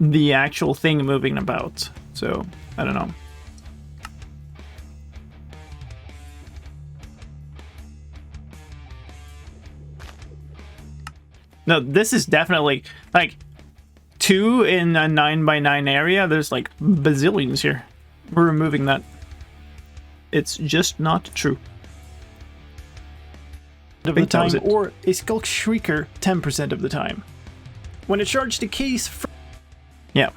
the actual thing moving about. So, I don't know. No, this is definitely, like, 2 in a 9x9 area. There's, like, bazillions here. We're removing that. It's just not true. Of the time, or a Skulk Shrieker 10% of the time. When it charged the keys... Yeah.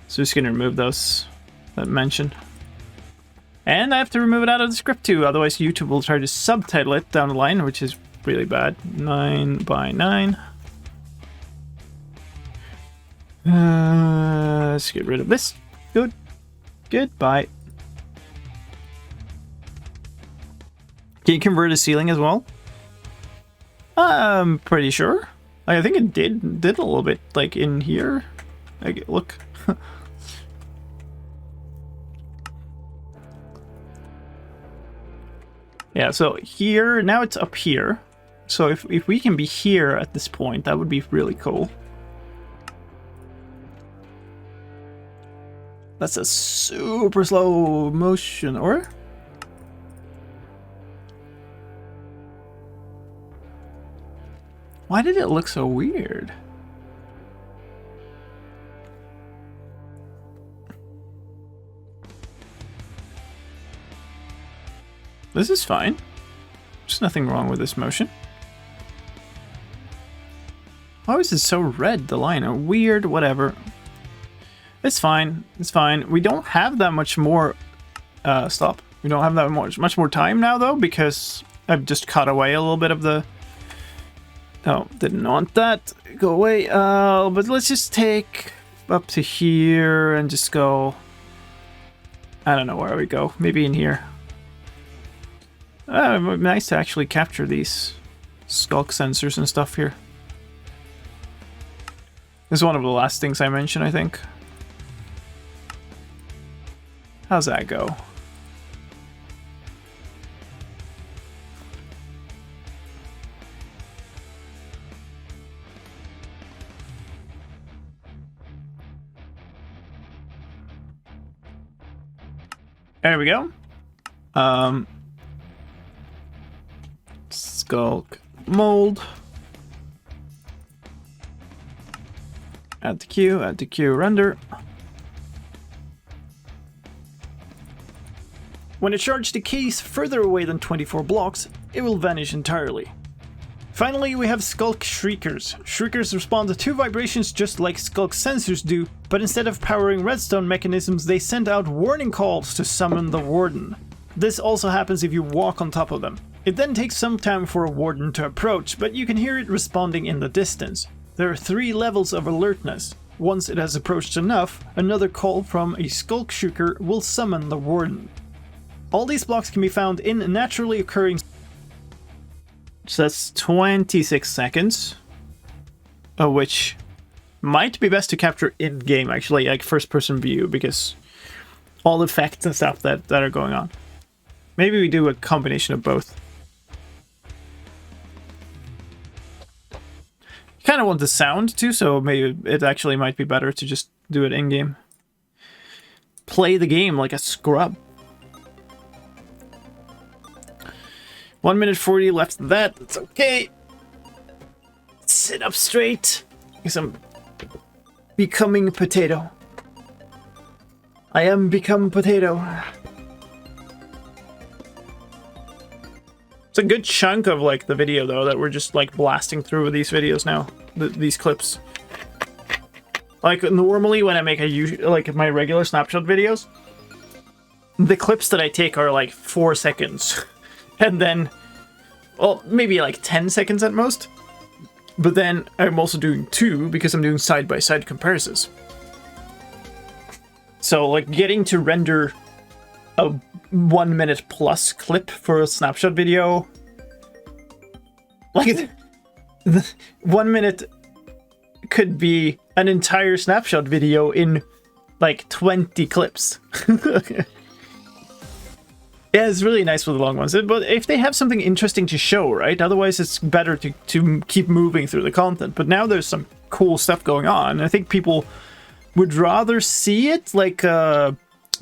So just gonna remove those that mentioned. And I have to remove it out of the script too, otherwise YouTube will try to subtitle it down the line, which is really bad. 9x9. Let's get rid of this. Good. Goodbye. Can you convert a ceiling as well? I'm pretty sure. I think it did a little bit, like in here. Look. Yeah, so here, now it's up here. So if we can be here at this point, that would be really cool. That's a super slow motion, or? Why did it look so weird? This is fine. There's nothing wrong with this motion. Why is it so red, the line? A weird, whatever. It's fine. It's fine. We don't have that much more... stop. We don't have that much more time now, though, because I've just cut away a little bit of the... Oh, didn't want that. Go away. But let's just take up to here and just go... I don't know where we go. Maybe in here. It would be nice to actually capture these skulk sensors and stuff here. This is one of the last things I mentioned, I think. How's that go? There we go. Skulk mold. Add to queue, render. When a charge decays further away than 24 blocks, it will vanish entirely. Finally, we have Skulk Shriekers. Shriekers respond to 2 vibrations just like Skulk sensors do, but instead of powering redstone mechanisms, they send out warning calls to summon the Warden. This also happens if you walk on top of them. It then takes some time for a Warden to approach, but you can hear it responding in the distance. There are 3 levels of alertness. Once it has approached enough, another call from a Skulk Shrieker will summon the Warden. All these blocks can be found in naturally occurring... So that's 26 seconds, which might be best to capture in-game, actually, like first-person view, because all the effects and stuff that are going on. Maybe we do a combination of both. You kind of want the sound too, so maybe it actually might be better to just do it in-game. Play the game like a scrub. 1 minute 40 left of that. It's okay. Sit up straight. Because I'm becoming potato. I am become potato. It's a good chunk of like the video though that we're just like blasting through with these videos now. These clips. Like normally when I make like my regular snapshot videos, the clips that I take are like 4 seconds. And then, well, maybe like 10 seconds at most. But then I'm also doing 2 because I'm doing side-by-side comparisons. So, like, getting to render a 1 minute plus clip for a snapshot video, like, 1 minute could be an entire snapshot video in, like, 20 clips. Yeah, it's really nice with the long ones, but if they have something interesting to show, right? Otherwise, it's better to keep moving through the content. But now there's some cool stuff going on. I think people would rather see it, like,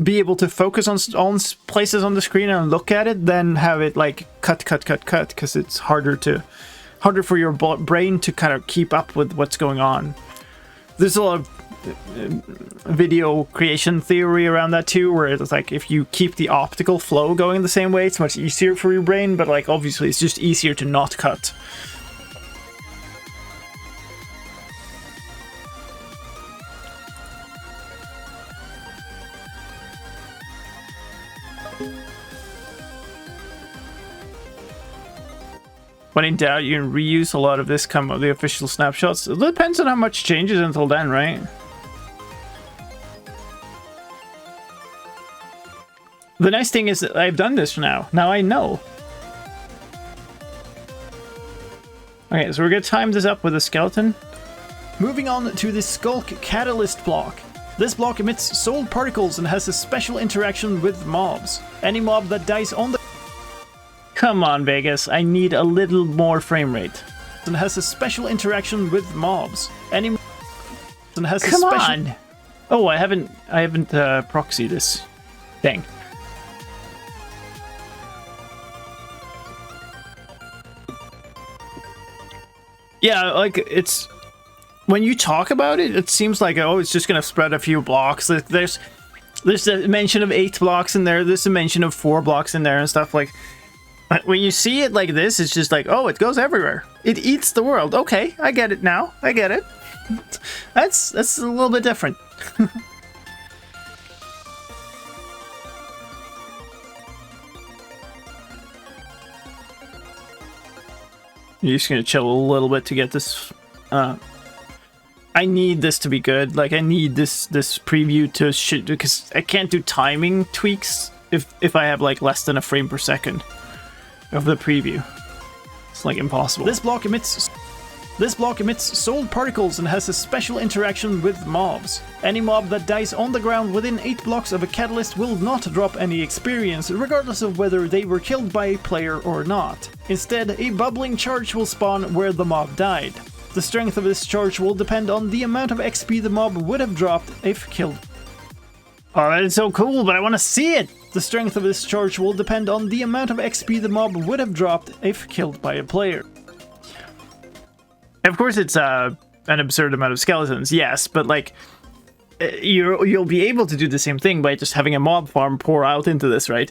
be able to focus on places on the screen and look at it than have it, like, cut, because it's harder for your brain to kind of keep up with what's going on. There's a lot of video creation theory around that too, where it's like if you keep the optical flow going the same way, it's much easier for your brain, but like obviously it's just easier to not cut. When in doubt, you can reuse a lot of this come of the official snapshots. It depends on how much changes until then, right? The nice thing is that I've done this now. Now I know. Okay, so we're gonna time this up with a skeleton. Moving on to the Skulk Catalyst block. This block emits soul particles and has a special interaction with mobs. Any mob that dies on the... Come on, Vegas. I need a little more frame rate. And has a special interaction with mobs. Any... And has Come a special... on! Oh, I haven't proxied this. Dang. Yeah, like, it's... When you talk about it, it seems like, oh, it's just gonna spread a few blocks. There's a mention of 8 blocks in there, there's a mention of 4 blocks in there and stuff, like... When you see it like this, it's just like, oh, it goes everywhere. It eats the world. Okay, I get it now. I get it. That's a little bit different. You're just gonna chill a little bit to get this. I need this to be good. Like I need this preview to shit because I can't do timing tweaks if I have like less than a frame per second of the preview. It's like impossible. This block emits soul particles and has a special interaction with mobs. Any mob that dies on the ground within 8 blocks of a catalyst will not drop any experience, regardless of whether they were killed by a player or not. Instead, a bubbling charge will spawn where the mob died. The strength of this charge will depend on the amount of XP the mob would have dropped if killed. Oh, that is so cool, but I want to see it! The strength of this charge will depend on the amount of XP the mob would have dropped if killed by a player. Of course, it's an absurd amount of skeletons, yes, but like, you'll be able to do the same thing by just having a mob farm pour out into this, right?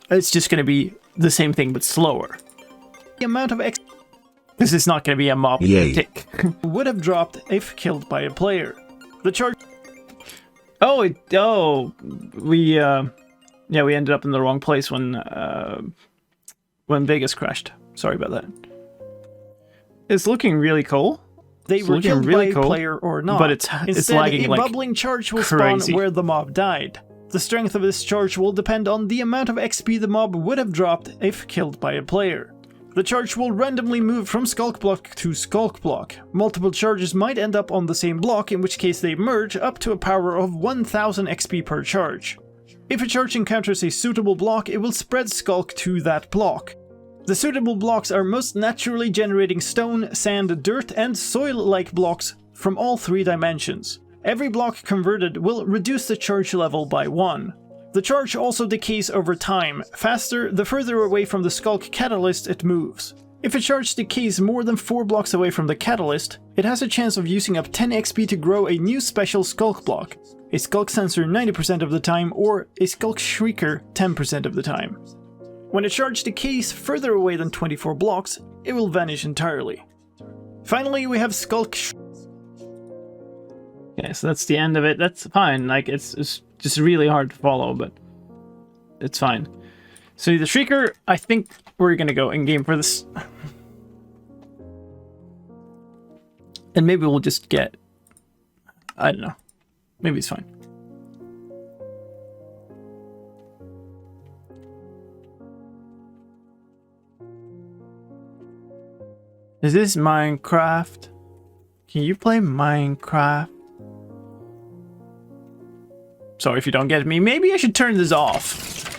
It's just going to be the same thing, but slower. The amount of This is not going to be a mob tick. Would have dropped if killed by a player. The charge... we ended up in the wrong place when Vegas crashed. Sorry about that. It's looking really cool. They were killed by a player or not, but it's lagging like a bubbling charge will crazy. Spawn where the mob died. The strength of this charge will depend on the amount of XP the mob would have dropped if killed by a player. The charge will randomly move from skulk block to skulk block. Multiple charges might end up on the same block, in which case they merge up to a power of 1000 XP per charge. If a charge encounters a suitable block, it will spread skulk to that block. The suitable blocks are most naturally generating stone, sand, dirt, and soil-like blocks from all 3 dimensions. Every block converted will reduce the charge level by 1. The charge also decays over time, faster the further away from the skulk catalyst it moves. If a charge decays more than 4 blocks away from the catalyst, it has a chance of using up 10 XP to grow a new special skulk block, a skulk sensor 90% of the time, or a skulk shrieker 10% of the time. When a charge decays further away than 24 blocks, it will vanish entirely. Finally, we have skulk Okay, so that's the end of it. That's fine. Like, it's just really hard to follow, but it's fine. So the Shrieker, I think we're gonna go in-game for this. And maybe we'll just get... I don't know. Maybe it's fine. Is this Minecraft? Can you play Minecraft? Sorry if you don't get me. Maybe I should turn this off.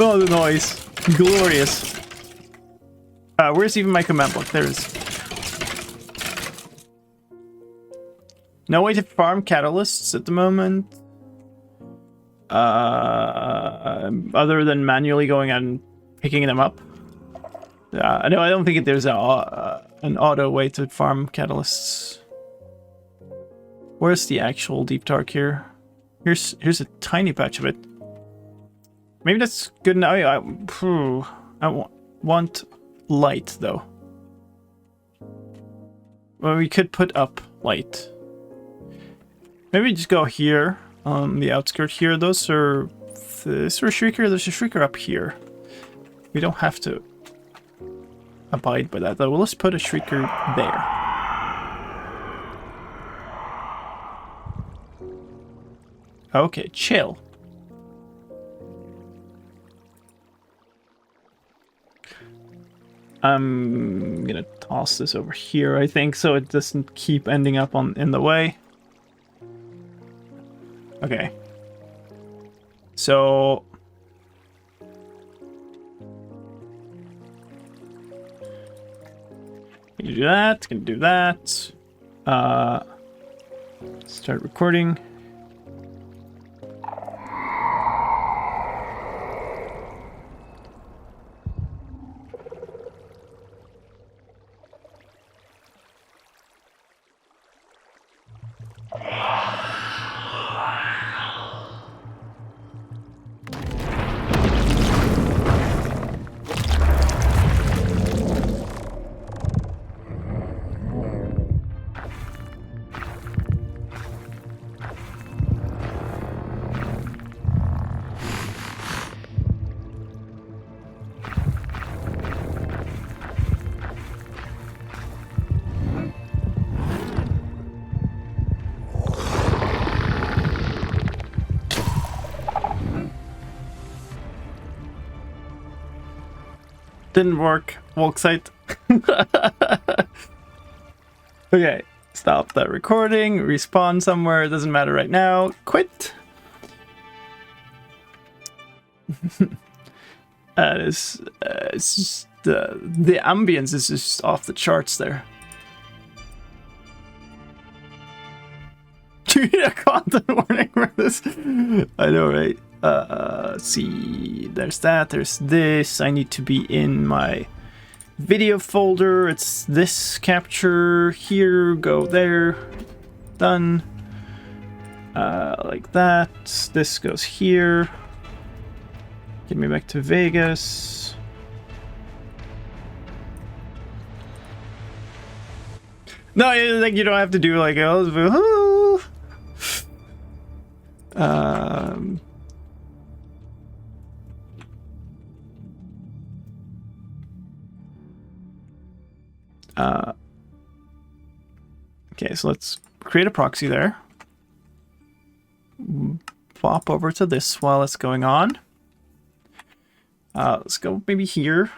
Oh, the noise. Glorious. Where's even my command block? There it is. No way to farm catalysts at the moment. Other than manually going and picking them up. No, I don't think there's an auto way to farm catalysts. Where's the actual Deep Dark here? Here's a tiny patch of it. Maybe that's good enough. I want light, though. Well, we could put up light. Maybe just go here, on the outskirts here. Those are... Is there a Shrieker? There's a Shrieker up here. We don't have to abide by that, though. Well, let's put a Shrieker there. Okay, chill. I'm gonna toss this over here, I think, so it doesn't keep ending up in the way. Okay. So... Can you do that? Can do that. Start recording. Didn't work. Walk site. Okay. Stop that recording. Respawn somewhere. It doesn't matter right now. Quit. It's just, the ambience is just off the charts there. Do you need a content warning for this? I know, right? Let's see. There's that. There's this. I need to be in my video folder. It's this capture here. Go there. Done. Like that. This goes here. Get me back to Vegas. No, like you don't have to do like okay, so let's create a proxy there. Pop over to this while it's going on. Let's go maybe here.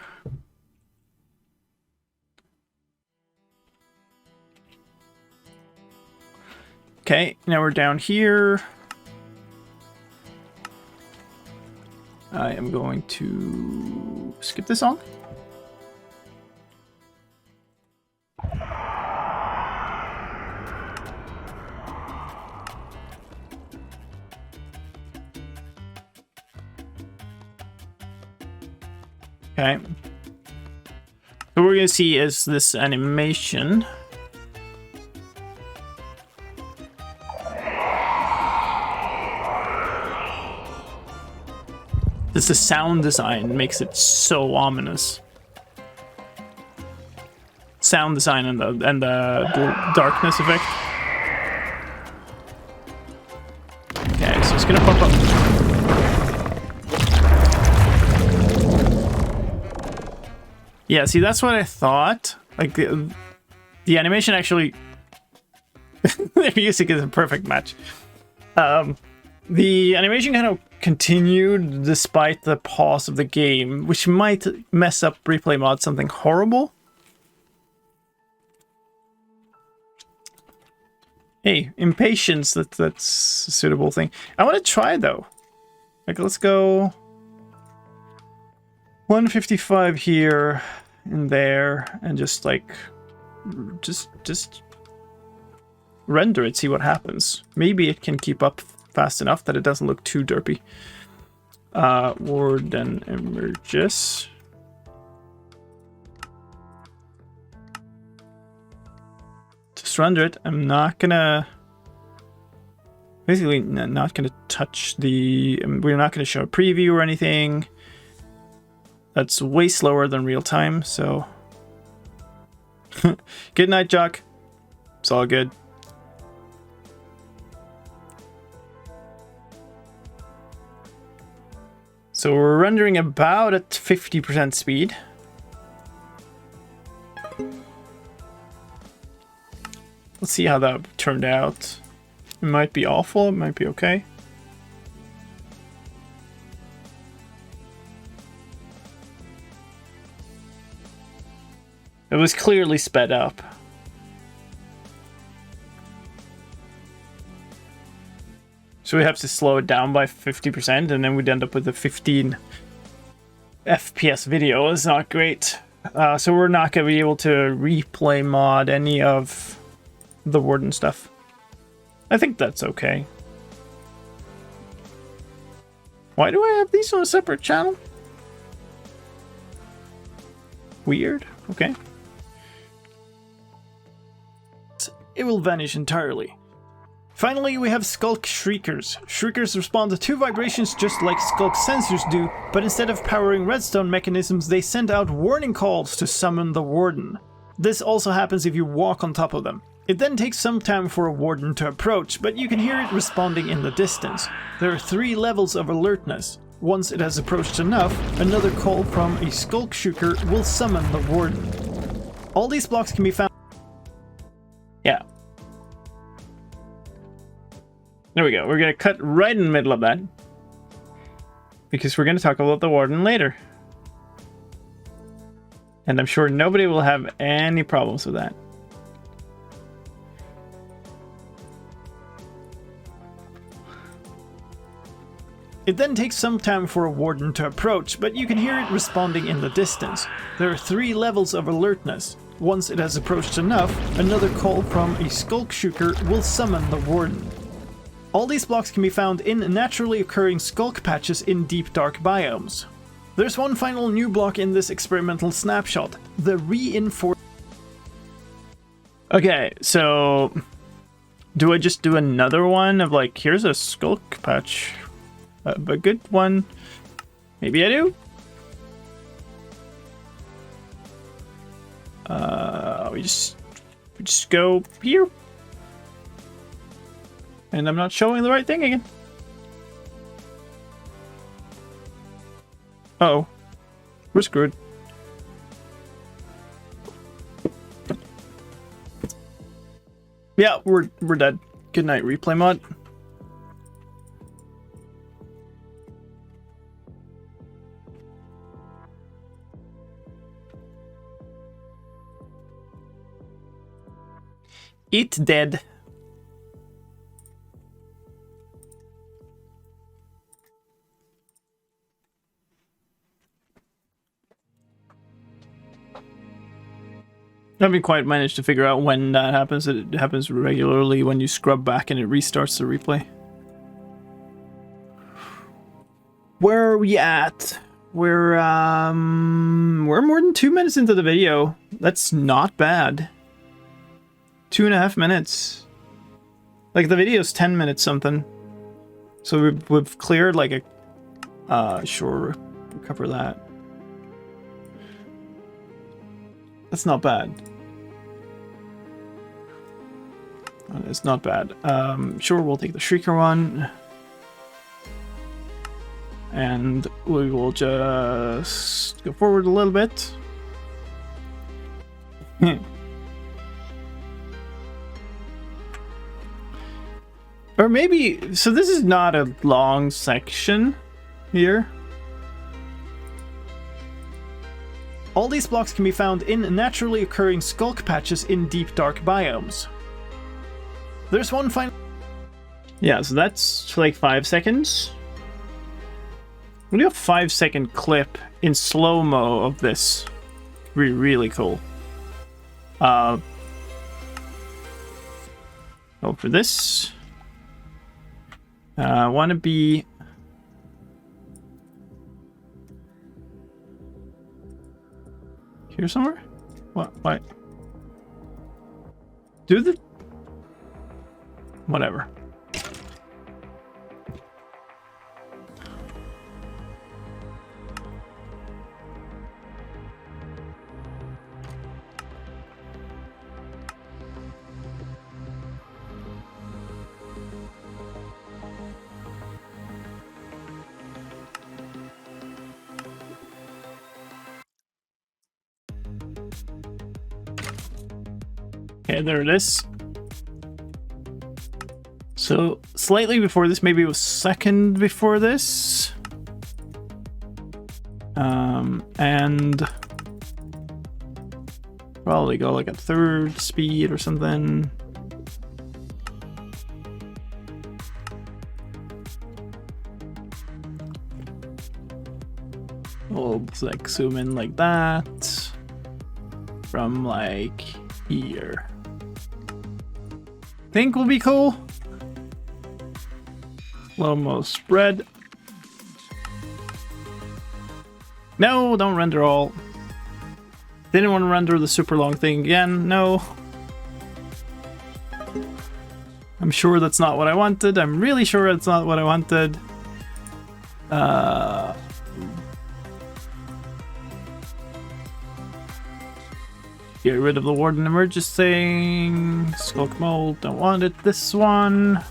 Okay, now we're down here. I am going to skip this song. Okay. So what we're going to see is this animation. Just the sound design makes it so ominous. Sound design and the darkness effect. Okay, so it's gonna pop up. Yeah, see, that's what I thought. Like the animation actually, the music is a perfect match. The animation kind of continued despite the pause of the game, which might mess up replay mod something horrible. Hey, impatience, that's a suitable thing. I want to try though. Like, let's go 155 here and there, and just like just render it, see what happens. Maybe it can keep up fast enough that it doesn't look too derpy. Warden emerges. Just render it. I'm not gonna... Basically, not gonna touch the... We're not gonna show a preview or anything. That's way slower than real time, so... Good night, Jock. It's all good. So we're rendering about at 50% speed. Let's see how that turned out. It might be awful, it might be okay. It was clearly sped up. So we have to slow it down by 50%, and then we'd end up with a 15 FPS video. It's not great. So we're not going to be able to replay mod any of the Warden stuff. I think that's okay. Why do I have these on a separate channel? Weird. Okay. It will vanish entirely. Finally, we have Skulk Shriekers. Shriekers respond to 2 vibrations just like Skulk sensors do, but instead of powering redstone mechanisms, they send out warning calls to summon the Warden. This also happens if you walk on top of them. It then takes some time for a Warden to approach, but you can hear it responding in the distance. There are 3 levels of alertness. Once it has approached enough, another call from a Skulk Shrieker will summon the Warden. All these blocks can be found... Yeah. There we go. We're going to cut right in the middle of that, because we're going to talk about the Warden later. And I'm sure nobody will have any problems with that. It then takes some time for a Warden to approach, but you can hear it responding in the distance. There are 3 levels of alertness. Once it has approached enough, another call from a Skulk Shrieker will summon the Warden. All these blocks can be found in naturally occurring skulk patches in deep dark biomes. There's one final new block in this experimental snapshot, the reinforced. Okay, so do I just do another one of like, here's a skulk patch, a good one? Maybe I do. We just go here, and I'm not showing the right thing again. Uh-oh, we're screwed. Yeah, we're dead. Good night, replay mod. It dead. I haven't quite managed to figure out when that happens. It happens regularly when you scrub back and it restarts the replay. Where are we at? We're more than 2 minutes into the video. That's not bad. 2.5 minutes. Like the video's 10 minutes something. So we've cleared like a sure, we'll cover that. That's not bad. It's not bad. Sure, we'll take the Shrieker one. And we will just go forward a little bit. Or maybe, so this is not a long section here. All these blocks can be found in naturally occurring skulk patches in deep dark biomes. There's one final. Yeah, so that's like 5 seconds. We'll do a 5-second clip in slow-mo of this. Really cool. Oh, for this. I want to be... here somewhere? What? Do the... whatever. Okay, there it is. So, slightly before this, maybe it was second before this. And probably go like a third speed or something. We'll like zoom in like that from like here. Think will be cool. Slow-mo spread. No, don't render all. Didn't want to render the super long thing again. No. I'm sure that's not what I wanted. I'm really sure that's not what I wanted. Get rid of the Warden Emerges thing. Skulk Mold, don't want it. This one.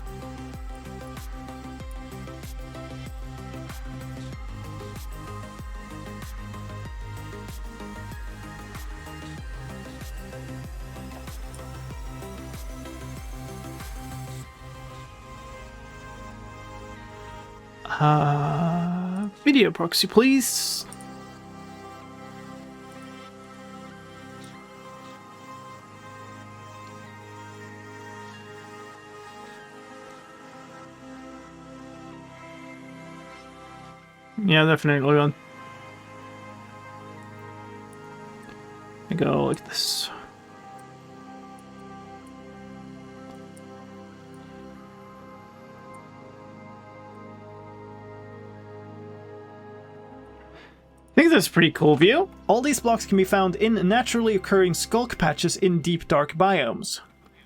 Video proxy, please. Yeah, definitely on. I go like this. is a pretty cool view. All these blocks can be found in naturally occurring skulk patches in deep dark biomes.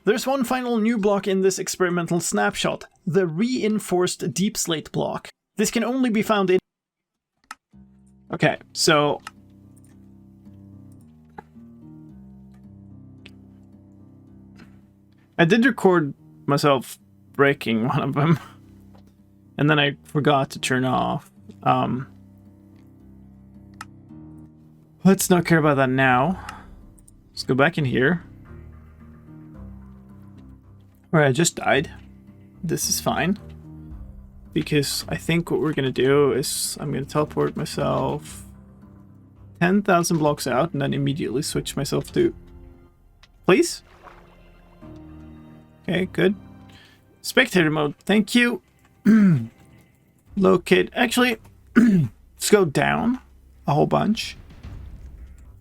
There's one final new block in this experimental snapshot, the reinforced deep slate block. This can only be found in... Okay, so... I did record myself breaking one of them. And then I forgot to turn off. Let's not care about that now. Let's go back in here. Where I just died. This is fine. Because I think what we're going to do is I'm going to teleport myself 10,000 blocks out and then immediately switch myself to... Please? Okay, good. Spectator mode, thank you. Locate, actually, let's go down a whole bunch.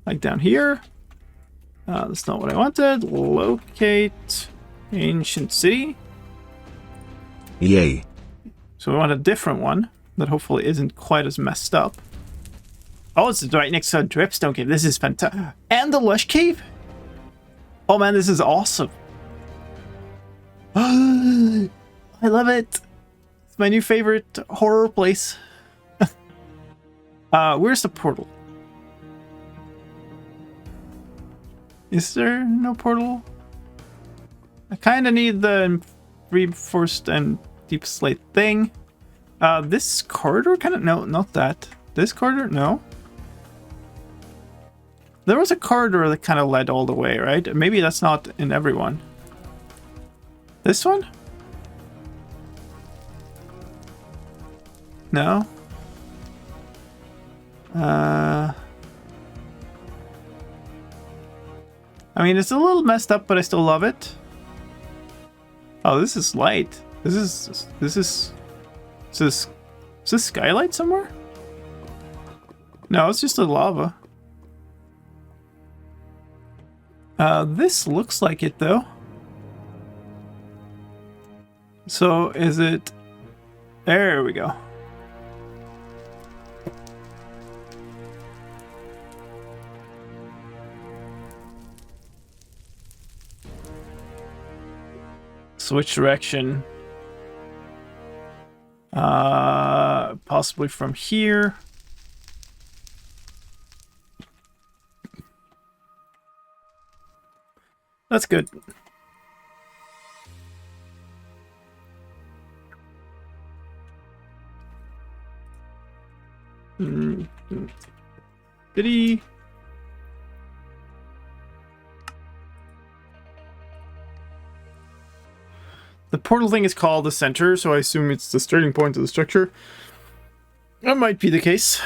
Like down here. That's not what I wanted. Locate ancient city. Yay. So we want a different one that hopefully isn't quite as messed up. Oh, it's right next to a dripstone cave. This is fantastic. And the lush cave? Oh man, this is awesome. I love it. It's my new favorite horror place. Where's the portal? Is there no portal? I kind of need the reinforced and deep slate thing. This corridor kind of... No, not that. This corridor? No. There was a corridor that kind of led all the way, right? Maybe that's not in everyone. This one? No. I mean, it's a little messed up, but I still love it. Oh, this is light. Is this skylight somewhere? No, it's just a lava. This looks like it though. So is it... There we go. Switch direction. Possibly from here. That's good. Goody. The portal thing is called the center, so I assume it's the starting point of the structure. That might be the case.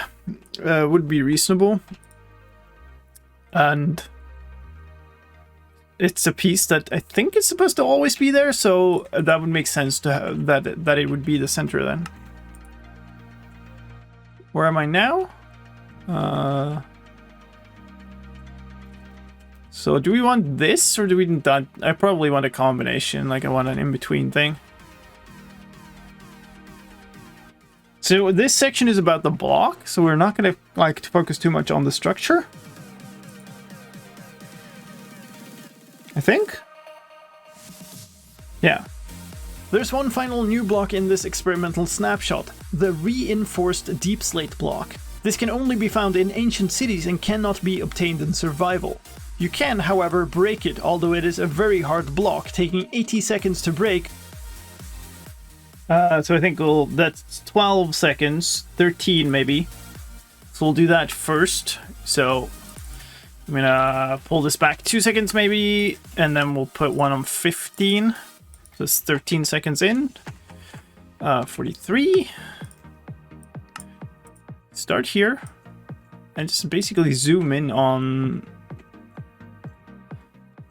Would be reasonable. And it's a piece that I think is supposed to always be there, so that would make sense to have that it would be the center then. Where am I now? So do we want this or do we not? I probably want a combination, like I want an in-between thing. So this section is about the block, so we're not going to like to focus too much on the structure. I think? Yeah. There's one final new block in this experimental snapshot, the reinforced deep slate block. This can only be found in ancient cities and cannot be obtained in survival. You can, however, break it, although it is a very hard block, taking 80 seconds to break. So I think that's 12 seconds, 13 maybe. So we'll do that first. So I'm gonna pull this back 2 seconds maybe, and then we'll put one on 15. So it's 13 seconds in. 43. Start here. And just basically zoom in on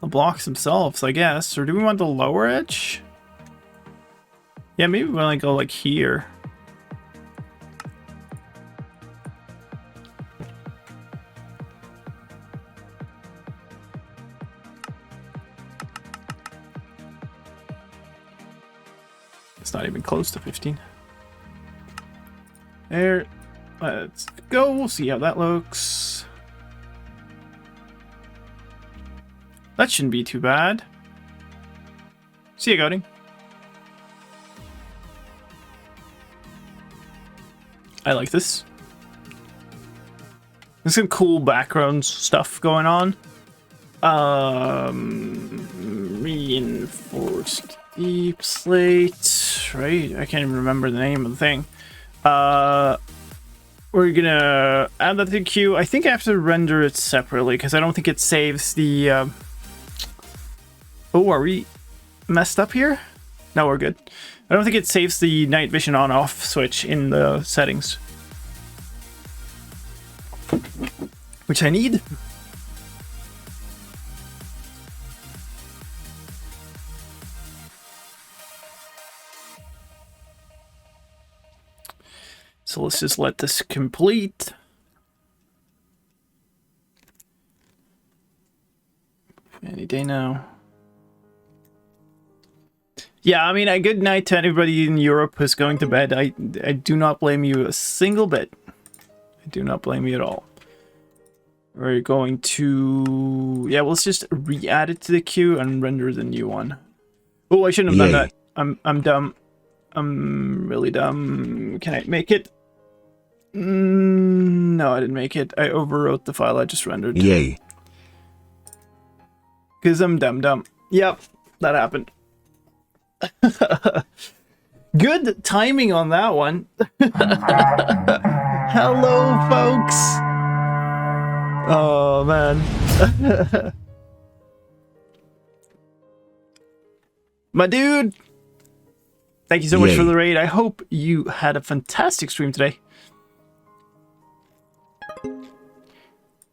the blocks themselves, I guess. Or do we want the lower edge? Yeah, maybe we want to go like here. It's not even close to 15. There. Let's go. We'll see how that looks. That shouldn't be too bad. See you, Goating. I like this. There's some cool background stuff going on. Reinforced deep slate, right? I can't even remember the name of the thing. We're gonna add that to the queue. I think I have to render it separately because I don't think it saves the. Oh, are we messed up here? No, we're good. I don't think it saves the night vision on-off switch in the settings, which I need. So let's just let this complete. Any day now. Yeah, I mean, a good night to anybody in Europe who's going to bed. I do not blame you a single bit. I do not blame you at all. We're going to... Yeah, let's just re-add it to the queue and render the new one. Oh, I shouldn't have done that. I'm dumb. I'm really dumb. Can I make it? No, I didn't make it. I overwrote the file I just rendered. Yay. Because I'm dumb. Yep, that happened. Good timing on that one. Hello, folks. Oh, man. My dude. Thank you so much for the raid. I hope you had a fantastic stream today.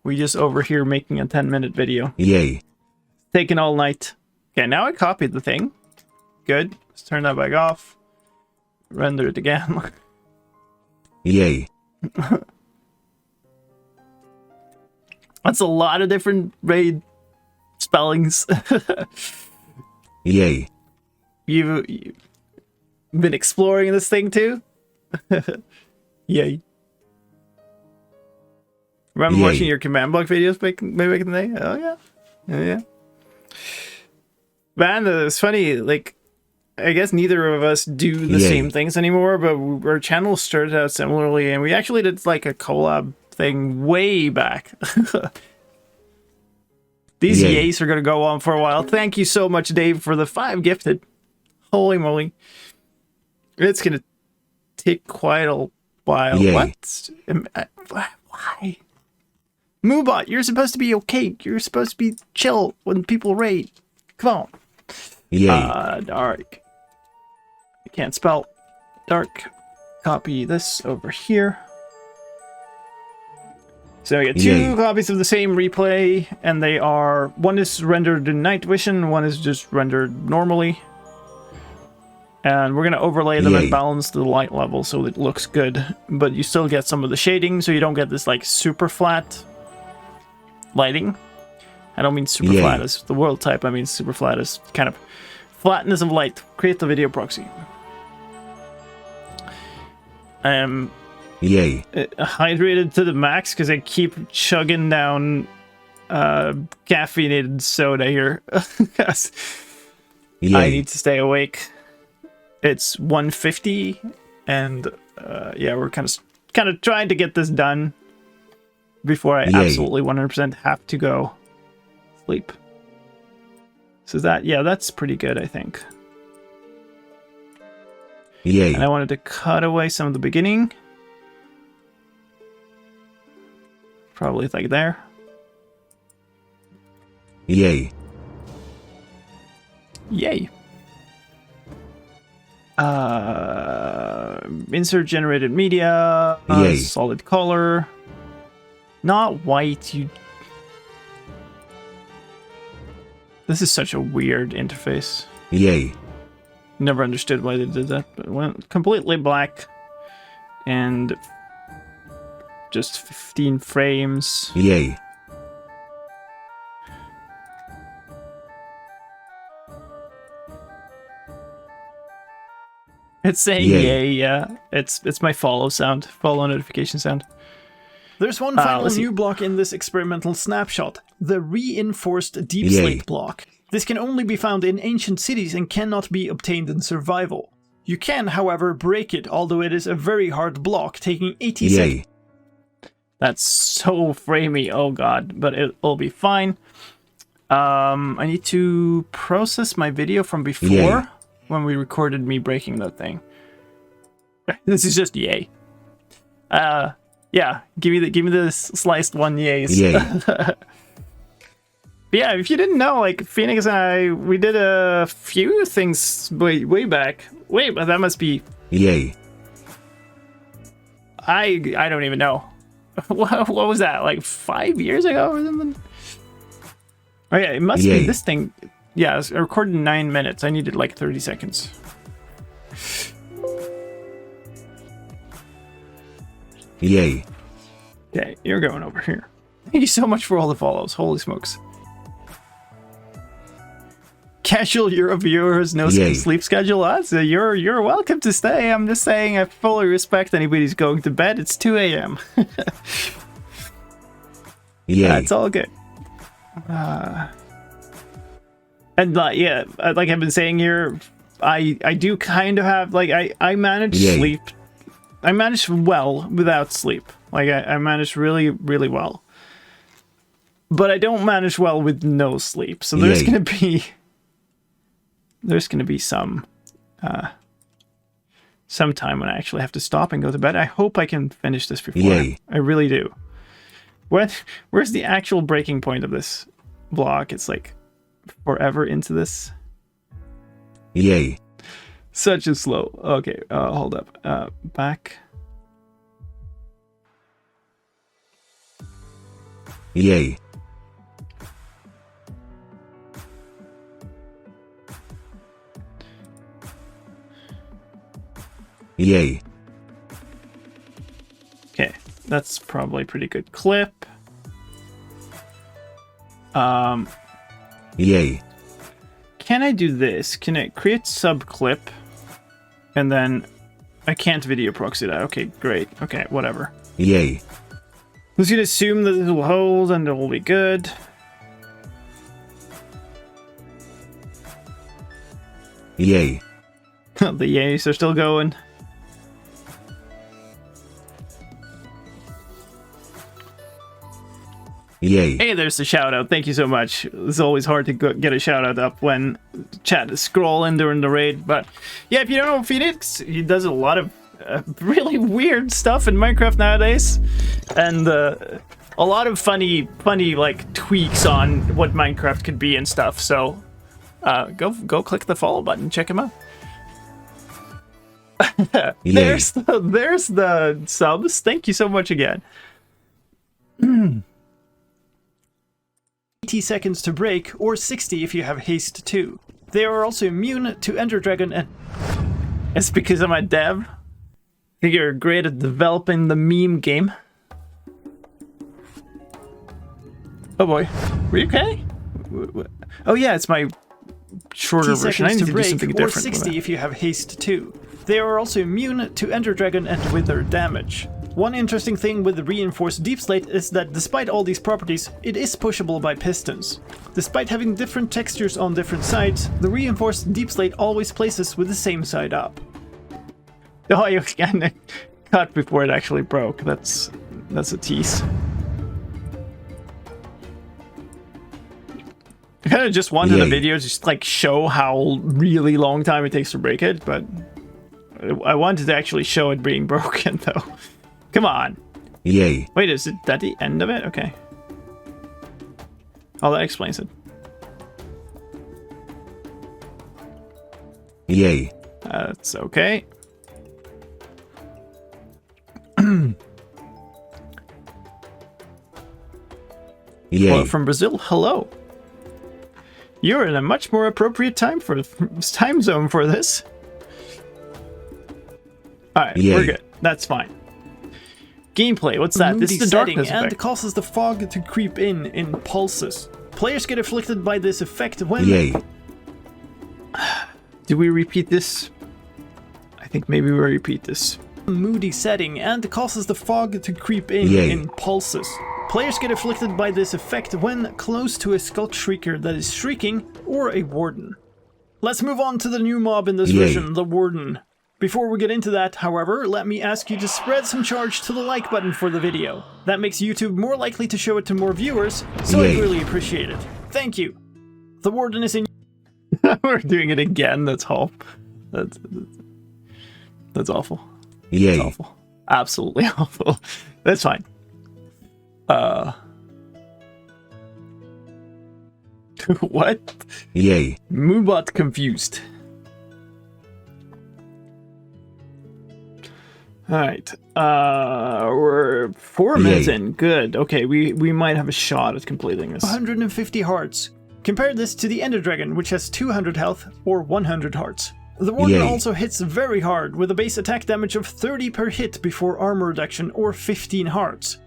We just over here making a 10-minute video. Yay. Taking all night. Okay, now I copied the thing. Good. Let's turn that back off. Render it again. Yay. That's a lot of different raid spellings. Yay. You've been exploring this thing too? Yay. Remember watching your command block videos back in the day? Oh yeah. Oh yeah. Man, it's funny, like, I guess neither of us do the same things anymore, but our channel started out similarly, and we actually did like a collab thing way back. These yays are going to go on for a while. Thank you so much, Dave, for the 5 gifted. Holy moly. It's going to take quite a while. What? Why? Moobot, you're supposed to be okay. You're supposed to be chill when people raid. Come on. Dark. I can't spell dark. Copy this over here. So I get 2 copies of the same replay, and they are, one is rendered in night vision, one is just rendered normally. And we're going to overlay them and balance the light level so it looks good, but you still get some of the shading, so you don't get this like super flat lighting. I don't mean super flat as the world type, I mean super flat as kind of flatness of light. Create the video proxy. Hydrated to the max because I keep chugging down caffeinated soda here. I need to stay awake. It's 1:50 and yeah, we're kind of trying to get this done before I absolutely 100% have to go sleep. So that, yeah, that's pretty good, I think. And I wanted to cut away some of the beginning. Probably like there. Yay. Insert generated media. Solid color. Not white, you... This is such a weird interface. Never understood why they did that, but it went completely black. And just 15 frames. It's saying Yay. yay, yeah. It's my follow notification sound. There's one final let's see. new block in this experimental snapshot, the reinforced deep Yay. slate block. This can only be found in ancient cities and cannot be obtained in survival. You can, however, break it, although it is a very hard block, taking 80 seconds. Yay. That's so framey, oh god, but it'll be fine. I need to process my video from before Yay. when we recorded me breaking that thing. This is just yay. Yeah, give me the sliced one yays. Yay. But yeah, if you didn't know, like Phoenix and I, we did a few things way back. Wait, but that must be. Yay. I don't even know. What was that? Like 5 years ago or something? Oh yeah, it must Yay. be this thing. Yeah, I recorded 9 minutes. I needed like 30 seconds. Yay. Okay, you're going over here. Thank you so much for all the follows. Holy smokes. Casual Euro viewers, no Yay. sleep schedule. So you're welcome to stay. I'm just saying I fully respect anybody who's going to bed. It's 2 a.m. Yay. That's all good. And yeah, like I've been saying here, I do kind of have like I manage Yay. sleep. I manage well without sleep. Like I manage really well. But I don't manage well with no sleep. So there's Yay. gonna be some time when I actually have to stop and go to bed. I hope I can finish this before. Yay. I really do. Where's the actual breaking point of this block? It's like forever into this. Yay. Such a slow. Okay, hold up. Back. Yay. Yay. Okay, that's probably a pretty good clip. Yay. Can I do this? Can I create sub clip? And then I can't video proxy that. Okay, great. Okay, whatever. Yay. Let's gonna assume that this will hold and it will be good. Yay. The yays are still going. Yay. Hey, there's the shout out. Thank you so much. It's always hard to get a shout out up when chat is scrolling during the raid. But yeah, if you don't know Phoenix, he does a lot of really weird stuff in Minecraft nowadays, and a lot of funny like tweaks on what Minecraft could be and stuff. So go click the follow button, check him out. there's the subs. Thank you so much again. 80 seconds to break, or 60 if you have haste 2. They are also immune to Ender Dragon and... It's because I'm a dev. I think you're great at developing the meme game. Oh boy. Were you okay? Oh yeah, it's my shorter 50 version. I seconds need to to do break, something or different with 60 it. if you have haste 2. They are also immune to Ender Dragon and Wither damage. One interesting thing with the reinforced deep slate is that despite all these properties, it is pushable by pistons. Despite having different textures on different sides, the reinforced deep slate always places with the same side up. Oh, you can cut before it actually broke. That's a tease. I kind of just wanted a Yay. video just like show how really long time it takes to break it, but I wanted to actually show it being broken though. Come on. Yay. Wait, is that the end of it? Okay. Oh, that explains it. Yay. That's okay. Yay. Well, from Brazil, hello. You're in a much more appropriate time zone for this. Alright, Yay. we're good. That's fine. Gameplay, what's that? This is the darkness and effect. causes the fog to creep in pulses. Players get afflicted by this effect when... Yay. Did we repeat this? I think maybe we repeat this. Moody setting and causes the fog to creep in Yay. in pulses. Players get afflicted by this effect when close to a Skull Shrieker that is shrieking or a Warden. Let's move on to the new mob in this Yay. version, the Warden. Before we get into that, however, let me ask you to spread some charge to the like button for the video. That makes YouTube more likely to show it to more viewers, so Yay. I'd really appreciate it. Thank you. The Warden is in... We're doing it again, that's awful. That's awful. Yay. That's awful. Absolutely awful. That's fine. What? Yay. Moobot confused. Alright. We're 4 minutes Yay. in. Good. Okay, we might have a shot at completing this. 150 hearts. Compare this to the Ender Dragon, which has 200 health or 100 hearts. The Warden Yay. also hits very hard with a base attack damage of 30 per hit before armor reduction or 15 hearts.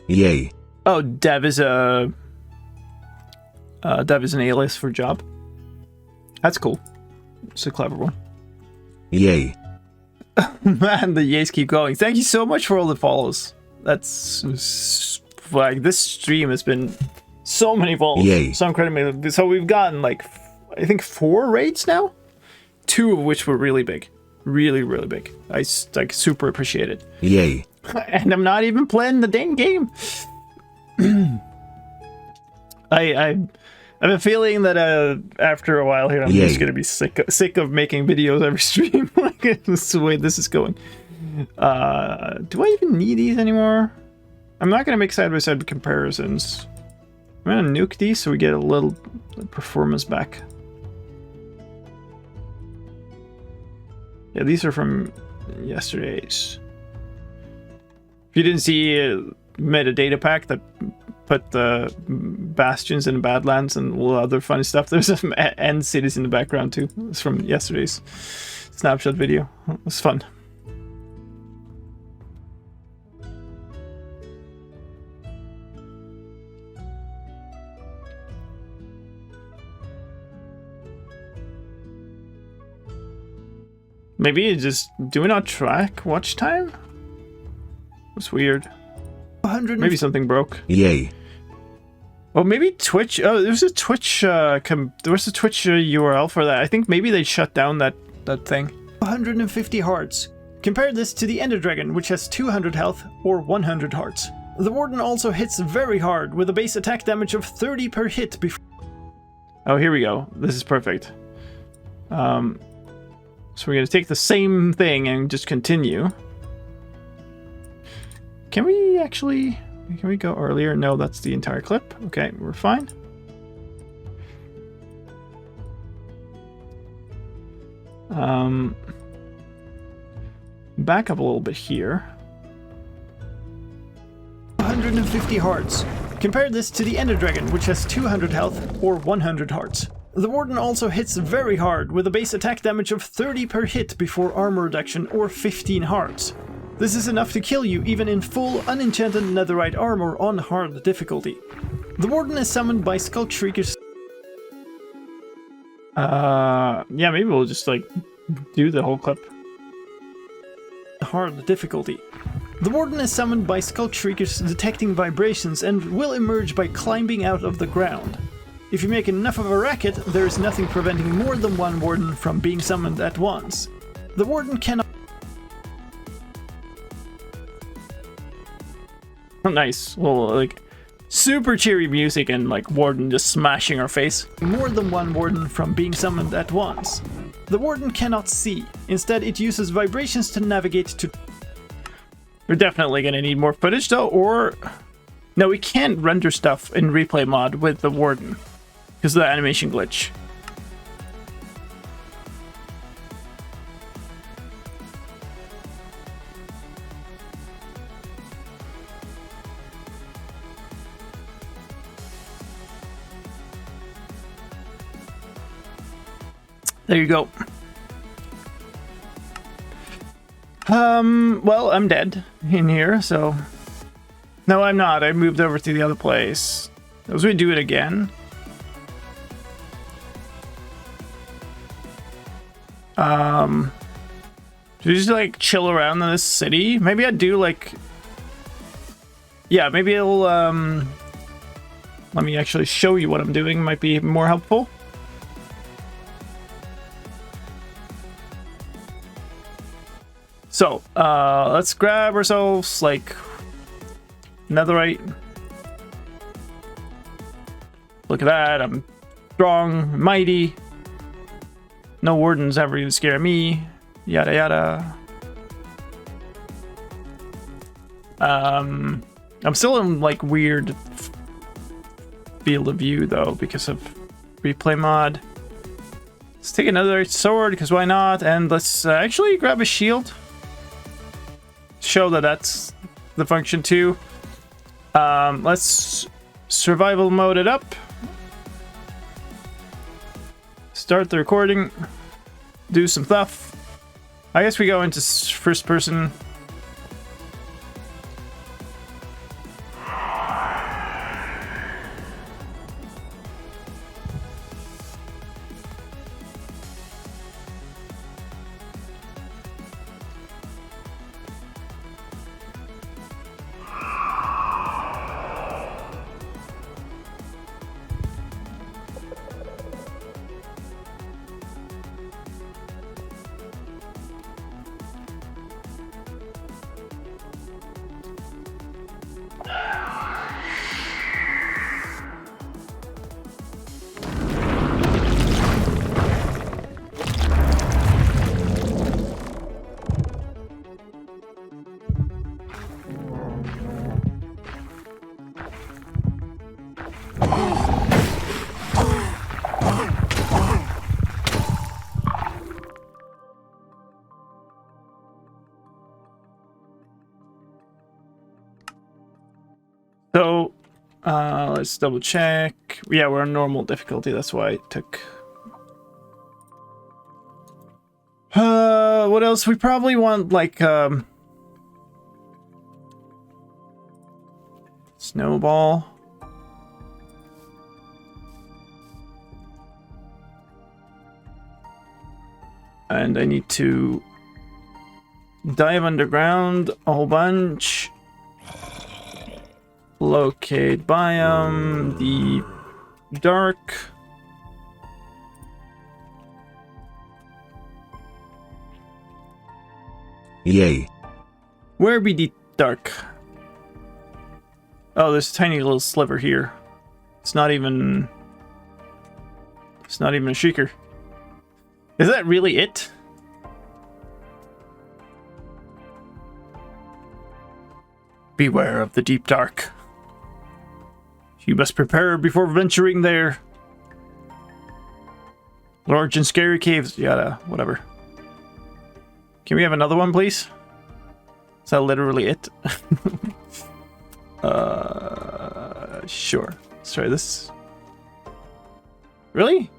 Yay. Oh, Dev is an alias for job. That's cool. It's a clever one. Yay. Man, the yays keep going. Thank you so much for all the follows. That's like, this stream has been so many follows. Yay. So incredibly. So we've gotten like, I think 4 raids now, 2 of which were really big, really big. I like super appreciate it. Yay. And I'm not even playing the dang game. I have a feeling that after a while here, I'm Yay. just gonna be sick of making videos every stream. Like, this is the way this is going. Do I even need these anymore? I'm not gonna make side-by-side comparisons. I'm gonna nuke these so we get a little performance back. Yeah, these are from yesterday's. If you didn't see, made a data pack that put the bastions in Badlands and all other funny stuff. There's some end cities in the background too. It's from yesterday's snapshot video. It was fun. Maybe it just, do we not track watch time? It's weird. 100. Maybe something broke. Yay. Well, maybe Twitch. Oh, there's a Twitch. There was a Twitch URL for that. I think maybe they shut down that thing. 150 hearts. Compare this to the Ender Dragon, which has 200 health or 100 hearts. The Warden also hits very hard with a base attack damage of 30 per hit before... Oh, here we go. This is perfect. So we're gonna take the same thing and just continue. Can we actually... Can we go earlier? No, that's the entire clip. Okay, we're fine. Back up a little bit here. 150 hearts. Compare this to the Ender Dragon, which has 200 health or 100 hearts. The Warden also hits very hard with a base attack damage of 30 per hit before armor reduction or 15 hearts. This is enough to kill you even in full unenchanted netherite armor on hard difficulty. The Warden is summoned by Skull Shriekers. Yeah, maybe we'll just like do the whole clip. Hard difficulty. The Warden is summoned by Skull Shriekers detecting vibrations and will emerge by climbing out of the ground. If you make enough of a racket, there is nothing preventing more than one Warden from being summoned at once. The Warden cannot... Nice. Well, like super cheery music and like Warden just smashing our face. more than one Warden from being summoned at once. The Warden cannot see. Instead, it uses vibrations to navigate to... We're definitely gonna need more footage though, or... No, we can't render stuff in replay mod with the Warden because of the animation glitch. There you go. Well, I'm dead in here, so... No, I'm not. I moved over to the other place. As we do it again. Should we just like chill around in this city? Maybe I'd do like, yeah, maybe it'll let me actually show you what I'm doing. Might be more helpful. So let's grab ourselves like netherite. Look at that, I'm strong, mighty. No wardens ever even scare me. Yada yada. I'm still in like weird field of view though because of replay mod. Let's take another sword because why not? And let's actually grab a shield. Show that that's the function too. Let's survival mode it up. Start the recording. Do some stuff. I guess we go into first person. So, let's double check. Yeah, we're on normal difficulty. That's why it took. What else? We probably want like snowball. And I need to dive underground a whole bunch. Locate biome, Deep Dark. Yay. Where be Deep Dark? Oh, there's a tiny little sliver here. It's not even a shrieker. Is that really it? Beware of the Deep Dark. You must prepare before venturing there. Large and scary caves, yada, whatever. Can we have another one, please? Is that literally it? Sure. Let's try this. Really?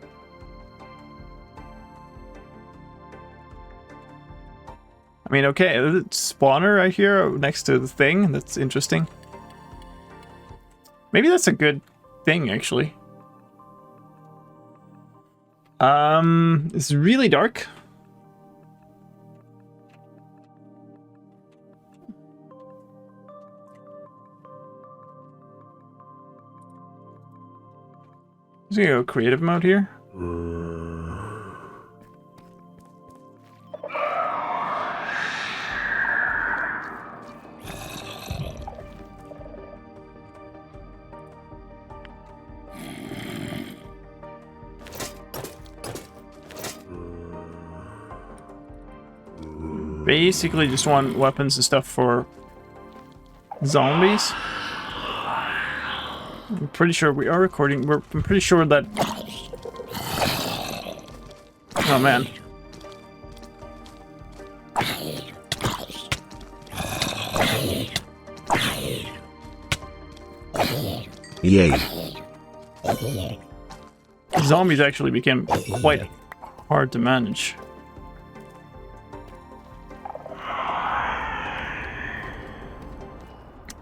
I mean, okay, spawner right here next to the thing. That's interesting. Maybe that's a good thing, actually. It's really dark. Let's go creative mode here. Basically just want weapons and stuff for zombies. I'm pretty sure we are recording. I'm pretty sure that... Oh man. Yay. Zombies actually became quite hard to manage.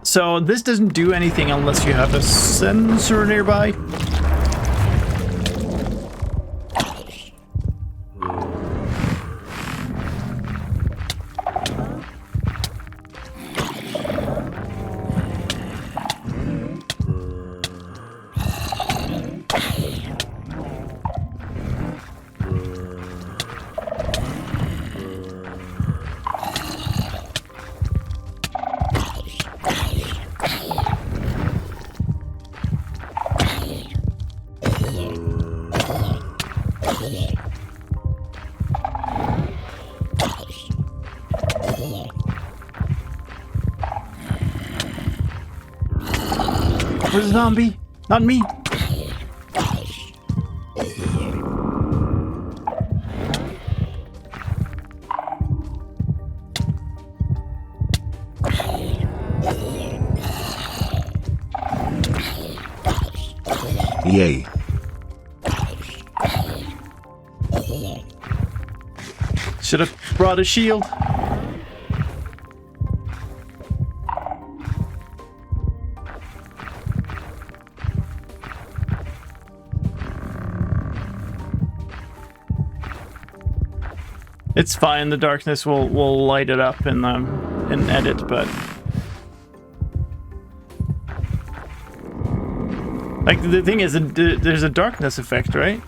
So this doesn't do anything unless you have a sensor nearby. Where's the zombie? Not me. Yay. Should have brought a shield. It's fine. The darkness will light it up in edit, but like the thing is, there's a darkness effect, right?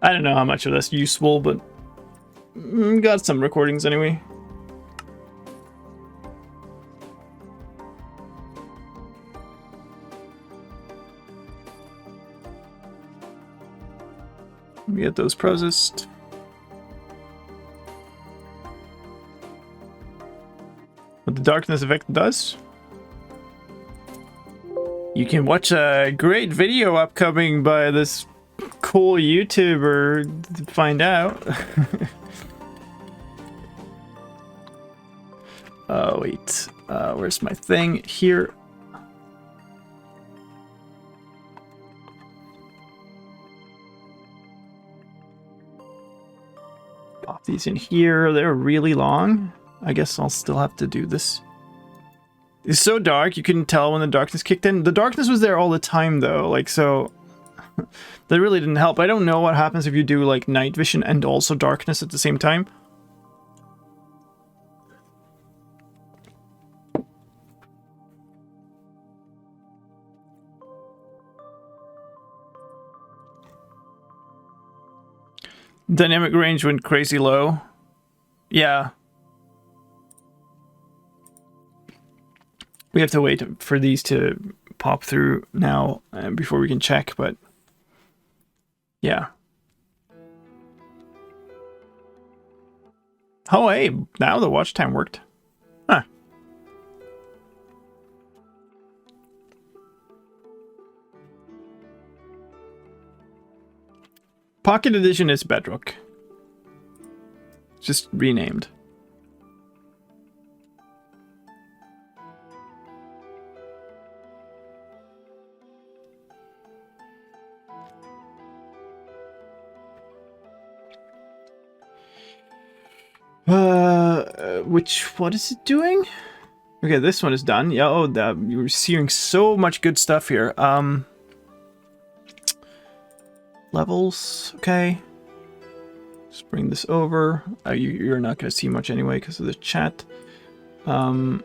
I don't know how much of that's useful, but got some recordings anyway. We get those processed. What the darkness effect does? You can watch a great video upcoming by this cool YouTuber to find out. Oh wait, where's my thing? Here. Pop these in here. They're really long. I guess I'll still have to do this. It's so dark, you couldn't tell when the darkness kicked in. The darkness was there all the time though, like, so that really didn't help. I don't know what happens if you do like night vision and also darkness at the same time. Dynamic range went crazy low. Yeah. We have to wait for these to pop through now before we can check, but yeah. Oh, hey, now the watch time worked. Huh. Pocket Edition is Bedrock. Just renamed. What is it doing? Okay, this one is done. Yeah, oh, you're seeing so much good stuff here. Levels, okay. Just bring this over. You're not going to see much anyway because of the chat. We're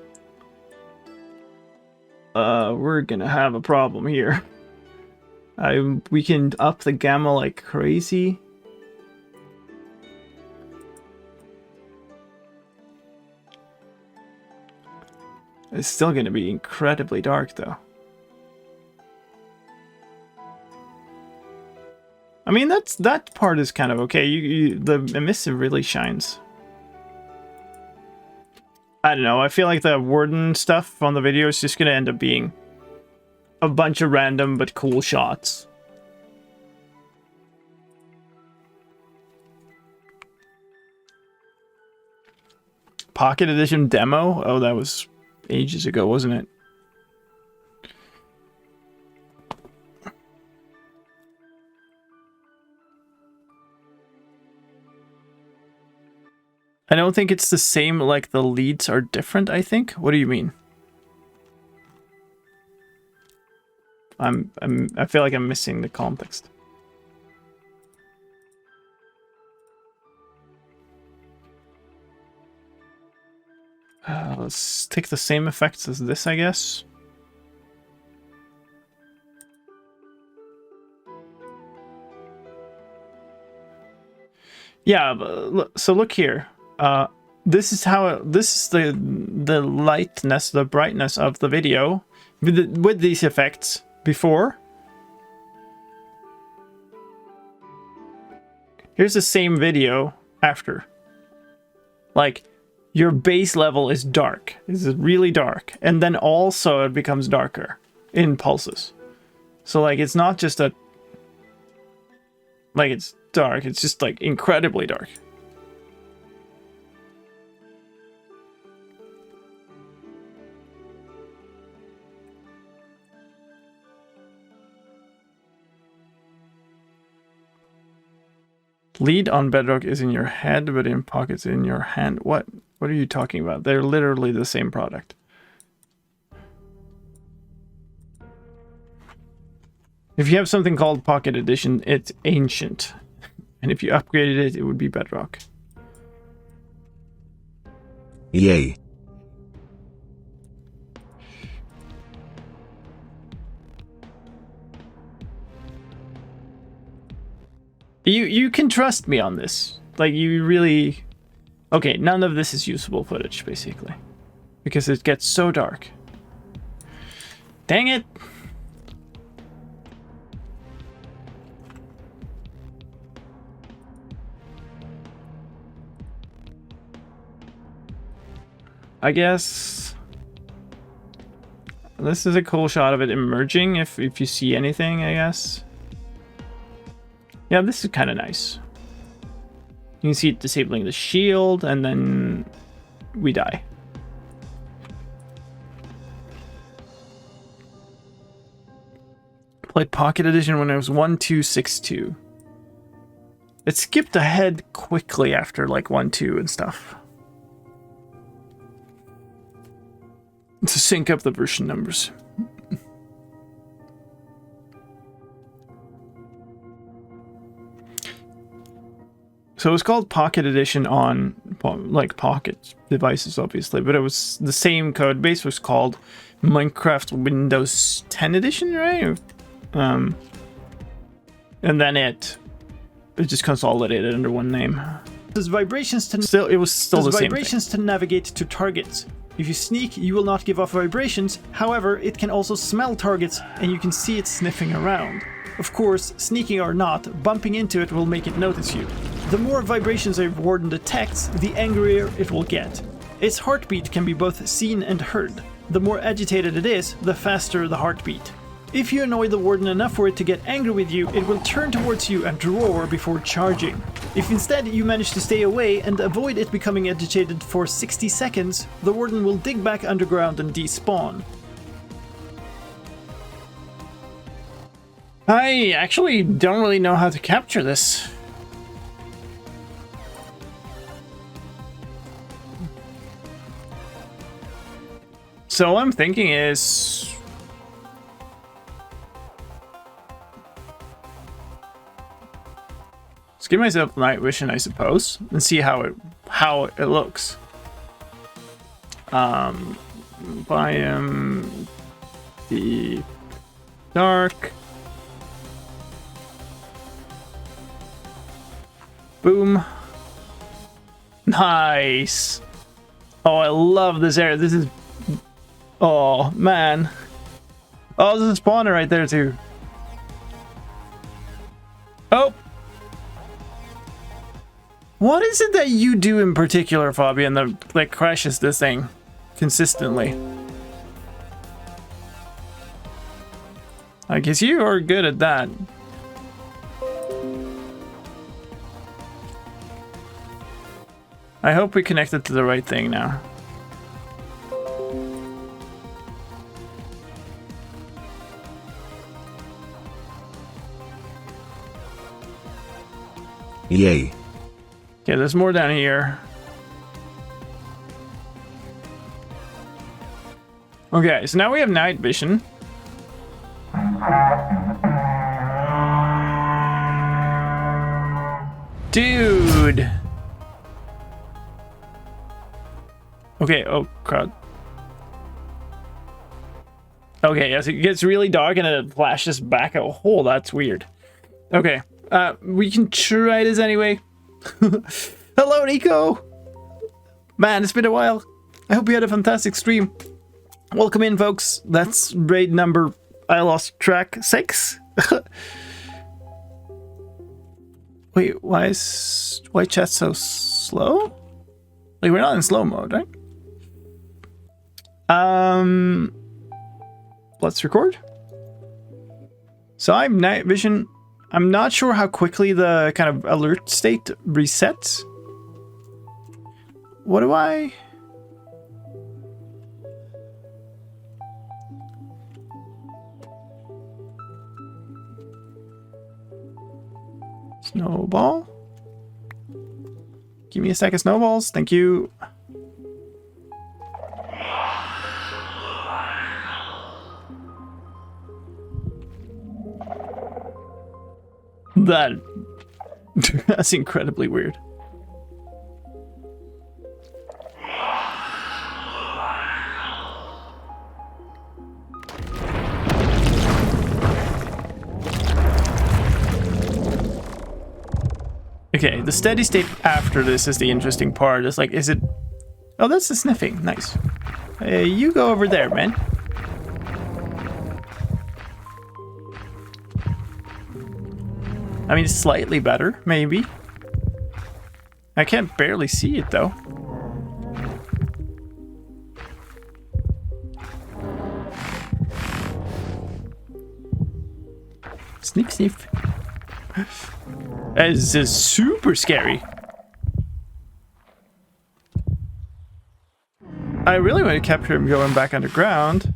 going to have a problem here. We can up the gamma like crazy. It's still going to be incredibly dark, though. I mean, that part is kind of okay. The emissive really shines. I don't know. I feel like the Warden stuff on the video is just going to end up being a bunch of random but cool shots. Pocket Edition demo? Oh, that was ages ago, wasn't it? I don't think it's the same, like the leads are different, I think. What do you mean? I feel like I'm missing the context. Let's take the same effects as this, I guess. Yeah, so look here. this is how this is the lightness, the brightness of the video with these effects before. Here's the same video after. Like, your base level is dark. This is really dark. And then also it becomes darker in pulses. So, like, it's not just a... Like, it's dark. It's just, like, incredibly dark. Lead on Bedrock is in your head, but in Pocket's in your hand. What are you talking about? They're literally the same product. If you have something called Pocket Edition, it's ancient. And if you upgraded it, it would be Bedrock. Yay. You can trust me on this. Like, you really... Okay, none of this is usable footage, basically. Because it gets so dark. Dang it! I guess... This is a cool shot of it emerging, if you see anything, I guess. Yeah, this is kind of nice. You can see it disabling the shield, and then we die. Played Pocket Edition when it was 1262. It skipped ahead quickly after like 1.2 and stuff. To sync up the version numbers. So it was called Pocket Edition on, like, Pocket devices, obviously, but it was the same code base was called Minecraft Windows 10 Edition, right? And then it just consolidated under one name. There's vibrations to it was still the same vibrations thing. To navigate to targets. If you sneak, you will not give off vibrations. However, it can also smell targets, and you can see it sniffing around. Of course, sneaking or not, bumping into it will make it notice you. The more vibrations a warden detects, the angrier it will get. Its heartbeat can be both seen and heard. The more agitated it is, the faster the heartbeat. If you annoy the warden enough for it to get angry with you, it will turn towards you and roar before charging. If instead you manage to stay away and avoid it becoming agitated for 60 seconds, the warden will dig back underground and despawn. I actually don't really know how to capture this. So what I'm thinking is... Let's give myself night vision, I suppose, and see how it looks. Biome Deep Dark. Boom. Nice. Oh, I love this area. This is... Oh, man. Oh, there's a spawner right there, too. Oh. What is it that you do in particular, Fabian, that crashes this thing consistently? I guess you are good at that. I hope we connected to the right thing now. Yay. Okay, there's more down here. Okay, so now we have night vision. Dude! Okay, oh crud. Okay, yes, it gets really dark and it flashes back. Oh, that's weird. Okay, we can try this anyway. Hello, Nico! Man, it's been a while. I hope you had a fantastic stream. Welcome in, folks. That's raid number, I lost track, 6. Wait, why chat so slow? Like, we're not in slow mode, right? Let's record. So I'm night vision. I'm not sure how quickly the kind of alert state resets. What do I... Snowball? Give me a stack of snowballs, thank you. That's incredibly weird. Okay, the steady state after this is the interesting part. It's like, is it... Oh, that's the sniffing. Nice. You go over there, man. I mean, slightly better, maybe. I can't barely see it, though. Sniff, sniff. This is super scary. I really want to capture him going back underground.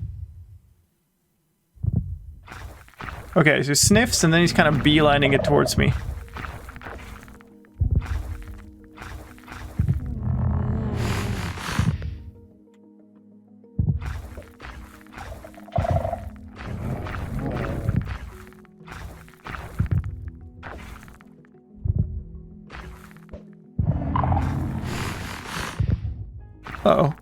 Okay, so he sniffs and then he's kind of beelining it towards me. Uh-oh.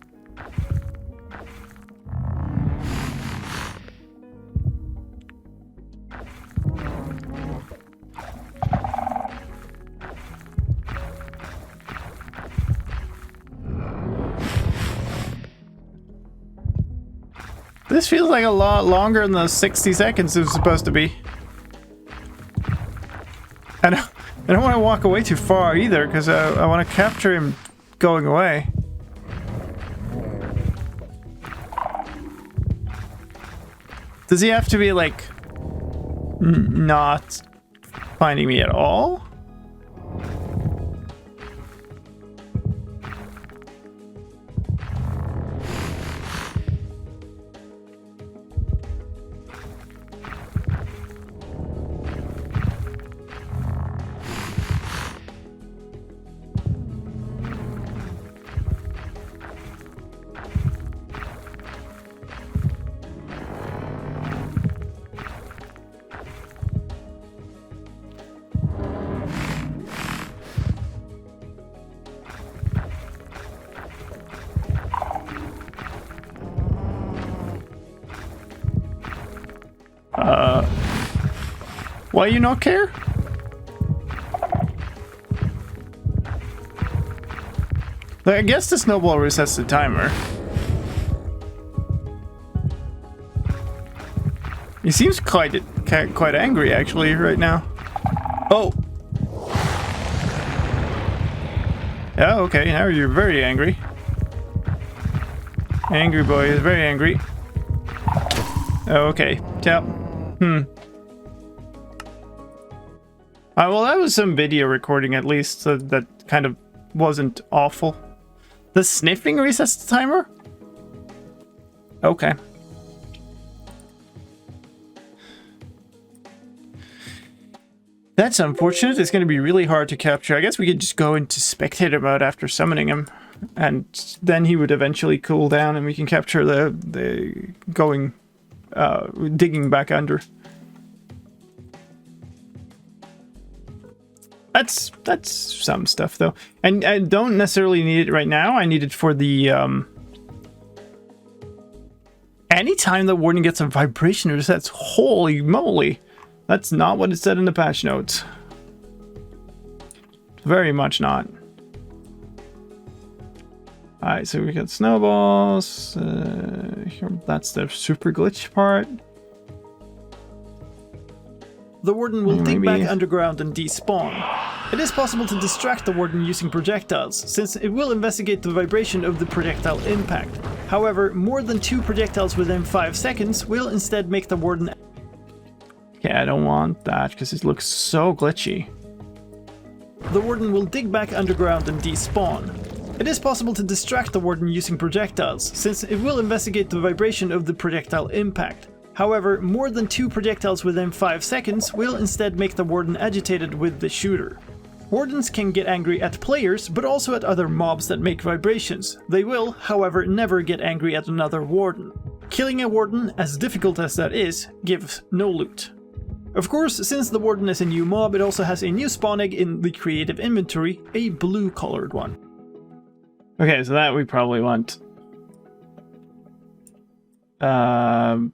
This feels like a lot longer than the 60 seconds it was supposed to be. I don't want to walk away too far either, because I want to capture him going away. Does he have to be, like, not finding me at all? Why you not care? I guess the snowball resets the timer. He seems quite angry actually right now. Oh. Yeah, okay, now you're very angry. Angry boy is very angry. Okay, tap. Well, that was some video recording at least, so that kind of wasn't awful. The sniffing resets the timer? Okay. That's unfortunate. It's going to be really hard to capture. I guess we could just go into spectator mode after summoning him, and then he would eventually cool down and we can capture the going, digging back under.That's some stuff though, and I don't necessarily need it right now. I need it for the anytime the warning gets a vibration resets. Holy moly, that's not what it said in the patch notes. Very much not. Alright, so we got snowballs. Here, that's the super glitch part. The warden will dig Maybe. back underground and despawn. It is possible to distract the warden using projectiles, since it will investigate the vibration of the projectile impact. However, more than 2 projectiles within 5 seconds will instead make the warden... Okay, I don't want that because it looks so glitchy. The warden will dig back underground and despawn. It is possible to distract the warden using projectiles, since it will investigate the vibration of the projectile impact. However, more than 2 projectiles within 5 seconds will instead make the warden agitated with the shooter. Wardens can get angry at players, but also at other mobs that make vibrations. They will, however, never get angry at another warden. Killing a warden, as difficult as that is, gives no loot. Of course, since the warden is a new mob, it also has a new spawn egg in the creative inventory, a blue-colored one. Okay, so that we probably want.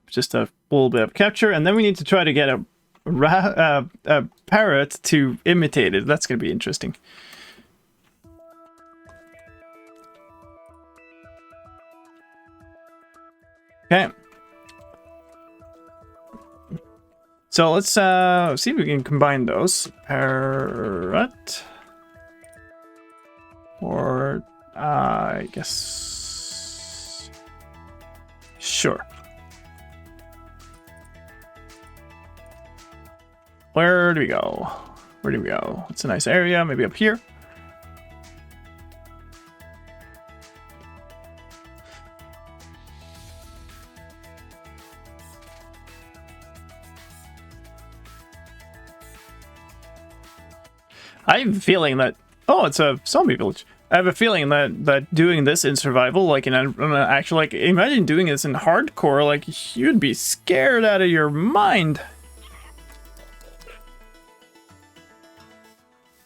Just a little bit of capture, and then we need to try to get a parrot to imitate it. That's going to be interesting. Okay. So let's see if we can combine those. Parrot. Or, I guess... Sure. Where do we go? Where do we go? It's a nice area, maybe up here. I have a feeling that... Oh, it's a zombie village. I have a feeling that doing this in survival, like in an actual... Like, imagine doing this in hardcore, like, you'd be scared out of your mind.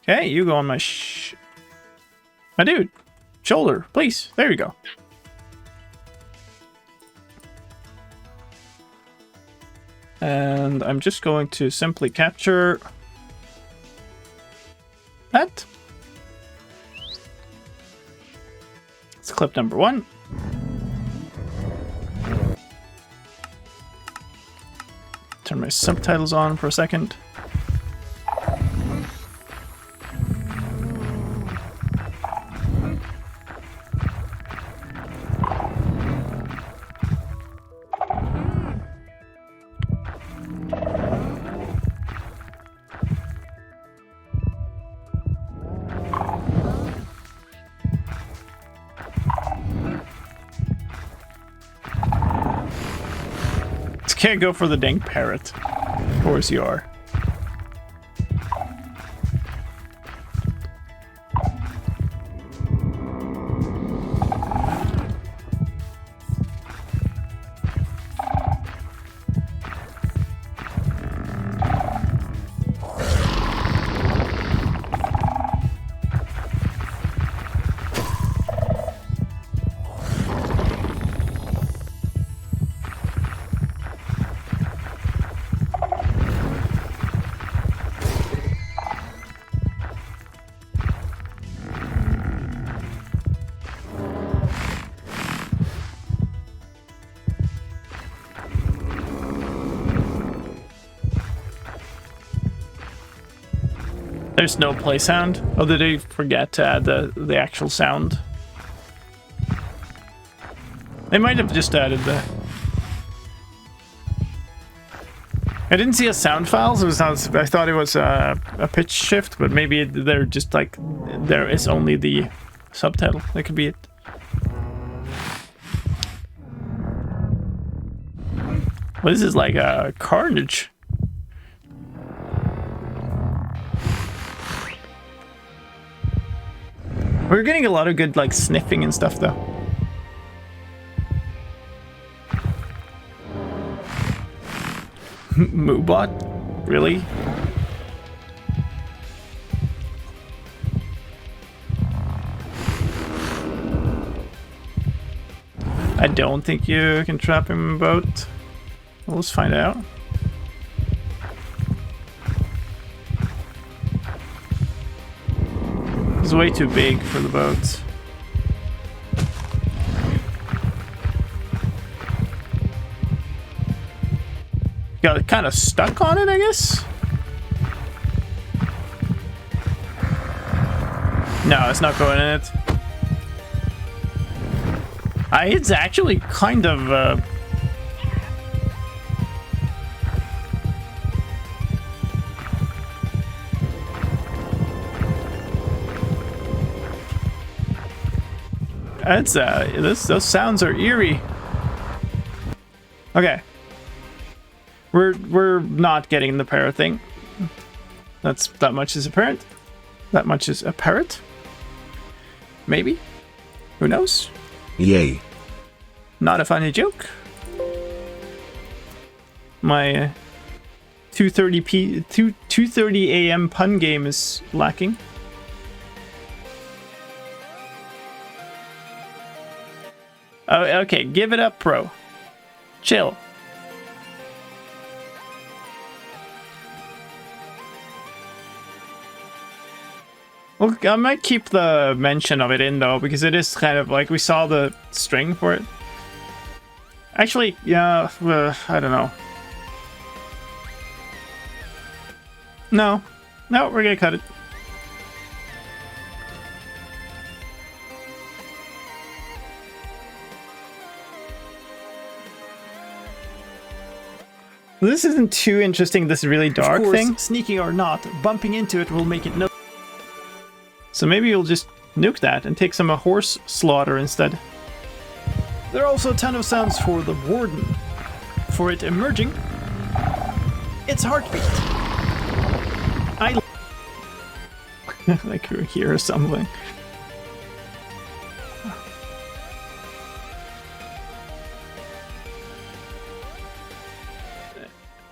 Okay, you go on my my dude. Shoulder, please. There you go. And I'm just going to simply capture that. It's clip number 1. Turn my subtitles on for a second. Can't go for the dang parrot. Of course you are. There's no play sound. Oh, did I forget to add the actual sound? They might have just added the... I didn't see a sound file, so I thought it was a pitch shift, but maybe they're just like... There is only the subtitle. That could be it. Well, this is like a carnage. We're getting a lot of good, like, sniffing and stuff, though. Moobot? Really? I don't think you can trap him in a boat. Well, let's find out. It's way too big for the boats. got kind of stuck on it, I guess. No, it's not going in it. It's actually kind of... That's those sounds are eerie. Okay. We're not getting the parrot thing. That much is apparent. That much is apparent. Maybe. Who knows? Yay. Not a funny joke. My 2:30 a.m. pun game is lacking. Oh, okay, give it up, bro. Chill. Well, I might keep the mention of it in, though, because it is kind of like we saw the string for it. Actually, yeah, I don't know. No, we're gonna cut it. This isn't too interesting, this really dark thing. Sneaking or not, bumping into it will make it no. So maybe you'll just nuke that and take some horse slaughter instead. There are also a ton of sounds for the warden. For it emerging, its heartbeat. I like you hear something.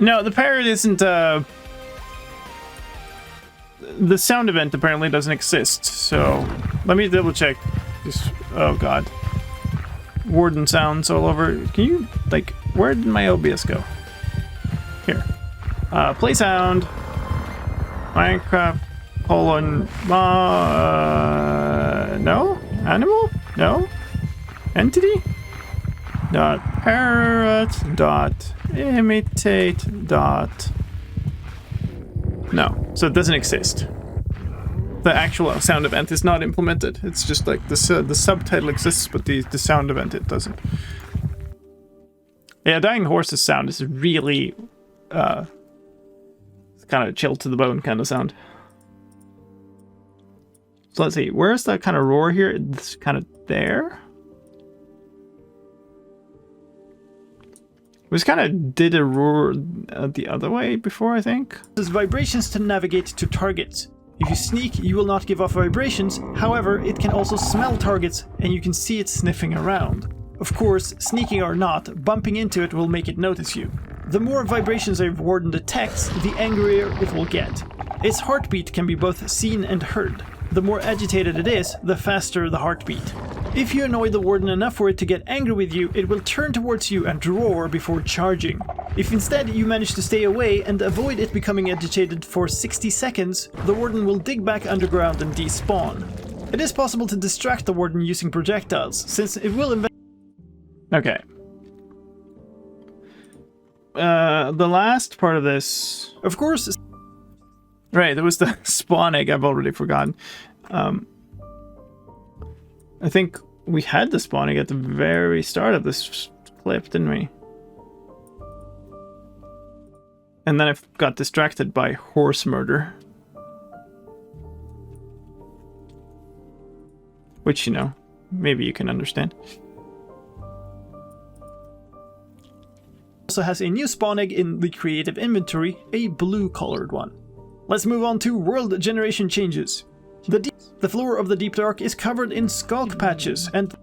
No, the parrot isn't, the sound event apparently doesn't exist, so let me double check. Just, oh god. Warden sounds all over. Can you, like, where did my OBS go? Here. Play sound. Minecraft, colon, no? Animal? No? Entity? Dot parrot dot imitate dot. No, so it doesn't exist. The actual sound event is not implemented. It's just like the subtitle exists, but the sound event, it doesn't. Yeah, dying horse's sound is really it's kind of chill to the bone kind of sound. So let's see, where's that kind of roar here? It's kind of there. We just kind of did a roar the other way before, I think. Uses vibrations to navigate to targets. If you sneak, you will not give off vibrations. However, it can also smell targets, and you can see it sniffing around. Of course, sneaking or not, bumping into it will make it notice you. The more vibrations a warden detects, the angrier it will get. Its heartbeat can be both seen and heard. The more agitated it is, the faster the heartbeat. If you annoy the warden enough for it to get angry with you, it will turn towards you and roar before charging. If instead you manage to stay away and avoid it becoming agitated for 60 seconds, the warden will dig back underground and despawn. It is possible to distract the warden using projectiles, since it will Okay. The last part of this... Of course... Right, there was the spawn egg, I've already forgotten. I think we had the spawn egg at the very start of this clip, didn't we? And then I got distracted by horse murder. Which, you know, maybe you can understand. Also has a new spawn egg in the creative inventory, a blue-colored one. Let's move on to world generation changes. The floor of the Deep Dark is covered in skulk patches and...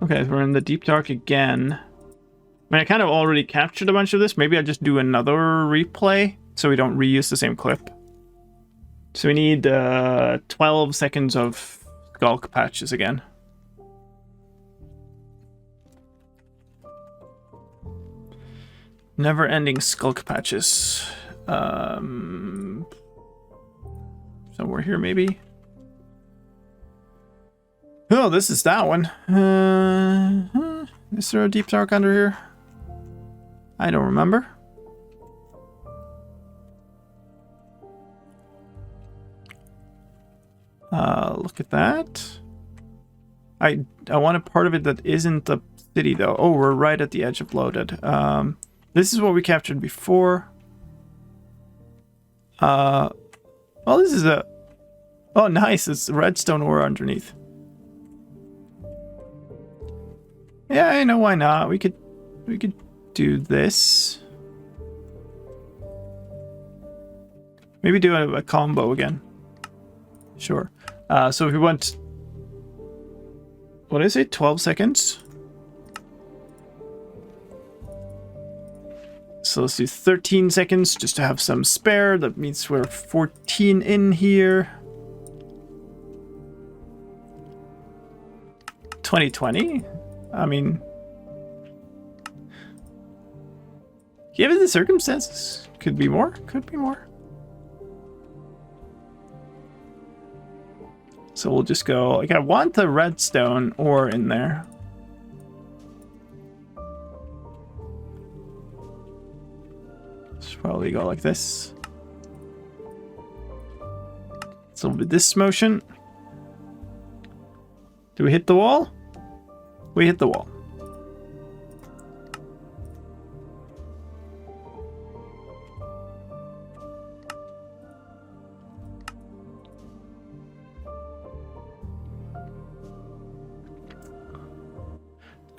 Okay, we're in the Deep Dark again. I mean, I kind of already captured a bunch of this. Maybe I'll just do another replay so we don't reuse the same clip. So we need 12 seconds of skulk patches again. Never-ending skulk patches. Somewhere here, maybe. Oh, this is that one. Is there a deep dark under here? I don't remember. Look at that. I want a part of it that isn't the city though. Oh, we're right at the edge of loaded. This is what we captured before. Well, this is a... Oh, nice. It's redstone ore underneath. Yeah, I know, why not? We could do this. Maybe do a combo again. Sure. So if we want... What is it? 12 seconds? So let's do 13 seconds just to have some spare. That means we're 14 in here. 2020? I mean... Given the circumstances, could be more, could be more. So we'll just go, like, I want the redstone ore in there. Should probably go like this. So with this motion. Do we hit the wall? We hit the wall.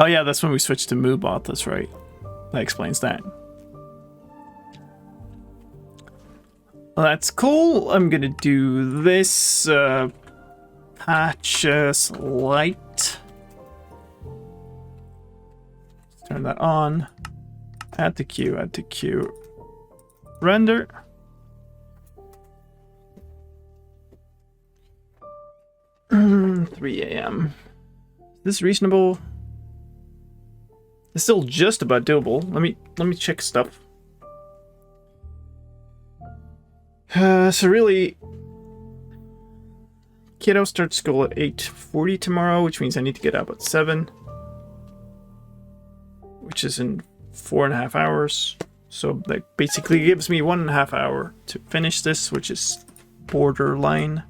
Oh yeah, that's when we switched to MooBot, that's right. That explains that. Well, that's cool. I'm gonna do this patch light. Turn that on. Add to queue, add to queue. Render. Mm, 3 a.m. Is this reasonable? It's still just about doable. Let me check stuff. So really, kiddo starts school at 8:40 tomorrow, which means I need to get up at 7, which is in 4.5 hours. So that basically gives me 1.5 hour to finish this, which is borderline.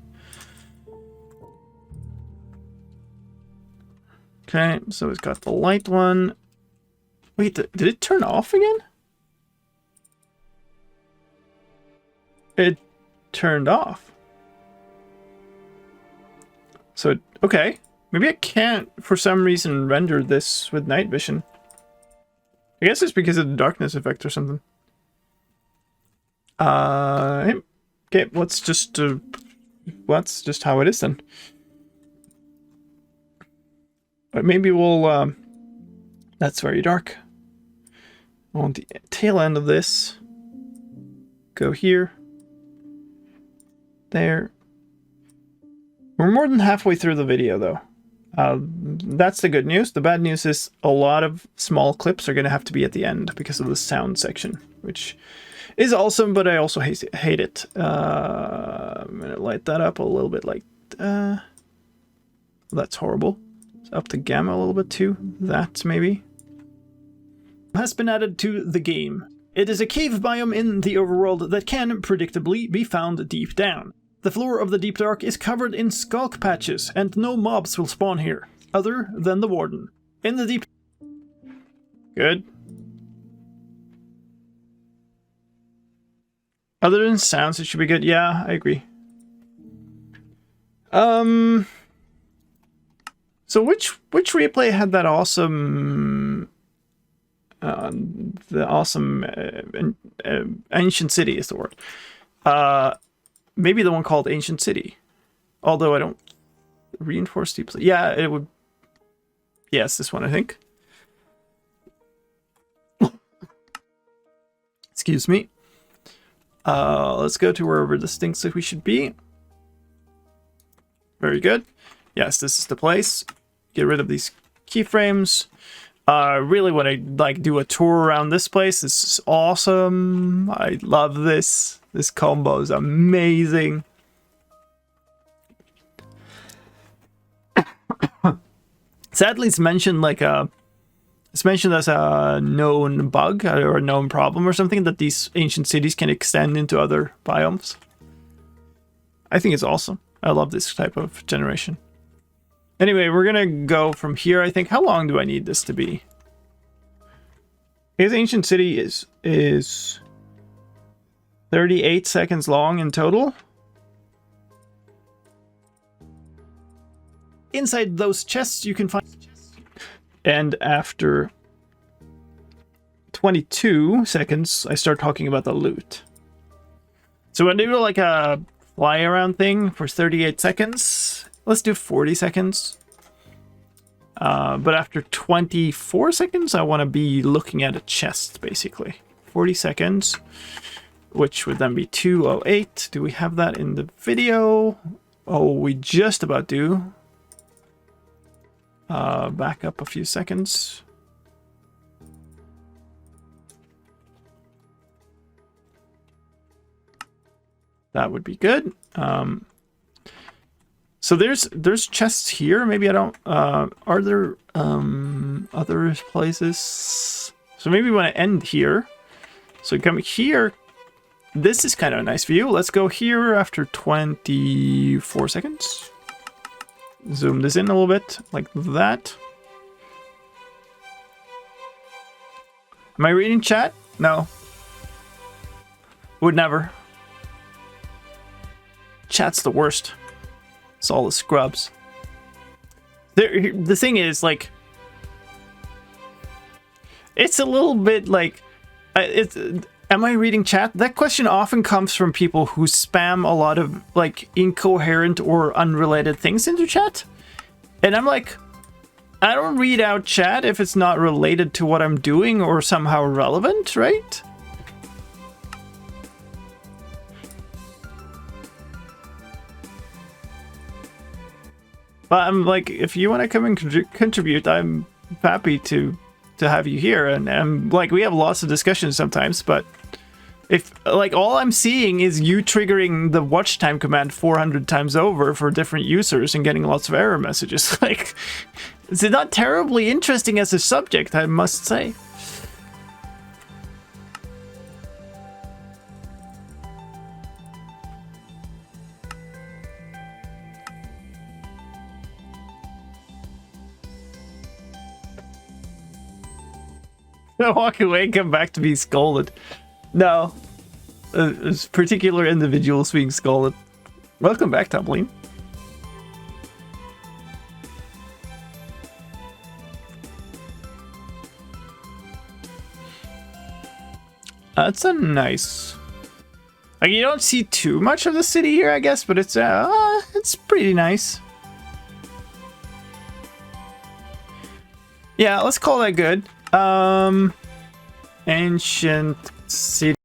Okay, so it's got the light one. Wait, did it turn off again? It turned off. So, okay. Maybe I can't, for some reason, render this with night vision. I guess it's because of the darkness effect or something. Okay, let's just how it is then. But maybe we'll, that's very dark. On the tail end of this, go here, there. We're more than halfway through the video though. That's the good news. The bad news is a lot of small clips are going to have to be at the end because of the sound section, which is awesome, but I also hate it. I'm going to light that up a little bit like... that's horrible. It's up to gamma a little bit too. That maybe. Has been added to the game. It is a cave biome in the overworld that can, predictably, be found deep down. The floor of the Deep Dark is covered in skulk patches, and no mobs will spawn here, other than the Warden. In the Deep... Good. Other than sounds, it should be good. Yeah, I agree. So which replay had that awesome... the awesome Ancient City is the word. Maybe the one called Ancient City. Although I don't reinforce deeply. Yeah, it would. Yes, this one I think. Excuse me. Let's go to wherever this thinks that we should be. Very good. Yes, this is the place. Get rid of these keyframes. Really want to do a tour around this place. This is awesome. I love this. This combo is amazing. Sadly, it's mentioned like It's mentioned as a known bug or a known problem or something, that these ancient cities can extend into other biomes. I think it's awesome. I love this type of generation. Anyway, we're gonna go from here, I think. How long do I need this to be? His ancient city is 38 seconds long in total. Inside those chests you can find... And after 22 seconds, I start talking about the loot. So when they do like a fly around thing for 38 seconds, let's do 40 seconds. But after 24 seconds, I want to be looking at a chest, basically. 40 seconds, which would then be 2:08. Do we have that in the video? Oh, we just about do. Back up a few seconds. That would be good. So there's chests here. Maybe I don't. Are there other places? So maybe we want to end here. So come here. This is kind of a nice view. Let's go here after 24 seconds. Zoom this in a little bit, like that. Am I reading chat? No. Would never. Chat's the worst. It's all the scrubs. The thing is, like, it's a little bit like, am I reading chat? That question often comes from people who spam a lot of like incoherent or unrelated things into chat. And I'm like, I don't read out chat if it's not related to what I'm doing or somehow relevant, right? But I'm like, if you want to come and contribute, I'm happy to have you here. And like, we have lots of discussions sometimes, but if like all I'm seeing is you triggering the watch time command 400 times over for different users and getting lots of error messages, like, it's not terribly interesting as a subject, I must say. Walk away and come back to be scolded. No. Particular individuals being scolded. Welcome back, Tumbling. That's a nice... Like, you don't see too much of the city here, I guess, but it's pretty nice. Yeah, let's call that good. Ancient city.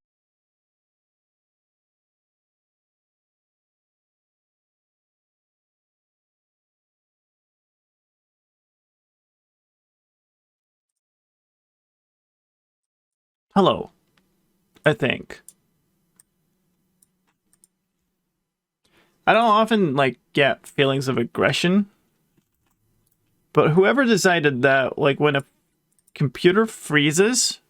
Hello, I think. I don't often, like, get feelings of aggression. But whoever decided that, like, when a computer freezes,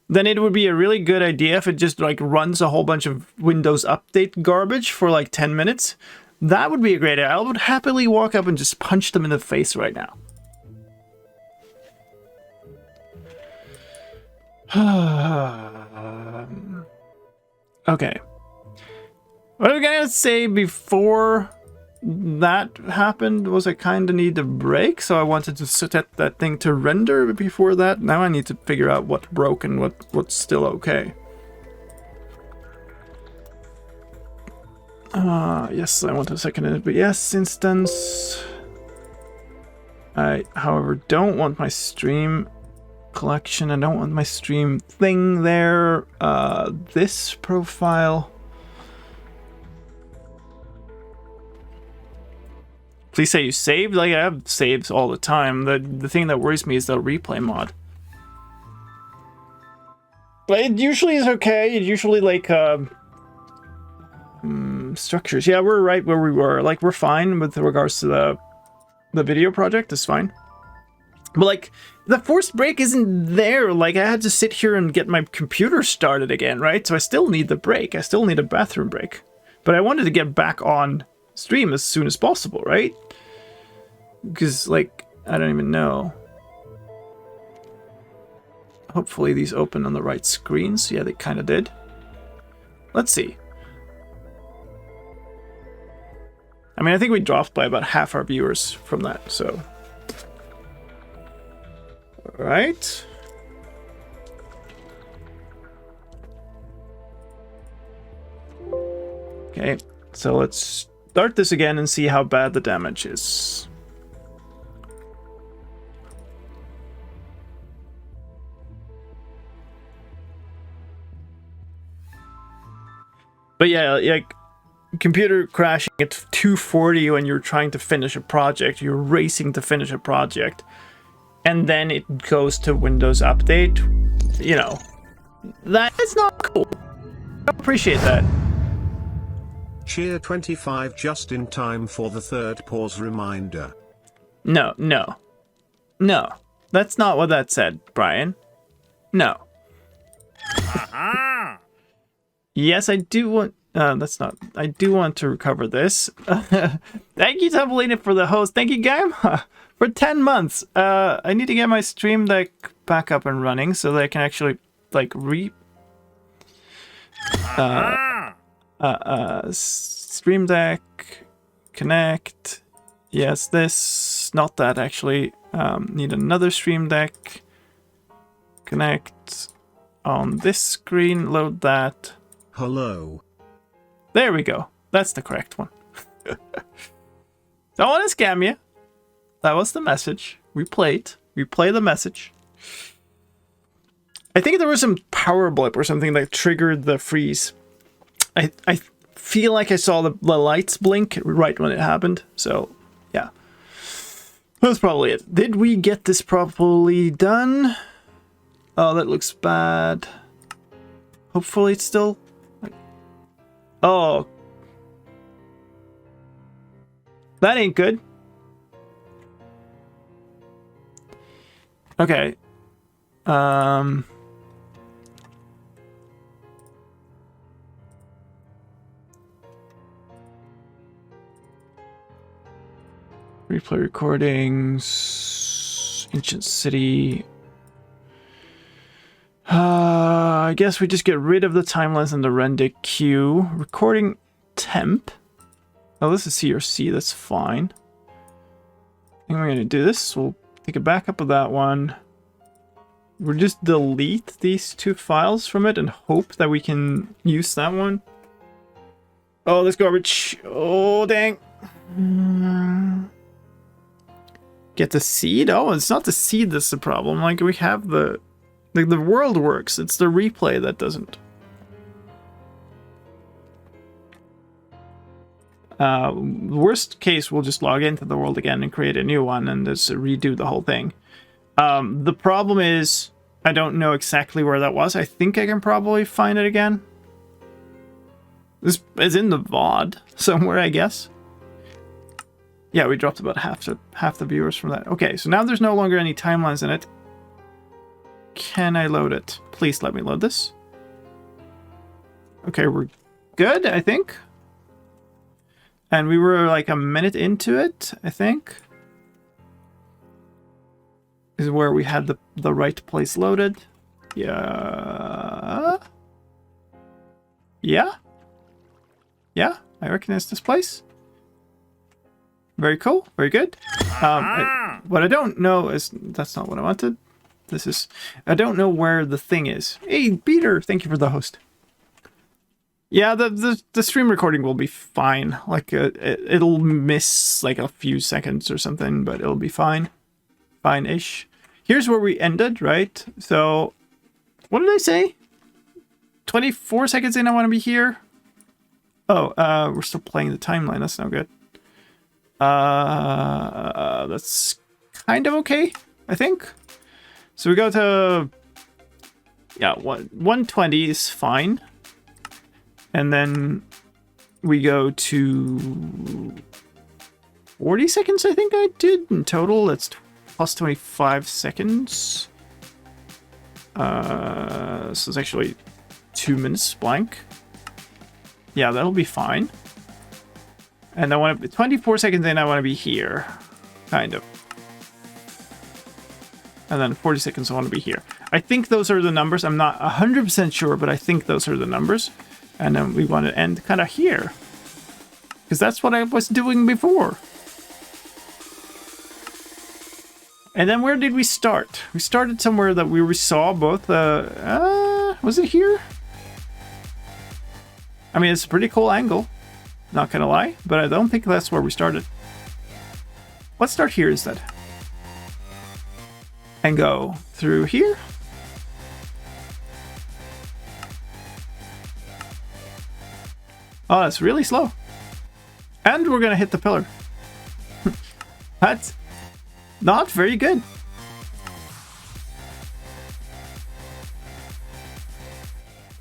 then it would be a really good idea if it just like runs a whole bunch of Windows Update garbage for like 10 minutes. That would be a great idea. I would happily walk up and just punch them in the face right now. Okay. What I'm gonna say before that happened was I kind of need a break, so I wanted to set that thing to render. But before that, now I need to figure out what's broken, what's still okay. Yes, I want a second in it, but yes, instance. I, however, don't want my stream collection. I don't want my stream thing there. This profile. Please say you saved. Like, I have saves all the time. The thing that worries me is the replay mod. But it usually is okay. It usually, like, structures. Yeah, we're right where we were. Like, we're fine with regards to the video project. It's fine. But like, the forced break isn't there. Like, I had to sit here and get my computer started again, right? So I still need the break. I still need a bathroom break. But I wanted to get back on stream as soon as possible, right? Because, like, I don't even know. Hopefully these open on the right screens. Yeah, they kind of did. Let's see. I mean, I think we dropped by about half our viewers from that, so... Alright. Okay, so let's start this again and see how bad the damage is. But yeah, like, computer crashing at 240 when you're trying to finish a project, you're racing to finish a project, and then it goes to Windows Update, you know, that is not cool. I don't appreciate that. Cheer 25 just in time for the third pause reminder. No, no. No. That's not what that said, Brian. No. Yes, I do want... that's not... I do want to recover this. Thank you, Tumbleina, for the host. Thank you, Gaima, for 10 months. I need to get my Stream Deck back up and running so that I can actually, like, Stream Deck, connect. Yes, this. Not that, actually. Need another Stream Deck. Connect on this screen. Load that. Hello. There we go. That's the correct one. Don't want to scam you. That was the message. We played. We play the message. I think there was some power blip or something that triggered the freeze. I feel like I saw the lights blink right when it happened. So, yeah. That's probably it. Did we get this properly done? Oh, that looks bad. Hopefully it's still... Oh. That ain't good. Okay. Replay recordings. Ancient City. I guess we just get rid of the timelines and the render queue. Recording temp. Oh, this is CRC. That's fine. I think we're going to do this. We'll take a backup of that one. We'll just delete these two files from it and hope that we can use that one. Oh, this garbage. Oh, dang. Get the seed? Oh, it's not the seed that's the problem. Like, we have the world works. It's the replay that doesn't. Worst case, we'll just log into the world again and create a new one and just redo the whole thing. The problem is, I don't know exactly where that was. I think I can probably find it again. This is in the VOD somewhere, I guess. Yeah, we dropped about half the viewers from that. Okay, so now there's no longer any timelines in it. Can I load it? Please let me load this. Okay, we're good, I think. And we were like a minute into it, I think. This is where we had the right place loaded. Yeah. Yeah? Yeah, I recognize this place. Very cool, very good. What I don't know is... That's not what I wanted. This is... I don't know where the thing is. Hey, Peter, thank you for the host. Yeah, the stream recording will be fine. Like, it'll miss like a few seconds or something, but it'll be fine. Fine-ish. Here's where we ended, right? So, what did I say? 24 seconds in, I want to be here. Oh, we're still playing the timeline. That's no good. That's kind of okay, I think. So we go to... Yeah, 120 is fine. And then we go to 40 seconds, I think I did in total. That's plus 25 seconds. So it's actually 2 minutes blank. Yeah, that'll be fine. And I want to be 24 seconds in, I want to be here. Kind of. And then 40 seconds, I want to be here. I think those are the numbers. I'm not 100% sure, but I think those are the numbers. And then we want to end kind of here. Because that's what I was doing before. And then where did we start? We started somewhere that we saw both, was it here? I mean, it's a pretty cool angle. Not gonna lie, but I don't think that's where we started. Let's start here instead. And go through here. Oh, that's really slow. And we're gonna hit the pillar. That's not very good.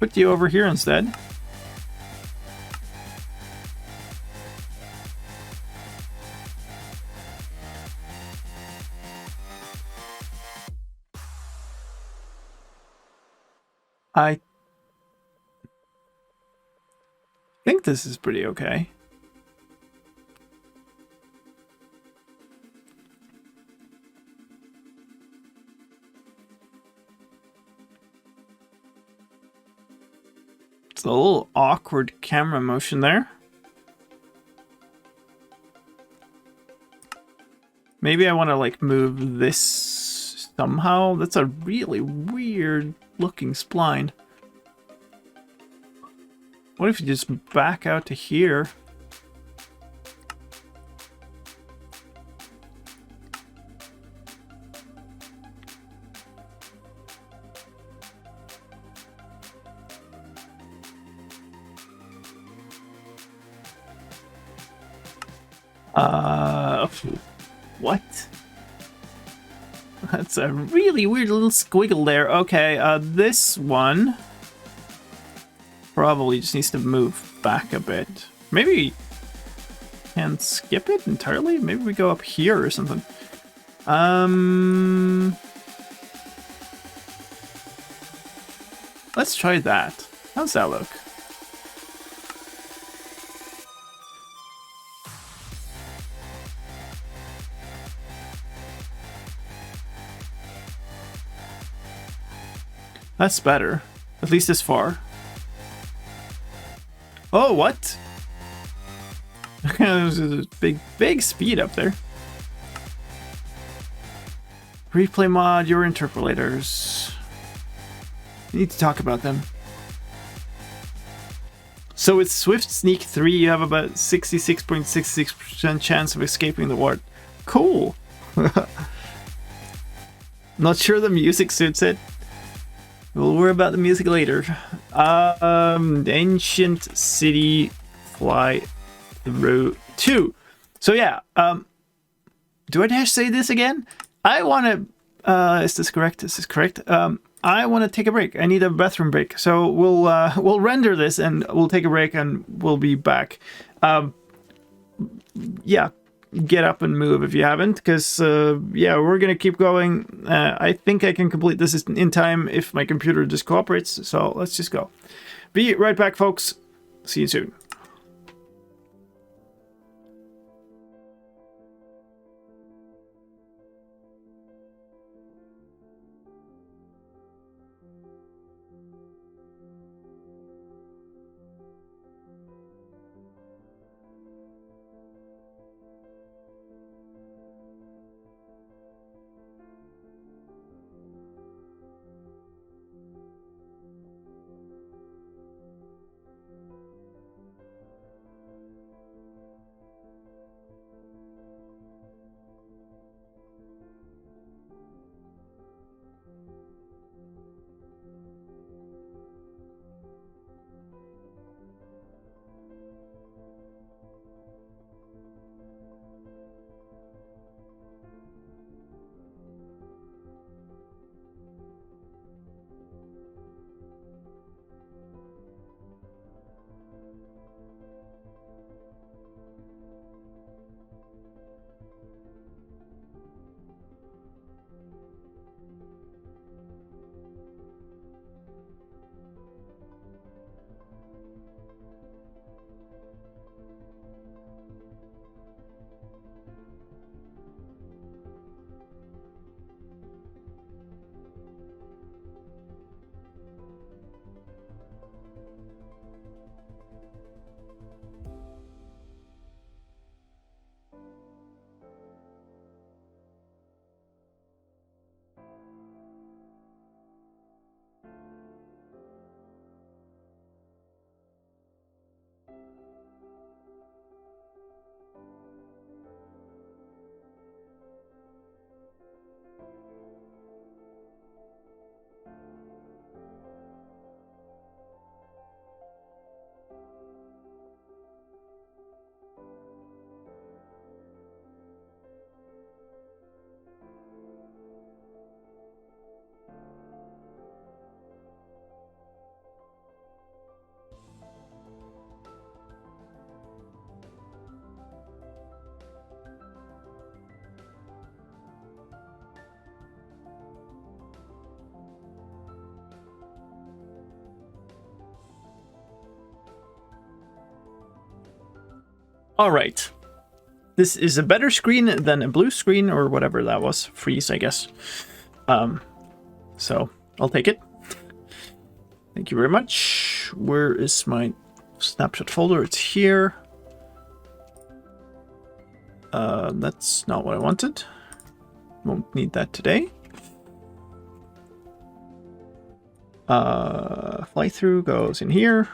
Put you over here instead. I think this is pretty okay. It's a little awkward camera motion there. Maybe I want to like move this somehow. That's a really weird looking spline. What if you just back out to here? What? That's a really weird little squiggle there. Okay, this one probably just needs to move back a bit. Maybe can skip it entirely? Maybe we go up here or something. Let's try that. How's that look? That's better. At least this far. Oh, what? There's a big speed up there. Replay mod, your interpolators. You need to talk about them. So with Swift Sneak 3, you have about 66.66% chance of escaping the ward. Cool. Not sure the music suits it. We'll worry about the music later. Ancient City Fly Through 2. So yeah, do I dare say this again? I want to, is this correct? This is correct. I want to take a break. I need a bathroom break. So we'll render this and we'll take a break and we'll be back. Yeah. Get up and move if you haven't, because yeah, we're gonna keep going. I think I can complete this in time if my computer just cooperates, so let's just go. Be right back, folks. See you soon. All right. This is a better screen than a blue screen or whatever that was. Freeze, I guess. So I'll take it. Thank you very much. Where is my snapshot folder? It's here. That's not what I wanted. Won't need that today. Fly through goes in here.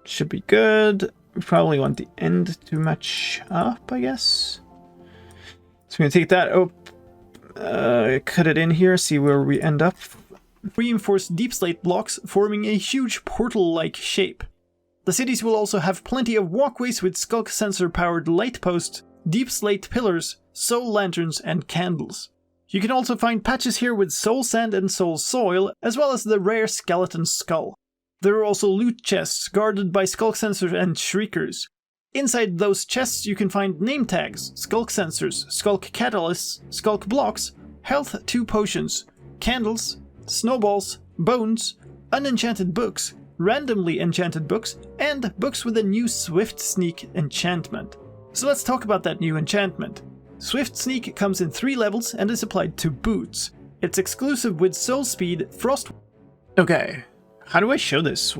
Should be good. We probably want the end to match up, I guess. So I'm going to take that up, cut it in here, see where we end up. Reinforced deep slate blocks forming a huge portal-like shape. The cities will also have plenty of walkways with skulk sensor-powered light posts, deep slate pillars, soul lanterns, and candles. You can also find patches here with soul sand and soul soil, as well as the rare skeleton skull. There are also loot chests guarded by skulk sensors and shriekers. Inside those chests you can find name tags, skulk sensors, skulk catalysts, skulk blocks, health 2 potions, candles, snowballs, bones, unenchanted books, randomly enchanted books, and books with a new Swift Sneak enchantment. So let's talk about that new enchantment. Swift Sneak comes in 3 levels and is applied to boots. It's exclusive with Soul Speed, Frost... Okay, how do I show this?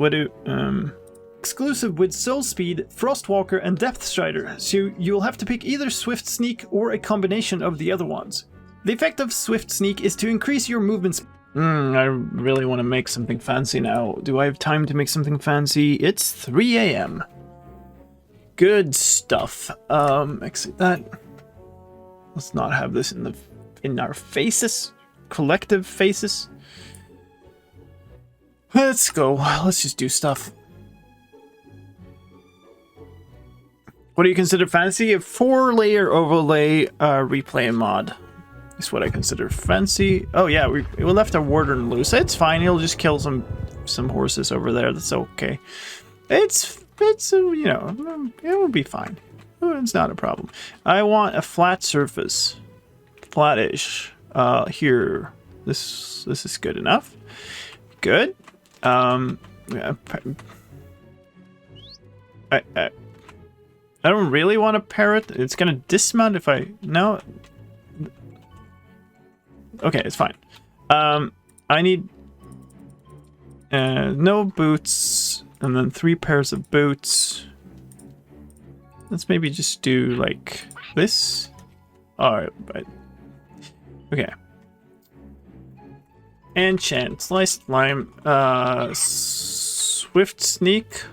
Exclusive with Soul Speed, Frostwalker, and Depth Strider, so you'll have to pick either Swift Sneak or a combination of the other ones. The effect of Swift Sneak is to increase your movement speed. I really want to make something fancy now. Do I have time to make something fancy? It's 3 a.m. Good stuff. Exit that. Let's not have this in our faces. Collective faces. Let's go. Let's just do stuff. What do you consider fancy? A 4-layer overlay replay mod. Is what I consider fancy. Oh yeah, we left our warden loose. It's fine. He'll just kill some horses over there. That's okay. It's you know, it will be fine. It's not a problem. I want a flat surface, flattish. Here, this is good enough. Good. I don't really want a parrot. It's gonna dismount if I no. Okay, it's fine. I need no boots, and then 3 pairs of boots. Let's maybe just do like this. Alright, but okay. Enchant, slicedlime, Swift Sneak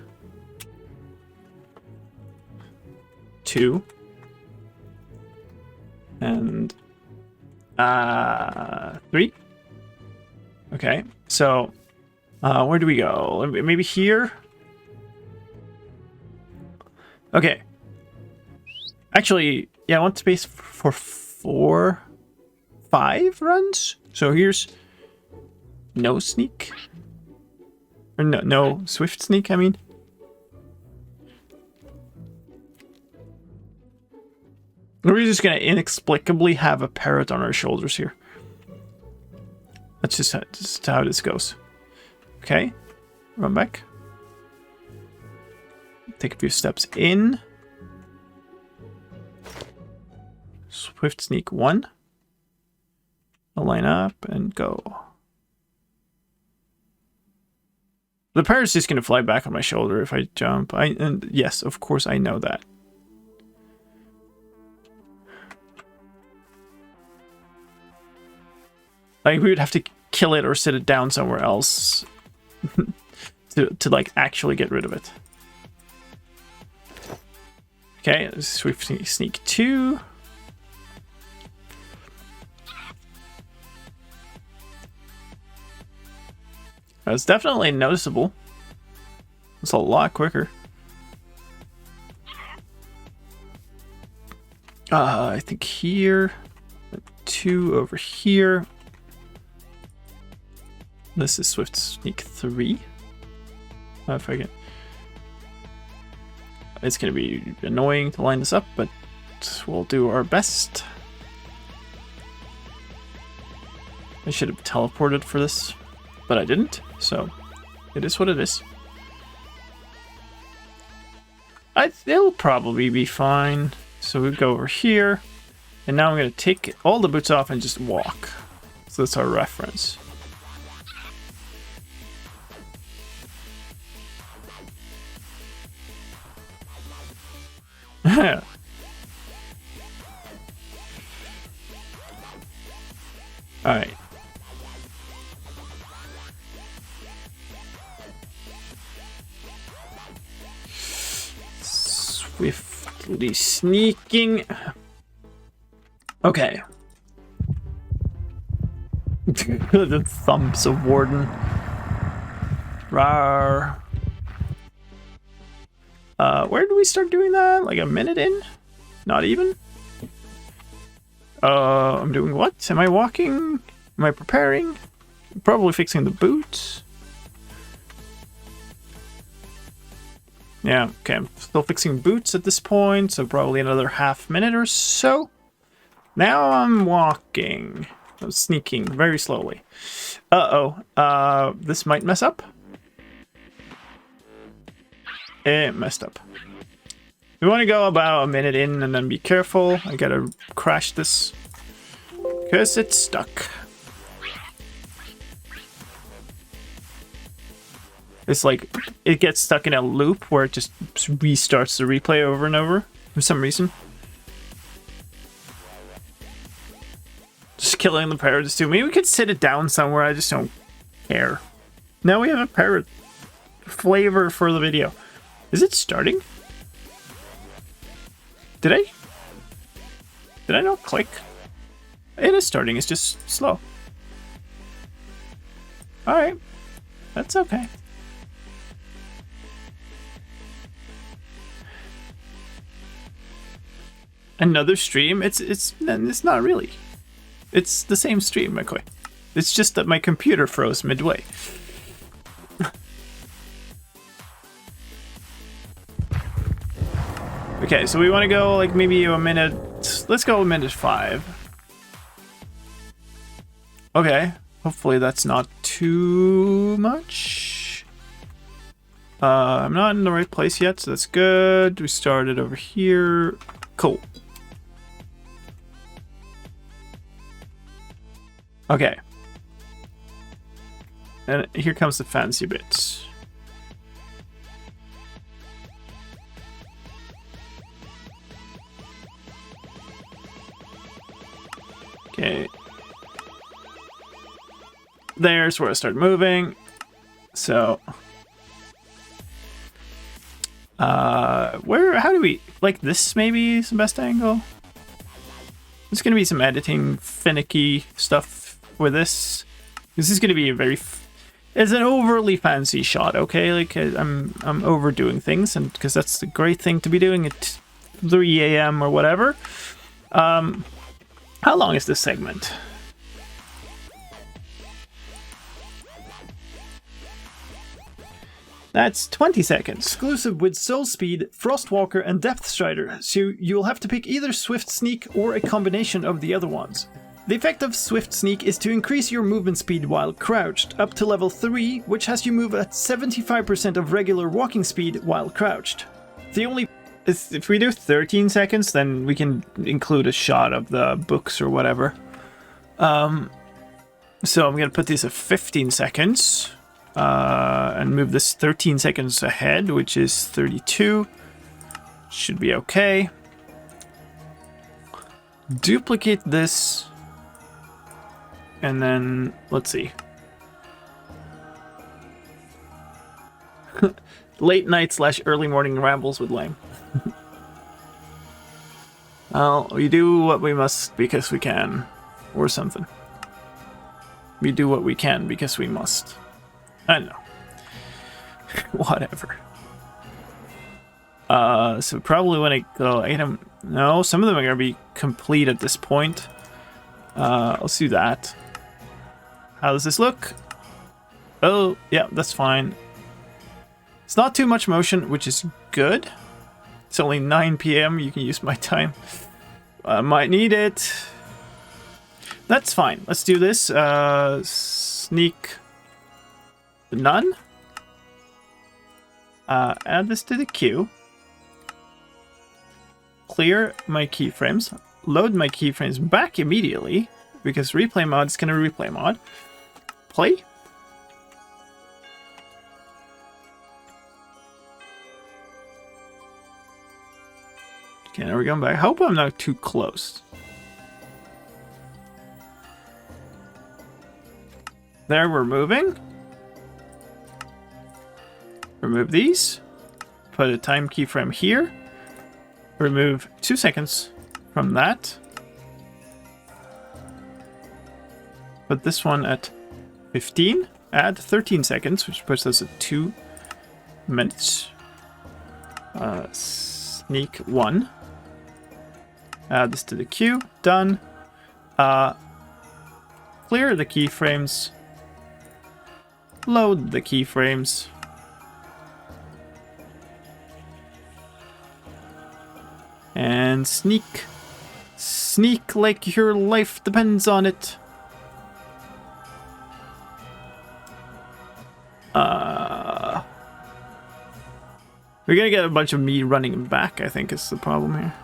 2, and 3. Okay, so where do we go? Maybe here? Okay. Actually, yeah, I want space for 5 runs. So here's no sneak. Or no Swift Sneak, I mean. We're just gonna inexplicably have a parrot on our shoulders here. That's just how this goes. Okay, run back. Take a few steps in. Swift Sneak 1. I'll line up and go. The parrot's just gonna fly back on my shoulder if I jump. And yes, of course I know that. Like, we would have to kill it or sit it down somewhere else to like actually get rid of it. Okay, Swift Sneak 2. It's definitely noticeable. It's a lot quicker. I think here. 2 over here. This is Swift Sneak 3. If I can. It's going to be annoying to line this up, but we'll do our best. I should have teleported for this, but I didn't, so it is what it is. It'll probably be fine. So we go over here. And now I'm going to take all the boots off and just walk. So that's our reference. Alright. Swiftly sneaking. Okay. The thumps of Warden. Rawr. Where do we start doing that? Like a minute in? Not even? I'm doing what? Am I walking? Am I preparing? Probably fixing the boots. Yeah, okay, I'm still fixing boots at this point, so probably another half minute or so. Now I'm walking. I'm sneaking very slowly. This might mess up. It messed up. We want to go about a minute in and then be careful. I gotta crash this because it's stuck. It's like it gets stuck in a loop where it just restarts the replay over and over for some reason. Just killing the parrots too. Maybe we could sit it down somewhere. I just don't care. Now we have a parrot flavor for the video. Is it starting? Did I not click? It is starting, it's just slow. Alright. That's okay. Another stream? It's not really. It's the same stream, McCoy. It's just that my computer froze midway. Okay, so we want to go like maybe a minute. Let's go a minute 5. Okay, hopefully that's not too much. I'm not in the right place yet, so that's good. We started over here. Cool. Okay. And here comes the fancy bits. Okay. There's where I start moving. So how do we, like this maybe is the best angle? There's gonna be some editing finicky stuff with this. This is gonna be a very it's an overly fancy shot, okay? Like I'm overdoing things, and because that's the great thing to be doing at 3 a.m. or whatever. How long is this segment? That's 20 seconds. Exclusive with Soul Speed, Frostwalker, and Depth Strider, so you'll have to pick either Swift Sneak or a combination of the other ones. The effect of Swift Sneak is to increase your movement speed while crouched, up to level 3, which has you move at 75% of regular walking speed while crouched. If we do 13 seconds, then we can include a shot of the books or whatever. So I'm going to put this at 15 seconds. And move this 13 seconds ahead, which is 32. Should be okay. Duplicate this. And then, let's see. Late night / early morning rambles with Lame. Well, we do what we must because we can. Or something. We do what we can because we must. I don't know. Whatever. So probably when I go item... No, some of them are going to be complete at this point. Let's do that. How does this look? Oh, yeah, that's fine. It's not too much motion, which is good. It's only 9 p.m. You can use my time. I might need it. That's fine. Let's do this. Sneak... None. Add this to the queue. clear my keyframes, load my keyframes back immediately, because replay mod is going to replay mod. Play. Okay, now we're going back. I hope I'm not too close. There, we're moving. Remove these. Put a time keyframe here. Remove 2 seconds from that. Put this one at 15. Add 13 seconds, which puts us at 2 minutes. Sneak 1. Add this to the queue. Done. Clear the keyframes. Load the keyframes. And sneak. Sneak like your life depends on it. We're gonna get a bunch of me running back, I think is the problem here.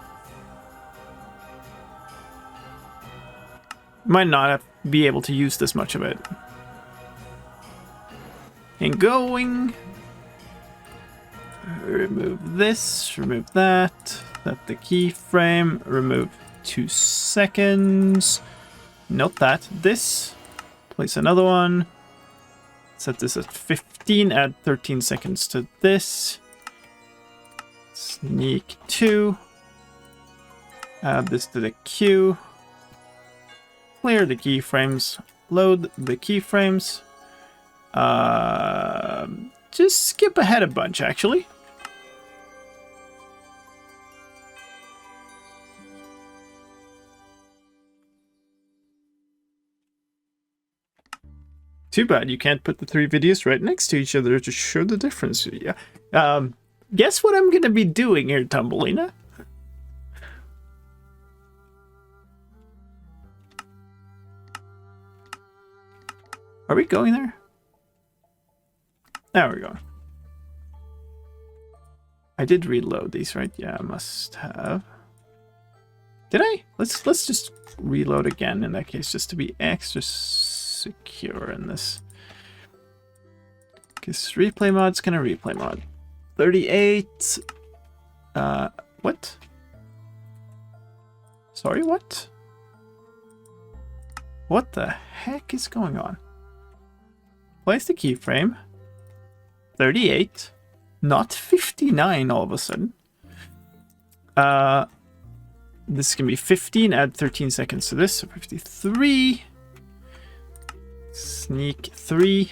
Might not be able to use this much of it. And going. Remove this, remove that. Set the keyframe, remove 2 seconds. Note that. This. Place another one. Set this at 15, add 13 seconds to this. Sneak 2. Add this to the queue. Clear the keyframes. Load the keyframes. Just skip ahead a bunch, actually. Too bad you can't put the 3 videos right next to each other to show the difference. Yeah. Guess what I'm gonna be doing here, Tumbleina? Are we going there? There we go. I did reload these, right? Yeah, I must have. Did I? Let's just reload again in that case, just to be extra secure in this. Because replay mod's gonna replay mod. 38. What? Sorry, what? What the heck is going on? Place the keyframe. 38. Not 59 all of a sudden. This is gonna be 15. Add 13 seconds to this. So 53. Sneak 3.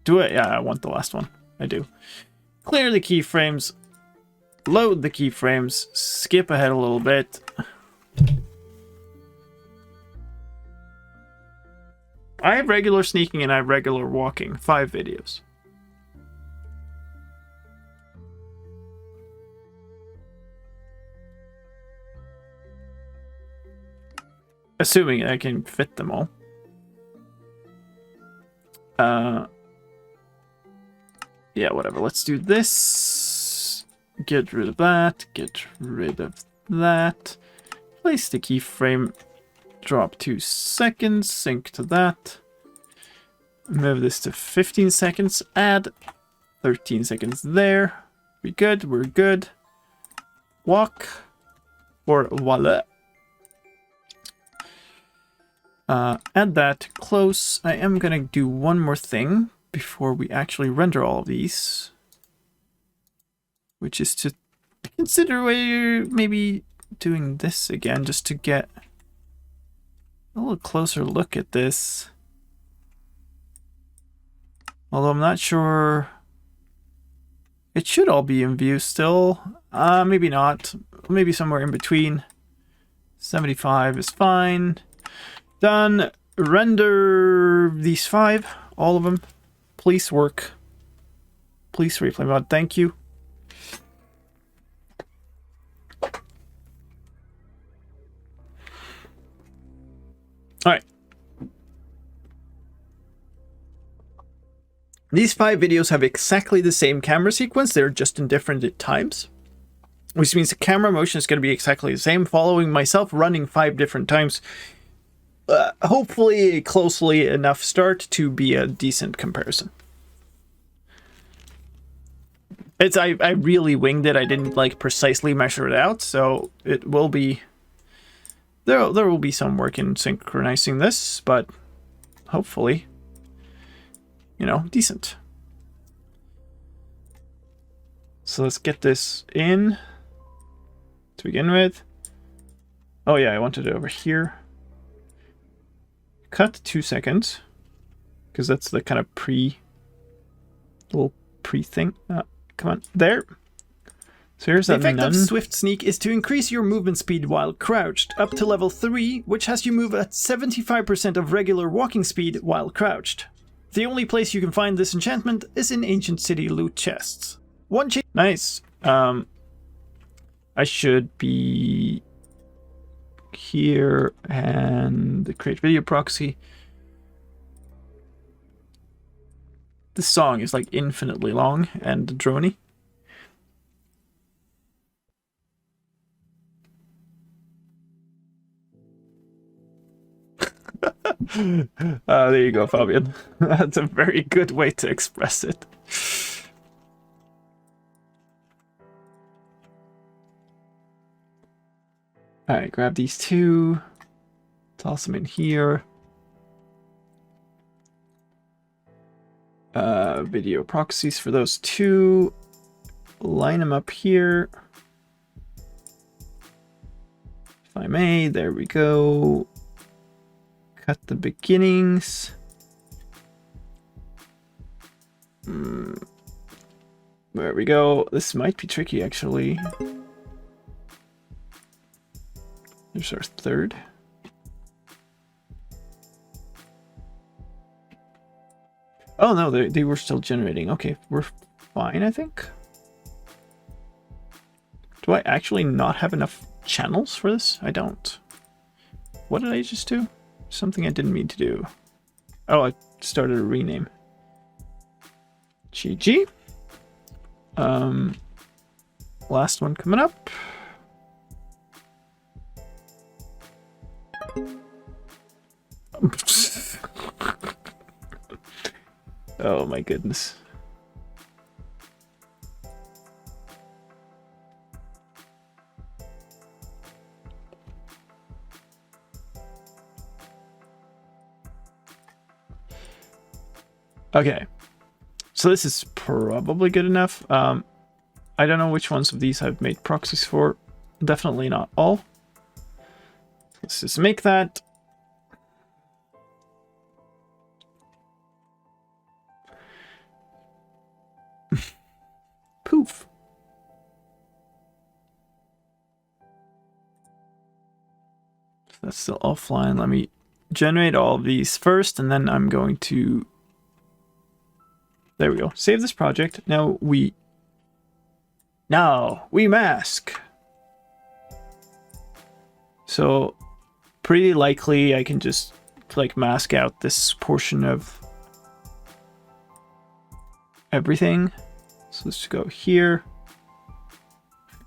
Do it. Yeah, I want the last one. I do. Clear the keyframes. Load the keyframes. Skip ahead a little bit. I have regular sneaking and I have regular walking. 5 videos. Assuming I can fit them all. Yeah, whatever. Let's do this. Get rid of that. Get rid of that. Place the keyframe. Drop 2 seconds. Sync to that. Move this to 15 seconds. Add 13 seconds there. We good. We're good. Walk. Or voila. Add that close. I am gonna do one more thing before we actually render all of these, which is to consider maybe doing this again just to get a little closer look at this. Although I'm not sure. It should all be in view still. Maybe not. Maybe somewhere in between. 75 is fine. Done. Render these 5. All of them. Please work. Please replay mod. Thank you. Alright. These 5 videos have exactly the same camera sequence, they're just in different times. Which means the camera motion is going to be exactly the same, following myself running 5 different times. Hopefully closely enough start to be a decent comparison. I really winged it. I didn't like precisely measure it out, so it will be there will be some work in synchronizing this, but hopefully, you know, decent. So let's get this in to begin with. Oh yeah, I wanted it over here. Cut 2 seconds, because that's the kind of little pre thing. Come on, there. So here's the effect of Swift Sneak is to increase your movement speed while crouched, up to level 3, which has you move at 75% of regular walking speed while crouched. The only place you can find this enchantment is in Ancient City loot chests. Nice. I should be here and create video proxy. This song is like infinitely long and drony. There you go, Fabian. That's a very good way to express it. Alright, grab these 2. Toss them in here. Video proxies for those 2. Line them up here. If I may, there we go. Cut the beginnings. There we go. This might be tricky, actually. There's our 3rd. Oh no, they were still generating. Okay, we're fine, I think. Do I actually not have enough channels for this? I don't. What did I just do? Something I didn't mean to do. Oh, I started a rename. GG. Last one coming up. Oh my goodness. Okay, so this is probably good enough. I don't know which ones of these I've made proxies for. Definitely not all. Let's just make that. Poof. That's still offline. Let me generate all of these first, and then I'm going to... There we go. Save this project. Now we mask. So pretty likely I can just like mask out this portion of everything. So let's go here.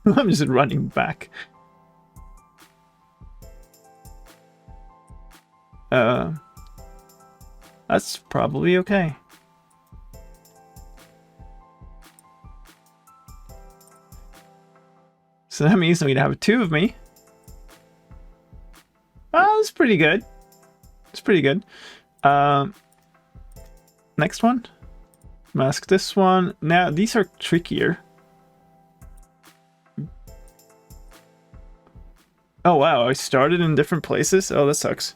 I'm just running back. That's probably okay. So that means I'm gonna have 2 of me. Oh, that's pretty good. It's pretty good. Next one. Mask this one. Now, these are trickier. Oh, wow. I started in different places. Oh, that sucks.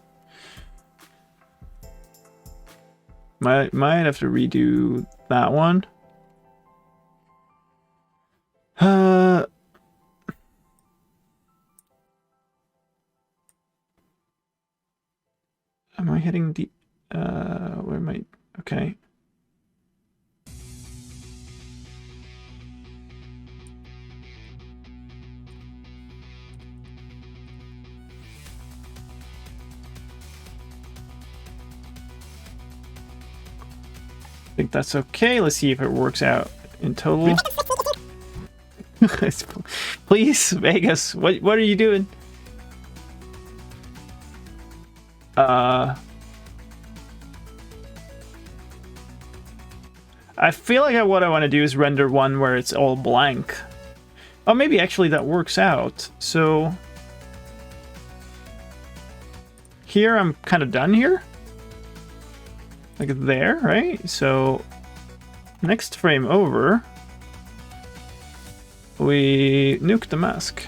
Might have to redo that one. Am I hitting deep? Where am I? Okay. think that's okay. Let's see if it works out in total. Please, Vegas, what are you doing? I feel like what I want to do is render one where it's all blank. Oh, maybe actually that works out. So here I'm kind of done here. Like there, right? So next frame over, we nuke the mask.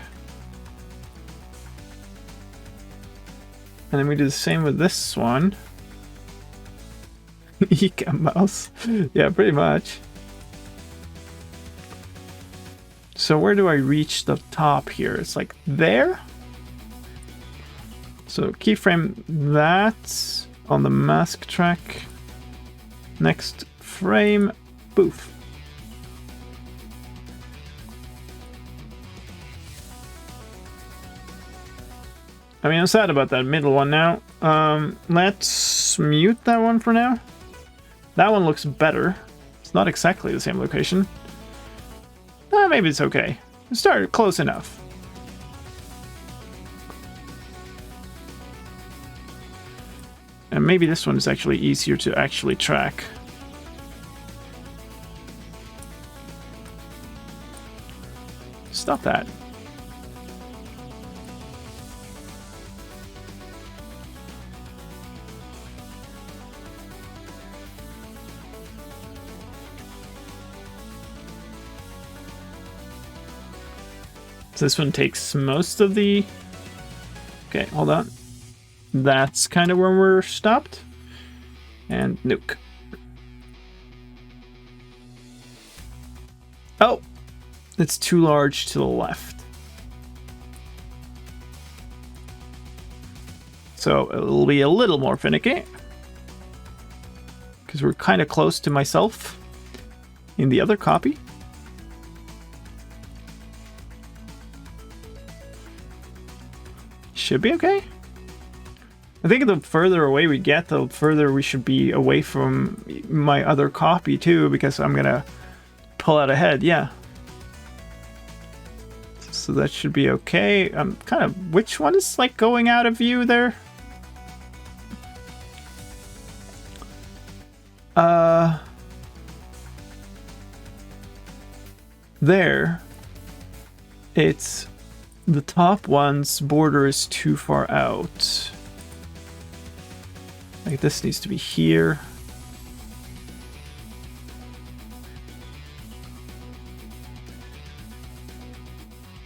And then we do the same with this one. Ika mouse. Yeah, pretty much. So where do I reach the top here? It's like there. So keyframe that on the mask track. Next frame, poof. I mean, I'm sad about that middle one now. Let's mute that one for now. That one looks better. It's not exactly the same location. Maybe it's okay. It started close enough. And maybe this one is actually easier to actually track. Stop that. So this one takes most of the... Okay, hold on. That's kind of where we're stopped. And nuke. Oh! It's too large to the left. So it'll be a little more finicky. Because we're kind of close to myself in the other copy. Should be okay. I think the further away we get, the further we should be away from my other copy too, because I'm gonna pull out ahead, yeah. So that should be okay. I'm kind of, which one is like going out of view there? There. It's the top one's border is too far out. Like this needs to be here.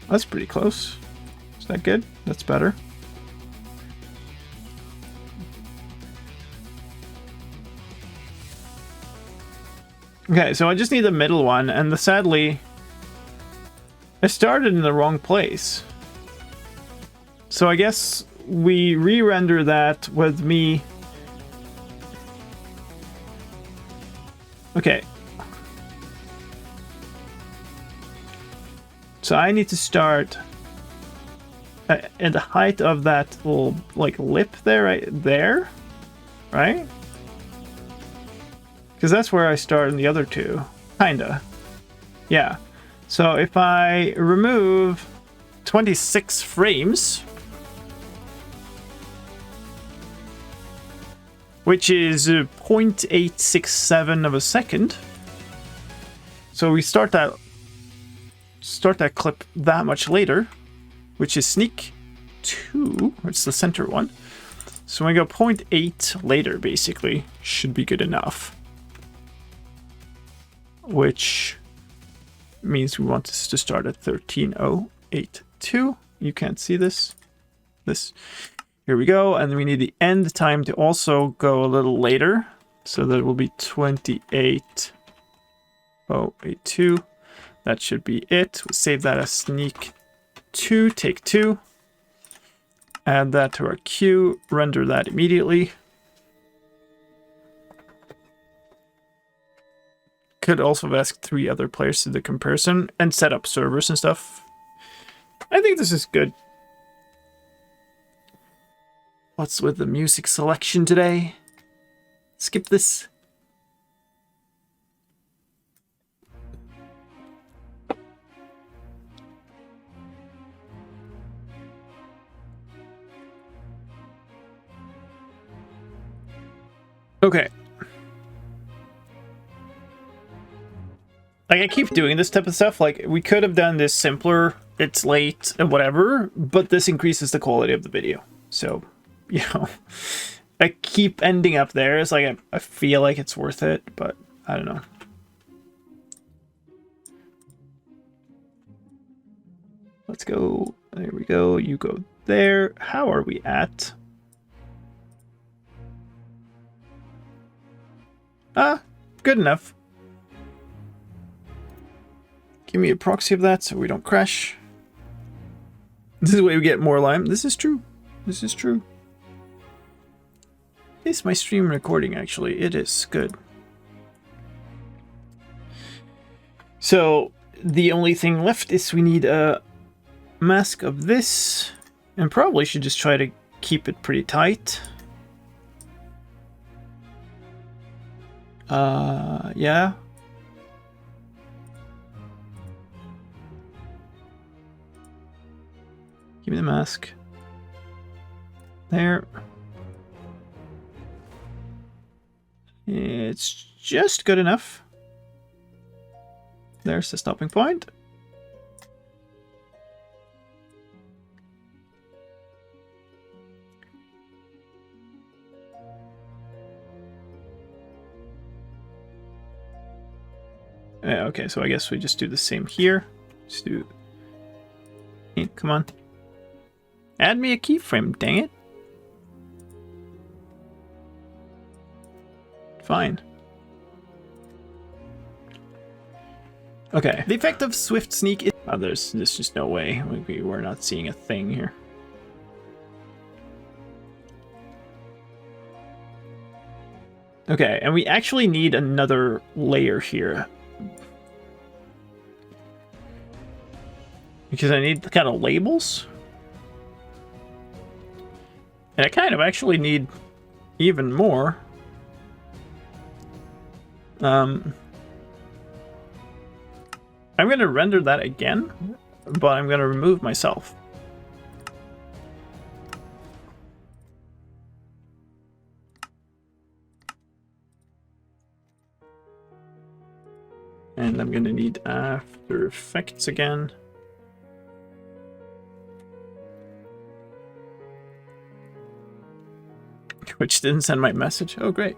That's pretty close. Is that good? That's better. Okay, so I just need the middle one, and sadly, I started in the wrong place. So I guess we re-render that with me. Okay. So I need to start at the height of that little like lip there, right there, right? Because that's where I start in the other two, kinda. Yeah. So if I remove 26 frames, which is 0.867 of a second, so we start that clip that much later, which is sneak 2, it's the center one. So when we go 0.8 later, basically, should be good enough. Which means we want this to start at 13.082. You can't see this. Here we go, and we need the end time to also go a little later, so that will be 28.082. That should be it. We'll save that as sneak 2, take 2. Add that to our queue, render that immediately. Could also have asked 3 other players to do the comparison and set up servers and stuff. I think this is good. What's with the music selection today? Skip this. Okay. Like, I keep doing this type of stuff. Like, we could have done this simpler. It's late and whatever, but this increases the quality of the video. So, you know, I keep ending up there. It's like, I feel like it's worth it, but I don't know. Let's go. There we go. You go there. How are we at? Good enough. Give me a proxy of that so we don't crash. This is the way we get more lime. This is true. This is true. It's my stream recording, actually. It is good. So, the only thing left is we need a mask of this. And probably should just try to keep it pretty tight. Yeah. Give me the mask. There. It's just good enough. There's the stopping point. Okay, so I guess we just do the same here. Just do... Hey, come on. Add me a keyframe, dang it. Fine. Okay. The effect of Swift Sneak is... Oh, there's just no way. We're not seeing a thing here. Okay, and we actually need another layer here. Because I need kind of labels. And I kind of actually need even more. I'm going to render that again, but I'm going to remove myself. And I'm going to need After Effects again. Which didn't send my message. Oh, great.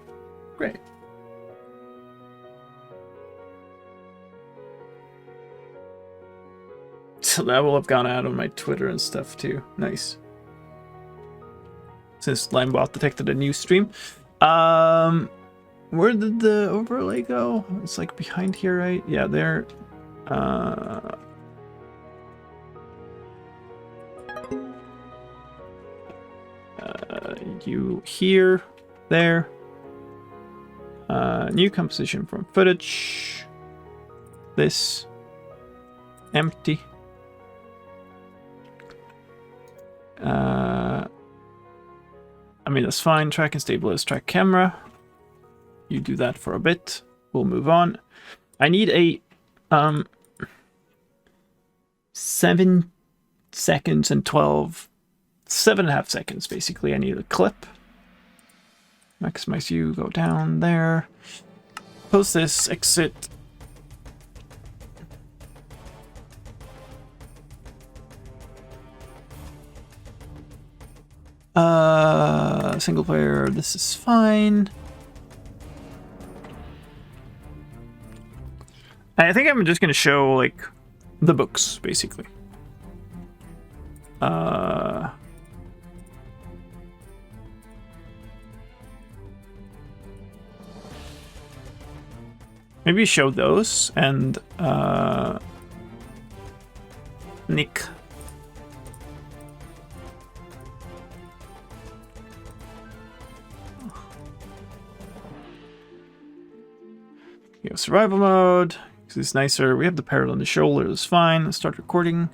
Great. So that will have gone out on my Twitter and stuff too. Nice. Since Limebot detected a new stream. Where did the overlay go? It's like behind here, right? Yeah, there. You here, there. New composition from footage. This. Empty. I mean, that's fine. Track and stabilize track camera. You do that for a bit. We'll move on. I need a 7 seconds and 7.5 seconds, basically. I need a clip. Maximize view, go down there. Post this, exit. Single player, this is fine. I think I'm just gonna show, like, the books, basically. Maybe show those, and, Nick. Go survival mode, because it's nicer. We have the parrot on the shoulder, it's fine. Let's start recording.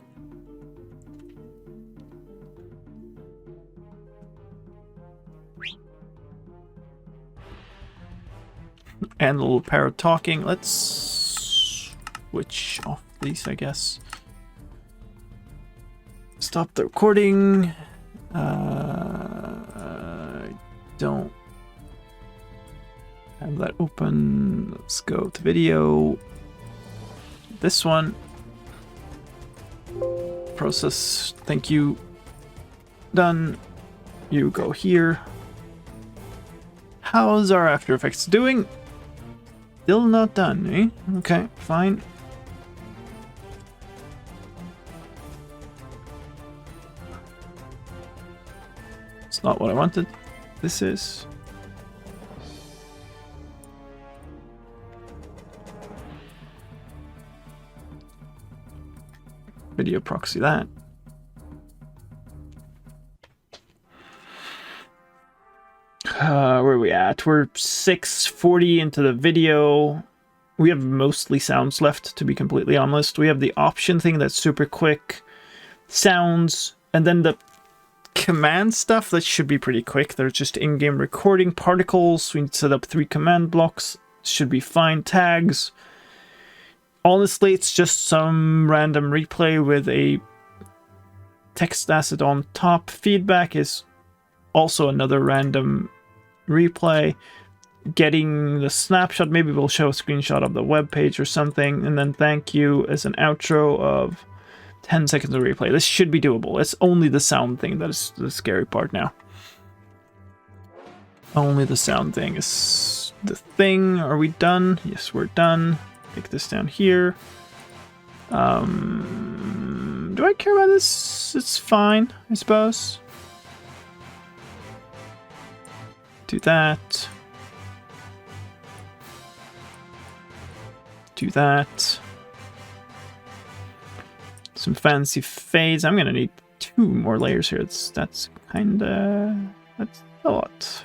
And the little parrot talking. Let's switch off these, I guess. Stop the recording. I don't Have that open. Let's go to video. This one. Process. Thank you. Done. You go here. How's our After Effects doing? Still not done, eh? Okay, fine. It's not what I wanted. This is. Video proxy that. Where are we at? We're 6:40 into the video. We have mostly sounds left, to be completely honest. We have the option thing that's super quick. Sounds, and then the command stuff that should be pretty quick. There's just in-game recording particles. We need to set up 3 command blocks. Should be fine. Tags. Honestly, it's just some random replay with a text asset on top. Feedback is also another random replay. Getting the snapshot, maybe we'll show a screenshot of the web page or something, and then thank you as an outro of 10 seconds of replay. This should be doable. It's only the sound thing that is the scary part now. Only the sound thing is the thing. Are we done? Yes, we're done. Take this down here. Do I care about this? It's fine, I suppose. Do that. Do that. Some fancy fades. I'm gonna need 2 more layers here. That's kinda... that's a lot.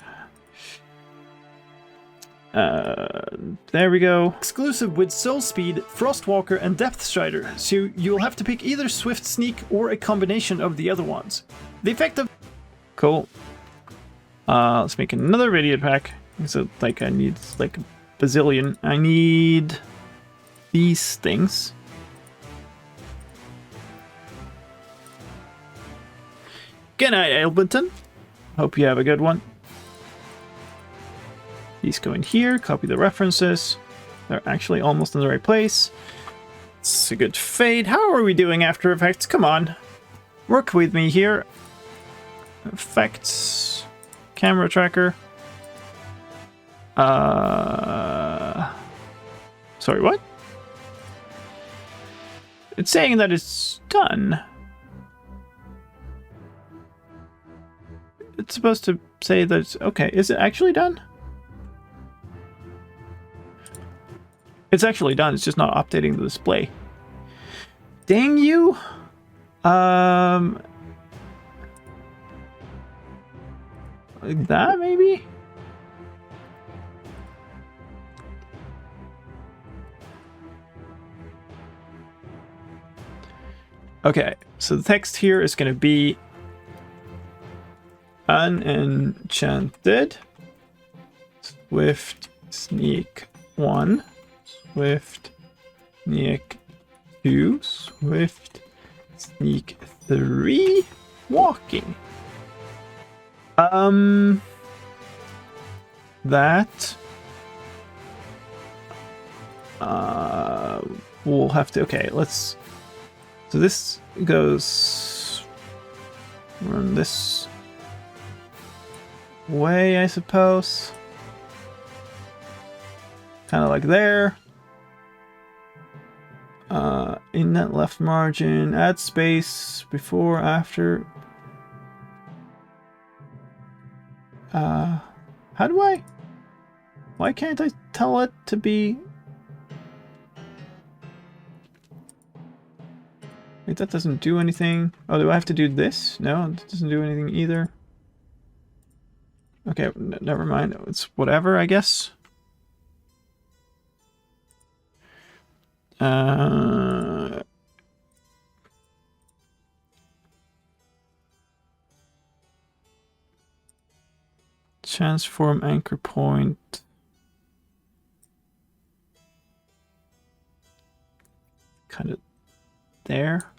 There we go. Exclusive with Soul Speed, Frostwalker, and Depth Strider, so you'll have to pick either Swift Sneak or a combination of the other ones. The effect of... Cool. Let's make another radiant pack. So, like, I need, like, a bazillion. I need these things. Good night, Elbinton. Hope you have a good one. These go in here, copy the references. They're actually almost in the right place. It's a good fade. How are we doing, After Effects? Come on. Work with me here. Effects. Camera tracker. Sorry, what? It's saying that it's done. It's supposed to say that it's... Okay, is it actually done? It's actually done, it's just not updating the display. Dang you! Like that, maybe? Okay, so the text here is going to be unenchanted Swift Sneak 1, Swift Sneak 2, Swift Sneak 3, walking. That we'll have to, okay, let's, so this goes run this way, I suppose. Kind of like there. In that left margin, add space before, after. How do I? Why can't I tell it to be? Wait, that doesn't do anything. Oh, do I have to do this? No, it doesn't do anything either. Okay, never mind. It's whatever, I guess. Transform anchor point. Kind of there.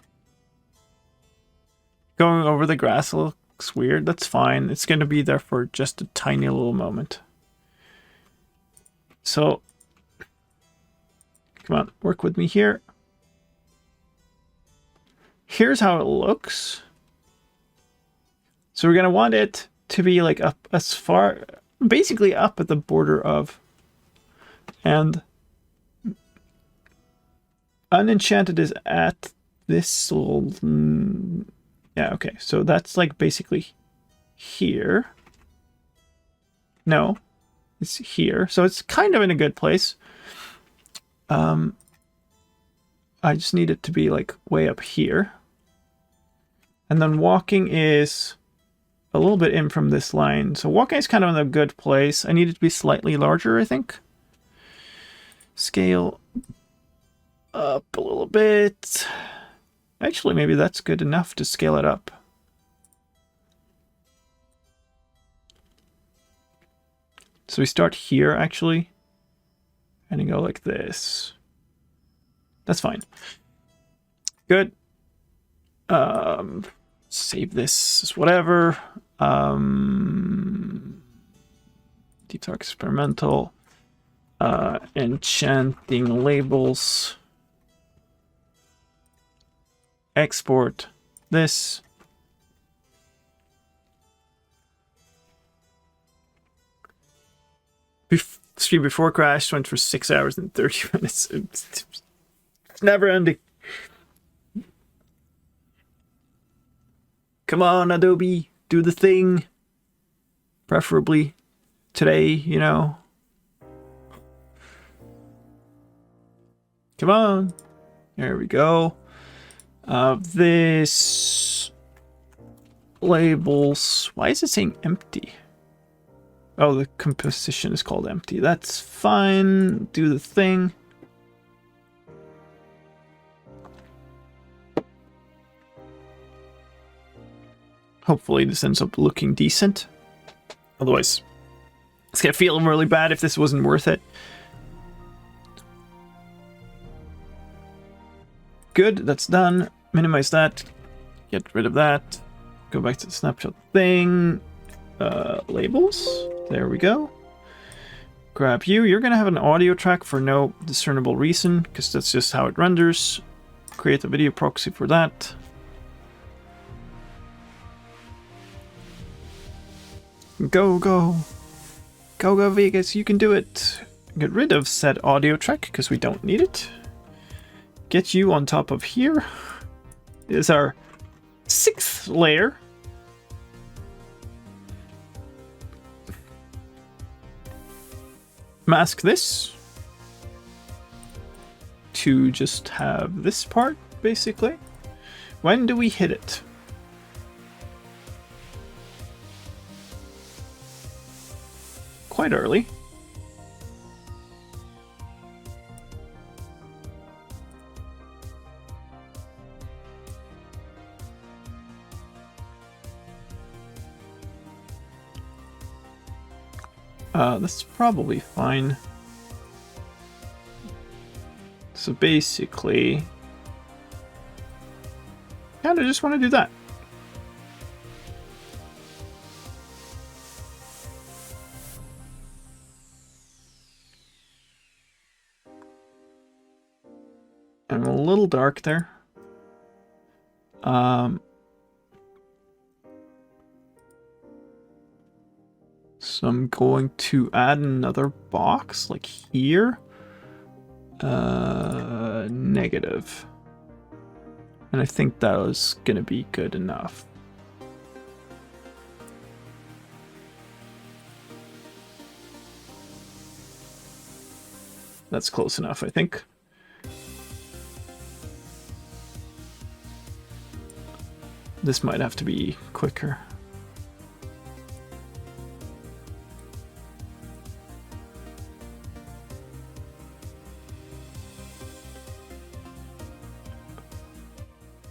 Going over the grass looks weird. That's fine. It's going to be there for just a tiny little moment. So, come on, work with me here. Here's how it looks. So we're going to want it to be like up as far, basically up at the border of, and unenchanted is at this little, yeah, okay. So that's like basically here. No, it's here. So it's kind of in a good place. I just need it to be like way up here. And then walking is a little bit in from this line. So walking is kind of in a good place. I need it to be slightly larger, I think. Scale up a little bit. Actually, maybe that's good enough to scale it up. So we start here, actually. And then go like this. That's fine. Good. Save this as whatever. Deep Dark Experimental. Enchanting labels. Export this. Stream before crash went for 6 hours and 30 minutes. It's never ending. Come on, Adobe, do the thing. Preferably today, you know. Come on. There we go. This labels. Why is it saying empty? Oh, the composition is called empty. That's fine. Do the thing. Hopefully this ends up looking decent. Otherwise, it's gonna feel really bad if this wasn't worth it. Good, that's done. Minimize that. Get rid of that. Go back to the snapshot thing. Labels. There we go. Grab you. You're gonna have an audio track for no discernible reason, because that's just how it renders. Create a video proxy for that. Go, go. Go, go, Vegas. You can do it. Get rid of said audio track, because we don't need it. Get you on top of here. Is our 6th layer. Mask this to just have this part, basically. When do we hit it? Quite early. That's probably fine. So basically, kind of just want to do that. I'm a little dark there. So I'm going to add another box, like here. Negative. And I think that was gonna be good enough. That's close enough, I think. This might have to be quicker.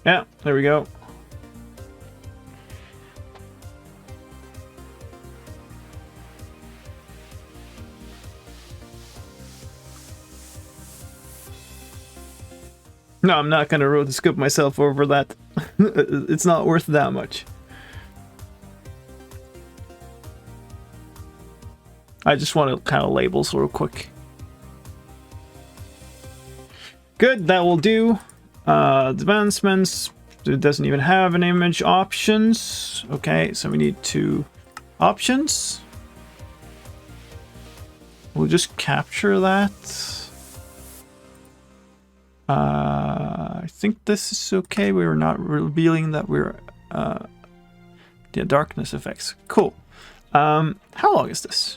Yeah, there we go. No, I'm not gonna rotoscope myself over that. It's not worth that much. I just want to kind of labels real quick. Good, that will do. Advancements. It doesn't even have an image options. Okay, so we need to options. We'll just capture that. I think this is okay. We're not revealing that we're the darkness effects. Cool. How long is this?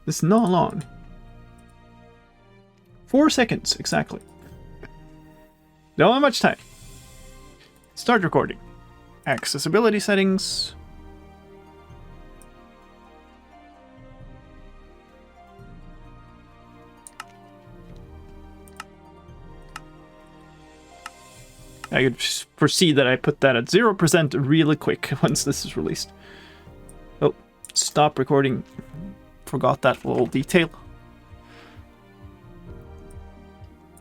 It's not long. 4 seconds exactly. Don't have much time. Start recording. Accessibility settings. I could foresee that I put that at 0% really quick once this is released. Oh, stop recording. Forgot that little detail.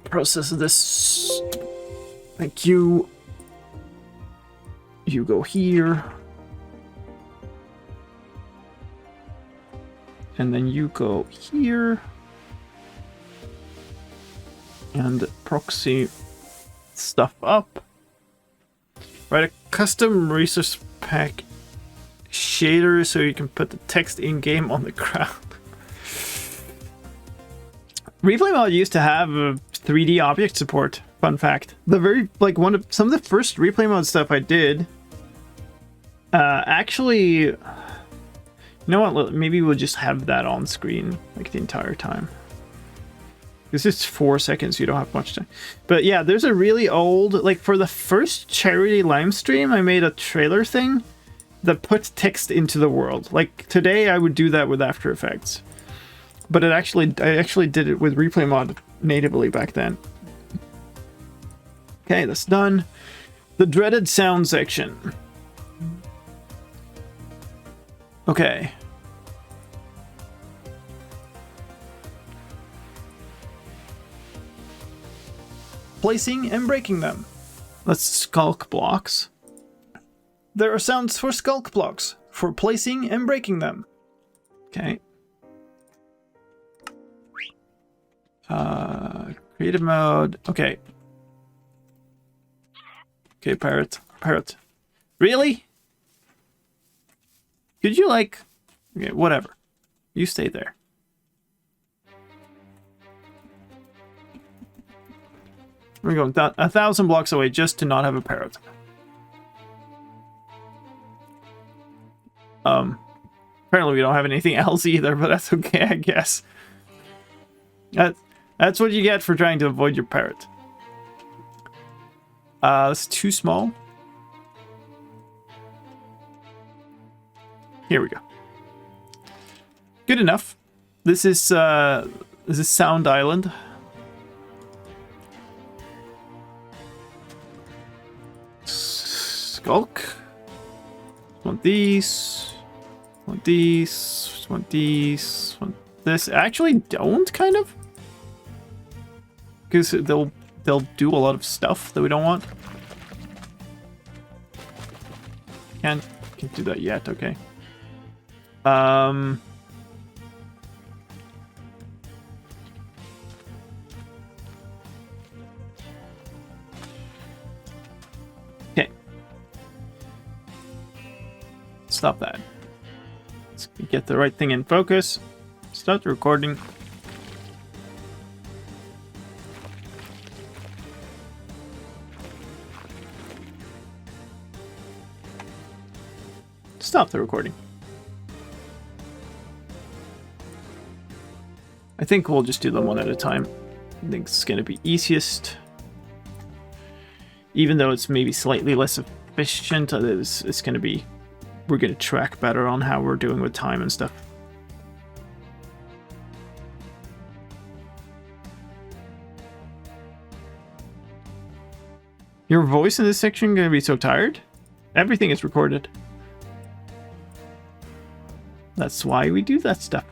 Process this. Thank you. You go here. And then you go here. And proxy stuff up. Write a custom resource pack shader so you can put the text in-game on the ground. Replay mod used to have a 3D object support. Fun fact. The very some of the first replay mode stuff I did. Actually, you know what? Maybe we'll just have that on screen like the entire time. This is 4 seconds. You don't have much time. But yeah, there's a really old for the first charity Lime stream. I made a trailer thing that puts text into the world. Like today, I would do that with After Effects. But I actually did it with replay mod natively back then. Okay, that's done. The dreaded sound section. Okay. Placing and breaking them. Let's skulk blocks. There are sounds for skulk blocks, for placing and breaking them. Okay. Creative mode. Okay. Okay, parrot. Parrot. Really? Could you okay, whatever. You stay there. We're going 1,000 blocks away just to not have a parrot. Apparently we don't have anything else either, but that's okay, I guess. That's what you get for trying to avoid your parrot. It's too small. Here we go. Good enough. This is Sound Island. Skulk. Want these. Want these. Want these. Want this. Actually, don't kind of. Because they'll do a lot of stuff that we don't want. Can't do that yet. Okay. Okay. Stop that. Let's get the right thing in focus. Start the recording. Stop the recording. I think we'll just do them one at a time. I think it's going to be easiest. Even though it's maybe slightly less efficient, it's going to be... We're going to track better on how we're doing with time and stuff. Your voice in this section going to be so tired? Everything is recorded. That's why we do that stuff.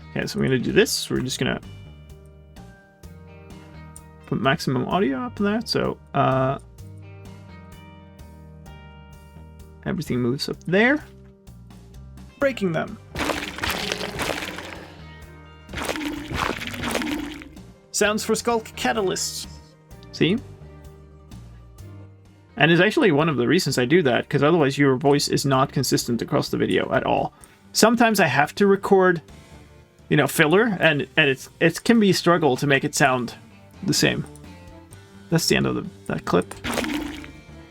Okay, so we're going to do this. We're just going to put maximum audio up there. So everything moves up there. Breaking them. Sounds for Skulk Catalysts. See? And it's actually one of the reasons I do that, because otherwise your voice is not consistent across the video at all. Sometimes I have to record, you know, filler, and it can be a struggle to make it sound the same. That's the end of that clip.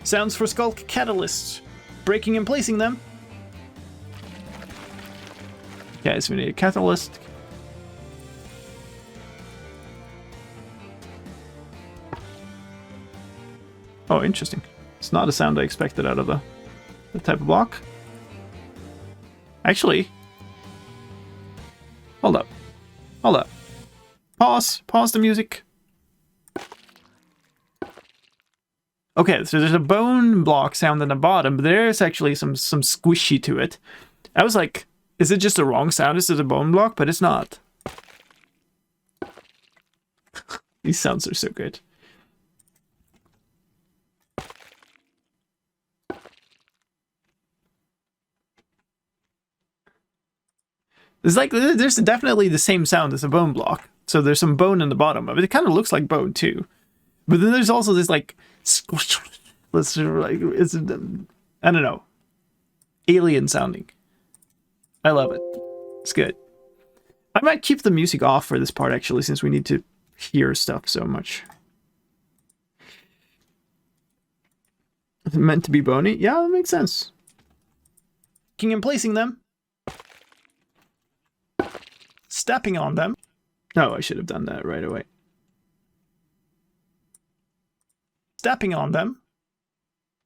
Sounds for Skulk Catalysts. Breaking and placing them. Okay, so we need a catalyst. Oh, interesting. It's not a sound I expected out of the type of block. Actually, hold up. Hold up. Pause. Pause the music. Okay, so there's a bone block sound in the bottom, but there's actually some squishy to it. I was like, is it just the wrong sound? Is it a bone block? But it's not. These sounds are so good. It's like, there's definitely the same sound as a bone block. So there's some bone in the bottom of it. It kind of looks like bone too. But then there's also this like, let's like, it's, I don't know, alien sounding. I love it. It's good. I might keep the music off for this part actually, since we need to hear stuff so much. Is it meant to be bony? Yeah, that makes sense. King and placing them. Stepping on them. No, I should have done that right away. Stepping on them.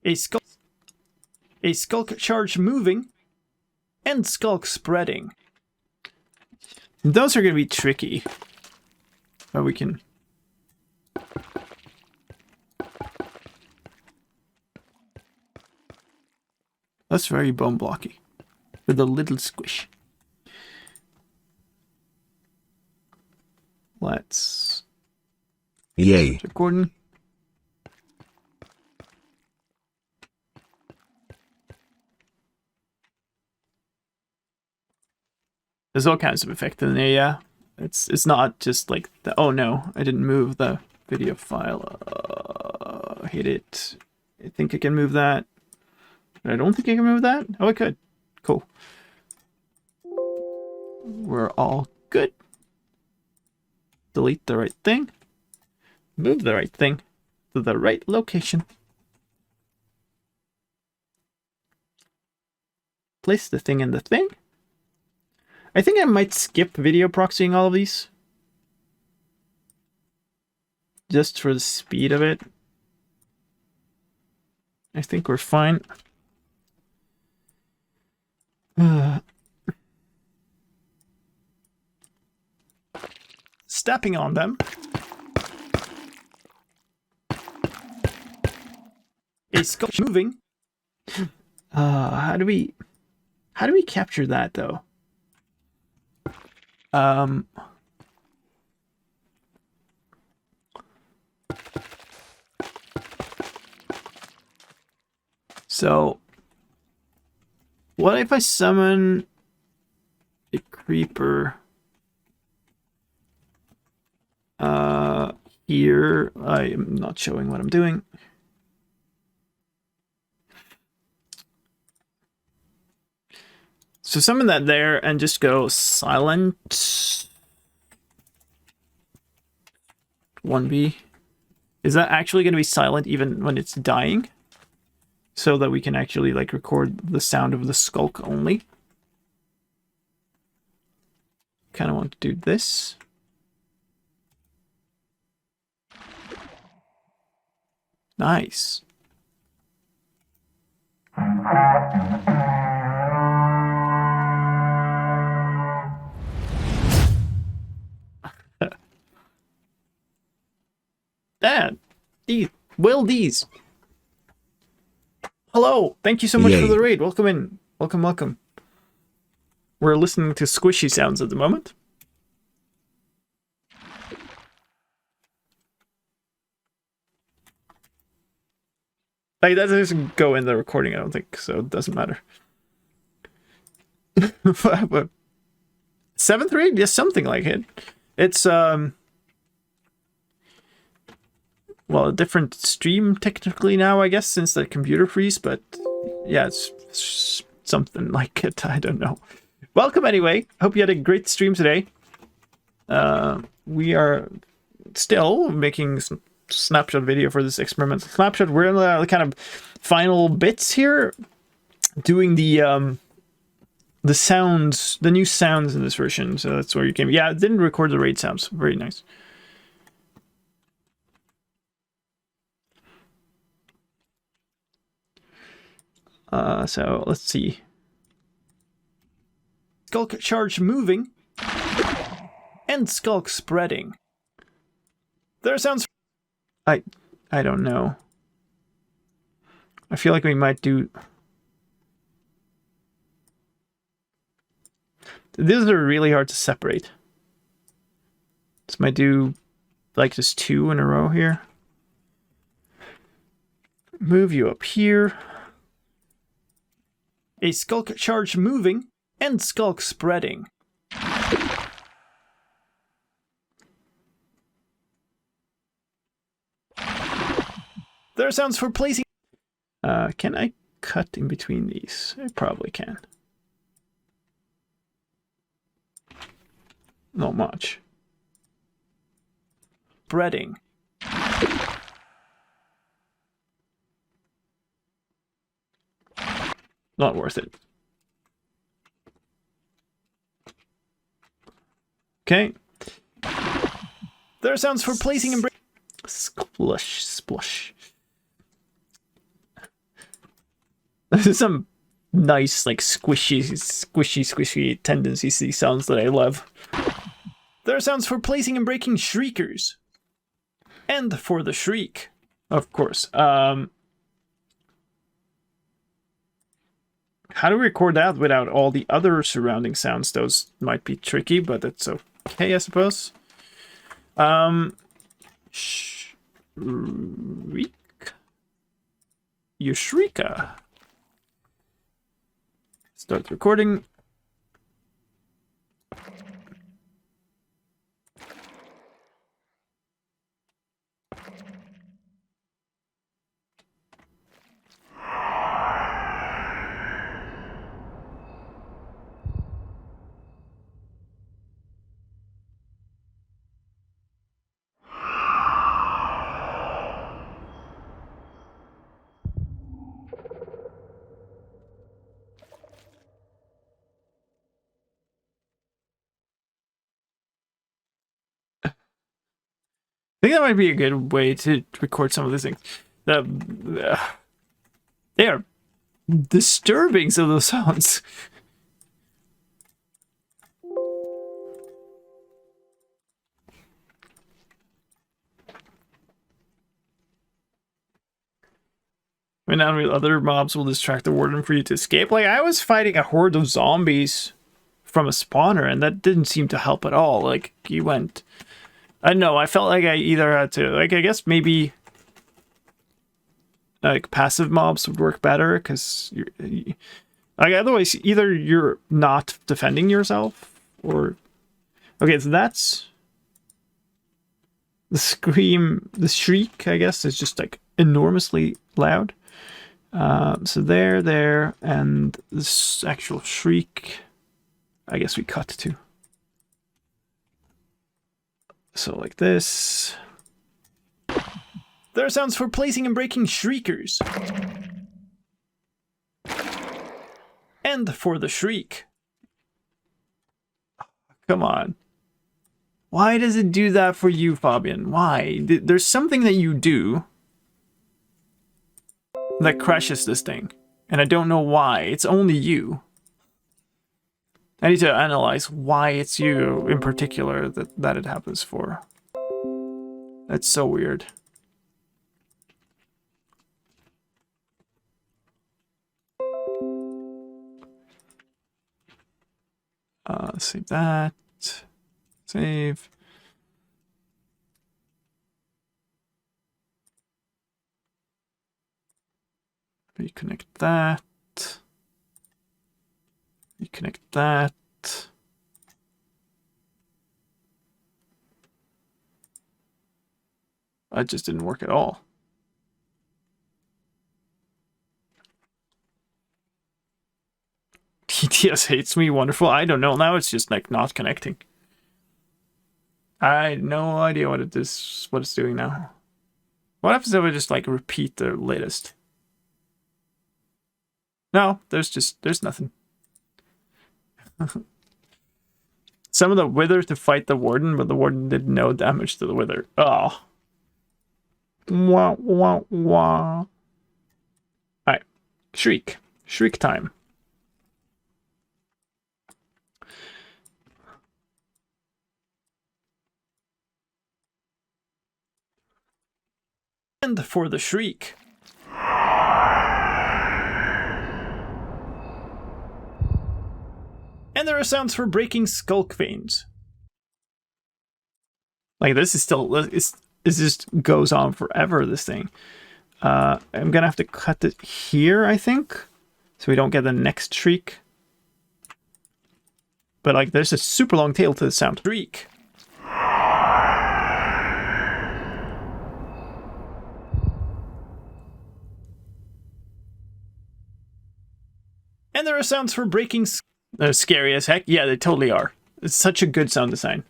A skulk charge moving. And skulk spreading. Those are going to be tricky. But we can... That's very bone blocky. With a little squish. Let's... Yay. Recording. There's all kinds of effect in there, yeah. It's not just like the, oh no, I didn't move the video file. Hate it. I think I can move that. I don't think I can move that. Oh, I could. Cool. We're all good. Delete the right thing. Move the right thing to the right location. Place the thing in the thing. I think I might skip video proxying all of these. Just for the speed of it. I think we're fine. Stepping on them. A skulk moving. How do we capture that though? So what if I summon a creeper here? I am not showing what I'm doing. So summon that there and just go silent. 1B. Is that actually going to be silent even when it's dying? So that we can actually like record the sound of the skulk only. Kind of want to do this. Nice. Dad, these. Hello, thank you so much for the raid. Welcome in. Welcome. We're listening to squishy sounds at the moment. Like, that doesn't go in the recording, I don't think, so it doesn't matter. But 7th raid? Yes, something like it. It's, well, a different stream technically now, I guess, since the computer freeze, but yeah, it's something like it. I don't know. Welcome anyway. Hope you had a great stream today. We are still making some snapshot video for this experimental snapshot. We're in the kind of final bits here, doing the sounds, the new sounds in this version. So that's where you came. Yeah, it didn't record the raid sounds. Very nice. So let's see. Skulk charge moving and skulk spreading. There sounds. I don't know. I feel like we might do. These are really hard to separate. This might do like just 2 in a row here. Move you up here. A skulk charge moving and skulk spreading. There are sounds for placing. Can I cut in between these? I probably can. Not much. Spreading. Not worth it. Okay. There are sounds for placing and breaking. Splush, splush. There's some nice, like, squishy tendencies to these sounds that I love. There are sounds for placing and breaking shriekers. And for the shriek, of course. How do we record that without all the other surrounding sounds? Those might be tricky, but it's okay, I suppose. Shriek. Eureka. Start recording. I think that might be a good way to record some of these things. They are disturbing, some of those sounds. When Unreal, other mobs will distract the warden for you to escape. Like, I was fighting a horde of zombies from a spawner, and that didn't seem to help at all. Like, he went... I don't know, I felt like I either had to... Like, I guess maybe... Like, passive mobs would work better, because... Like, otherwise, either you're not defending yourself, or... Okay, so that's... The scream... The shriek, I guess, is just, like, enormously loud. So there, and this actual shriek, I guess we cut to. So like this. There are sounds for placing and breaking shriekers. And for the shriek. Come on. Why does it do that for you, Fabian? Why? There's something that you do that crashes this thing, and I don't know why. It's only you. I need to analyze why it's you in particular that it happens for. That's so weird. Save that. Save. Reconnect that. Reconnect that. That just didn't work at all. TTS hates me. Wonderful. I don't know. Now it's just like not connecting. I had no idea what it's doing now. What happens if I just like repeat the latest? No, there's nothing. Some of the wither to fight the warden, but the warden did no damage to the wither. Oh. Wah, wah, wah. Alright. Shriek. Shriek time. And for the shriek. And there are sounds for breaking skulk veins. Like, this is still... It just goes on forever, this thing. I'm gonna have to cut it here, I think. So we don't get the next shriek. But, like, there's a super long tail to the sound. Shriek. And there are sounds for breaking... They're scary as heck. Yeah, they totally are. It's such a good sound design.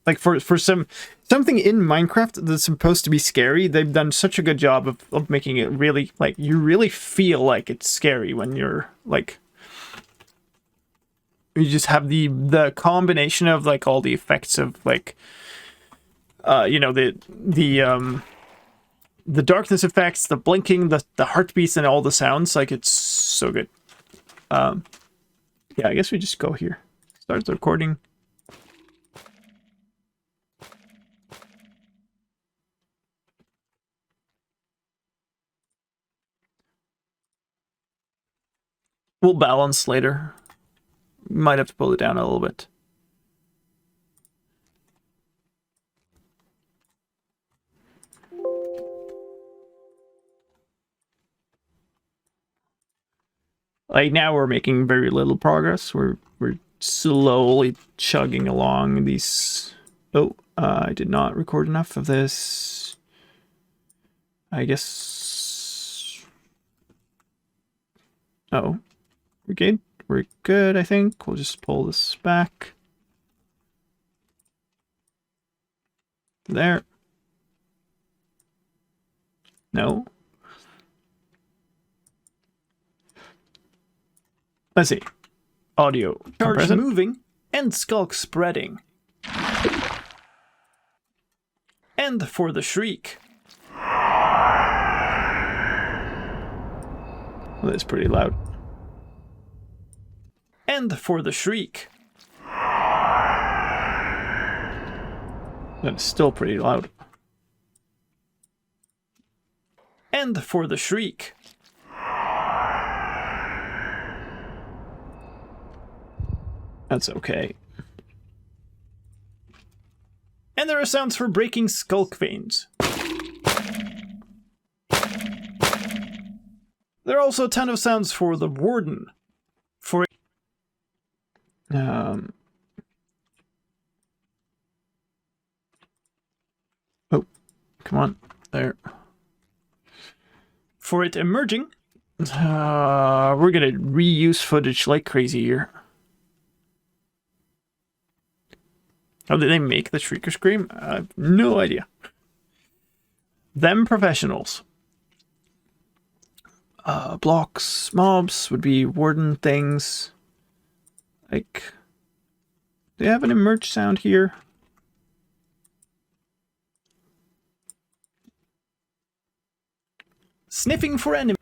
Like, for something in Minecraft that's supposed to be scary, they've done such a good job of making it really, like, you really feel like it's scary when you're, like... You just have the combination of, like, all the effects of, like... you know, the darkness effects, the blinking, the heartbeats, and all the sounds. Like, it's so good. Yeah, I guess we just go here. Start the recording. We'll balance later. Might have to pull it down a little bit. Like, now we're making very little progress. We're slowly chugging along these... Oh, I did not record enough of this. I guess... Oh. We're good? We're good, I think. We'll just pull this back. There. No. Let's see. Audio. Charge moving and skulk spreading. And for the shriek. Well, that's pretty loud. And for the shriek. That's still pretty loud. And for the shriek. That's okay. And there are sounds for breaking skulk veins. There are also a ton of sounds for the warden. For oh, come on. There. For it emerging. We're gonna reuse footage like crazy here. How did they make the Shrieker Scream? I have no idea. Them professionals. Blocks, mobs would be warden things. Like, do they have an emerge sound here? Sniffing for enemy.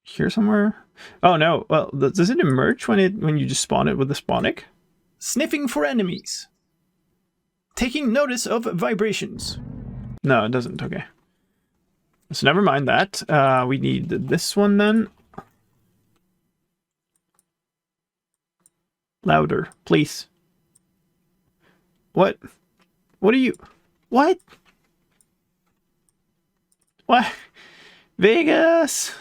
Here somewhere? Oh no, well, does it emerge when you just spawn it with the spawnic? Sniffing for enemies. Taking notice of vibrations. No, it doesn't, okay. So never mind that. We need this one then. Louder, please. What? What are you... What? What? Vegas!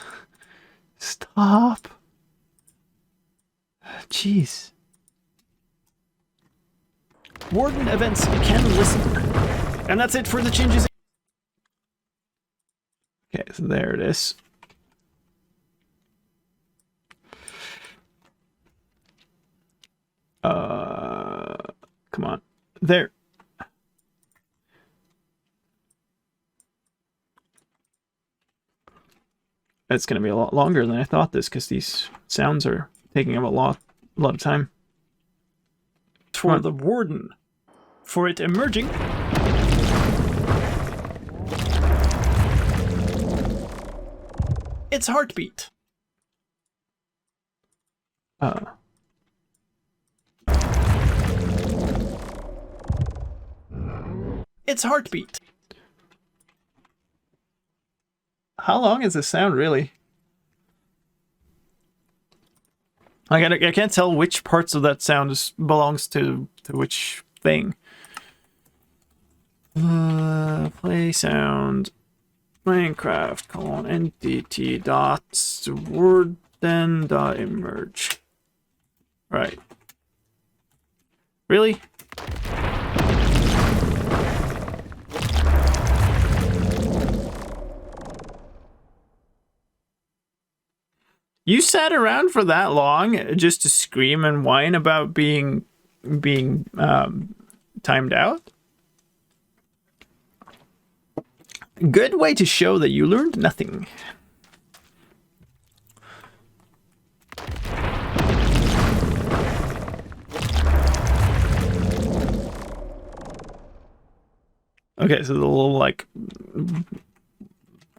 Stop. Jeez. Warden events can listen. And that's it for the changes. Okay, so there it is. Come on. There. It's going to be a lot longer than I thought this, because these sounds are taking up a lot of time. For the Warden. For it emerging. Its heartbeat. Its heartbeat. How long is this sound, really? I can't tell which parts of that sound belongs to which thing. Play sound. Minecraft : entity dots warden dot emerge. Right. Really? You sat around for that long just to scream and whine about being timed out? Good way to show that you learned nothing. Okay, so the little, like,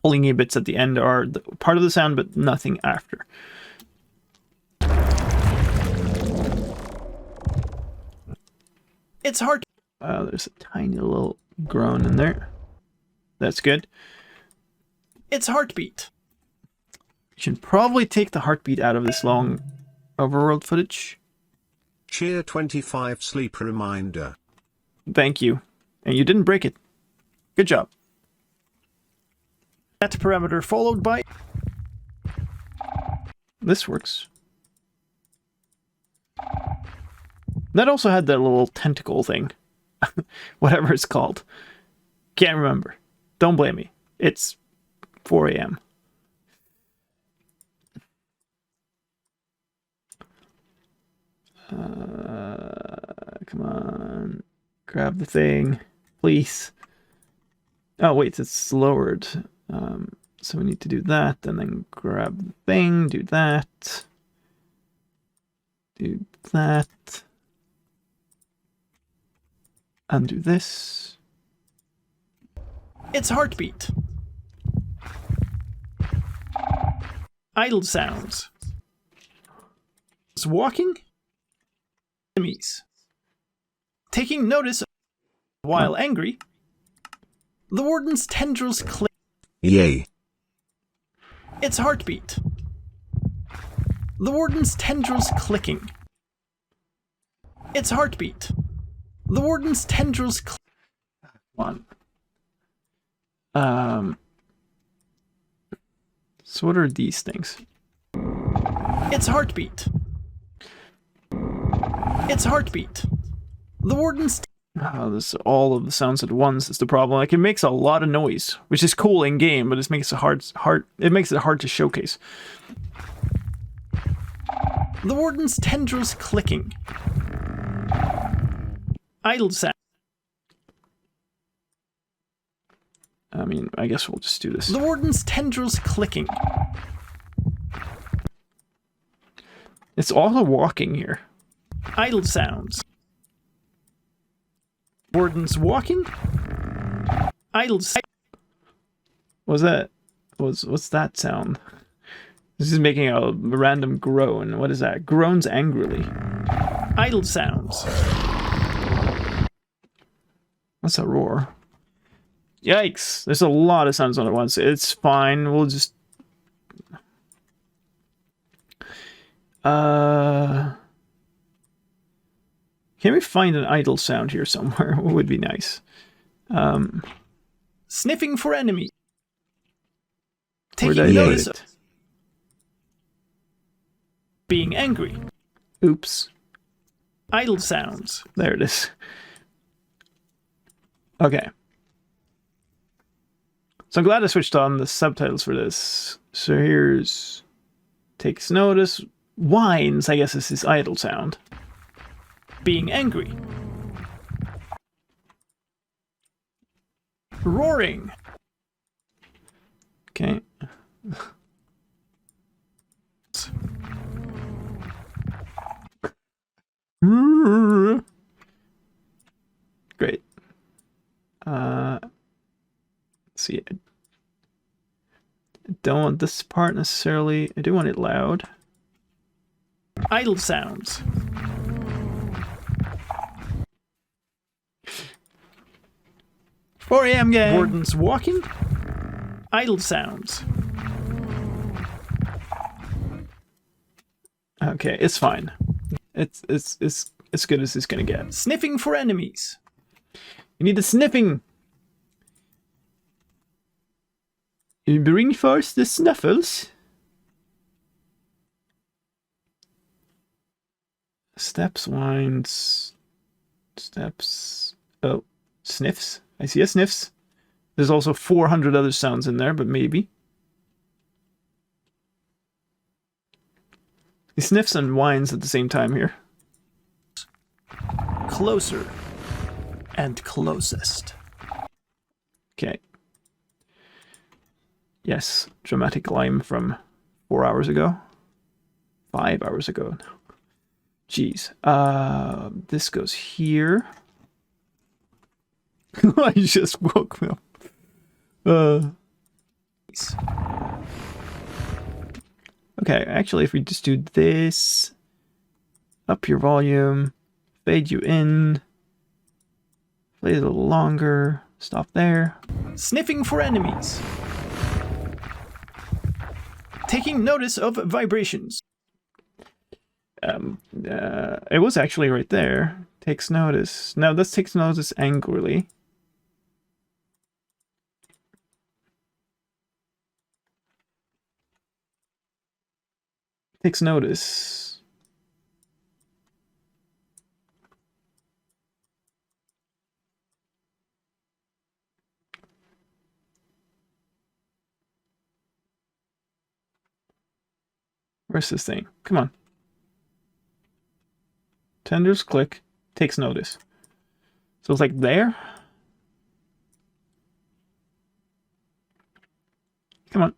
pullingy bits at the end are part of the sound, but nothing after. It's hard. There's a tiny little groan in there. That's good. Its heartbeat. You should probably take the heartbeat out of this long overworld footage. Cheer 25 sleep reminder. Thank you. And you didn't break it. Good job. That parameter followed by... This works. That also had that little tentacle thing. Whatever it's called. Can't remember. Don't blame me. It's 4 a.m. Come on. Grab the thing. Please. Oh, wait. It's lowered. So we need to do that. And then grab the thing. Do that. Do that. Undo this. Its heartbeat. Idle sounds. It's walking. Enemies. Taking notice while angry. The Warden's tendrils click. Yay. Its heartbeat. The Warden's tendrils clicking. Its heartbeat. The Warden's tendrils One. So what are these things? Its heartbeat. Its heartbeat. The Warden's... this all of the sounds at once is the problem. Like, it makes a lot of noise, which is cool in game, but it makes it hard to showcase. The Warden's tendrils clicking. Idle sound. I mean, I guess we'll just do this. The Warden's tendrils clicking. It's all the walking here. Idle sounds. Warden's walking. Idle sound. What's that? What's that sound? This is making a random groan. What is that? Groans angrily. Idle sounds. What's a roar? Yikes! There's a lot of sounds on at once. It's fine. We'll just... Can we find an idle sound here somewhere? It would be nice. Sniffing for enemy. Taking notice of. Being angry. Oops. Idle sounds. There it is. Okay. So I'm glad I switched on the subtitles for this. So here's takes notice. Whines, I guess, is his idle sound. Being angry. Roaring. Okay. Great. Let's see. I don't want this part necessarily. I do want it loud. Idle sounds. "4 a.m. gang." Warden's walking. Idle sounds. Okay, it's fine. It's as good as it's gonna get. Sniffing for enemies. You need the sniffing. You bring first the snuffles. Steps, whines, steps. Oh, sniffs. I see a sniffs. There's also 400 other sounds in there, but maybe. He sniffs and whines at the same time here. Closer and closest. Okay. Yes, dramatic lime from 4 hours ago. 5 hours ago. Jeez. This goes here. I just woke me up. Okay, actually, if we just do this, up your volume, fade you in, play it a little longer, stop there. Sniffing for enemies. Taking notice of vibrations. It was actually right there. Takes notice. Now this takes notice angrily. Takes notice. Where's this thing? Come on. Tenders click. Takes notice. So it's like there. Come on.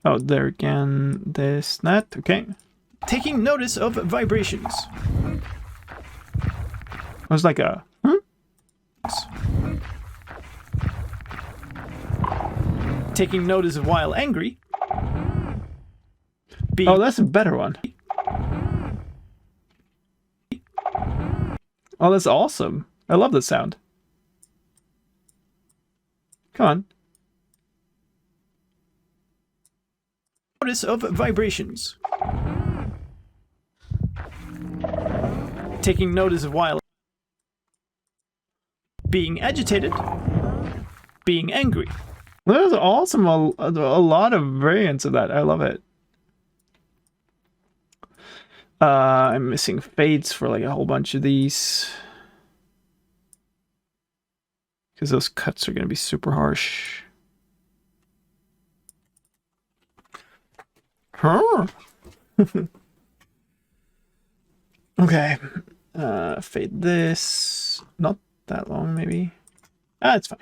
Oh, there again. This, that. Okay. Taking notice of vibrations. It was like a... Taking notice of while angry. Oh, that's a better one. Oh, that's awesome. I love this sound. Come on. Notice of vibrations. Taking notice of while being agitated. Being angry. That's awesome. A lot of variants of that. I love it. I'm missing fades for like a whole bunch of these. Because those cuts are going to be super harsh. Huh? Okay. Fade this. Not that long, maybe. It's fine.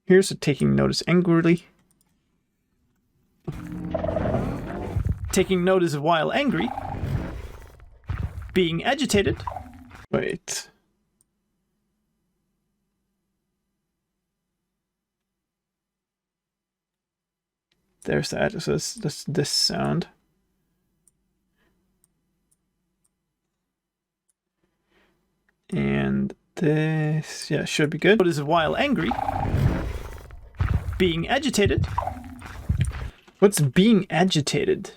Here's a taking notice angrily. Taking notice of while angry. Being agitated. Wait. There's that. So that's this sound. And this, yeah, should be good. Notice of while angry. Being agitated. What's being agitated?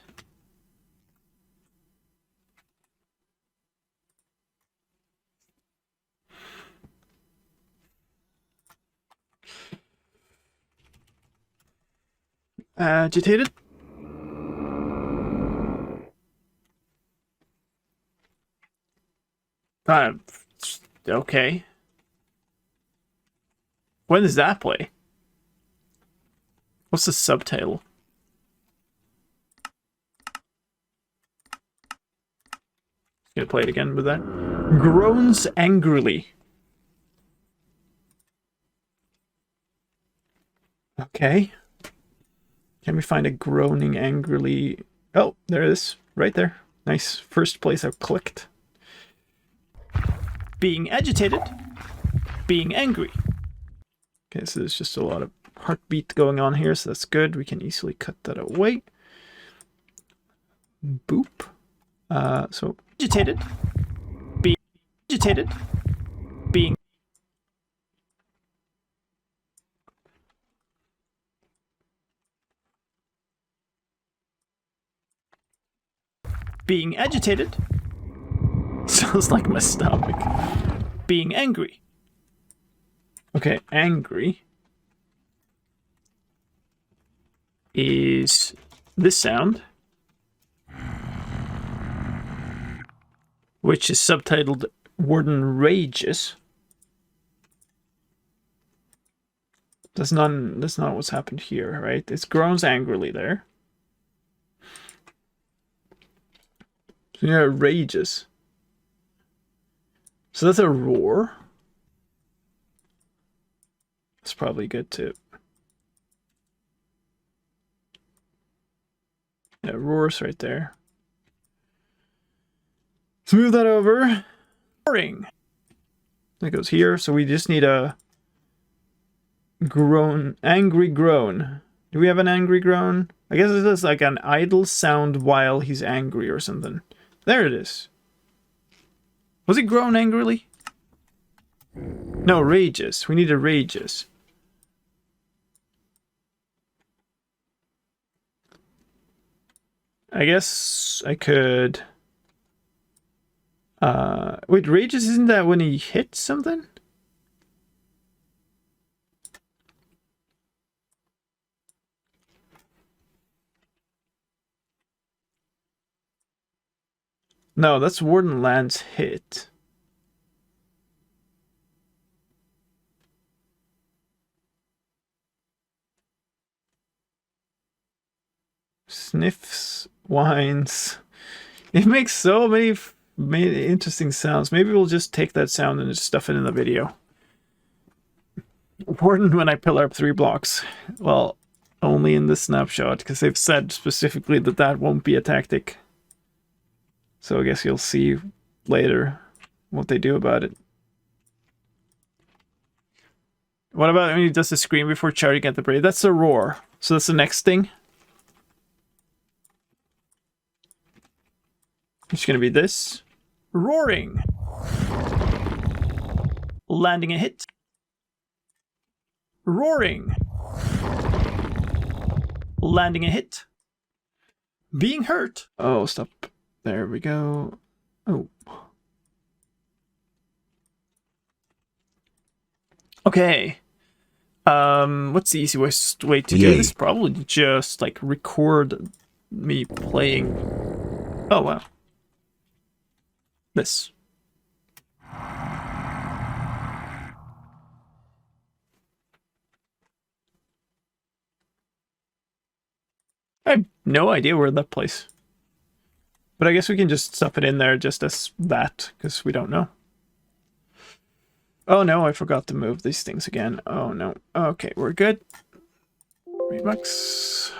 Agitated. Okay. When does that play? What's the subtitle? Gonna play it again with that. Groans angrily. Okay. Can we find a groaning angrily? Oh, there it is. Right there. Nice. First place I've clicked. Being agitated. Being angry. Okay, so there's just a lot of heartbeat going on here, so that's good. We can easily cut that away. Boop. So agitated. Being agitated. Being agitated. Sounds like my stomach. Being angry. Okay, angry is this sound, which is subtitled Warden Rages. That's not what's happened here, right? It groans angrily there. So yeah, rages. So that's a roar. It's probably good too. Yeah, roars right there. Let's move that over. Roaring. That goes here. So we just need a groan, angry groan. Do we have an angry groan? I guess it is like an idle sound while he's angry or something. There it is. Was it groan angrily? No, rages. We need a rages. I guess I could... wait, rages, isn't that when he hits something? No, that's Warden Land's hit. Sniffs, whines. It makes so many interesting sounds. Maybe we'll just take that sound and just stuff it in the video. Warden when I pillar up 3 blocks. Well, only in this snapshot, because they've said specifically that that won't be a tactic. So I guess you'll see later what they do about it. What about when he does the scream before charging at the braid? That's a roar. So that's the next thing. It's going to be this. Roaring. Landing a hit. Roaring. Landing a hit. Being hurt. Oh, stop. There we go. Oh. Okay. What's the easiest way to do this? Probably just like record me playing. Oh wow. This. I have no idea where that plays. But I guess we can just stuff it in there just as that, because we don't know. Oh no, I forgot to move these things again. Oh no. Okay, we're good. Remux.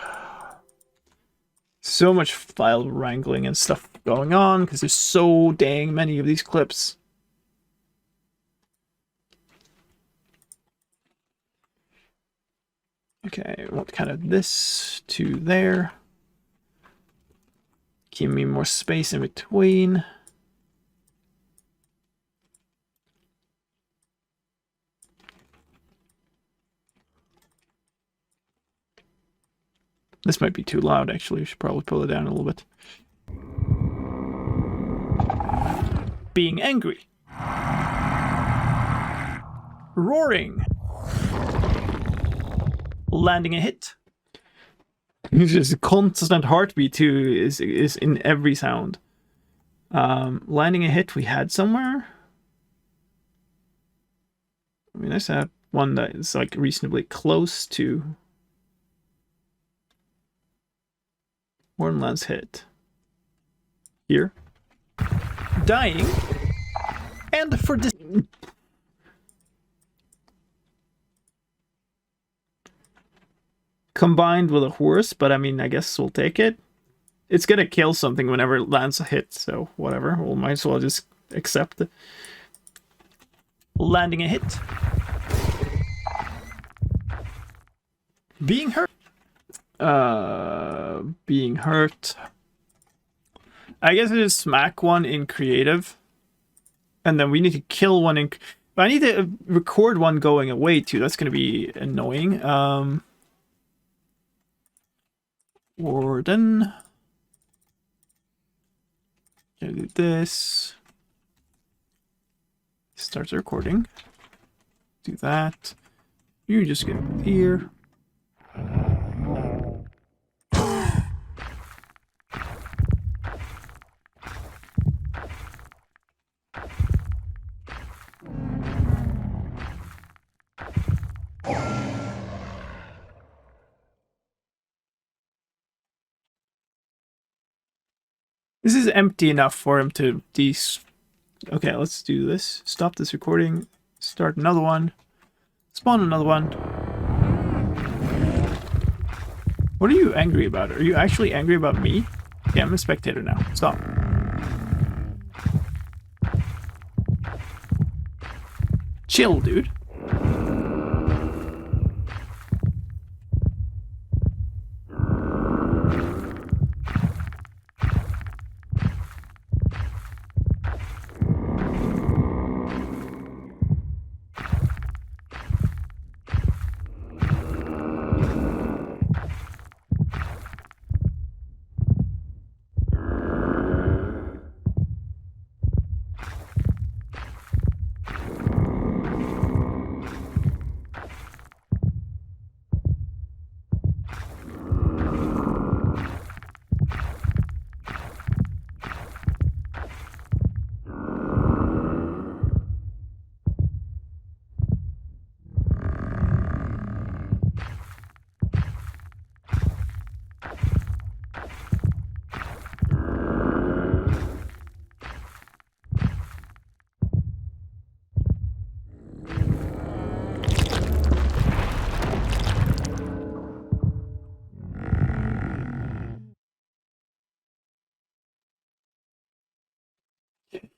So much file wrangling and stuff going on, because there's so dang many of these clips. Okay, I want kind of this to there. Give me more space in between. This might be too loud, actually. We should probably pull it down a little bit. Being angry. Roaring. Landing a hit. It's just a constant heartbeat too is in every sound. Landing a hit we had somewhere. I mean, nice to have one that is like reasonably close to Warrenland's hit. Here. Dying. And for dis... Combined with a horse, but I mean, I guess we'll take it. It's gonna kill something whenever it lands a hit, so whatever. We'll might as well just accept it. Landing a hit. Being hurt. Being hurt. I guess I just smack one in creative. And then we need to kill one in... But I need to record one going away too. That's gonna be annoying. Warden. Gonna do this. Starts recording. Do that. You just get here. This is empty enough for him to Okay, let's do this. Stop this recording. Start another one. Spawn another one. What are you angry about? Are you actually angry about me? Okay, I'm a spectator now. Stop. Chill, dude.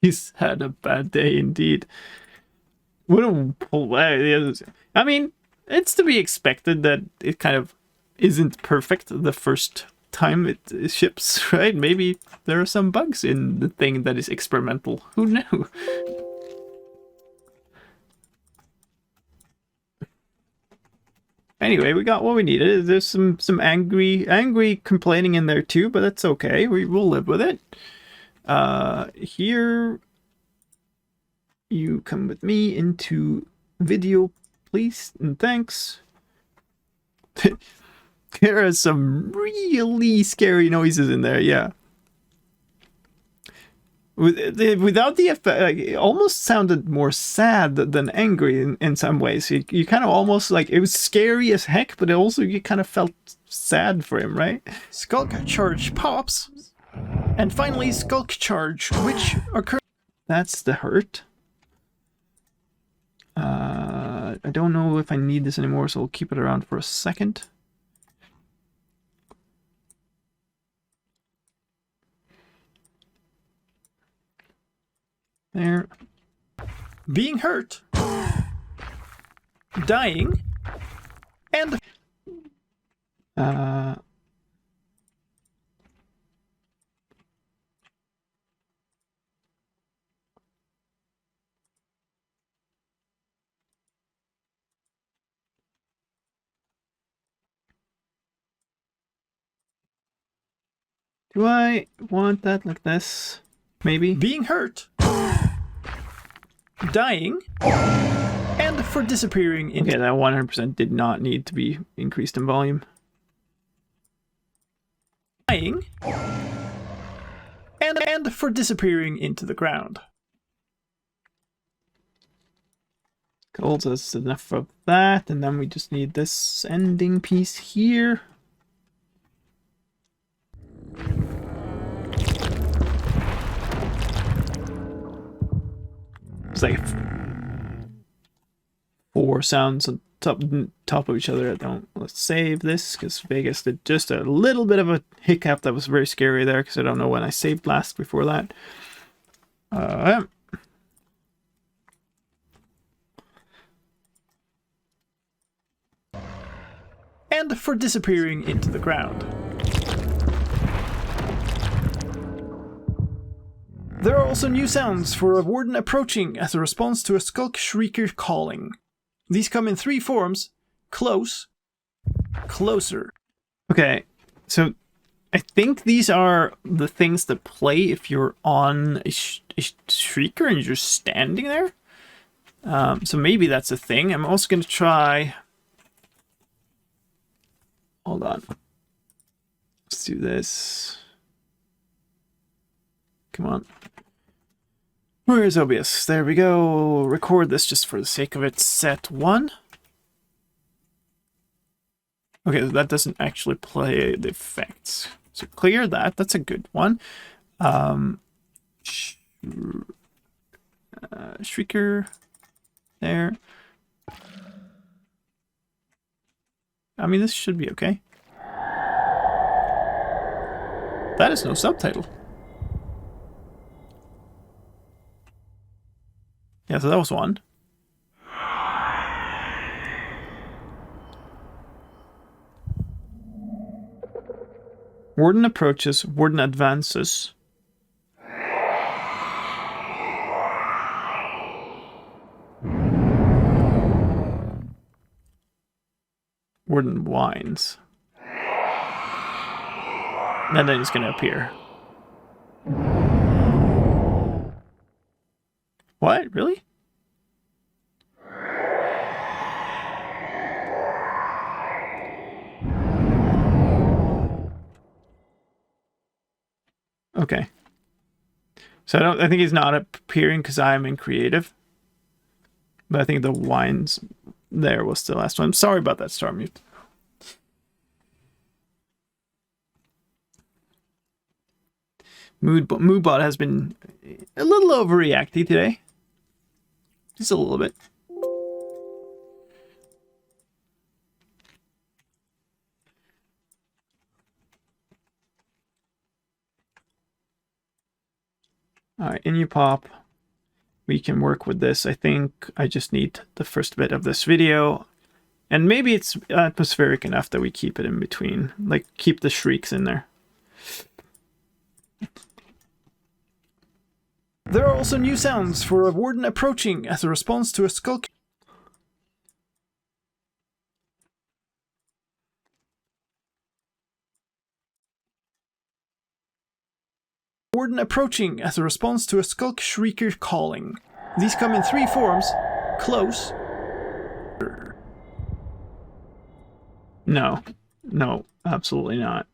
He's had a bad day indeed. What a... I mean, it's to be expected that it kind of isn't perfect the first time it ships, right? Maybe there are some bugs in the thing that is experimental. Who knew? Anyway, we got what we needed. There's some angry complaining in there too, but that's okay. We'll live with it. Here, you come with me into video, please, and thanks. There are some really scary noises in there, yeah. Without the effect, it almost sounded more sad than angry in some ways. You kind of almost like, it was scary as heck, but also you kind of felt sad for him, right? Skulk charge pops. And finally, Skulk Charge, which occurs... That's the hurt. I don't know if I need this anymore, so I'll keep it around for a second. There. Being hurt. Dying. And... Do I want that like this? Maybe? Being hurt. Dying. And for disappearing into... Okay, that 100% did not need to be increased in volume. Dying. And for disappearing into the ground. Cool, so that's enough of that, and then we just need this ending piece here. It's like 4 sounds on top of each other. Let's save this, because Vegas did just a little bit of a hiccup that was very scary there, because I don't know when I saved last before that. And for disappearing into the ground. There are also new sounds for a warden approaching as a response to a skulk shrieker calling. These come in 3 forms: close, closer. Okay, so I think these are the things that play if you're on a shrieker and you're just standing there. So maybe that's a thing. I'm also going to try... Hold on. Let's do this. Come on. Where is OBS? There we go. Record this just for the sake of it. Set 1. Okay, that doesn't actually play the effects. So clear that. That's a good one. Shrieker. There. I mean, this should be okay. That is no subtitle. Yeah, so that was one. Warden approaches, warden advances. Warden whines. And then he's going to appear. What? Really? Okay. So I think he's not appearing because I'm in creative. But I think the whines there was the last one. I'm sorry about that, Starmute. Moodbot has been a little overreacting today. Just a little bit. Alright, in you pop. We can work with this. I think I just need the first bit of this video. And maybe it's atmospheric enough that we keep it in between. Like, keep the shrieks in there. There are also new sounds for a warden approaching as a response to a skulk. Warden approaching as a response to a skulk shrieker calling. These come in 3 forms: close. No, absolutely not.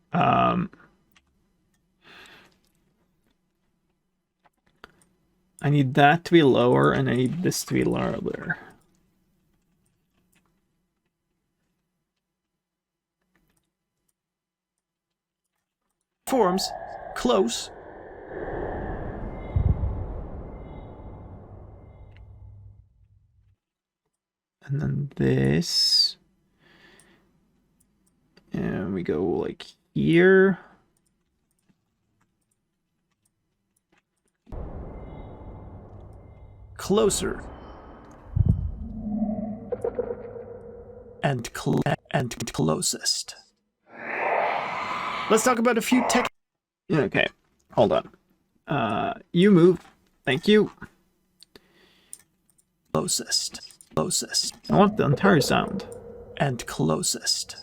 I need that to be lower, and I need this to be lower. Forms, close. And then this. And we go like here. Closer. And closest. Let's talk about a few tech. Okay, hold on. You move. Thank you. Closest. I want the entire sound. And closest.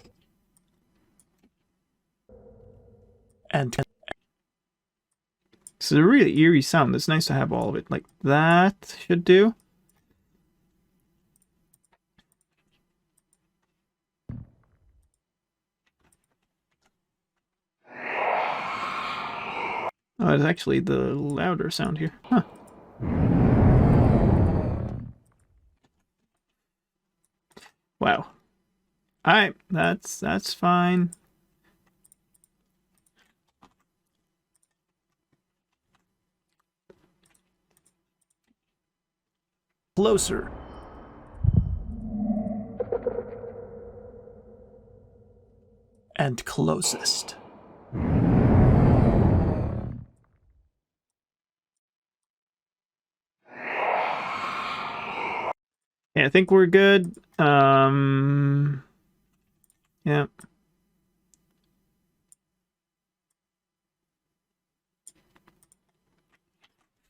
And it's a really eerie sound. It's nice to have all of it. Like that should do. Oh, it's actually the louder sound here. Huh. Wow. Alright, that's fine. Closer. And closest. Yeah, I think we're good. Yeah.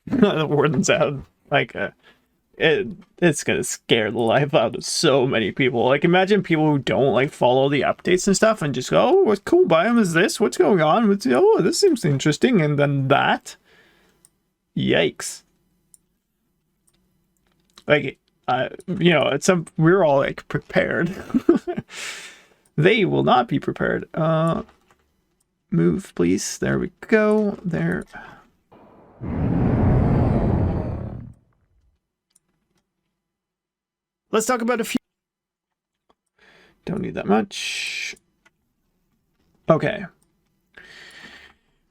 The warden's out. Like, it's gonna scare the life out of so many people. Like, imagine people who don't like follow the updates and stuff and just go, "Oh, what cool biome is this? What's going on? Oh, this seems interesting," and then that. Yikes! Like, you know, we're all like prepared. They will not be prepared. Move, please. There we go. There. Let's talk about a few. Don't need that much. Okay.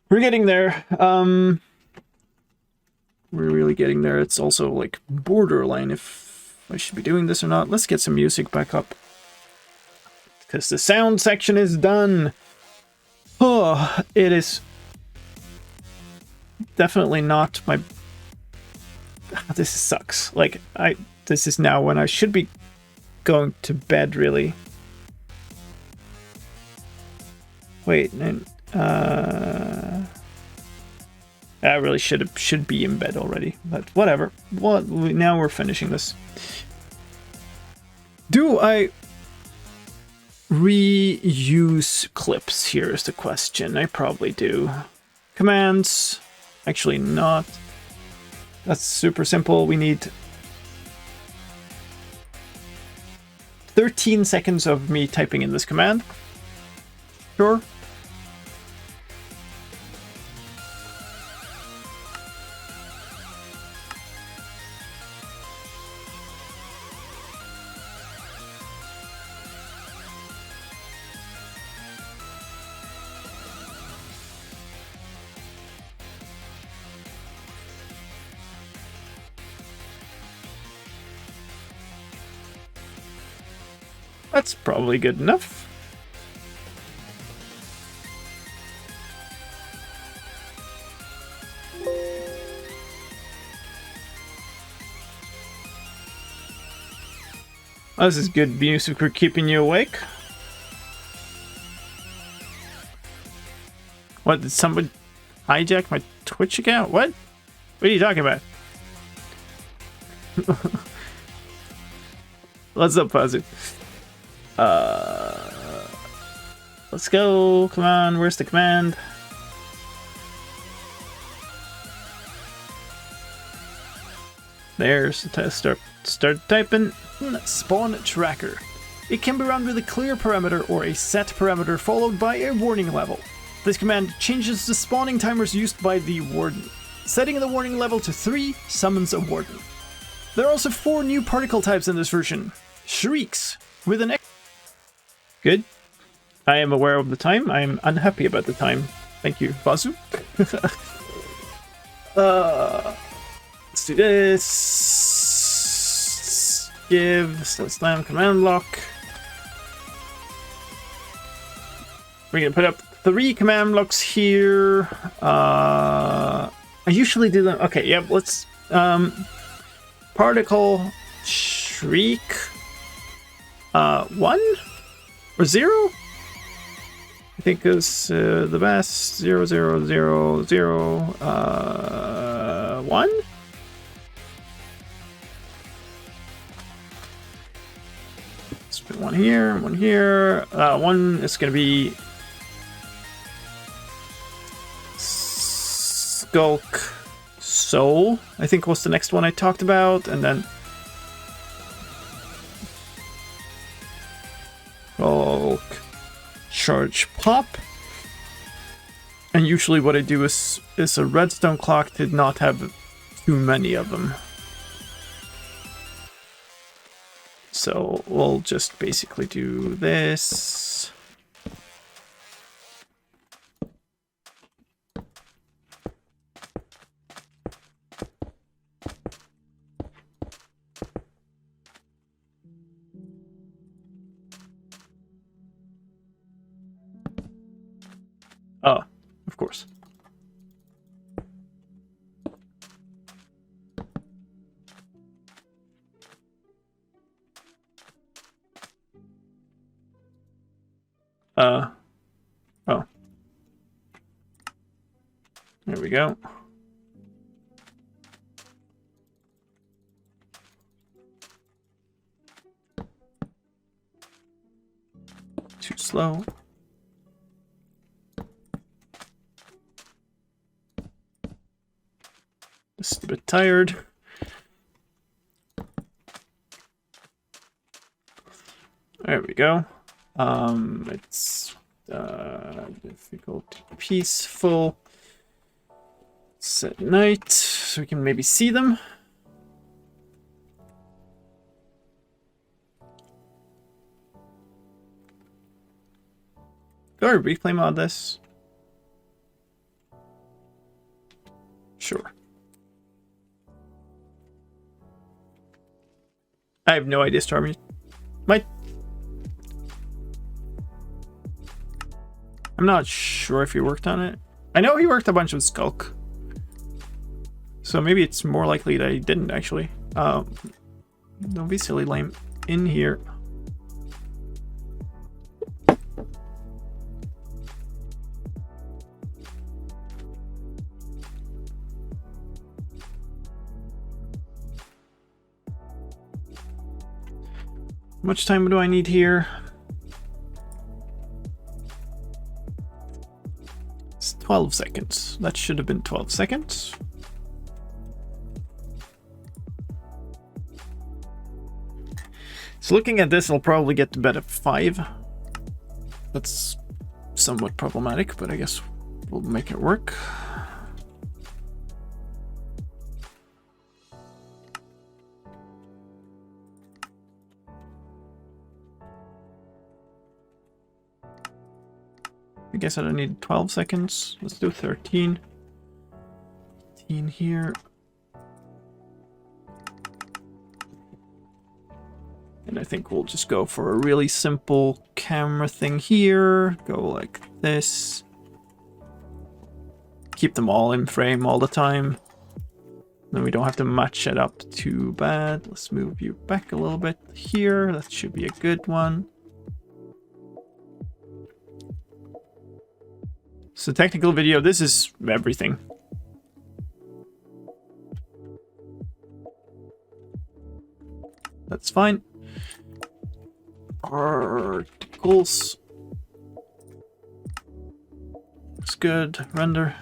We're getting there. We're really getting there. It's also like borderline if I should be doing this or not. Let's get some music back up. Because the sound section is done. Oh, it is definitely not my... This sucks. Like, this is now when I should be going to bed, really. Wait, and I really should be in bed already, but whatever. Well, now we're finishing this. Do I reuse clips? Here is the question. I probably do. Commands, actually not. That's super simple. We need 13 seconds of me typing in this command. Sure. That's probably good enough. Oh, this is good music for keeping you awake. What, did someone hijack my Twitch account? What? What are you talking about? What's up, Fuzzy? Let's go. Come on, where's the command? There's the test. Start typing. Spawn tracker. It can be run with a clear parameter or a set parameter followed by a warning level. This command changes the spawning timers used by the warden. Setting the warning level to 3 summons a warden. There are also 4 new particle types in this version. Shrieks, with an Good. I am aware of the time. I am unhappy about the time. Thank you, Basu. Let's do this. Give slicedlime command block. We're gonna put up 3 command blocks here. I usually do them. Okay, yeah. Let's particle shriek. 1 or 0. I think is the best. 0 0 0 0 1. Let's put 1 here, 1 here. 1 is gonna be Skulk Soul, I think was the next one I talked about, and then Skulk Charge Pop. And usually what I do is a redstone clock to not have too many of them. So we'll just basically do this. Oh, of course. Oh. There we go. Too slow. Just a bit tired. There we go. It's difficult, peaceful. Set night, so we can maybe see them. Do I replay mod this? Sure. I have no idea, Stormy. I'm not sure if he worked on it. I know he worked a bunch with Skulk. So maybe it's more likely that he didn't actually. Don't be silly, lame. In here. How much time do I need here? It's 12 seconds. That should have been 12 seconds. So looking at this, I'll probably get to bed at 5. That's somewhat problematic, but I guess we'll make it work. I guess I don't need 12 seconds. Let's do 13. 18 here. And I think we'll just go for a really simple camera thing here. Go like this. Keep them all in frame all the time. Then we don't have to match it up too bad. Let's move you back a little bit here. That should be a good one. So technical video, this is everything. That's fine. Particles. Looks good. Render.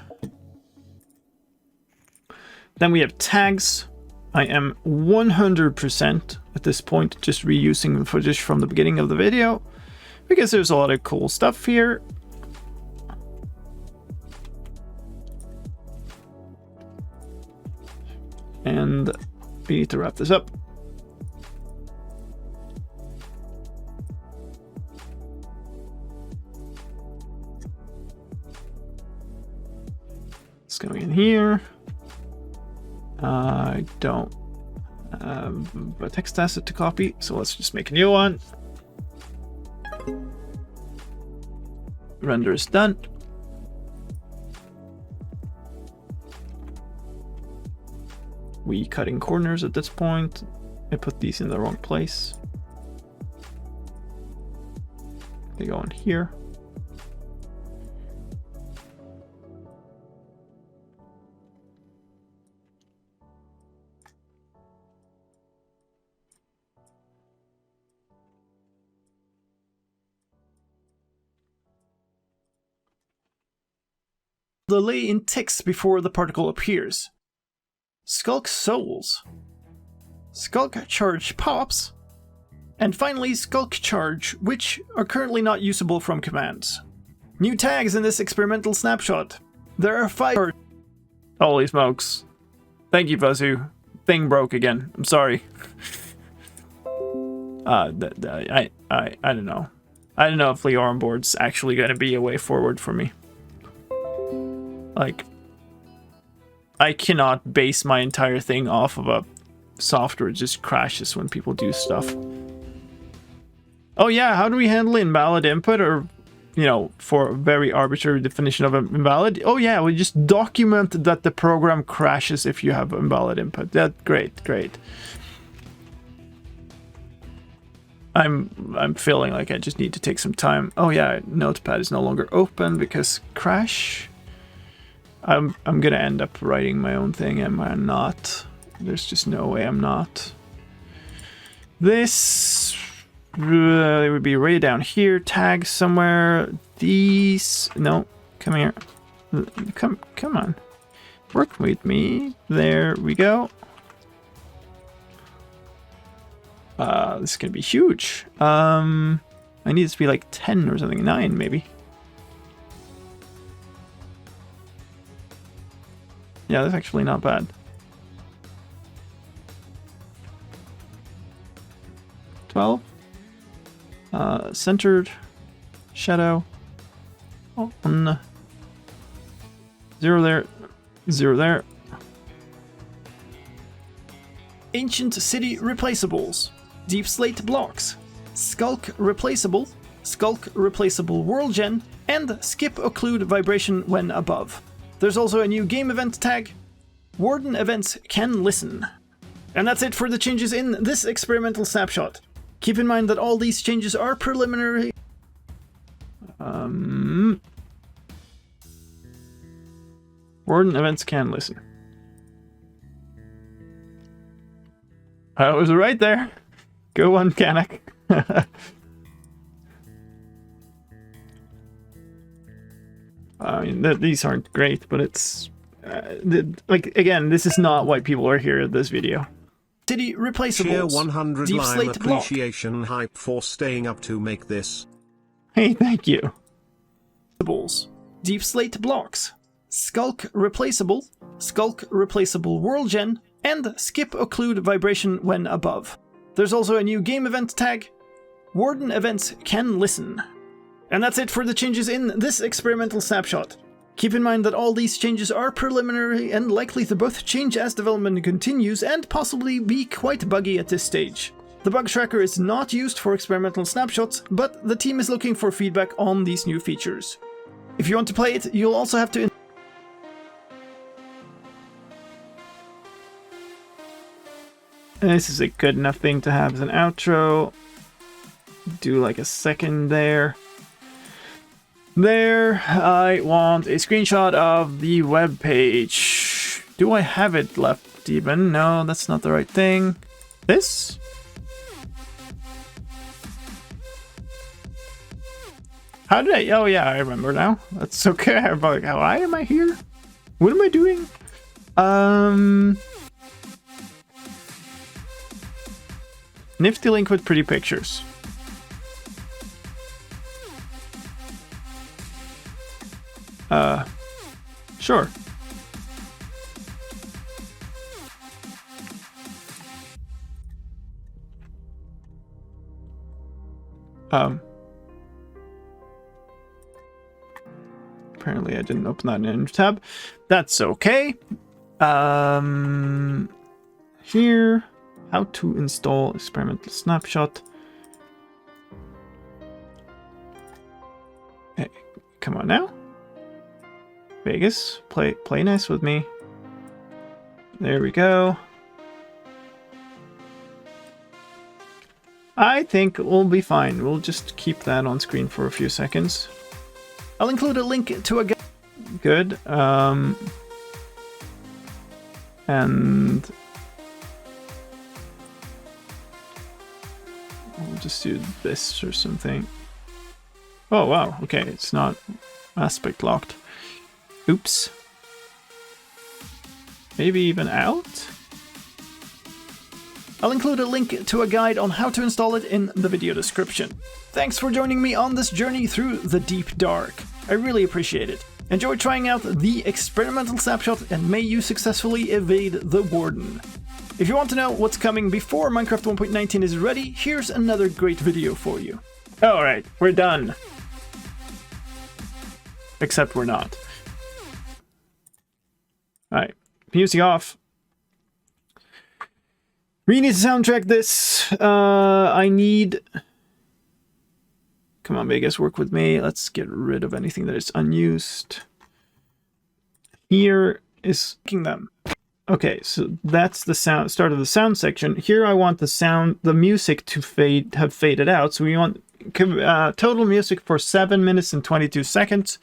Then we have tags. I am 100% at this point just reusing the footage from the beginning of the video because there's a lot of cool stuff here. And we need to wrap this up. It's going in here. I don't have a text asset to copy, so let's just make a new one. Render is done. We cutting corners at this point. I put these in the wrong place. They go in here. Delay in ticks before the particle appears. Skulk souls. Skulk charge pops. And finally Skulk charge, which are currently not usable from commands. New tags in this experimental snapshot. There are 5. Holy smokes. Thank you, Vazu. Thing broke again. I'm sorry. I don't know. I don't know if Leorum board's actually going to be a way forward for me. Like, I cannot base my entire thing off of a software. It just crashes when people do stuff. Oh yeah, how do we handle invalid input, or, you know, for a very arbitrary definition of invalid? Oh yeah, we just document that the program crashes if you have invalid input. That great. I'm feeling like I just need to take some time. Oh yeah, Notepad is no longer open because crash. I'm gonna end up writing my own thing, am I not? There's just no way I'm not. This it would be way down here, tag somewhere. These, no, come here. Come on. Work with me. There we go. This is gonna be huge. I need this to be like 10 or something, 9 maybe. Yeah, that's actually not bad. 12. Centered. Shadow. On. 0 there. 0 there. Ancient City Replaceables. Deep Slate Blocks. Skulk Replaceable. Skulk Replaceable World Gen. And Skip Occlude Vibration when above. There's also a new game event tag. Warden events can listen. And that's it for the changes in this experimental snapshot. Keep in mind that all these changes are preliminary. Warden events can listen. I was right there. Go on, Kanak. I mean, these aren't great, but it's... like, again, this is not why people are here at this video. City Replaceables. Cheer 100 Deep lime Slate Block. appreciation hype for staying up to make this. Hey, thank you. Deep Slate Blocks. Skulk Replaceable. Skulk Replaceable World Gen. And Skip Occlude Vibration when above. There's also a new game event tag. Warden events can listen. And that's it for the changes in this experimental snapshot. Keep in mind that all these changes are preliminary and likely to both change as development continues and possibly be quite buggy at this stage. The bug tracker is not used for experimental snapshots, but the team is looking for feedback on these new features. If you want to play it, you'll also have to... This is a good enough thing to have as an outro. Do like a second there. There, I want a screenshot of the web page. Do I have it left even? No, that's not the right thing. This? How did I? Oh yeah, I remember now. That's okay. I'm like, why am I here? What am I doing? Nifty link with pretty pictures. Sure. Apparently I didn't open that in a tab. That's okay. Here, how to install experimental snapshot. Hey, come on now. Vegas, play nice with me. There we go. I think we'll be fine. We'll just keep that on screen for a few seconds. I'll include a link to a guide. Good. And we'll just do this or something. Oh wow, okay, it's not aspect locked. Oops. Maybe even out? I'll include a link to a guide on how to install it in the video description. Thanks for joining me on this journey through the Deep Dark. I really appreciate it. Enjoy trying out the experimental snapshot and may you successfully evade the Warden. If you want to know what's coming before Minecraft 1.19 is ready, here's another great video for you. Alright, we're done. Except we're not. Alright, music off. We need to soundtrack this. I need... Come on, Vegas, work with me. Let's get rid of anything that is unused. Here is them. Okay, so that's the start of the sound section. Here I want the music to have faded out. So we want total music for 7 minutes and 22 seconds.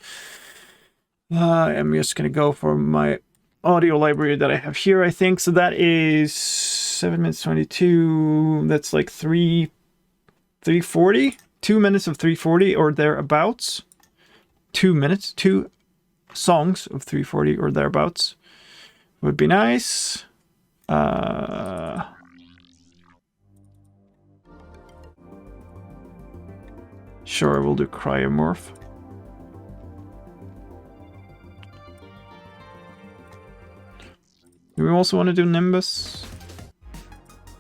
I'm just going to go for my audio library that I have here, I think. So that is 7 minutes 22. That's like 340. 2 minutes of 340 or thereabouts. 2 minutes, 2 songs of 340 or thereabouts. Would be nice. Sure, we'll do cryomorph. Do we also want to do Nimbus?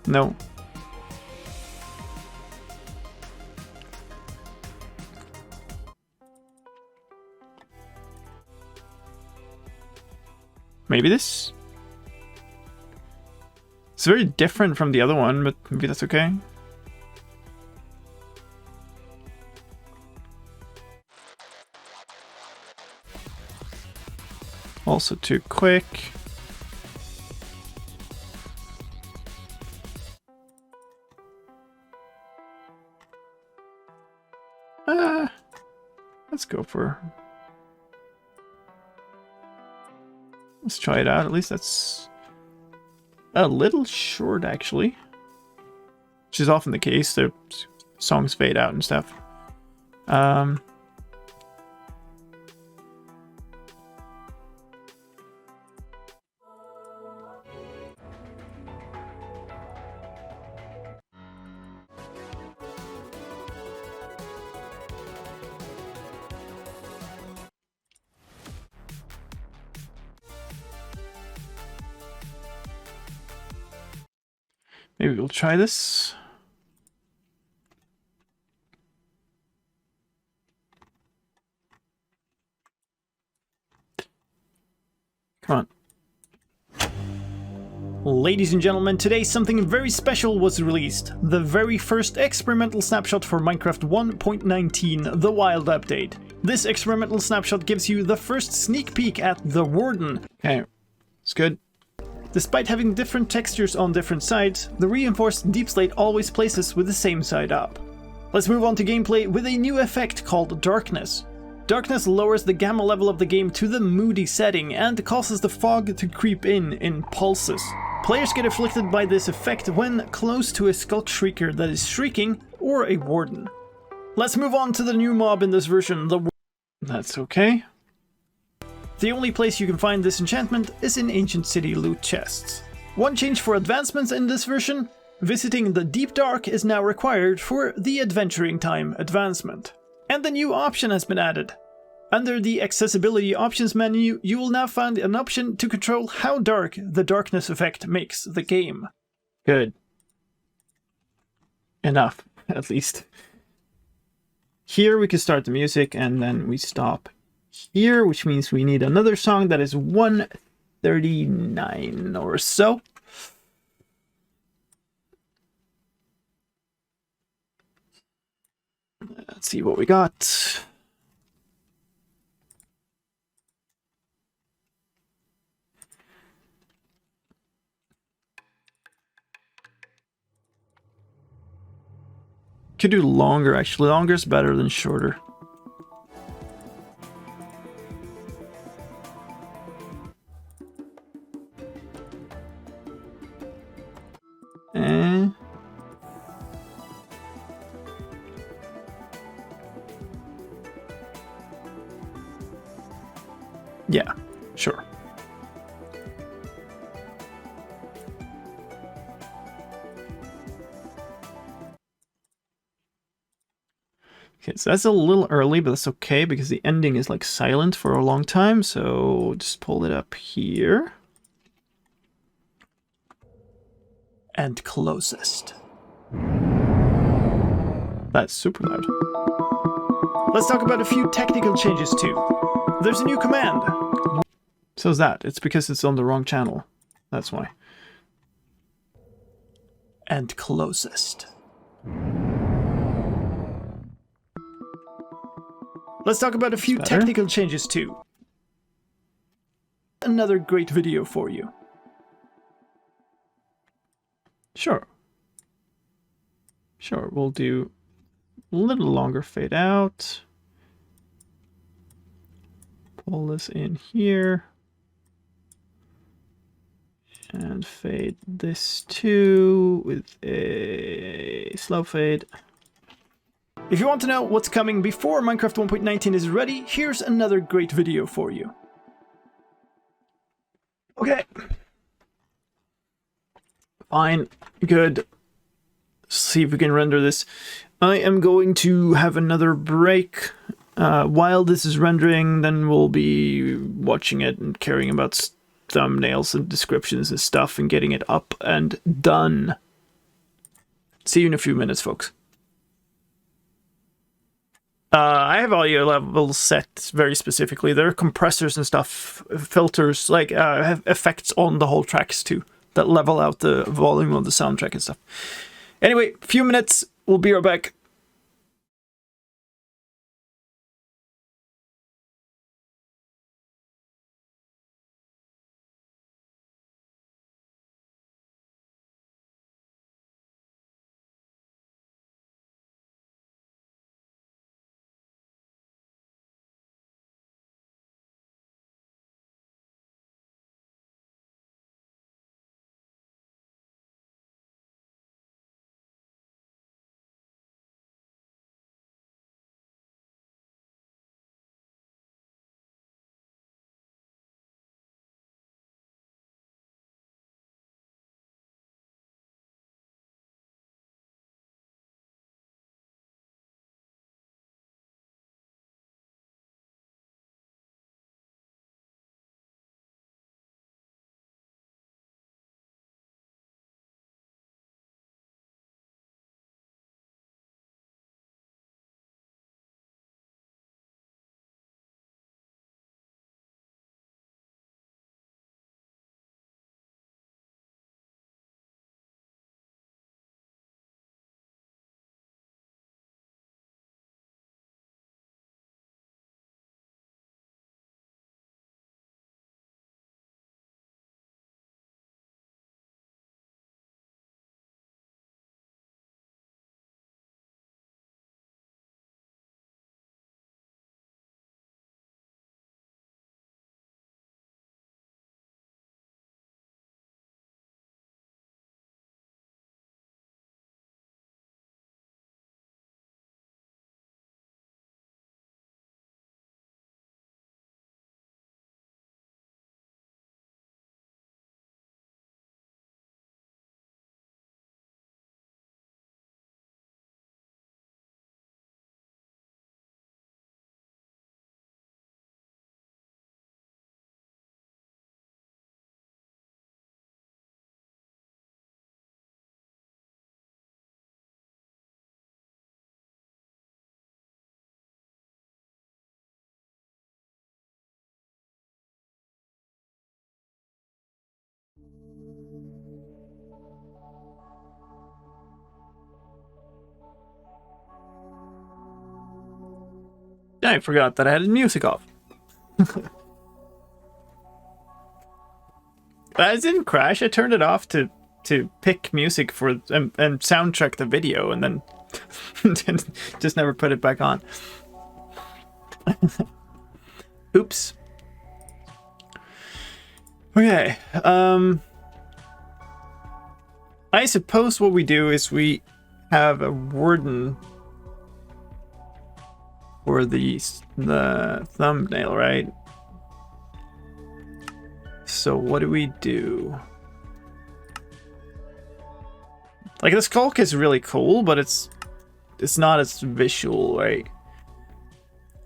No. Maybe this? It's very different from the other one, but maybe that's okay. Also too quick. Let's go for... Let's try it out. At least that's a little short, actually. Which is often the case. The songs fade out and stuff. Maybe we'll try this. Come on. Ladies and gentlemen, today something very special was released. The very first experimental snapshot for Minecraft 1.19, the Wild Update. This experimental snapshot gives you the first sneak peek at the Warden. Okay, it's good. Despite having different textures on different sides, the reinforced deep slate always places with the same side up. Let's move on to gameplay with a new effect called Darkness. Darkness lowers the gamma level of the game to the moody setting and causes the fog to creep in pulses. Players get afflicted by this effect when close to a Skulk Shrieker that is shrieking or a Warden. Let's move on to the new mob in this version, the Warden. That's okay. The only place you can find this enchantment is in Ancient City loot chests. One change for advancements in this version: visiting the Deep Dark is now required for the Adventuring Time advancement. And the new option has been added. Under the Accessibility Options menu, you will now find an option to control how dark the darkness effect makes the game. Good. Enough, at least. Here we can start the music and then we stop here, which means we need another song that is 139 or so. Let's see what we got. Could do longer, actually. Longer is better than shorter. Yeah, sure. Okay, so that's a little early, but that's okay because the ending is like silent for a long time. So just pull it up here. and closest. That's super loud. Let's talk about a few technical changes too. There's a new command. So's that. It's because it's on the wrong channel. That's why. And closest. Let's talk about a few technical changes too. Another great video for you. Sure. Sure, we'll do a little longer fade out. Pull this in here. And fade this too with a slow fade. If you want to know what's coming before Minecraft 1.19 is ready, here's another great video for you. Okay. Fine. Good. Let's see if we can render this. I am going to have another break while this is rendering, then we'll be watching it and caring about thumbnails and descriptions and stuff and getting it up and done. See you in a few minutes, folks. I have audio levels set very specifically. There are compressors and stuff, filters, like have effects on the whole tracks too, that level out the volume of the soundtrack and stuff. Anyway, few minutes, we'll be right back. I forgot that I had music off. That didn't crash. I turned it off to pick music for and soundtrack the video, and then just never put it back on. Oops. Okay. I suppose what we do is we have a warden for the thumbnail, right? So what do we do? Like, the skulk is really cool, but it's not as visual, right?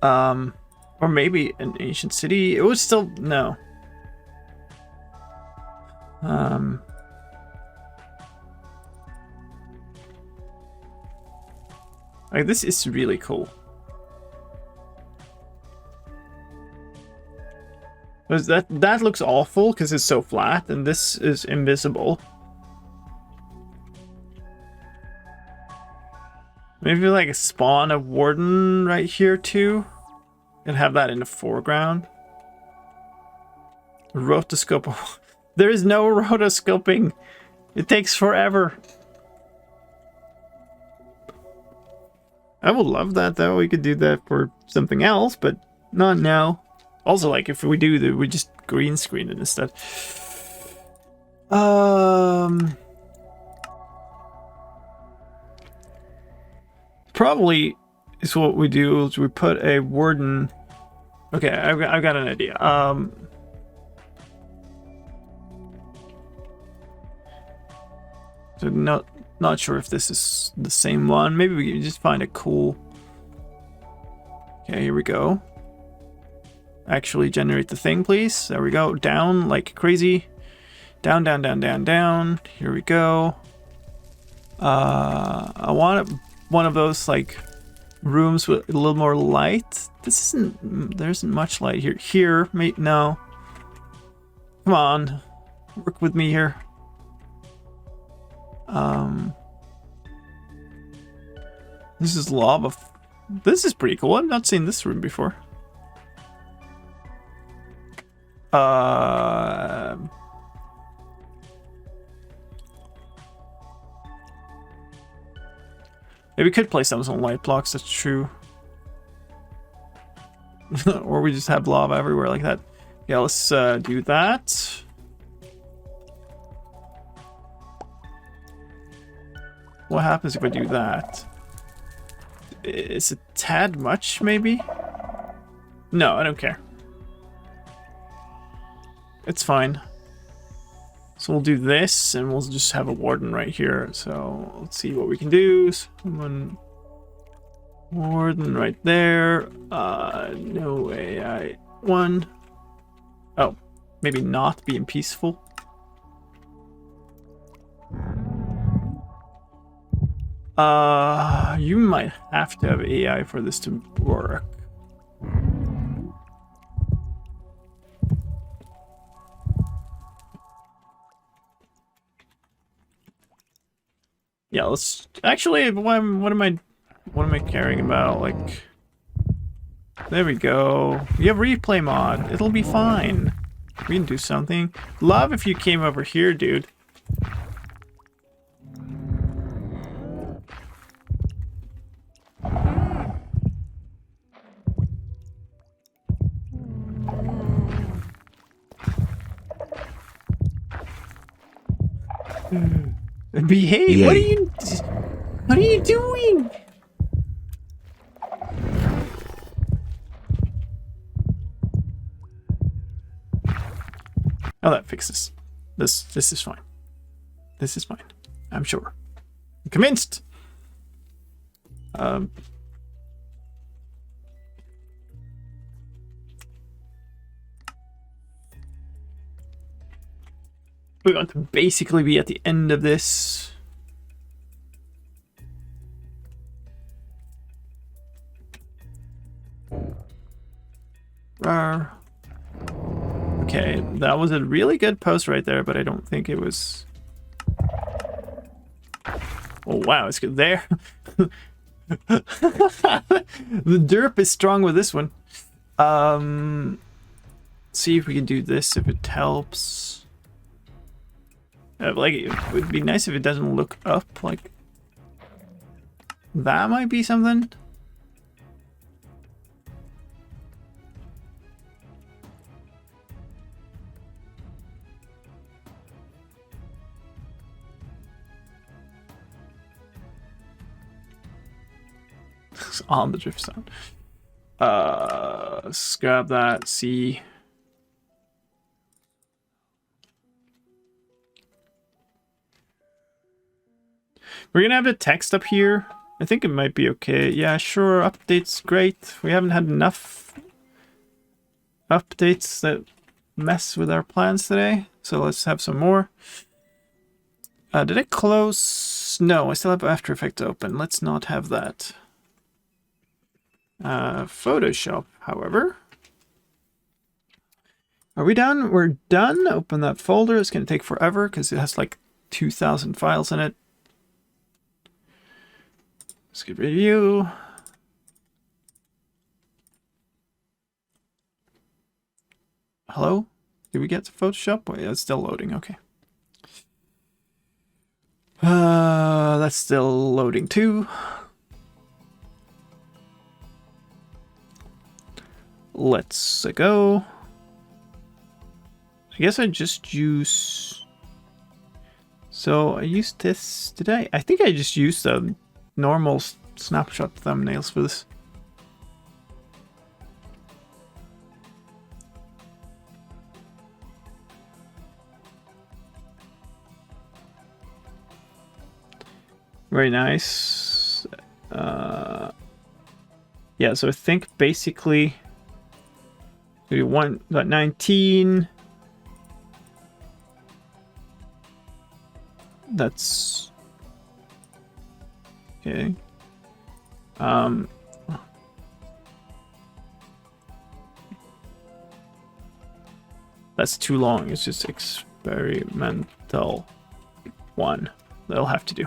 Or maybe an ancient city. It would still Like, this is really cool. That looks awful because it's so flat, and this is invisible. Maybe like spawn a warden right here too, and have that in the foreground. Rotoscope. There is no rotoscoping. It takes forever. I would love that though. We could do that for something else, but not now. Also, like if we do that, we just green screen it instead. Probably is what we do is we put a warden. Okay, I've got an idea. So not sure if this is the same one. Maybe we can just find a cool. Okay, here we go. Actually generate the thing, please. There we go. Down like crazy. Down, down, down, down, down. Here we go. I want one of those like rooms with a little more light. This isn't. There isn't much light here. Here, mate. No. Come on, work with me here. This is lava. This is pretty cool. I've not seen this room before. Maybe we could place them on light blocks, that's true. Or we just have lava everywhere like that. Yeah, let's do that. What happens if I do that? Is it tad much, maybe? No, I don't care. It's fine. So we'll do this, and we'll just have a warden right here. So let's see what we can do. Someone warden right there. No AI one. Oh, maybe not being peaceful. You might have to have AI for this to work. Yeah, let's actually. What am I caring about? Like, there we go. You have replay mod. It'll be fine. We can do something. Love if you came over here, dude. Behave. Yay. What are you doing? Oh, that fixes. This is fine. This is fine. I'm sure. I'm convinced. We want to basically be at the end of this. Rawr. Okay, that was a really good post right there, but I don't think it was... Oh wow, it's good there. The derp is strong with this one. See if we can do this, if it helps. Like, it would be nice if it doesn't look up, like... That might be something. On the drift zone. Let's grab that, see... We're gonna have the text up here. I think it might be okay. Yeah, sure, updates, great. We haven't had enough updates that mess with our plans today. So let's have some more. Did I close? No, I still have After Effects open. Let's not have that. Photoshop, however. Are we done? We're done. Open that folder. It's going to take forever because it has like 2,000 files in it. Skip review. Hello? Did we get to Photoshop? Wait, it's still loading. Okay. That's still loading too. Let's go. I guess I just use. So I used this. Did I? I think I just used the normal snapshot thumbnails for this. Very nice. Yeah, so I think basically we want 19. That's okay. That's too long. It's just experimental 1. That'll have to do.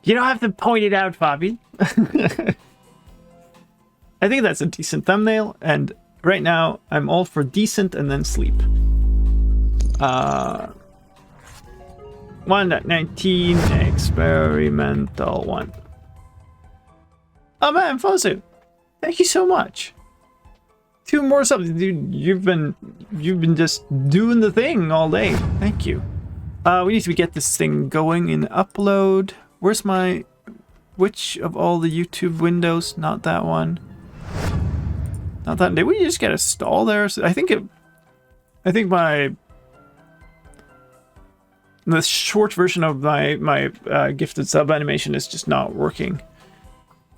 You don't have to point it out, Fabi. I think that's a decent thumbnail, and right now I'm all for decent and then sleep. 1.19 experimental 1. Oh man, Fosu, thank you so much. 2 more subs, dude. You've been just doing the thing all day. Thank you. We need to get this thing going in upload. Where's my... Which of all the YouTube windows? Not that one. Not that... Did we just get a stall there? I think my... The short version of my gifted sub animation is just not working.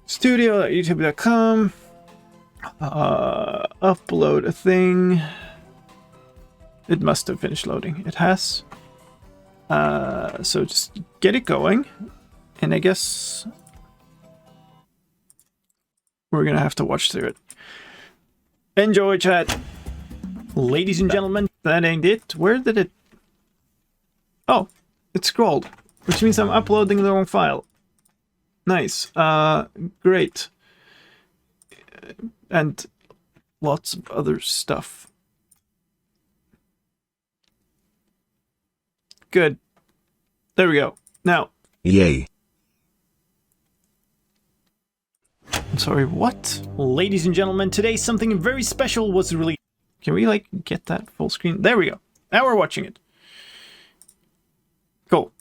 Studio.youtube.com. Upload a thing. It must have finished loading. It has. So just get it going, and I guess we're gonna have to watch through it. Enjoy, chat. Ladies and gentlemen, that ain't it. Where did it... Oh, it scrolled, which means I'm uploading the wrong file. Nice. Great. And lots of other stuff. Good. There we go. Now. Yay. I'm sorry, what? Ladies and gentlemen, today something very special was released. Can we, like, get that full screen? There we go. Now we're watching it. Cool.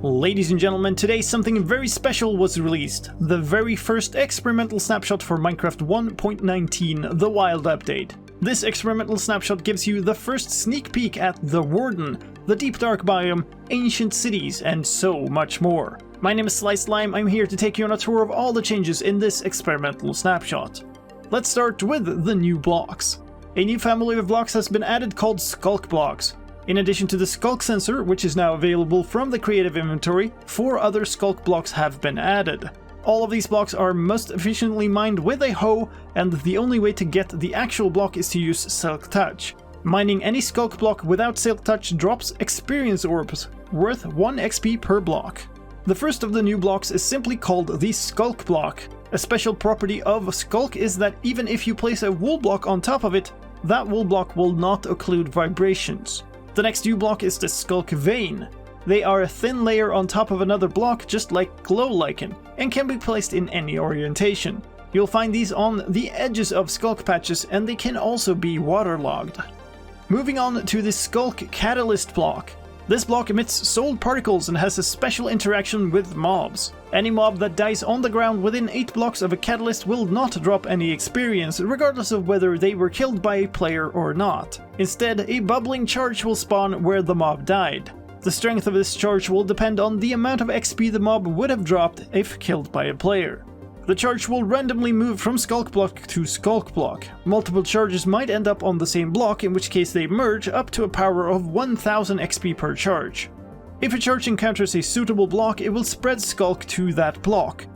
Ladies and gentlemen, today something very special was released. The very first experimental snapshot for Minecraft 1.19, the Wild Update. This experimental snapshot gives you the first sneak peek at the Warden, the Deep Dark biome, ancient cities, and so much more. My name is slicedlime. I'm here to take you on a tour of all the changes in this experimental snapshot. Let's start with the new blocks. A new family of blocks has been added called Sculk blocks. In addition to the Sculk sensor, which is now available from the creative inventory, 4 other Sculk blocks have been added. All of these blocks are most efficiently mined with a hoe, and the only way to get the actual block is to use Silk Touch. Mining any Sculk block without Silk Touch drops experience orbs, worth 1 XP per block. The first of the new blocks is simply called the Sculk block. A special property of Sculk is that even if you place a wool block on top of it, that wool block will not occlude vibrations. The next new block is the Sculk vein. They are a thin layer on top of another block, just like glow lichen, and can be placed in any orientation. You'll find these on the edges of Sculk patches, and they can also be waterlogged. Moving on to the Sculk catalyst block. This block emits soul particles and has a special interaction with mobs. Any mob that dies on the ground within 8 blocks of a catalyst will not drop any experience, regardless of whether they were killed by a player or not. Instead, a bubbling charge will spawn where the mob died. The strength of this charge will depend on the amount of XP the mob would have dropped if killed by a player. The charge will randomly move from Sculk block to Sculk block. Multiple charges might end up on the same block, in which case they merge up to a power of 1000 XP per charge. If a charge encounters a suitable block, it will spread Skulk to that block.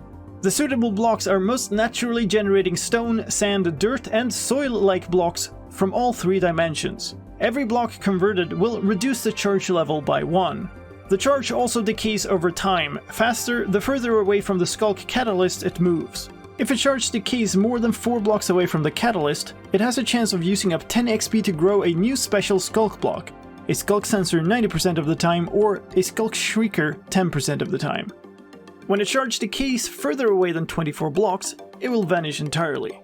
The suitable blocks are most naturally generating stone, sand, dirt, and soil-like blocks from all 3 dimensions. Every block converted will reduce the charge level by 1. The charge also decays over time, faster the further away from the Skulk catalyst it moves. If a charge decays more than 4 blocks away from the catalyst, it has a chance of using up 10 XP to grow a new special Skulk block, a Skulk Sensor 90% of the time, or a Skulk Shrieker 10% of the time. When a charge decays further away than 24 blocks, it will vanish entirely.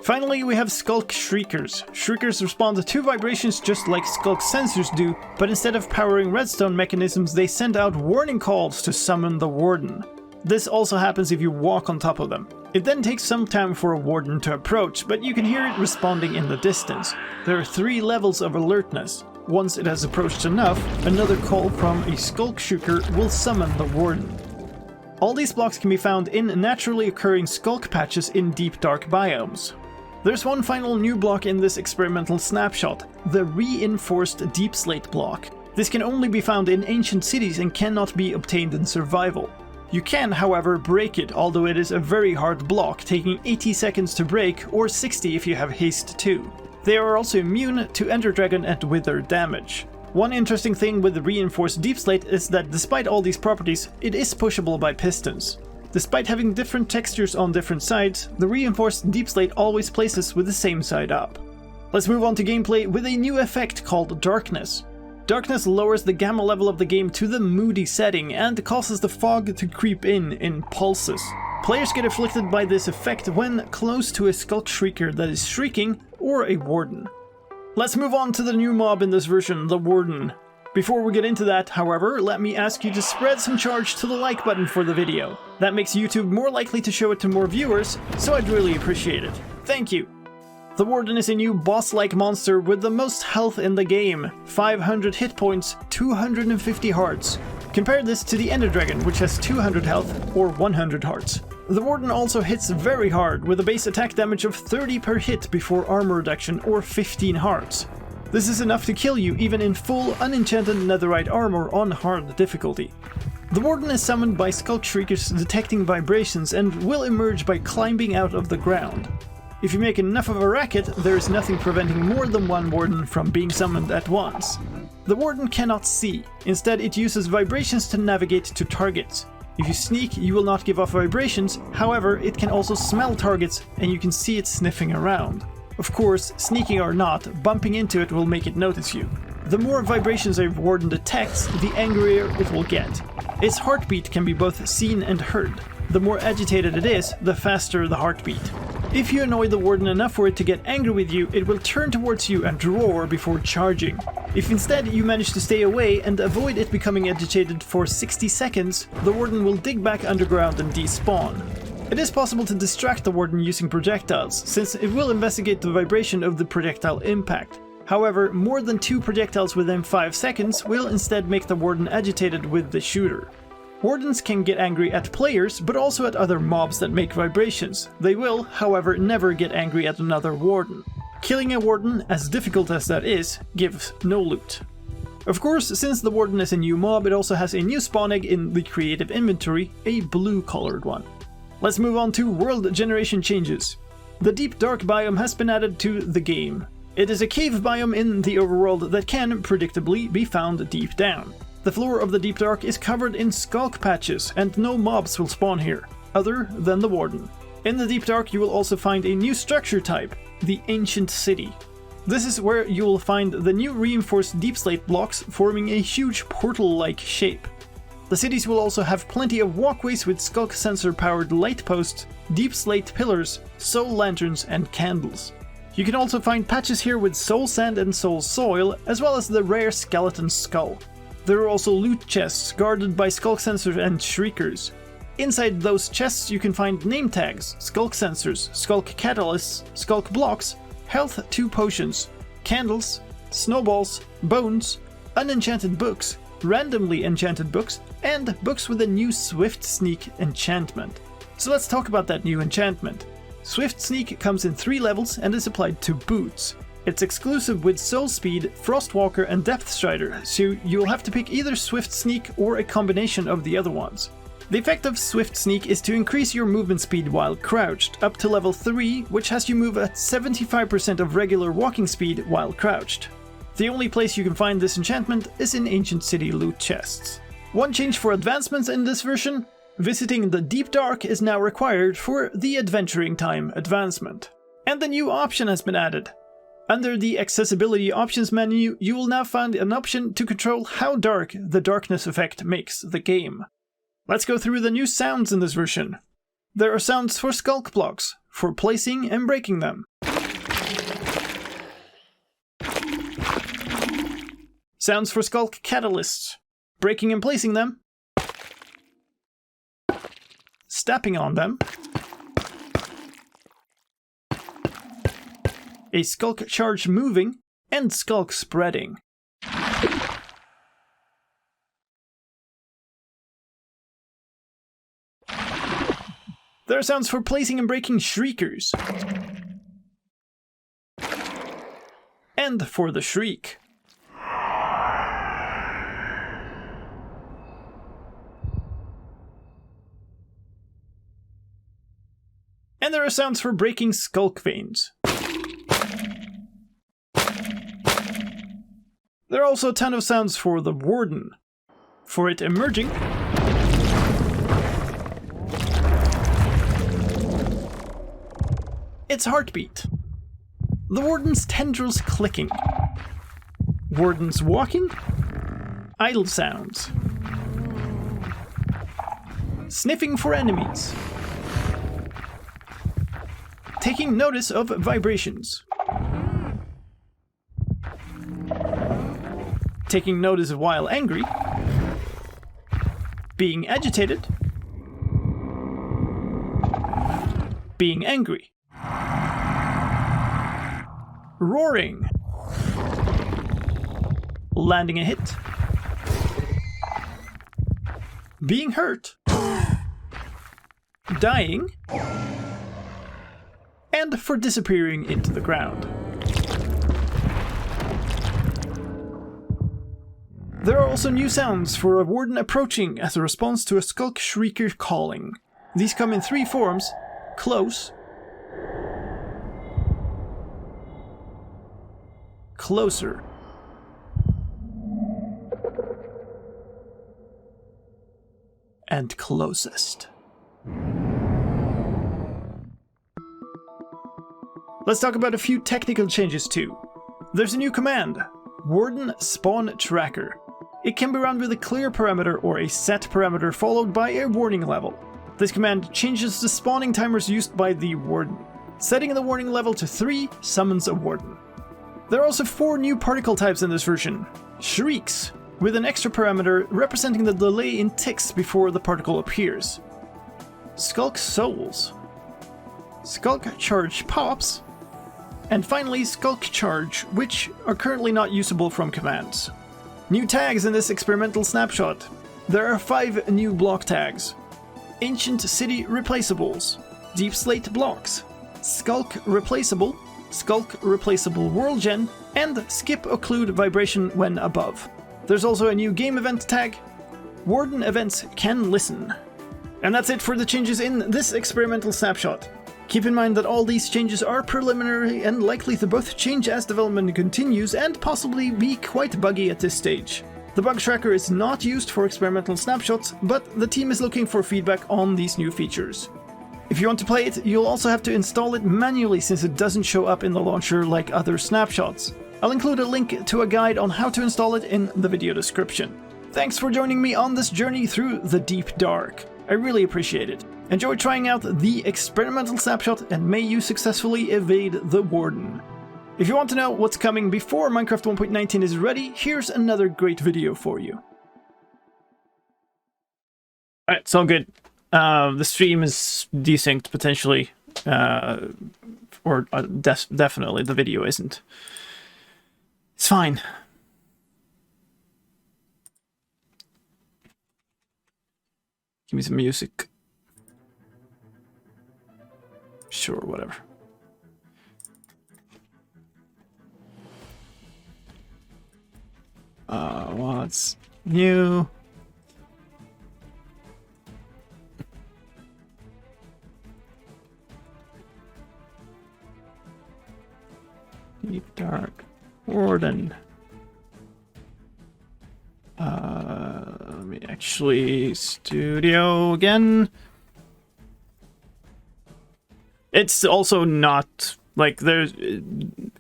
Finally, we have Skulk Shriekers. Shriekers respond to vibrations just like Skulk Sensors do, but instead of powering redstone mechanisms, they send out warning calls to summon the Warden. This also happens if you walk on top of them. It then takes some time for a Warden to approach, but you can hear it responding in the distance. There are 3 levels of alertness. Once it has approached enough, another call from a Skulk Shrieker will summon the Warden. All these blocks can be found in naturally occurring Skulk patches in Deep Dark biomes. There's one final new block in this experimental snapshot, the Reinforced Deep Slate block. This can only be found in ancient cities and cannot be obtained in survival. You can, however, break it, although it is a very hard block, taking 80 seconds to break, or 60 if you have haste too. They are also immune to Ender Dragon and Wither damage. One interesting thing with the Reinforced Deep Slate is that despite all these properties, it is pushable by pistons. Despite having different textures on different sides, the Reinforced Deep Slate always places with the same side up. Let's move on to gameplay with a new effect called Darkness. Darkness lowers the gamma level of the game to the moody setting and causes the fog to creep in pulses. Players get afflicted by this effect when close to a Skulk Shrieker that is shrieking or a Warden. Let's move on to the new mob in this version, the Warden. Before we get into that, however, let me ask you to spread some charge to the like button for the video. That makes YouTube more likely to show it to more viewers, so I'd really appreciate it. Thank you! The Warden is a new boss-like monster with the most health in the game, 500 hit points, 250 hearts. Compare this to the Ender Dragon, which has 200 health or 100 hearts. The Warden also hits very hard, with a base attack damage of 30 per hit before armor reduction or 15 hearts. This is enough to kill you even in full unenchanted netherite armor on hard difficulty. The Warden is summoned by Skulk Shriekers detecting vibrations and will emerge by climbing out of the ground. If you make enough of a racket, there is nothing preventing more than one Warden from being summoned at once. The Warden cannot see, instead it uses vibrations to navigate to targets. If you sneak, you will not give off vibrations, however it can also smell targets and you can see it sniffing around. Of course, sneaking or not, bumping into it will make it notice you. The more vibrations a Warden detects, the angrier it will get. Its heartbeat can be both seen and heard. The more agitated it is, the faster the heartbeat. If you annoy the Warden enough for it to get angry with you, it will turn towards you and roar before charging. If instead you manage to stay away and avoid it becoming agitated for 60 seconds, the Warden will dig back underground and despawn. It is possible to distract the Warden using projectiles, since it will investigate the vibration of the projectile impact. However, more than 2 projectiles within 5 seconds will instead make the Warden agitated with the shooter. Wardens can get angry at players, but also at other mobs that make vibrations. They will, however, never get angry at another Warden. Killing a Warden, as difficult as that is, gives no loot. Of course, since the Warden is a new mob, it also has a new spawn egg in the creative inventory, a blue-colored one. Let's move on to world generation changes. The Deep Dark biome has been added to the game. It is a cave biome in the overworld that can, predictably, be found deep down. The floor of the Deep Dark is covered in Skulk patches, and no mobs will spawn here, other than the Warden. In the Deep Dark you will also find a new structure type, the Ancient City. This is where you will find the new reinforced deep slate blocks forming a huge portal-like shape. The cities will also have plenty of walkways with Skulk sensor-powered light posts, deep slate pillars, soul lanterns, and candles. You can also find patches here with soul sand and soul soil, as well as the rare skeleton skull. There are also loot chests guarded by Skulk sensors and shriekers. Inside those chests you can find name tags, Skulk sensors, Skulk catalysts, Skulk blocks, health 2 potions, candles, snowballs, bones, unenchanted books, randomly enchanted books, and books with a new Swift Sneak enchantment. So let's talk about that new enchantment. Swift Sneak comes in 3 levels and is applied to boots. It's exclusive with Soul Speed, Frostwalker, and Depth Strider, so you'll have to pick either Swift Sneak or a combination of the other ones. The effect of Swift Sneak is to increase your movement speed while crouched, up to level 3, which has you move at 75% of regular walking speed while crouched. The only place you can find this enchantment is in Ancient City loot chests. One change for advancements in this version: visiting the Deep Dark is now required for the Adventuring Time advancement. And the new option has been added. Under the Accessibility Options menu, you will now find an option to control how dark the darkness effect makes the game. Let's go through the new sounds in this version. There are sounds for sculk blocks, for placing and breaking them. Sounds for sculk catalysts, breaking and placing them, stepping on them, a sculk charge moving, and sculk spreading. There are sounds for placing and breaking shriekers, and for the shriek. And there are sounds for breaking sculk veins. There are also a ton of sounds for the Warden, for it emerging, its heartbeat, the Warden's tendrils clicking, Warden's walking, idle sounds, sniffing for enemies, taking notice of vibrations, taking notice while angry, being agitated, being angry, roaring, landing a hit, being hurt, dying, and for disappearing into the ground. There are also new sounds for a Warden approaching as a response to a sculk shrieker calling. These come in 3 forms: close, closer, and closest. Let's talk about a few technical changes too. There's a new command, Warden Spawn Tracker. It can be run with a clear parameter or a set parameter followed by a warning level. This command changes the spawning timers used by the Warden. Setting the warning level to 3 summons a Warden. There are also 4 new particle types in this version. Shrieks, with an extra parameter representing the delay in ticks before the particle appears. Sculk Souls. Sculk Charge Pops. And finally Sculk Charge, which are currently not usable from commands. New tags in this experimental snapshot. There are 5 new block tags. Ancient City Replaceables, Deep Slate Blocks, Sculk Replaceable World Gen, and Skip Occlude Vibration when above. There's also a new game event tag, Warden Events Can Listen. And that's it for the changes in this experimental snapshot. Keep in mind that all these changes are preliminary and likely to both change as development continues and possibly be quite buggy at this stage. The bug tracker is not used for experimental snapshots, but the team is looking for feedback on these new features. If you want to play it, you'll also have to install it manually since it doesn't show up in the launcher like other snapshots. I'll include a link to a guide on how to install it in the video description. Thanks for joining me on this journey through the Deep Dark. I really appreciate it. Enjoy trying out the experimental snapshot and may you successfully evade the Warden. If you want to know what's coming before Minecraft 1.19 is ready, here's another great video for you. Alright, it's all good. The stream is desynced potentially, or definitely the video isn't. It's fine. Give me some music. Sure, whatever. What's new? Deep Dark Warden. Let me actually studio again. It's also not like there's.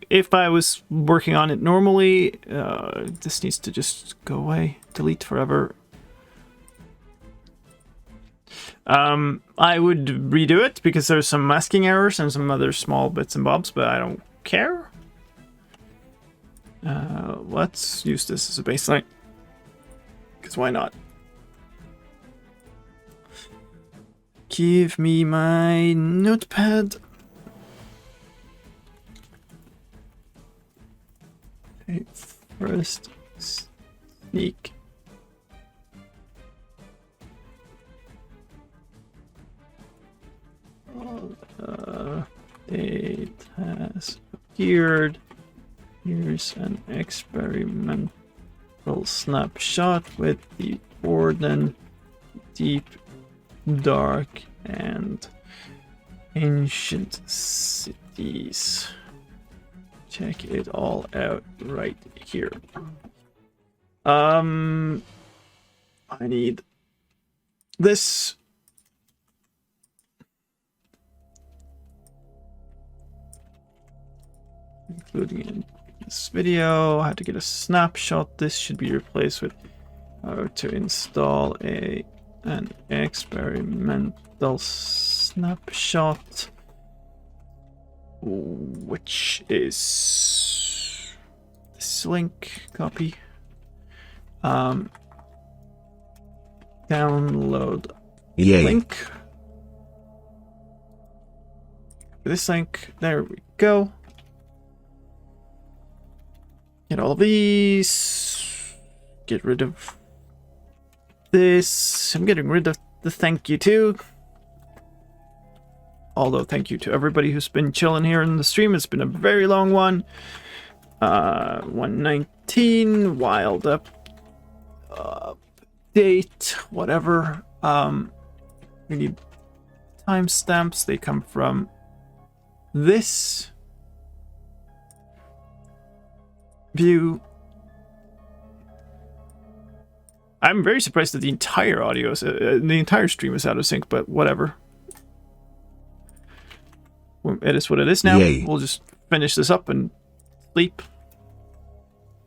If I was working on it normally, this needs to just go away, delete forever. I would redo it because there's some masking errors and some other small bits and bobs, but I don't care. Let's use this as a baseline. Because why not? Give me my notepad. Okay, first sneak. Date has appeared. Here's an experimental snapshot with the Warden, Deep Dark, and Ancient Cities. Check it all out right here. I need this. Including in this video, I had to get a snapshot. This should be replaced with how to install an experimental snapshot, which is this link. Copy. Download Yay. link. This link. There we go. Get all these. Get rid of this. I'm getting rid of the thank you too. Although thank you to everybody who's been chilling here in the stream. It's been a very long one. 119 wild up date, whatever. We need timestamps. They come from this view. I'm very surprised that the entire audio is, the entire stream is out of sync, but whatever. It is what it is now. Yay. We'll just finish this up and sleep.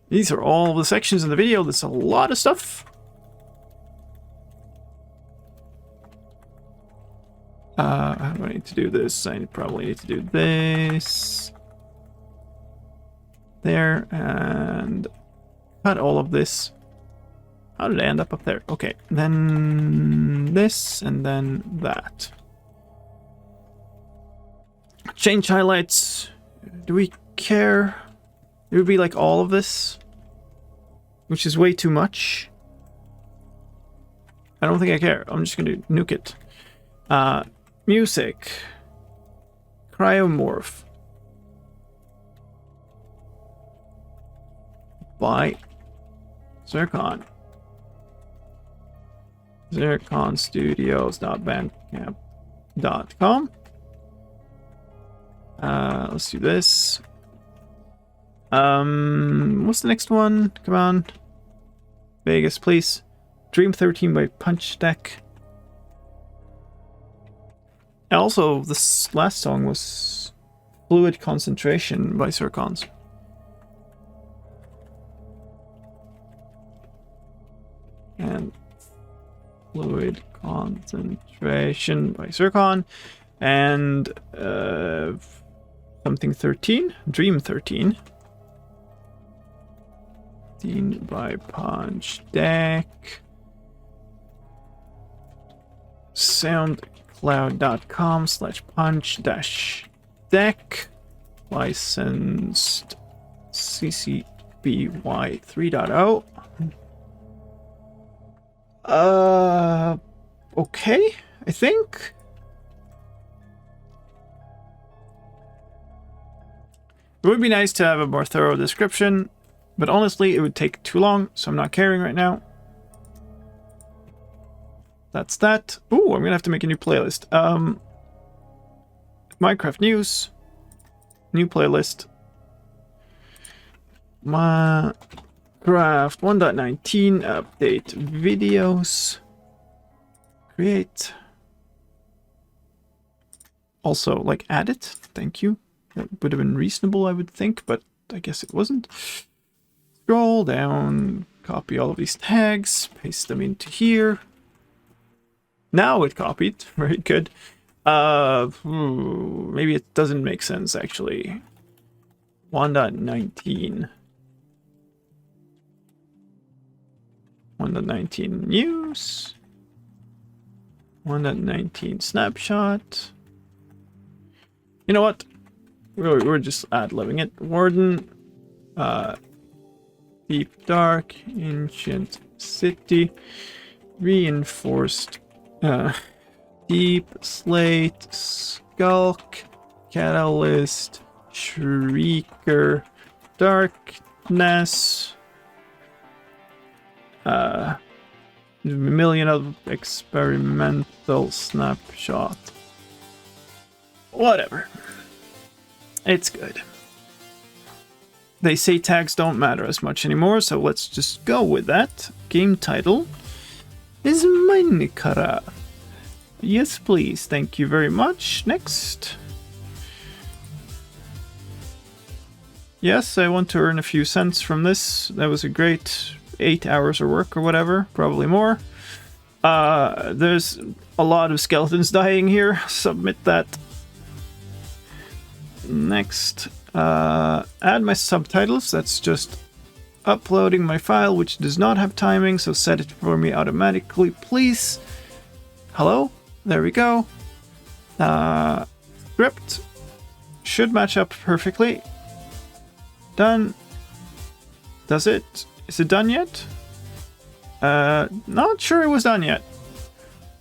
These are all the sections in the video. There's a lot of stuff. How do I need to do this? I probably need to do this. There, and cut all of this. How did I end up there? Okay, then this, and then that. Change highlights. Do we care? It would be like all of this, which is way too much. I don't think I care. I'm just gonna nuke it. Music. Cryomorph. By Zircon. ZirconStudios.bandcamp.com. Let's do this. What's the next one? Come on. Vegas, please. Dream 13 by Punch Deck. And also, this last song was Fluid Concentration by Zircons. And Fluid Concentration by Zircon. And something 13, Dream 13. 13 by Punch Deck. SoundCloud.com/punch-deck. Licensed CC BY 3.0. Okay, I think. It would be nice to have a more thorough description. But honestly, it would take too long, so I'm not caring right now. That's that. Ooh, I'm gonna have to make a new playlist. Minecraft news. New playlist. Minecraft 1.19 update videos. Create. Also, like, add it. Thank you. That would have been reasonable, I would think, but I guess it wasn't. Scroll down, copy all of these tags, paste them into here. Now it copied. Very good. Maybe it doesn't make sense, actually. 1.19. 1.19 news. 1.19 snapshot. You know what? We're just ad-libbing it. Warden. Deep Dark. Ancient City. Reinforced. Deep Slate. Skulk. Catalyst. Shrieker. Darkness. Million of experimental snapshot. Whatever. It's good. They say tags don't matter as much anymore, so let's just go with that. Game title is Minecraft. Yes, please. Thank you very much. Next. Yes, I want to earn a few cents from this. That was a great 8 hours of work or whatever, probably more. There's a lot of skeletons dying here. Submit that. Next, add my subtitles. That's just uploading my file, which does not have timing, so set it for me automatically, please. Hello? There we go. Script should match up perfectly. Done. Does it? Is it done yet? Not sure it was done yet.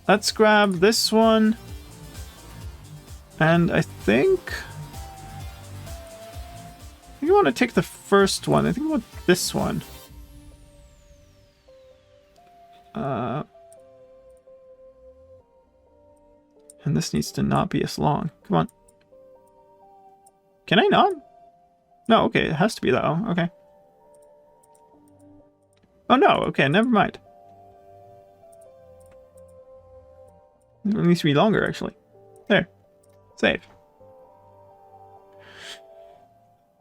Let's grab this one. And I think you want to take the first one. I think I want this one. And this needs to not be as long. Come on. Can I not? No, okay, it has to be that. Oh, okay. Oh no, okay, never mind. It needs to be longer, actually. There. Save.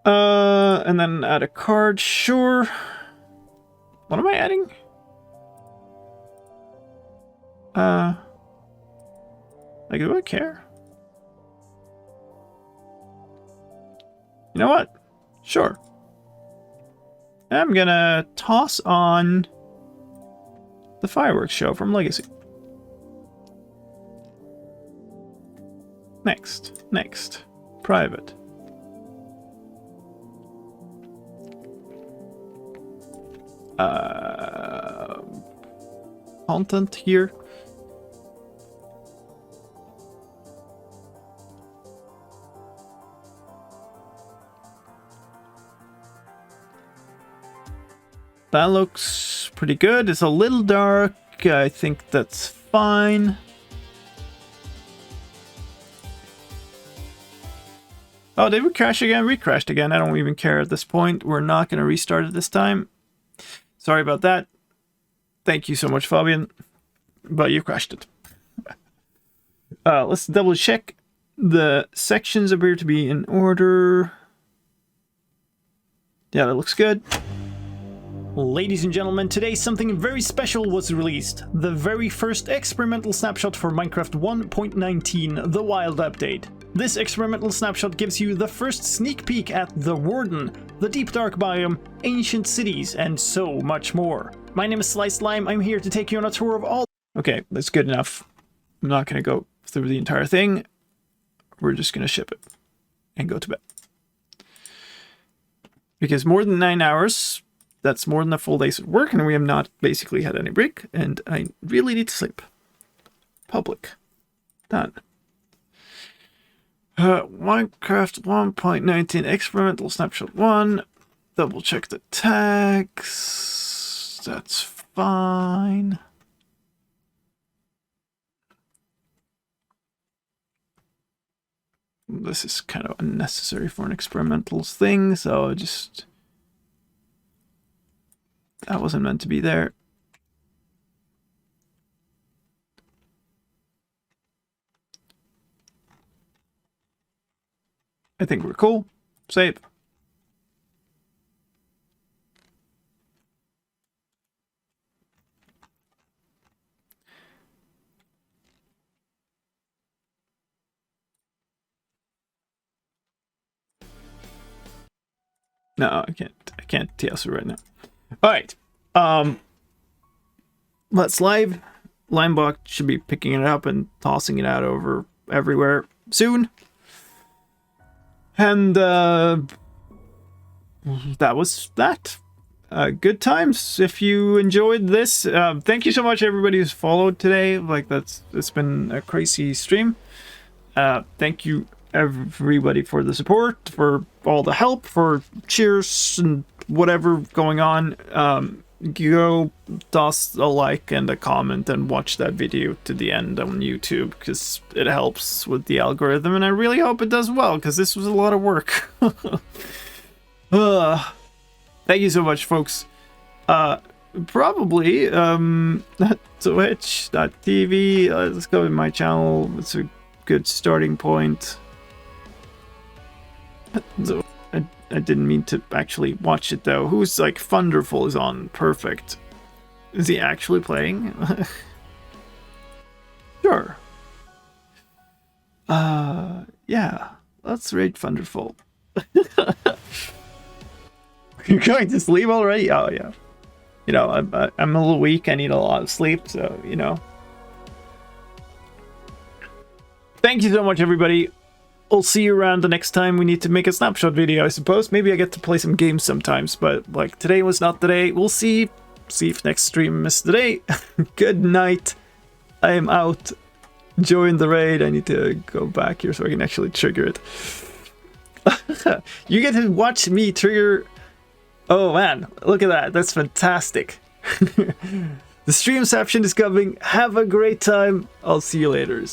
And then add a card, sure. What am I adding? Like, do I care? You know what? Sure. I'm gonna toss on the fireworks show from Legacy. Next. Private. Content here. That looks pretty good. It's a little dark. I think that's fine. Oh, did we crash again? We crashed again. I don't even care at this point. We're not going to restart it this time. Sorry about that. Thank you so much, Fabian. But you crashed it. Let's double check. The sections appear to be in order. Yeah, that looks good. Ladies and gentlemen, today something very special was released. The very first experimental snapshot for Minecraft 1.19, the Wild Update. This experimental snapshot gives you the first sneak peek at the Warden, the Deep Dark biome, ancient cities, and so much more. My name is slicedlime. I'm here to take you on a tour of all... Okay, that's good enough. I'm not going to go through the entire thing. We're just going to ship it and go to bed. Because more than 9 hours... That's more than a full day's work, and we have not basically had any break, and I really need to sleep. Public. Done. Minecraft 1.19 Experimental Snapshot 1. double check the text. That's fine. This is kind of unnecessary for an experimental thing, so just... That wasn't meant to be there. I think we're cool. Save. No, I can't TS right now. All right. Let's live. Limeblock should be picking it up and tossing it out over everywhere soon. And that was that. Good times. If you enjoyed this, thank you so much everybody who's followed today. Like it's been a crazy stream. Thank you everybody for the support, for all the help, for cheers and whatever going on. Go toss a like and a comment and watch that video to the end on YouTube, because it helps with the algorithm, and I really hope it does well, because this was a lot of work. Thank you so much, folks. Probably twitch.tv. Let's go to my channel. It's a good starting point. So, I didn't mean to actually watch it though. Who's like Thunderful is on? Perfect. Is he actually playing? Sure. Yeah. Let's raid Thunderful. You're going to sleep already? Oh yeah. You know, I'm a little weak. I need a lot of sleep, so you know. Thank you so much, everybody. I'll see you around the next time we need to make a snapshot video, I suppose. Maybe I get to play some games sometimes, but like today was not the day. We'll see. See if next stream is the day. Good night. I am out. Join the raid. I need to go back here so I can actually trigger it. You get to watch me trigger. Oh man, look at that. That's fantastic. The stream Streamception is coming. Have a great time. I'll see you later.